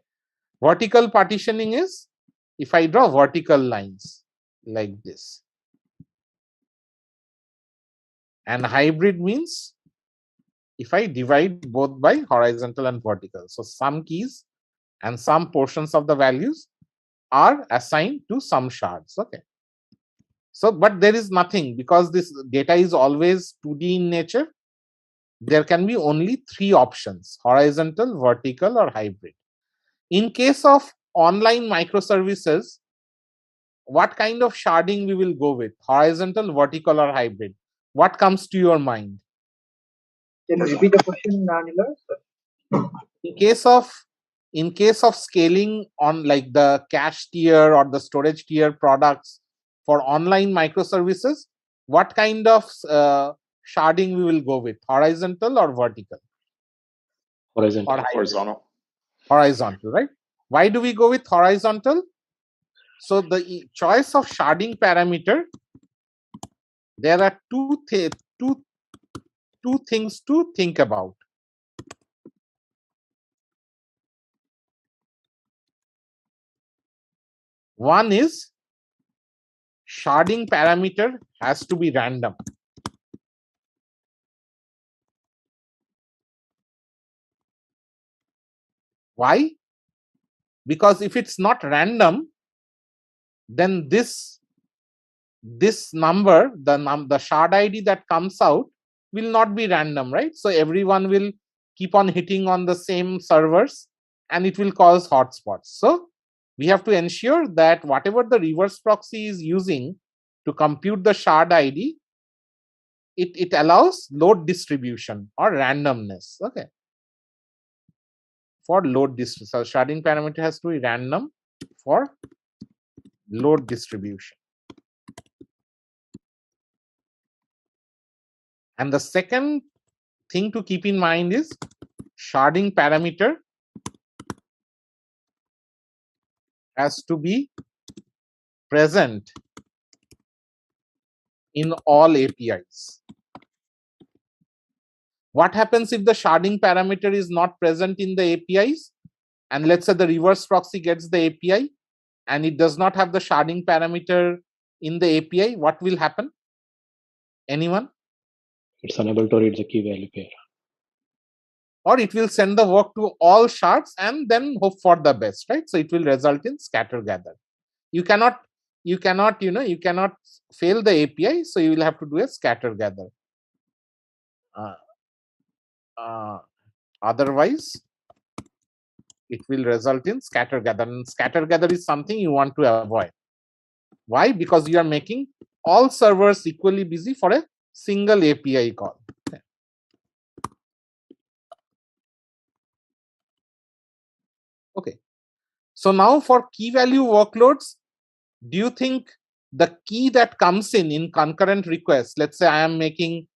Vertical partitioning is if I draw vertical lines like this. And hybrid means if I divide both by horizontal and vertical. So some keys and some portions of the values are assigned to some shards. Okay. So, but there is nothing, because this data is always 2D in nature. There can be only three options: horizontal, vertical, or hybrid. In case of online microservices, what kind of sharding we will go with? Horizontal, vertical, or hybrid? What comes to your mind? Can you repeat the question, Anila? In case of scaling on like the cache tier or the storage tier products for online microservices, what kind of sharding we will go with? Horizontal or vertical? Horizontal. Or Horizontal. horizontal, right? Why do we go with horizontal? So the choice of sharding parameter, there are two things to think about. One is sharding parameter has to be random. Why? Because if it's not random, then this number, the shard ID that comes out will not be random, right? So everyone will keep on hitting on the same servers and it will cause hotspots. So we have to ensure that whatever the reverse proxy is using to compute the shard ID, it allows load distribution or randomness. Okay. For load distribution, so sharding parameter has to be random for load distribution. And the second thing to keep in mind is sharding parameter has to be present in all APIs. What happens if the sharding parameter is not present in the APIs? And let's say the reverse proxy gets the API and it does not have the sharding parameter in the API, what will happen? Anyone? It's unable to read the key value pair. or it will send the work to all shards and then hope for the best, right? So it will result in scatter gather. You cannot fail the API, so you will have to do a scatter gather. Otherwise, it will result in scatter gather, and scatter gather is something you want to avoid. Why? Because you are making all servers equally busy for a single API call. Okay. So now for key value workloads, do you think the key that comes in concurrent requests, let's say I am making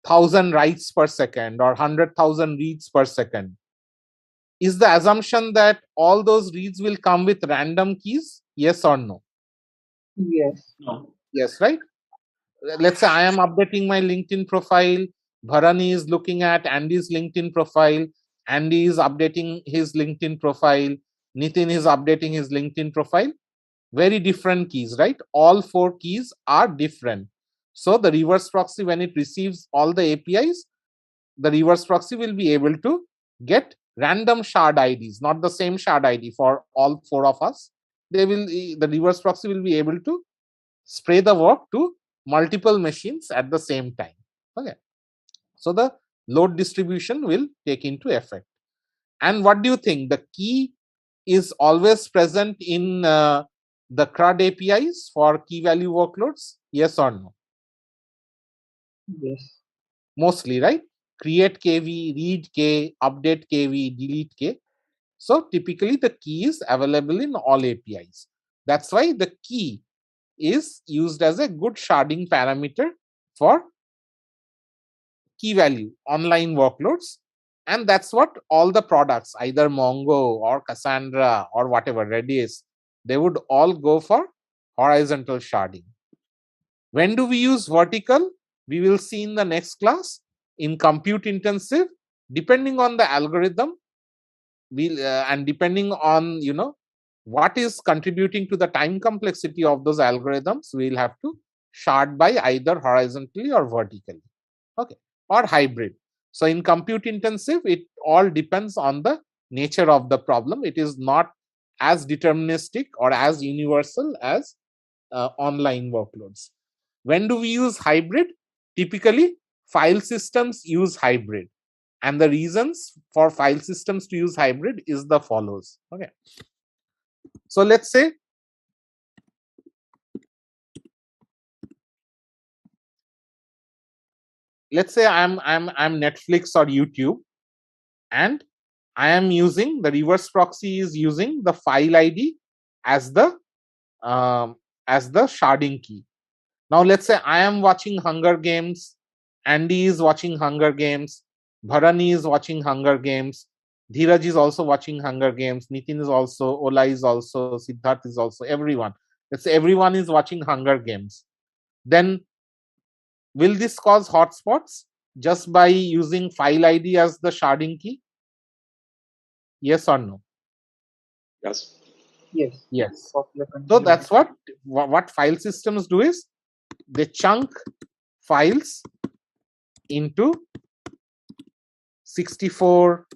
1,000 writes per second or 100,000 reads per second, is the assumption that all those reads will come with random keys? Yes or no? Yes. No. Yes, right? Let's say I am updating my LinkedIn profile. Bharani is looking at Andy's LinkedIn profile. Andy is updating his LinkedIn profile. Nitin is updating his LinkedIn profile. Very different keys, right? All 4 keys are different. So the reverse proxy, when it receives all the APIs, the reverse proxy will be able to get random shard IDs, not the same shard ID for all 4 of us. The reverse proxy will be able to spray the work to multiple machines at the same time. Okay. So the load distribution will take into effect. And what do you think? The key is always present in the CRUD APIs for key value workloads? Yes or no? Yes. Mostly, right? Create KV, read K, update KV, delete K. So typically the key is available in all APIs. That's why the key is used as a good sharding parameter for key value online workloads. And that's what all the products, either Mongo or Cassandra or whatever, Redis, they would all go for horizontal sharding. When do we use vertical? We will see in the next class. In compute intensive, depending on the algorithm, and depending on what is contributing to the time complexity of those algorithms, we'll have to shard by either horizontally or vertically, okay, or hybrid. So in compute intensive, it all depends on the nature of the problem. It is not as deterministic or as universal as online workloads. When do we use hybrid? Typically, file systems use hybrid. And the reasons for file systems to use hybrid is the follows. Okay. So let's say I'm Netflix or YouTube, and I am using the reverse proxy is using the file ID as the sharding key. Now let's say I am watching Hunger Games, Andy is watching Hunger Games, Bharani is watching Hunger Games, Dheeraj is also watching Hunger Games, Nitin is also, Ola is also, Siddharth is also, everyone. Let's say everyone is watching Hunger Games. Then will this cause hotspots just by using file ID as the sharding key? Yes or no? Yes. Yes. Yes. Popular So confusion. that's what file systems do is they chunk files into 64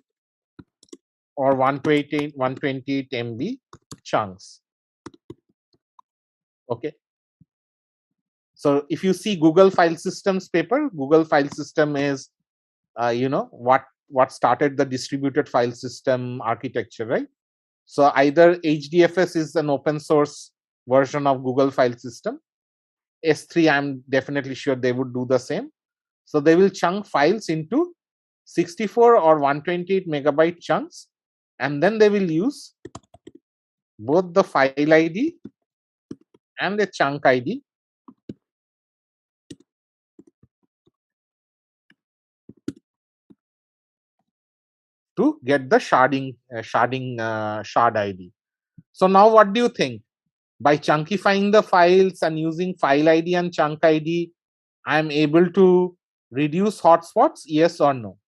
or 128 MB chunks. Okay. So if you see Google File Systems paper, Google File System is what started the distributed file system architecture, right? So either HDFS is an open source version of Google File System. S3, I'm definitely sure they would do the same. So they will chunk files into 64 or 128 megabyte chunks, and then they will use both the file ID and the chunk ID to get the shard ID. So now what do you think? By chunkifying the files and using file ID and chunk ID, I am able to reduce hotspots? Yes or no?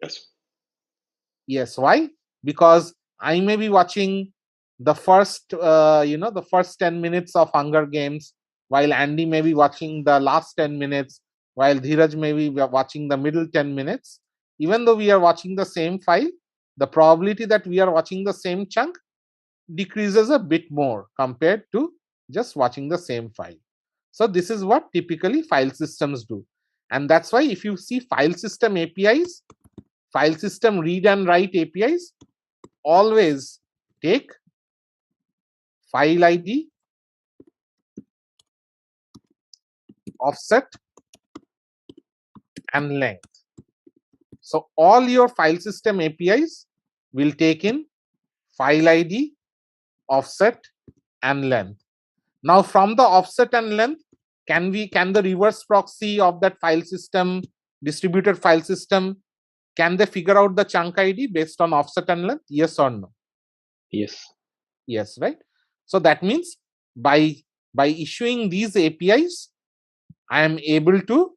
Yes. Yes. Why? Because I may be watching the first 10 minutes of Hunger Games, while Andy may be watching the last 10 minutes, while Dheeraj may be watching the middle 10 minutes. Even though we are watching the same file, the probability that we are watching the same chunk decreases a bit more compared to just watching the same file. So this is what typically file systems do. And that's why if you see file system APIs, file system read and write APIs, always take file ID, offset, and length. So all your file system APIs will take in file ID, offset, and length. Now from the offset and length, can the reverse proxy of that file system, distributed file system, can they figure out the chunk ID based on offset and length? Yes or no? Yes. Yes, right? So that means by issuing these APIs, I am able to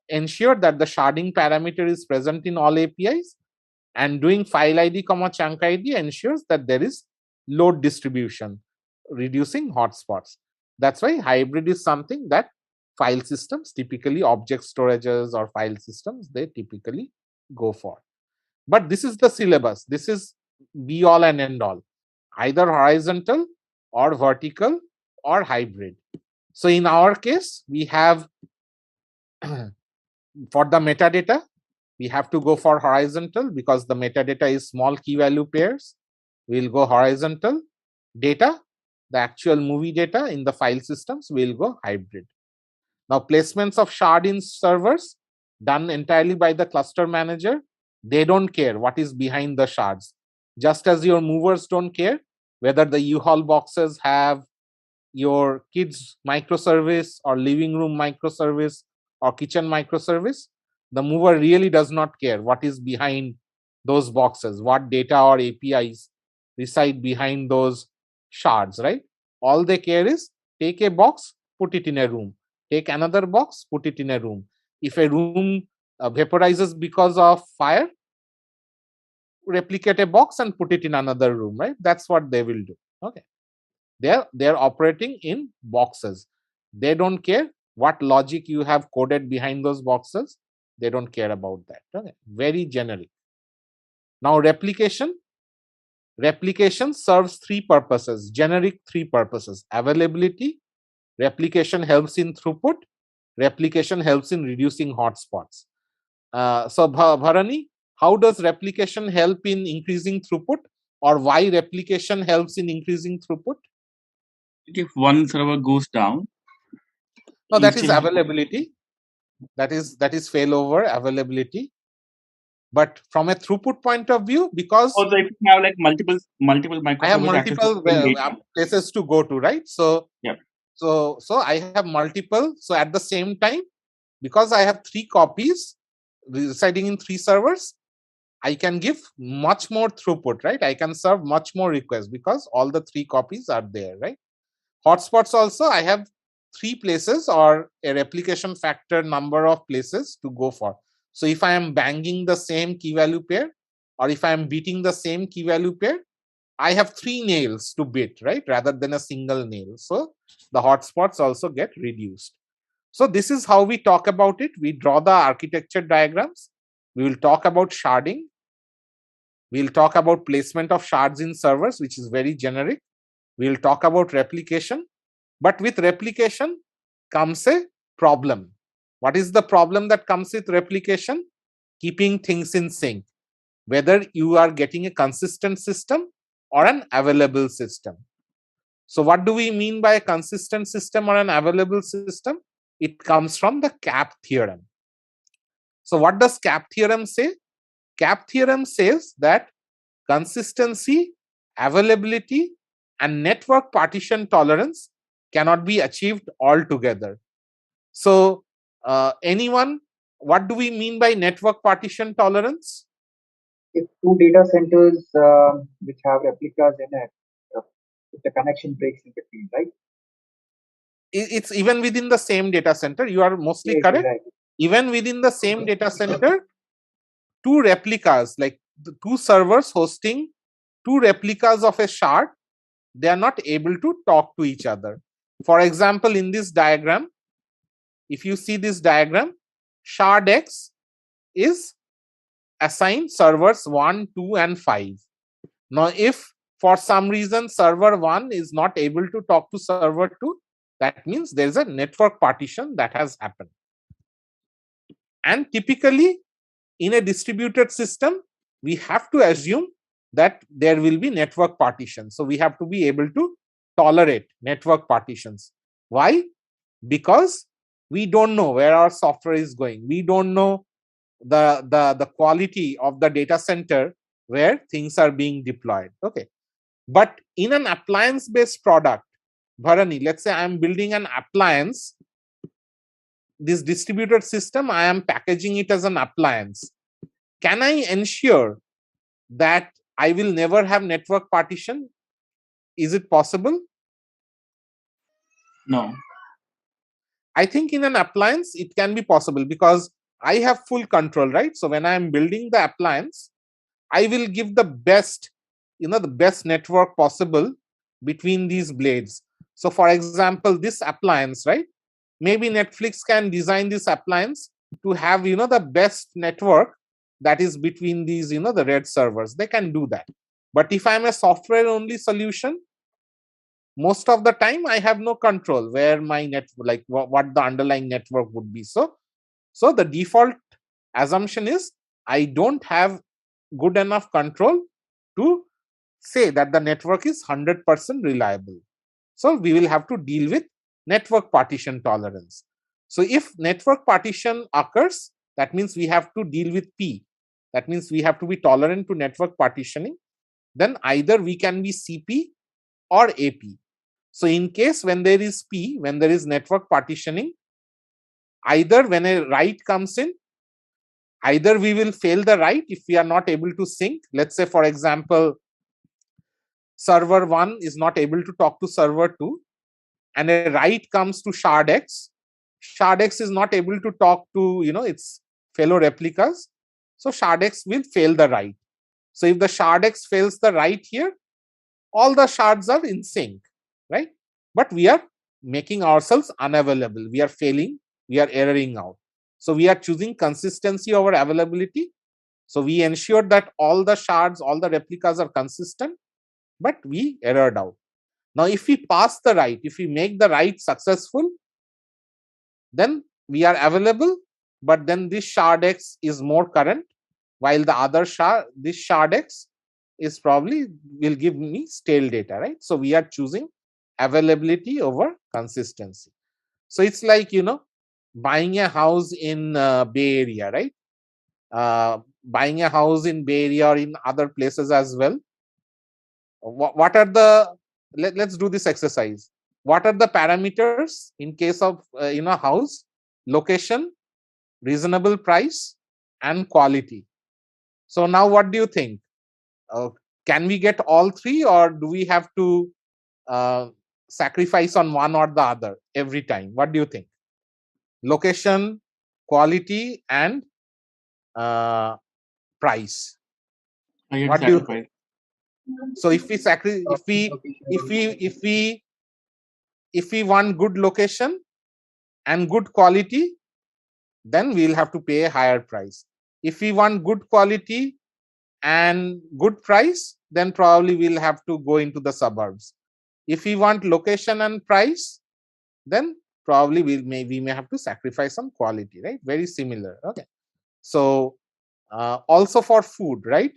ensure that the sharding parameter is present in all APIs, and doing file ID comma chunk ID ensures that there is load distribution, reducing hotspots. That's why hybrid is something that file systems, typically object storages or file systems, they typically go for. But this is the syllabus. This is be all and end all, either horizontal or vertical or hybrid. So in our case, we have for the metadata, we have to go for horizontal because the metadata is small key value pairs. We'll go horizontal. Data, the actual movie data in the file systems, will go hybrid. Now, placements of shard in servers done entirely by the cluster manager. They don't care what is behind the shards. Just as your movers don't care whether the U-Haul boxes have your kids microservice or living room microservice or kitchen microservice, the mover really does not care what is behind those boxes, what data or APIs reside behind those shards, right? All they care is take a box, put it in a room, take another box, put it in a room. If a room vaporizes because of fire, replicate a box and put it in another room, right? That's what they will do. Okay. They're operating in boxes. They don't care what logic you have coded behind those boxes. They don't care about that. Okay. Very generic. Now replication serves three purposes, generic three purposes: availability, replication helps in throughput, replication helps in reducing hotspots. So Bharani, how does replication help in increasing throughput, or why replication helps in increasing throughput? If one server goes down, no, that is availability. That is failover availability. But from a throughput point of view, because also if you have like multiple microservices, I have multiple places to go to, right? So yeah. So I have multiple. So at the same time, because I have 3 copies residing in 3 servers, I can give much more throughput, right? I can serve much more requests because all the 3 copies are there, right? Hotspots also, I have 3 places or a replication factor number of places to go for. So if I am banging the same key value pair, or if I am beating the same key value pair, I have 3 nails to beat, right? Rather than a single nail. So the hotspots also get reduced. So this is how we talk about it. We draw the architecture diagrams. We will talk about sharding. We'll talk about placement of shards in servers, which is very generic. We'll talk about replication. But with replication comes a problem. What is the problem that comes with replication? Keeping things in sync. Whether you are getting a consistent system or an available system. So what do we mean by a consistent system or an available system? It comes from the CAP theorem. So what does CAP theorem say? CAP theorem says that consistency, availability, and network partition tolerance cannot be achieved altogether. So anyone, what do we mean by network partition tolerance? If 2 data centers which have replicas in it, if the connection breaks in between, right? It's even within the same data center. You are mostly correct. Right. Even within the same data center, 2 replicas, like the 2 servers hosting 2 replicas of a shard, they are not able to talk to each other. For example, in this diagram, if you see this diagram, shard X is assigned servers 1, 2, and 5. Now, if for some reason server 1 is not able to talk to server 2, that means there is a network partition that has happened. And typically, in a distributed system, we have to assume that there will be network partitions. So we have to be able to tolerate network partitions. Why? Because we don't know where our software is going. We don't know the quality of the data center where things are being deployed. Okay. But in an appliance-based product, Bharani, let's say I'm building an appliance, this distributed system, I am packaging it as an appliance. Can I ensure that I will never have network partition? Is it possible? No. I think in an appliance, it can be possible because I have full control, right? So when I am building the appliance, I will give the best, the best network possible between these blades. So for example, this appliance, right? Maybe Netflix can design this appliance to have, the best network that is between these, the red servers. They can do that. But if I'm a software only solution, most of the time I have no control where my what the underlying network would be. So the default assumption is I don't have good enough control to say that the network is 100% reliable. So we will have to deal with network partition tolerance. So if network partition occurs, that means we have to deal with P. That means we have to be tolerant to network partitioning. Then either we can be CP or AP. So in case when there is P, when there is network partitioning, either when a write comes in, either we will fail the write if we are not able to sync. Let's say, for example, server 1 is not able to talk to server 2, and a write comes to shard X. Shard X is not able to talk to its fellow replicas. So shard X will fail the write. So if the shard X fails the write here, all the shards are in sync, right? But we are making ourselves unavailable. We are failing. We are erroring out. So we are choosing consistency over availability. So we ensure that all the shards, all the replicas are consistent, but we errored out. Now, if we pass the write, if we make the write successful, then we are available, but then this shard X is more current, while the other shard, this shard X is probably will give me stale data, right? So we are choosing availability over consistency. So it's like, buying a house in Bay Area, right? Buying a house in Bay Area or in other places as well. What are the, let's do this exercise. What are the parameters in case of, house? Location, reasonable price, and quality. So now what do you think? Can we get all three, or do we have to sacrifice on one or the other every time? What do you think? Location, quality, and price. What do you think? So if we if we want good location and good quality, then we'll have to pay a higher price. If we want good quality and good price, then probably we'll have to go into the suburbs. If we want location and price, then probably we may have to sacrifice some quality, right? Very similar. Okay. So also for food, right?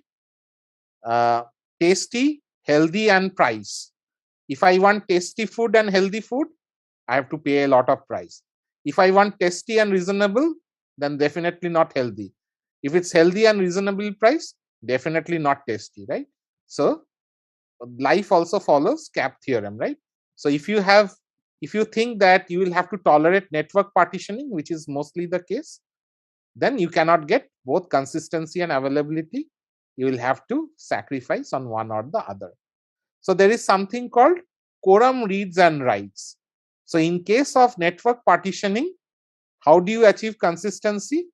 Tasty, healthy, and price. If I want tasty food and healthy food, I have to pay a lot of price. If I want tasty and reasonable, then definitely not healthy. If it's healthy and reasonable price, definitely not tasty, right? So life also follows cap theorem, right? So if you think that you will have to tolerate network partitioning, which is mostly the case, then you cannot get both consistency and availability. You will have to sacrifice on one or the other. So there is something called quorum reads and writes. So in case of network partitioning, how do you achieve consistency?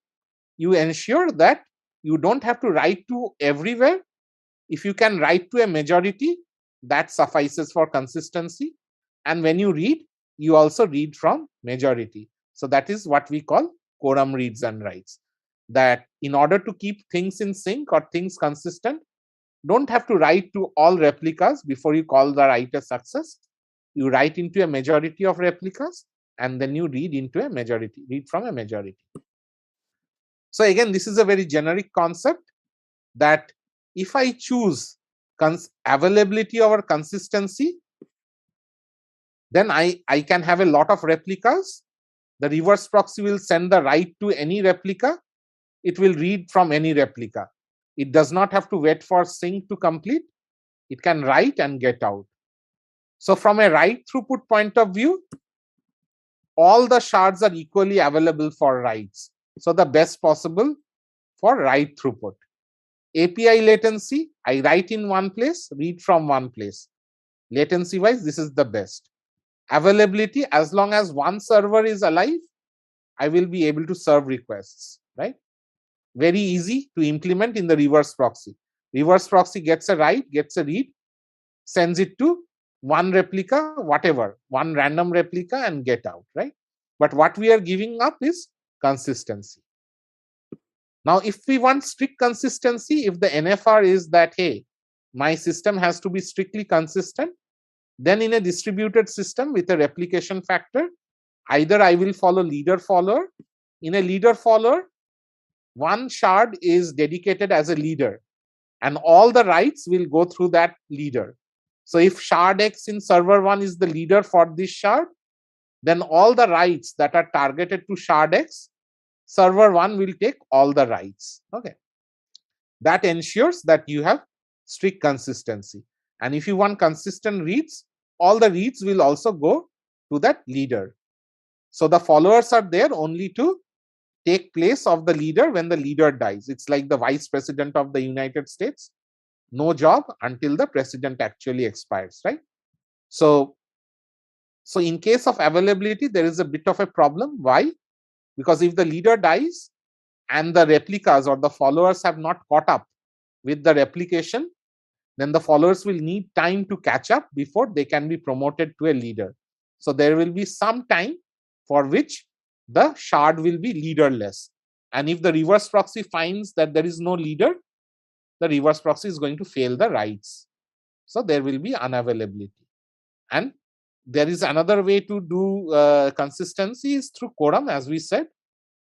You ensure that you don't have to write to everywhere. If you can write to a majority, that suffices for consistency. And when you read, you also read from majority. So that is what we call quorum reads and writes. That in order to keep things in sync or things consistent, don't have to write to all replicas before you call the write a success. You write into a majority of replicas and then you read into a majority, read from a majority. So again, this is a very generic concept that if I choose availability over consistency, then I can have a lot of replicas. The reverse proxy will send the write to any replica. It will read from any replica. It does not have to wait for sync to complete. It can write and get out. So from a write throughput point of view, all the shards are equally available for writes. So the best possible for write throughput. API latency, I write in one place, read from one place. Latency wise, this is the best. Availability, as long as one server is alive, I will be able to serve requests, right? Very easy to implement in the reverse proxy. Reverse proxy gets a write, gets a read, sends it to one replica, whatever, one random replica and get out, right? But what we are giving up is consistency. Now, if we want strict consistency, if the NFR is that, hey, my system has to be strictly consistent, then in a distributed system with a replication factor, either I will follow leader follower. In a leader follower, one shard is dedicated as a leader and all the writes will go through that leader. So if shard X in server 1 is the leader for this shard, then all the writes that are targeted to shard X, server 1 will take all the writes. Okay. That ensures that you have strict consistency. And if you want consistent reads, all the reads will also go to that leader. So the followers are there only to take place of the leader when the leader dies. It's like the vice president of the United States. No job until the president actually expires, right? So in case of availability, there is a bit of a problem. Why? Because if the leader dies and the replicas or the followers have not caught up with the replication, then the followers will need time to catch up before they can be promoted to a leader. So there will be some time for which the shard will be leaderless. And if the reverse proxy finds that there is no leader, the reverse proxy is going to fail the writes. So there will be unavailability. And there is another way to do consistency is through quorum, as we said.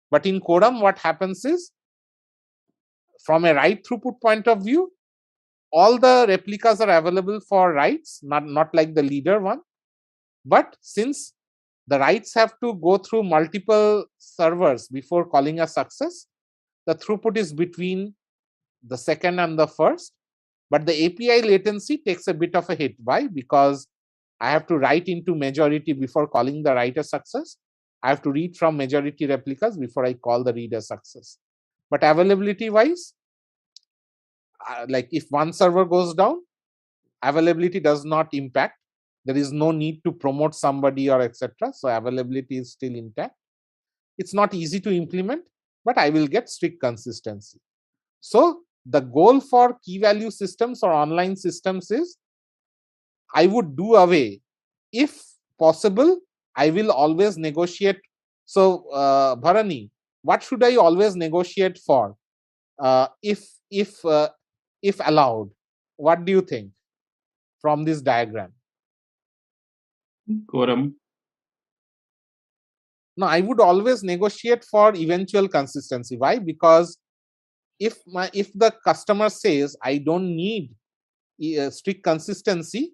But in quorum, what happens is, from a write throughput point of view, all the replicas are available for writes, not like the leader one. But since the writes have to go through multiple servers before calling a success, the throughput is between the second and the first. But the API latency takes a bit of a hit. Why? Because I have to write into majority before calling the write a success. I have to read from majority replicas before I call the read a success. But availability wise, like if one server goes down, availability does not impact. There is no need to promote somebody or etc. So availability is still intact. It's not easy to implement, but I will get strict consistency. So the goal for key value systems or online systems is, I would do away, if possible, I will always negotiate. So Bharani, what should I always negotiate for? If allowed, what do you think from this diagram? Quorum. No, I would always negotiate for eventual consistency. Why? Because if the customer says I don't need strict consistency,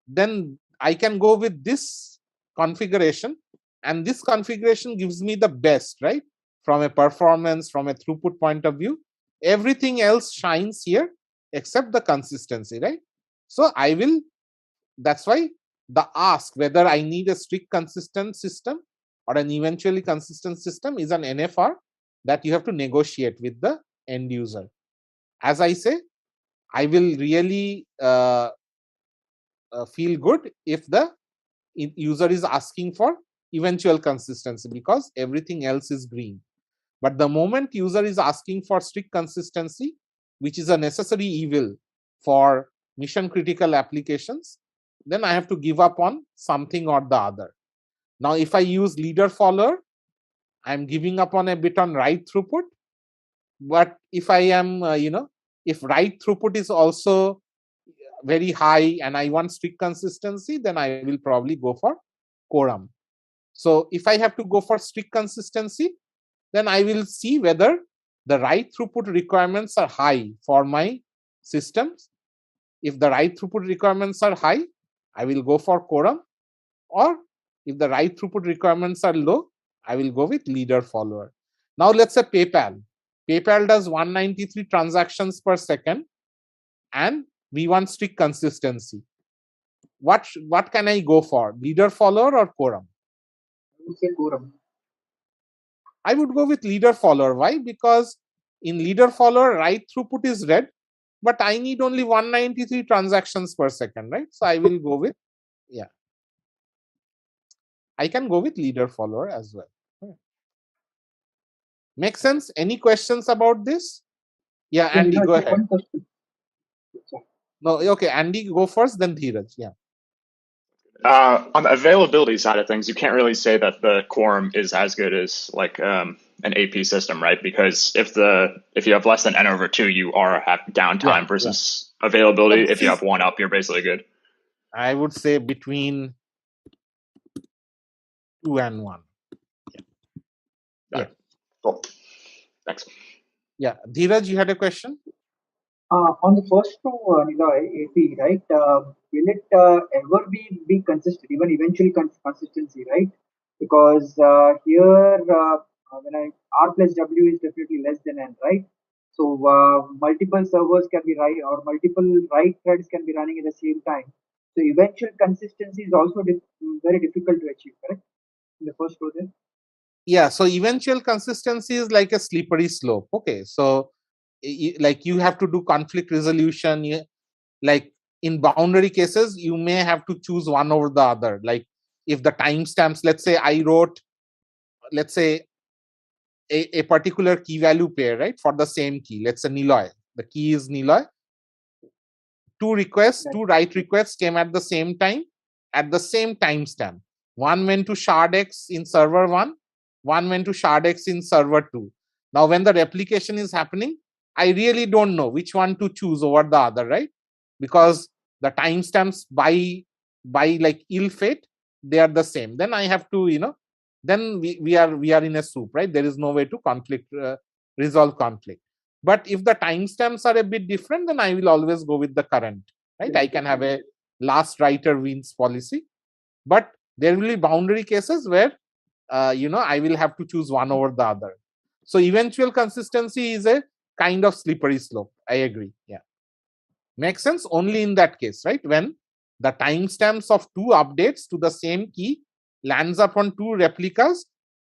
then I can go with this configuration, and this configuration gives me the best, right? From a performance, from a throughput point of view, everything else shines here except the consistency, right? So I will, that's why the ask whether I need a strict consistent system or an eventually consistent system is an NFR that you have to negotiate with the end user. As I say, I will really feel good if the user is asking for eventual consistency, because everything else is green. But the moment user is asking for strict consistency, which is a necessary evil for mission critical applications, then I have to give up on something or the other. Now, if I use leader follower, I'm giving up on a bit on write throughput. But if I am, if write throughput is also very high and I want strict consistency, then I will probably go for quorum. So if I have to go for strict consistency, then I will see whether the write throughput requirements are high for my systems. If the write throughput requirements are high, I will go for quorum. Or if the write throughput requirements are low, I will go with leader follower. Now let's say PayPal. PayPal does 193 transactions per second and we want strict consistency. What can I go for? Leader follower or quorum? I would say quorum. I would go with leader follower. Why? Because in leader follower, write throughput is red, but I need only 193 transactions per second, right? So I will go with, yeah. I can go with leader follower as well. Make sense? Any questions about this? Yeah, Andy, go ahead. One question. No, okay, Andy, go first, then Dheeraj. Yeah. On the availability side of things, you can't really say that the quorum is as good as like an AP system, right? Because if you have less than n/2, you are have downtime versus availability. If you have one up, you're basically good. I would say between 2 and 1. Yeah. Cool. Thanks. Yeah, Dheeraj, you had a question? On the first two, Niloy, AP, right? Will it ever be consistent, even eventually consistency, right? Because here, when R plus W is definitely less than N, right? So multiple servers can be right, or multiple write threads can be running at the same time. So eventual consistency is also very difficult to achieve, correct? In the first row there. Yeah, so eventual consistency is like a slippery slope. Okay, so like you have to do conflict resolution. Like in boundary cases, you may have to choose one over the other. Like if the timestamps, let's say I wrote, let's say a particular key value pair, right, for the same key. Let's say Niloy. The key is Niloy. Two write requests came at the same time, at the same timestamp. One went to shard X in server 1, one went to shard X in server 2. Now, when the replication is happening, I really don't know which one to choose over the other, right? Because the timestamps by like ill fate, they are the same. Then I have to, then we are in a soup, right? There is no way to resolve conflict. But if the timestamps are a bit different, then I will always go with the current, right? I can have a last writer wins policy. But there will be boundary cases where, I will have to choose one over the other. So eventual consistency is a kind of slippery slope. I agree. Yeah. Makes sense only in that case, right? When the timestamps of two updates to the same key lands upon two replicas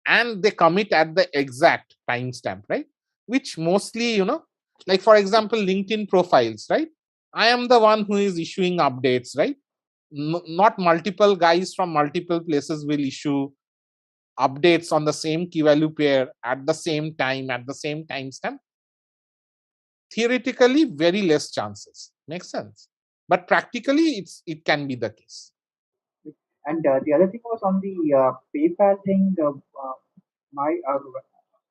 and they commit at the exact timestamp, right? Which mostly, like for example, LinkedIn profiles, right? I am the one who is issuing updates, right? Not multiple guys from multiple places will issue updates on the same key value pair at the same time, at the same timestamp. Theoretically, very less chances. Makes sense. But practically, it can be the case. And the other thing was on the PayPal thing.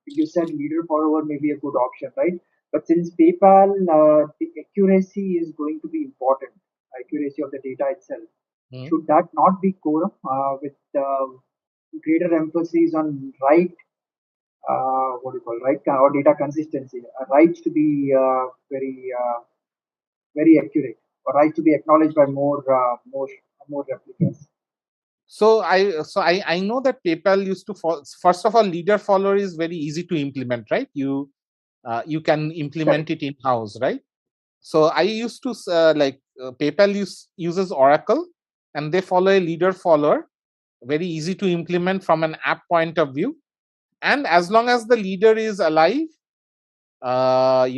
You said leader follower may be a good option, right? But since PayPal, the accuracy is going to be important, accuracy of the data itself. Should that not be quorum with greater emphasis on right? What do you call right or data consistency? Rights to be very accurate, or rights to be acknowledged by more replicas. So I know that PayPal used to first of all, leader follower is very easy to implement, right? You can implement it in house, right? So I used to PayPal uses Oracle and they follow a leader follower, very easy to implement from an app point of view. And as long as the leader is alive, all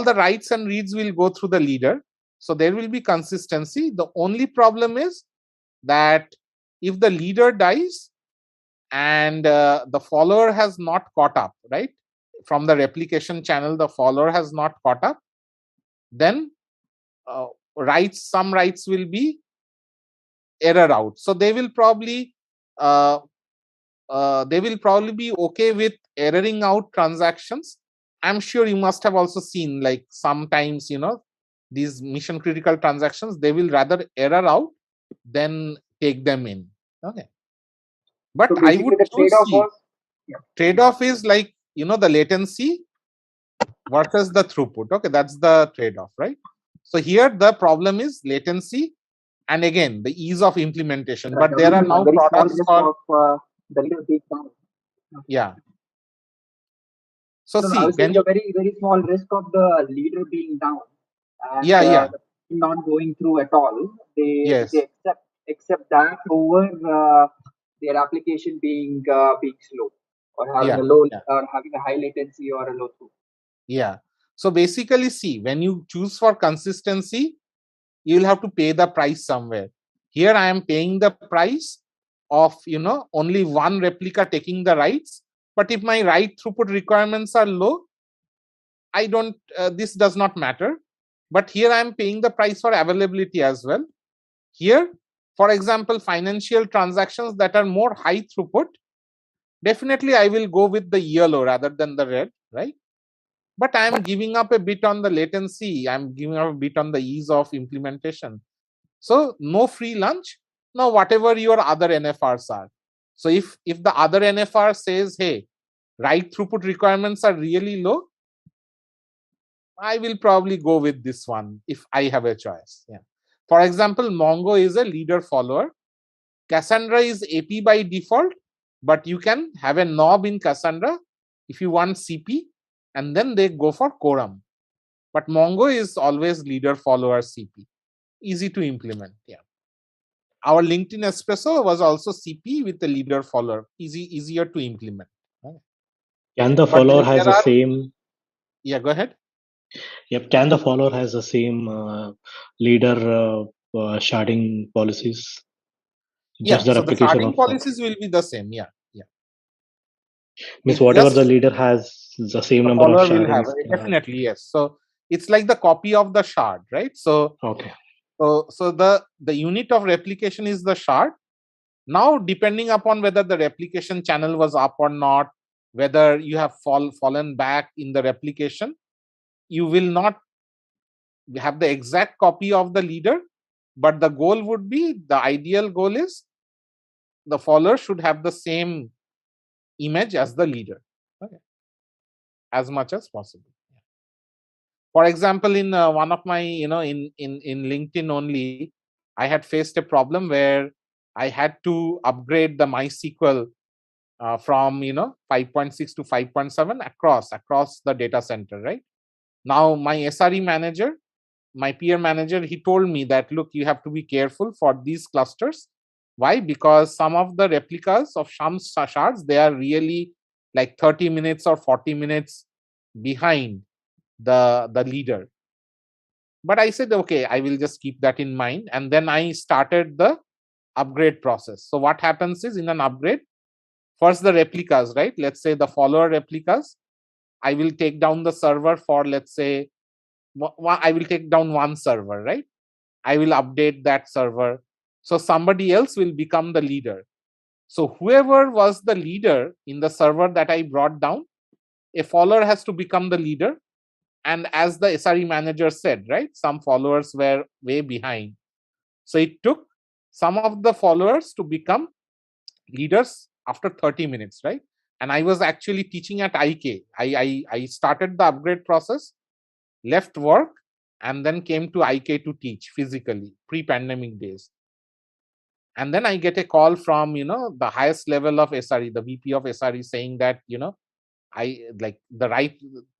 the writes and reads will go through the leader. So there will be consistency. The only problem is that if the leader dies and the follower has not caught up, right? From the replication channel, the follower has not caught up, then some writes will be error out. So they will probably they will probably be okay with erroring out transactions. I'm sure you must have also seen, like, sometimes, these mission critical transactions, they will rather error out than take them in. Okay. But So I basically, would the choose trade-off C. was, yeah. Trade-off is like, the latency versus the throughput. Okay, that's the trade-off, right? So here the problem is latency, and again the ease of implementation. Right. But there are A now very small products risk for, of the leader being down. yeah. So No, I see, was saying the very, very small risk of the leader being down and yeah, not going through at all. They yes, accept that over their application being slow or having yeah, a low yeah, or having a high latency or a low throughput. yeah. So basically, see, when you choose for consistency, you will have to pay the price somewhere. Here I am paying the price of, only one replica taking the writes. But if my write throughput requirements are low, I don't, this does not matter. But here I am paying the price for availability as well. Here, for example, financial transactions that are more high throughput, definitely I will go with the yellow rather than the red, right? But I am giving up a bit on the latency. I'm giving up a bit on the ease of implementation. So no free lunch. Now whatever your other NFRs are. So if the other NFR says, hey, write throughput requirements are really low, I will probably go with this one if I have a choice. Yeah. For example, Mongo is a leader follower. Cassandra is AP by default, but you can have a knob in Cassandra if you want CP, and then they go for quorum. But Mongo is always leader follower CP. Easy to implement. Yeah. Our LinkedIn Espresso was also CP with the leader follower. Easier to implement. Can the But follower then has there the are, same? yeah, go ahead. Yep. Can the follower has the same leader sharding policies? Just Yeah, the so the replication sharding of policies will be the same. Yeah, yeah. means It's whatever the just leader has the same the number of follower will have, shardings. definitely, yes. So it's like the copy of the shard, right? So Okay. so the unit of replication is the shard. Now, depending upon whether the replication channel was up or not, whether you have fallen back in the replication, you will not have the exact copy of the leader, but the goal would be, the ideal goal is the follower should have the same image as the leader, okay, as much as possible. For example, in one of my, in LinkedIn only, I had faced a problem where I had to upgrade the MySQL from 5.6 to 5.7 across the data center, right? Now my SRE manager, my peer manager, he told me that, look, you have to be careful for these clusters. Why? Because some of the replicas of some shards, they are really like 30 minutes or 40 minutes behind the leader. But I said, okay, I will just keep that in mind. And then I started the upgrade process. So what happens is, in an upgrade, first the replicas, right? Let's say the follower replicas, I will take down the server for, let's say, I will take down one server, right? I will update that server. So somebody else will become the leader. So whoever was the leader in the server that I brought down, a follower has to become the leader. And as the SRE manager said, right, some followers were way behind. So it took some of the followers to become leaders after 30 minutes, right? And I was actually teaching at IK. I started the upgrade process, left work, and then came to IK to teach physically, pre-pandemic days. And then I get a call from, the highest level of SRE, the VP of SRE, saying that, the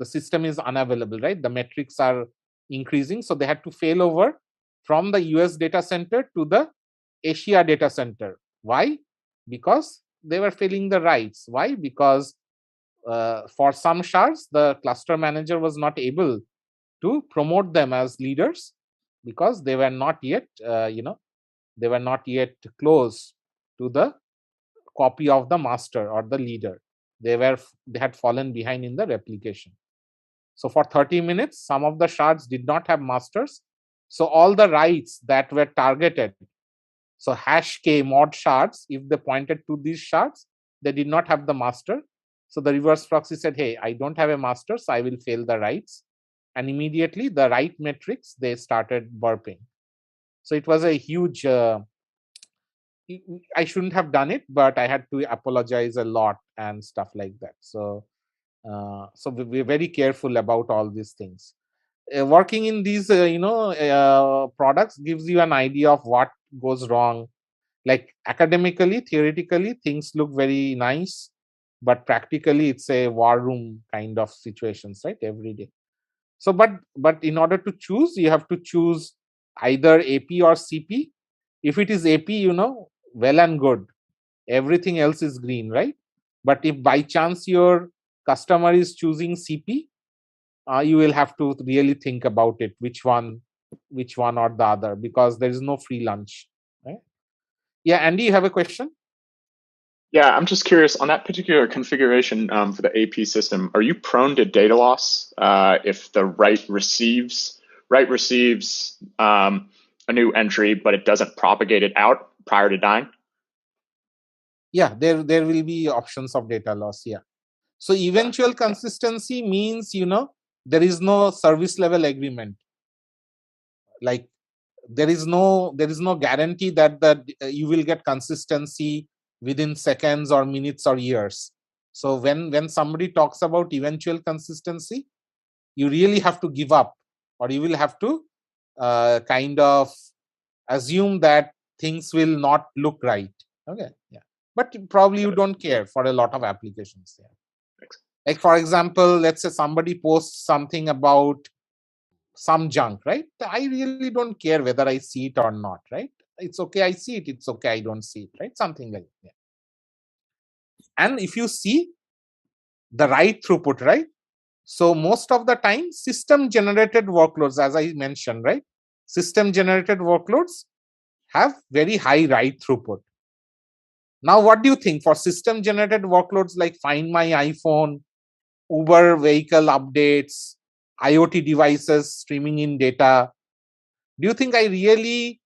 system is unavailable, right? The metrics are increasing. So they had to fail over from the US data center to the Asia data center. Why? Because they were failing the writes. Why? Because for some shards, the cluster manager was not able to promote them as leaders because they were not yet, they were not yet close to the copy of the master or the leader. They had fallen behind in the replication. So for 30 minutes, some of the shards did not have masters. So all the writes that were targeted So hash k mod shards, if they pointed to these shards, they did not have the master. So the reverse proxy said, hey, I don't have a master, so I will fail the writes. And immediately the write metrics, they started burping. So it was a huge, I shouldn't have done it, but I had to apologize a lot and stuff like that. So, so we're very careful about all these things. Working in these, products gives you an idea of what goes wrong. Like academically, theoretically, things look very nice, but practically, it's a war room kind of situations, right? Every day. So, but in order to choose, you have to choose either AP or CP. If it is AP, well and good. Everything else is green, right? But if by chance your customer is choosing CP, you will have to really think about it, which one or the other, because there is no free lunch, right? Yeah, Andy, you have a question? Yeah, I'm just curious on that particular configuration for the AP system. Are you prone to data loss if the write receives a new entry, but it doesn't propagate it out prior to dying? Yeah, there will be options of data loss. Yeah. So eventual consistency means, there is no service level agreement. Like there is no guarantee that you will get consistency within seconds or minutes or years. So when somebody talks about eventual consistency, you really have to give up, or you will have to kind of assume that things will not look right. Okay. Yeah. But probably you don't care for a lot of applications. Yeah. Like for example, let's say somebody posts something about some junk, right? I really don't care whether I see it or not, right? It's okay, I see it. It's okay, I don't see it, right? Something like that. And if you see the write throughput, right? So most of the time, system generated workloads, as I mentioned, right? System generated workloads have very high write throughput. Now, what do you think for system generated workloads like Find My iPhone, Uber vehicle updates, IoT devices streaming in data? Do you think I really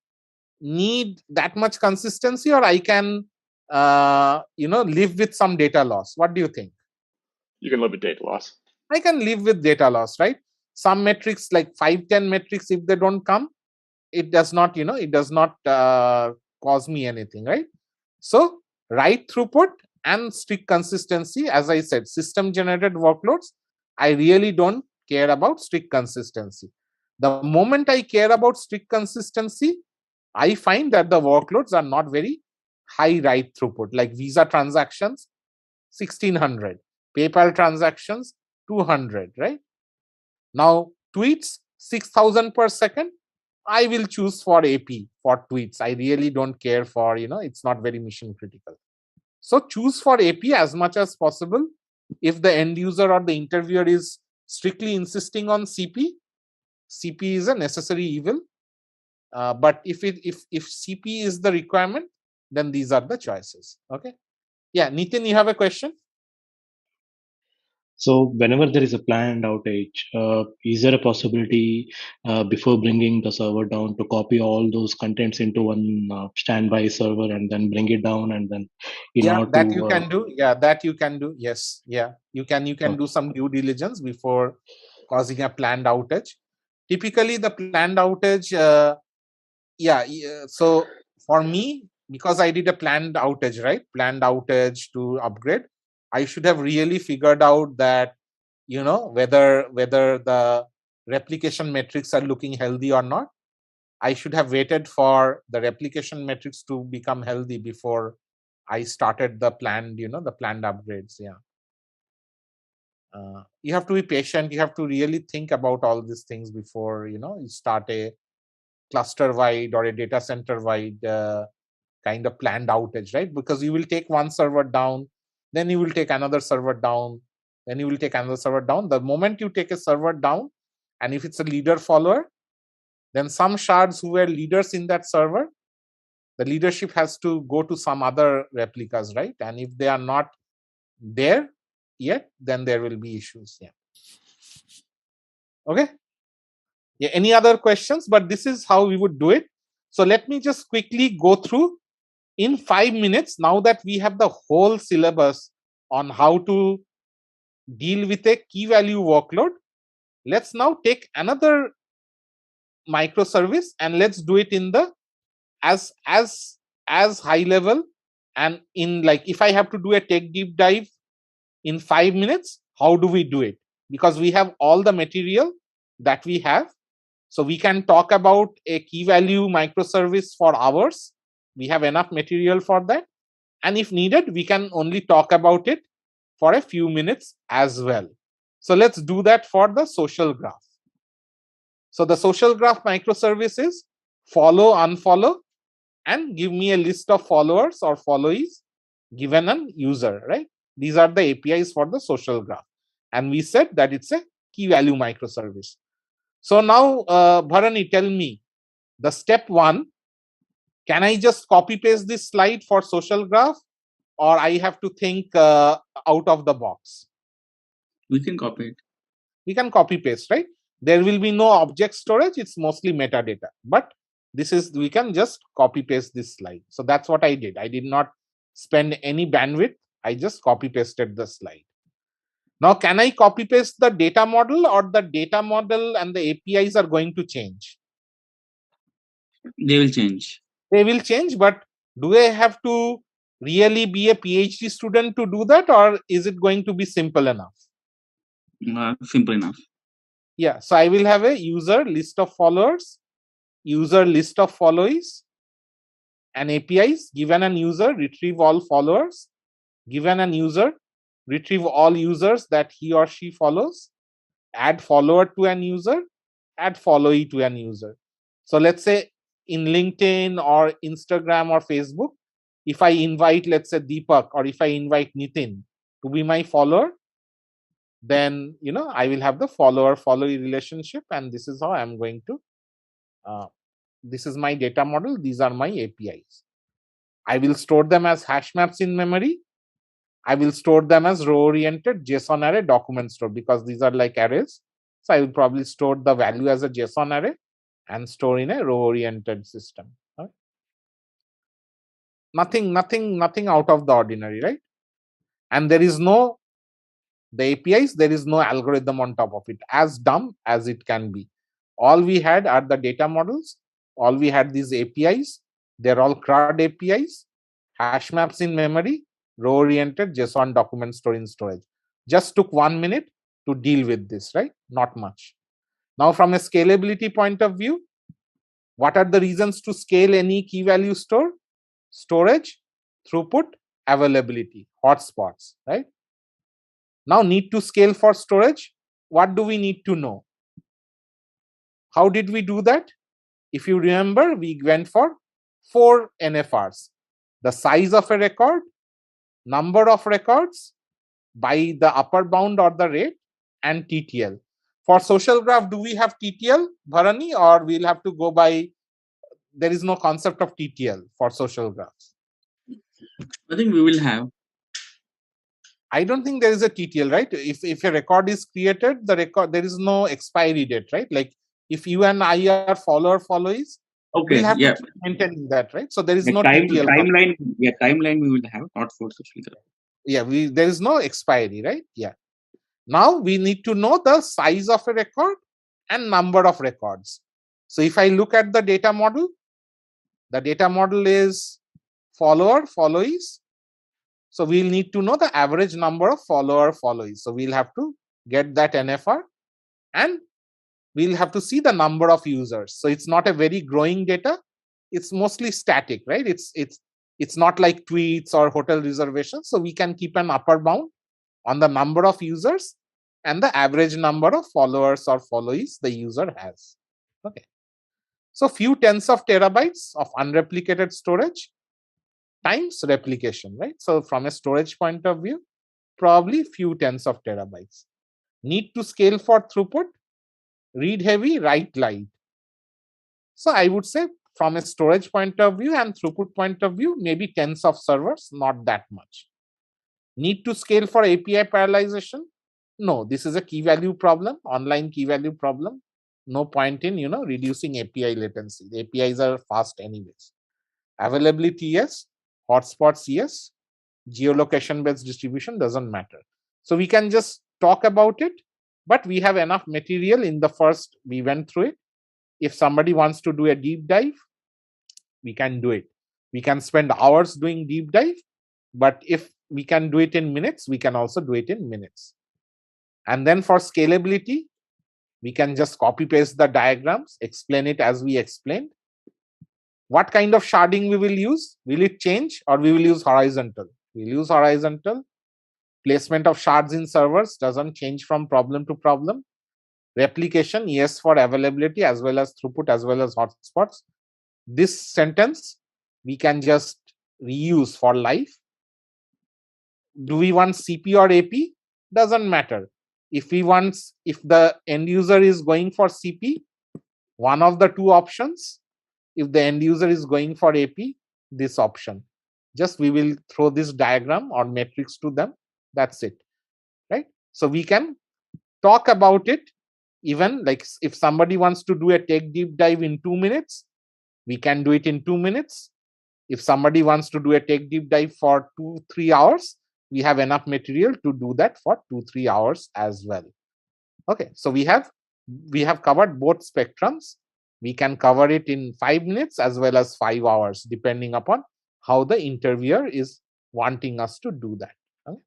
need that much consistency, or I can, live with some data loss? What do you think? You can live with data loss. I can live with data loss, right? Some metrics like 5-10 metrics, if they don't come, it does not, cause me anything, right? So write throughput and strict consistency, as I said, system generated workloads, I really don't care about strict consistency. The moment I care about strict consistency, I find that the workloads are not very high write throughput, like Visa transactions, 1600, PayPal transactions, 200, right? Now, tweets, 6000 per second, I will choose for AP for tweets. I really don't care for, it's not very mission critical. So choose for AP as much as possible. If the end user or the interviewer is strictly insisting on CP, CP is a necessary evil. But if CP is the requirement, then these are the choices. Okay. Yeah, Nitin, you have a question? So whenever there is a planned outage, is there a possibility before bringing the server down to copy all those contents into one standby server and then bring it down, and then That you can do. Yeah, that you can do. Yes. Yeah, you can do some due diligence before causing a planned outage. Typically, the planned outage, so for me, because I did a planned outage, right? Planned outage to upgrade, I should have really figured out that, whether the replication metrics are looking healthy or not. I should have waited for the replication metrics to become healthy before I started the planned, the planned upgrades. Yeah. You have to be patient. You have to really think about all these things before, you start a cluster wide or a data center wide kind of planned outage, right? Because you will take one server down, then you will take another server down, then you will take another server down. The moment you take a server down, and if it's a leader follower, then some shards who were leaders in that server, the leadership has to go to some other replicas, right? And if they are not there yet, then there will be issues. Yeah. Okay. Yeah. Any other questions? But this is how we would do it. So let me just quickly go through in 5 minutes, now that we have the whole syllabus on how to deal with a key value workload, let's now take another microservice and let's do it in the as high level, and in like if I have to do a tech deep dive in 5 minutes, how do we do it? Because we have all the material that we have, so we can talk about a key value microservice for hours. We have enough material for that, and if needed we can only talk about it for a few minutes as well. So let's do that for the social graph. So the social graph microservice is follow, unfollow, and give me a list of followers or followees given an user, right? These are the APIs for the social graph. And we said that it's a key value microservice. So now, Bharani, tell me the step 1, can I just copy paste this slide for social graph, or I have to think out of the box? We can copy it. We can copy paste, right? There will be no object storage. It's mostly metadata, but this is, we can just copy paste this slide. So that's what I did. I did not spend any bandwidth. I just copy pasted the slide. Now, can I copy paste the data model, or the data model and the APIs are going to change? They will change. They will change, but do I have to really be a PhD student to do that, or is it going to be simple enough? Simple enough. Yeah, so I will have a user list of followers, user list of followees, and APIs. Given an user, retrieve all followers. Given an user, retrieve all users that he or she follows. Add follower to an user, add followee to an user. So let's say in LinkedIn or Instagram or Facebook, if I invite, let's say Deepak, or if I invite Nitin to be my follower, then I will have the follower-followee relationship, and this is how I'm going to. This is my data model. These are my APIs. I will store them as hash maps in memory. I will store them as row-oriented JSON array document store, because these are like arrays. So I will probably store the value as a JSON array and store in a row-oriented system. Right? Nothing out of the ordinary, right? And there is no, the APIs, there is no algorithm on top of it, as dumb as it can be. All we had are the data models. All we had these APIs. They're all CRUD APIs, hash maps in memory, row-oriented JSON document store in storage. Just took 1 minute to deal with this, right? Not much. Now, from a scalability point of view, what are the reasons to scale any key value store? Storage, throughput, availability, hotspots, right? Now, need to scale for storage. What do we need to know? How did we do that? If you remember, we went for 4 NFRs. The size of a record, number of records, by the upper bound or the rate, and TTL. For social graph, do we have TTL, Bharani, or we'll have to go by, there is no concept of TTL for social graphs? I think we will have. I don't think there is a TTL, right? If a record is created, the record, there is no expiry date, right? Like if you and I are followees, okay, we'll have yeah, to maintain that, right? So there is the no TTL timeline. Yeah, timeline we will have, not for social graph. Yeah, there is no expiry, right? Yeah. Now we need to know the size of a record and number of records. So if I look at the data model is follower, followees. So we'll need to know the average number of followees. So we'll have to get that NFR, and we'll have to see the number of users. So it's not a very growing data. It's mostly static, right? It's not like tweets or hotel reservations. So we can keep an upper bound on the number of users and the average number of followers or followees the user has. Okay. So few tens of terabytes of unreplicated storage times replication, right? So from a storage point of view, probably few tens of terabytes. Need to scale for throughput, read heavy, write light. So I would say from a storage point of view and throughput point of view, maybe tens of servers, not that much. Need to scale for API parallelization? No, this is a key value problem, online key value problem. no point in reducing API latency. The APIs are fast anyways. Availability, yes. Hotspots, yes. Geolocation based distribution doesn't matter. So we can just talk about it, but we have enough material in the first, we went through it. If somebody wants to do a deep dive, we can do it. We can spend hours doing deep dive, but if we can do it in minutes, we can also do it in minutes. And then for scalability, we can just copy paste the diagrams, explain it as we explained. What kind of sharding we will use? Will it change or we will use horizontal? We'll use horizontal. Placement of shards in servers doesn't change from problem to problem. Replication, yes, for availability as well as throughput as well as hotspots. This sentence we can just reuse for life. Do we want CP or AP? Doesn't matter. If the end user is going for CP, one of the two options. If the end user is going for AP, this option. Just we will throw this diagram or matrix to them. That's it, right? So we can talk about it. Even like if somebody wants to do a tech deep dive in 2 minutes, we can do it in 2 minutes. If somebody wants to do a tech deep dive for 2-3 hours, we have enough material to do that for 2-3 hours as well. Okay, so we have covered both spectrums. We can cover it in 5 minutes as well as 5 hours, depending upon how the interviewer is wanting us to do that. Okay.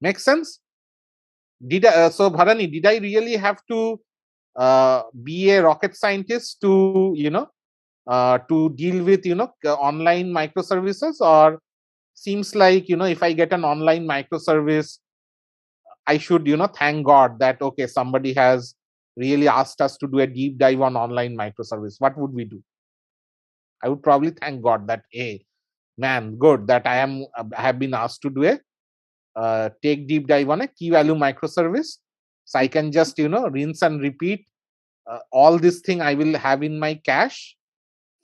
Make sense? So Bharani, did I really have to be a rocket scientist to to deal with online microservices? Or seems like if I get an online microservice, I should thank God that okay, somebody has really asked us to do a deep dive on online microservice. What would we do? I would probably thank God that hey, man, good that I have been asked to do a take deep dive on a key value microservice, so I can just rinse and repeat all this thing I will have in my cache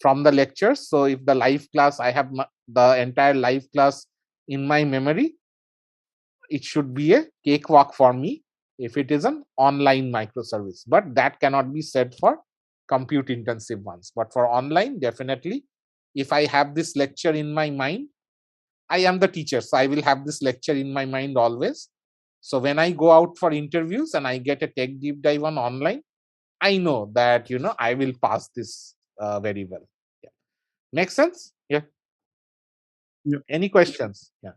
from the lectures. So if the live class, I have the entire live class in my memory, it should be a cakewalk for me if it is an online microservice. But that cannot be said for compute intensive ones. But for online, definitely, if I have this lecture in my mind, I am the teacher, so I will have this lecture in my mind always. So when I go out for interviews and I get a tech deep dive on online, I know that I will pass this very well. Yeah. Make sense? Yeah. Any questions? Yeah.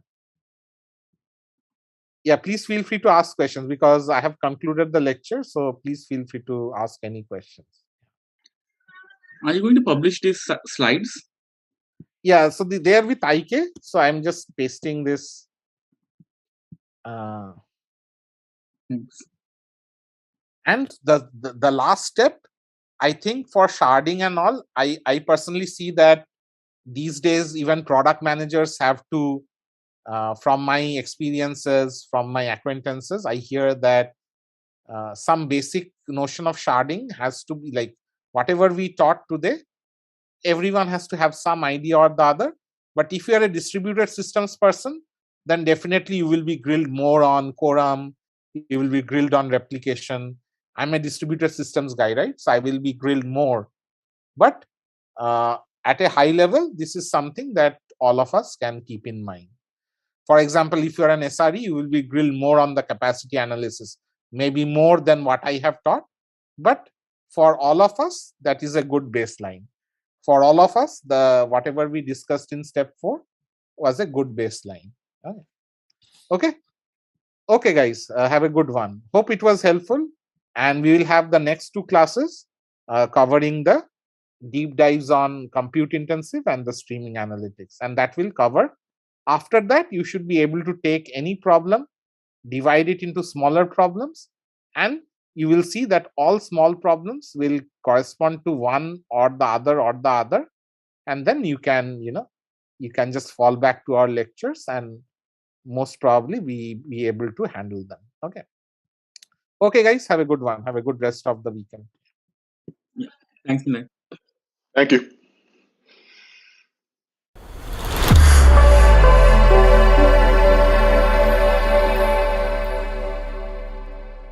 Yeah, please feel free to ask questions because I have concluded the lecture. So please feel free to ask any questions. Are you going to publish these slides? Yeah, so they are with IK. So I'm just pasting this. Thanks. And the last step, I think for sharding and all, I personally see that these days even product managers have to, from my experiences, from my acquaintances, I hear that some basic notion of sharding has to be like whatever we taught today, everyone has to have some idea or the other. But if you are a distributed systems person, then definitely you will be grilled more on quorum, you will be grilled on replication. I'm a distributed systems guy, right? So I will be grilled more. But at a high level, this is something that all of us can keep in mind. For example, if you're an SRE, you will be grilled more on the capacity analysis, maybe more than what I have taught. But for all of us, that is a good baseline. For all of us, the whatever we discussed in step 4 was a good baseline. Okay. Okay, guys, have a good one. Hope it was helpful. And we will have the next 2 classes covering the deep dives on compute intensive and the streaming analytics. And that will cover. After that, you should be able to take any problem, divide it into smaller problems, and you will see that all small problems will correspond to one or the other. And then you can, you can just fall back to our lectures and most probably be able to handle them. Okay. Okay, guys, have a good one. Have a good rest of the weekend. Yeah. Thanks, Vinay. Thank you.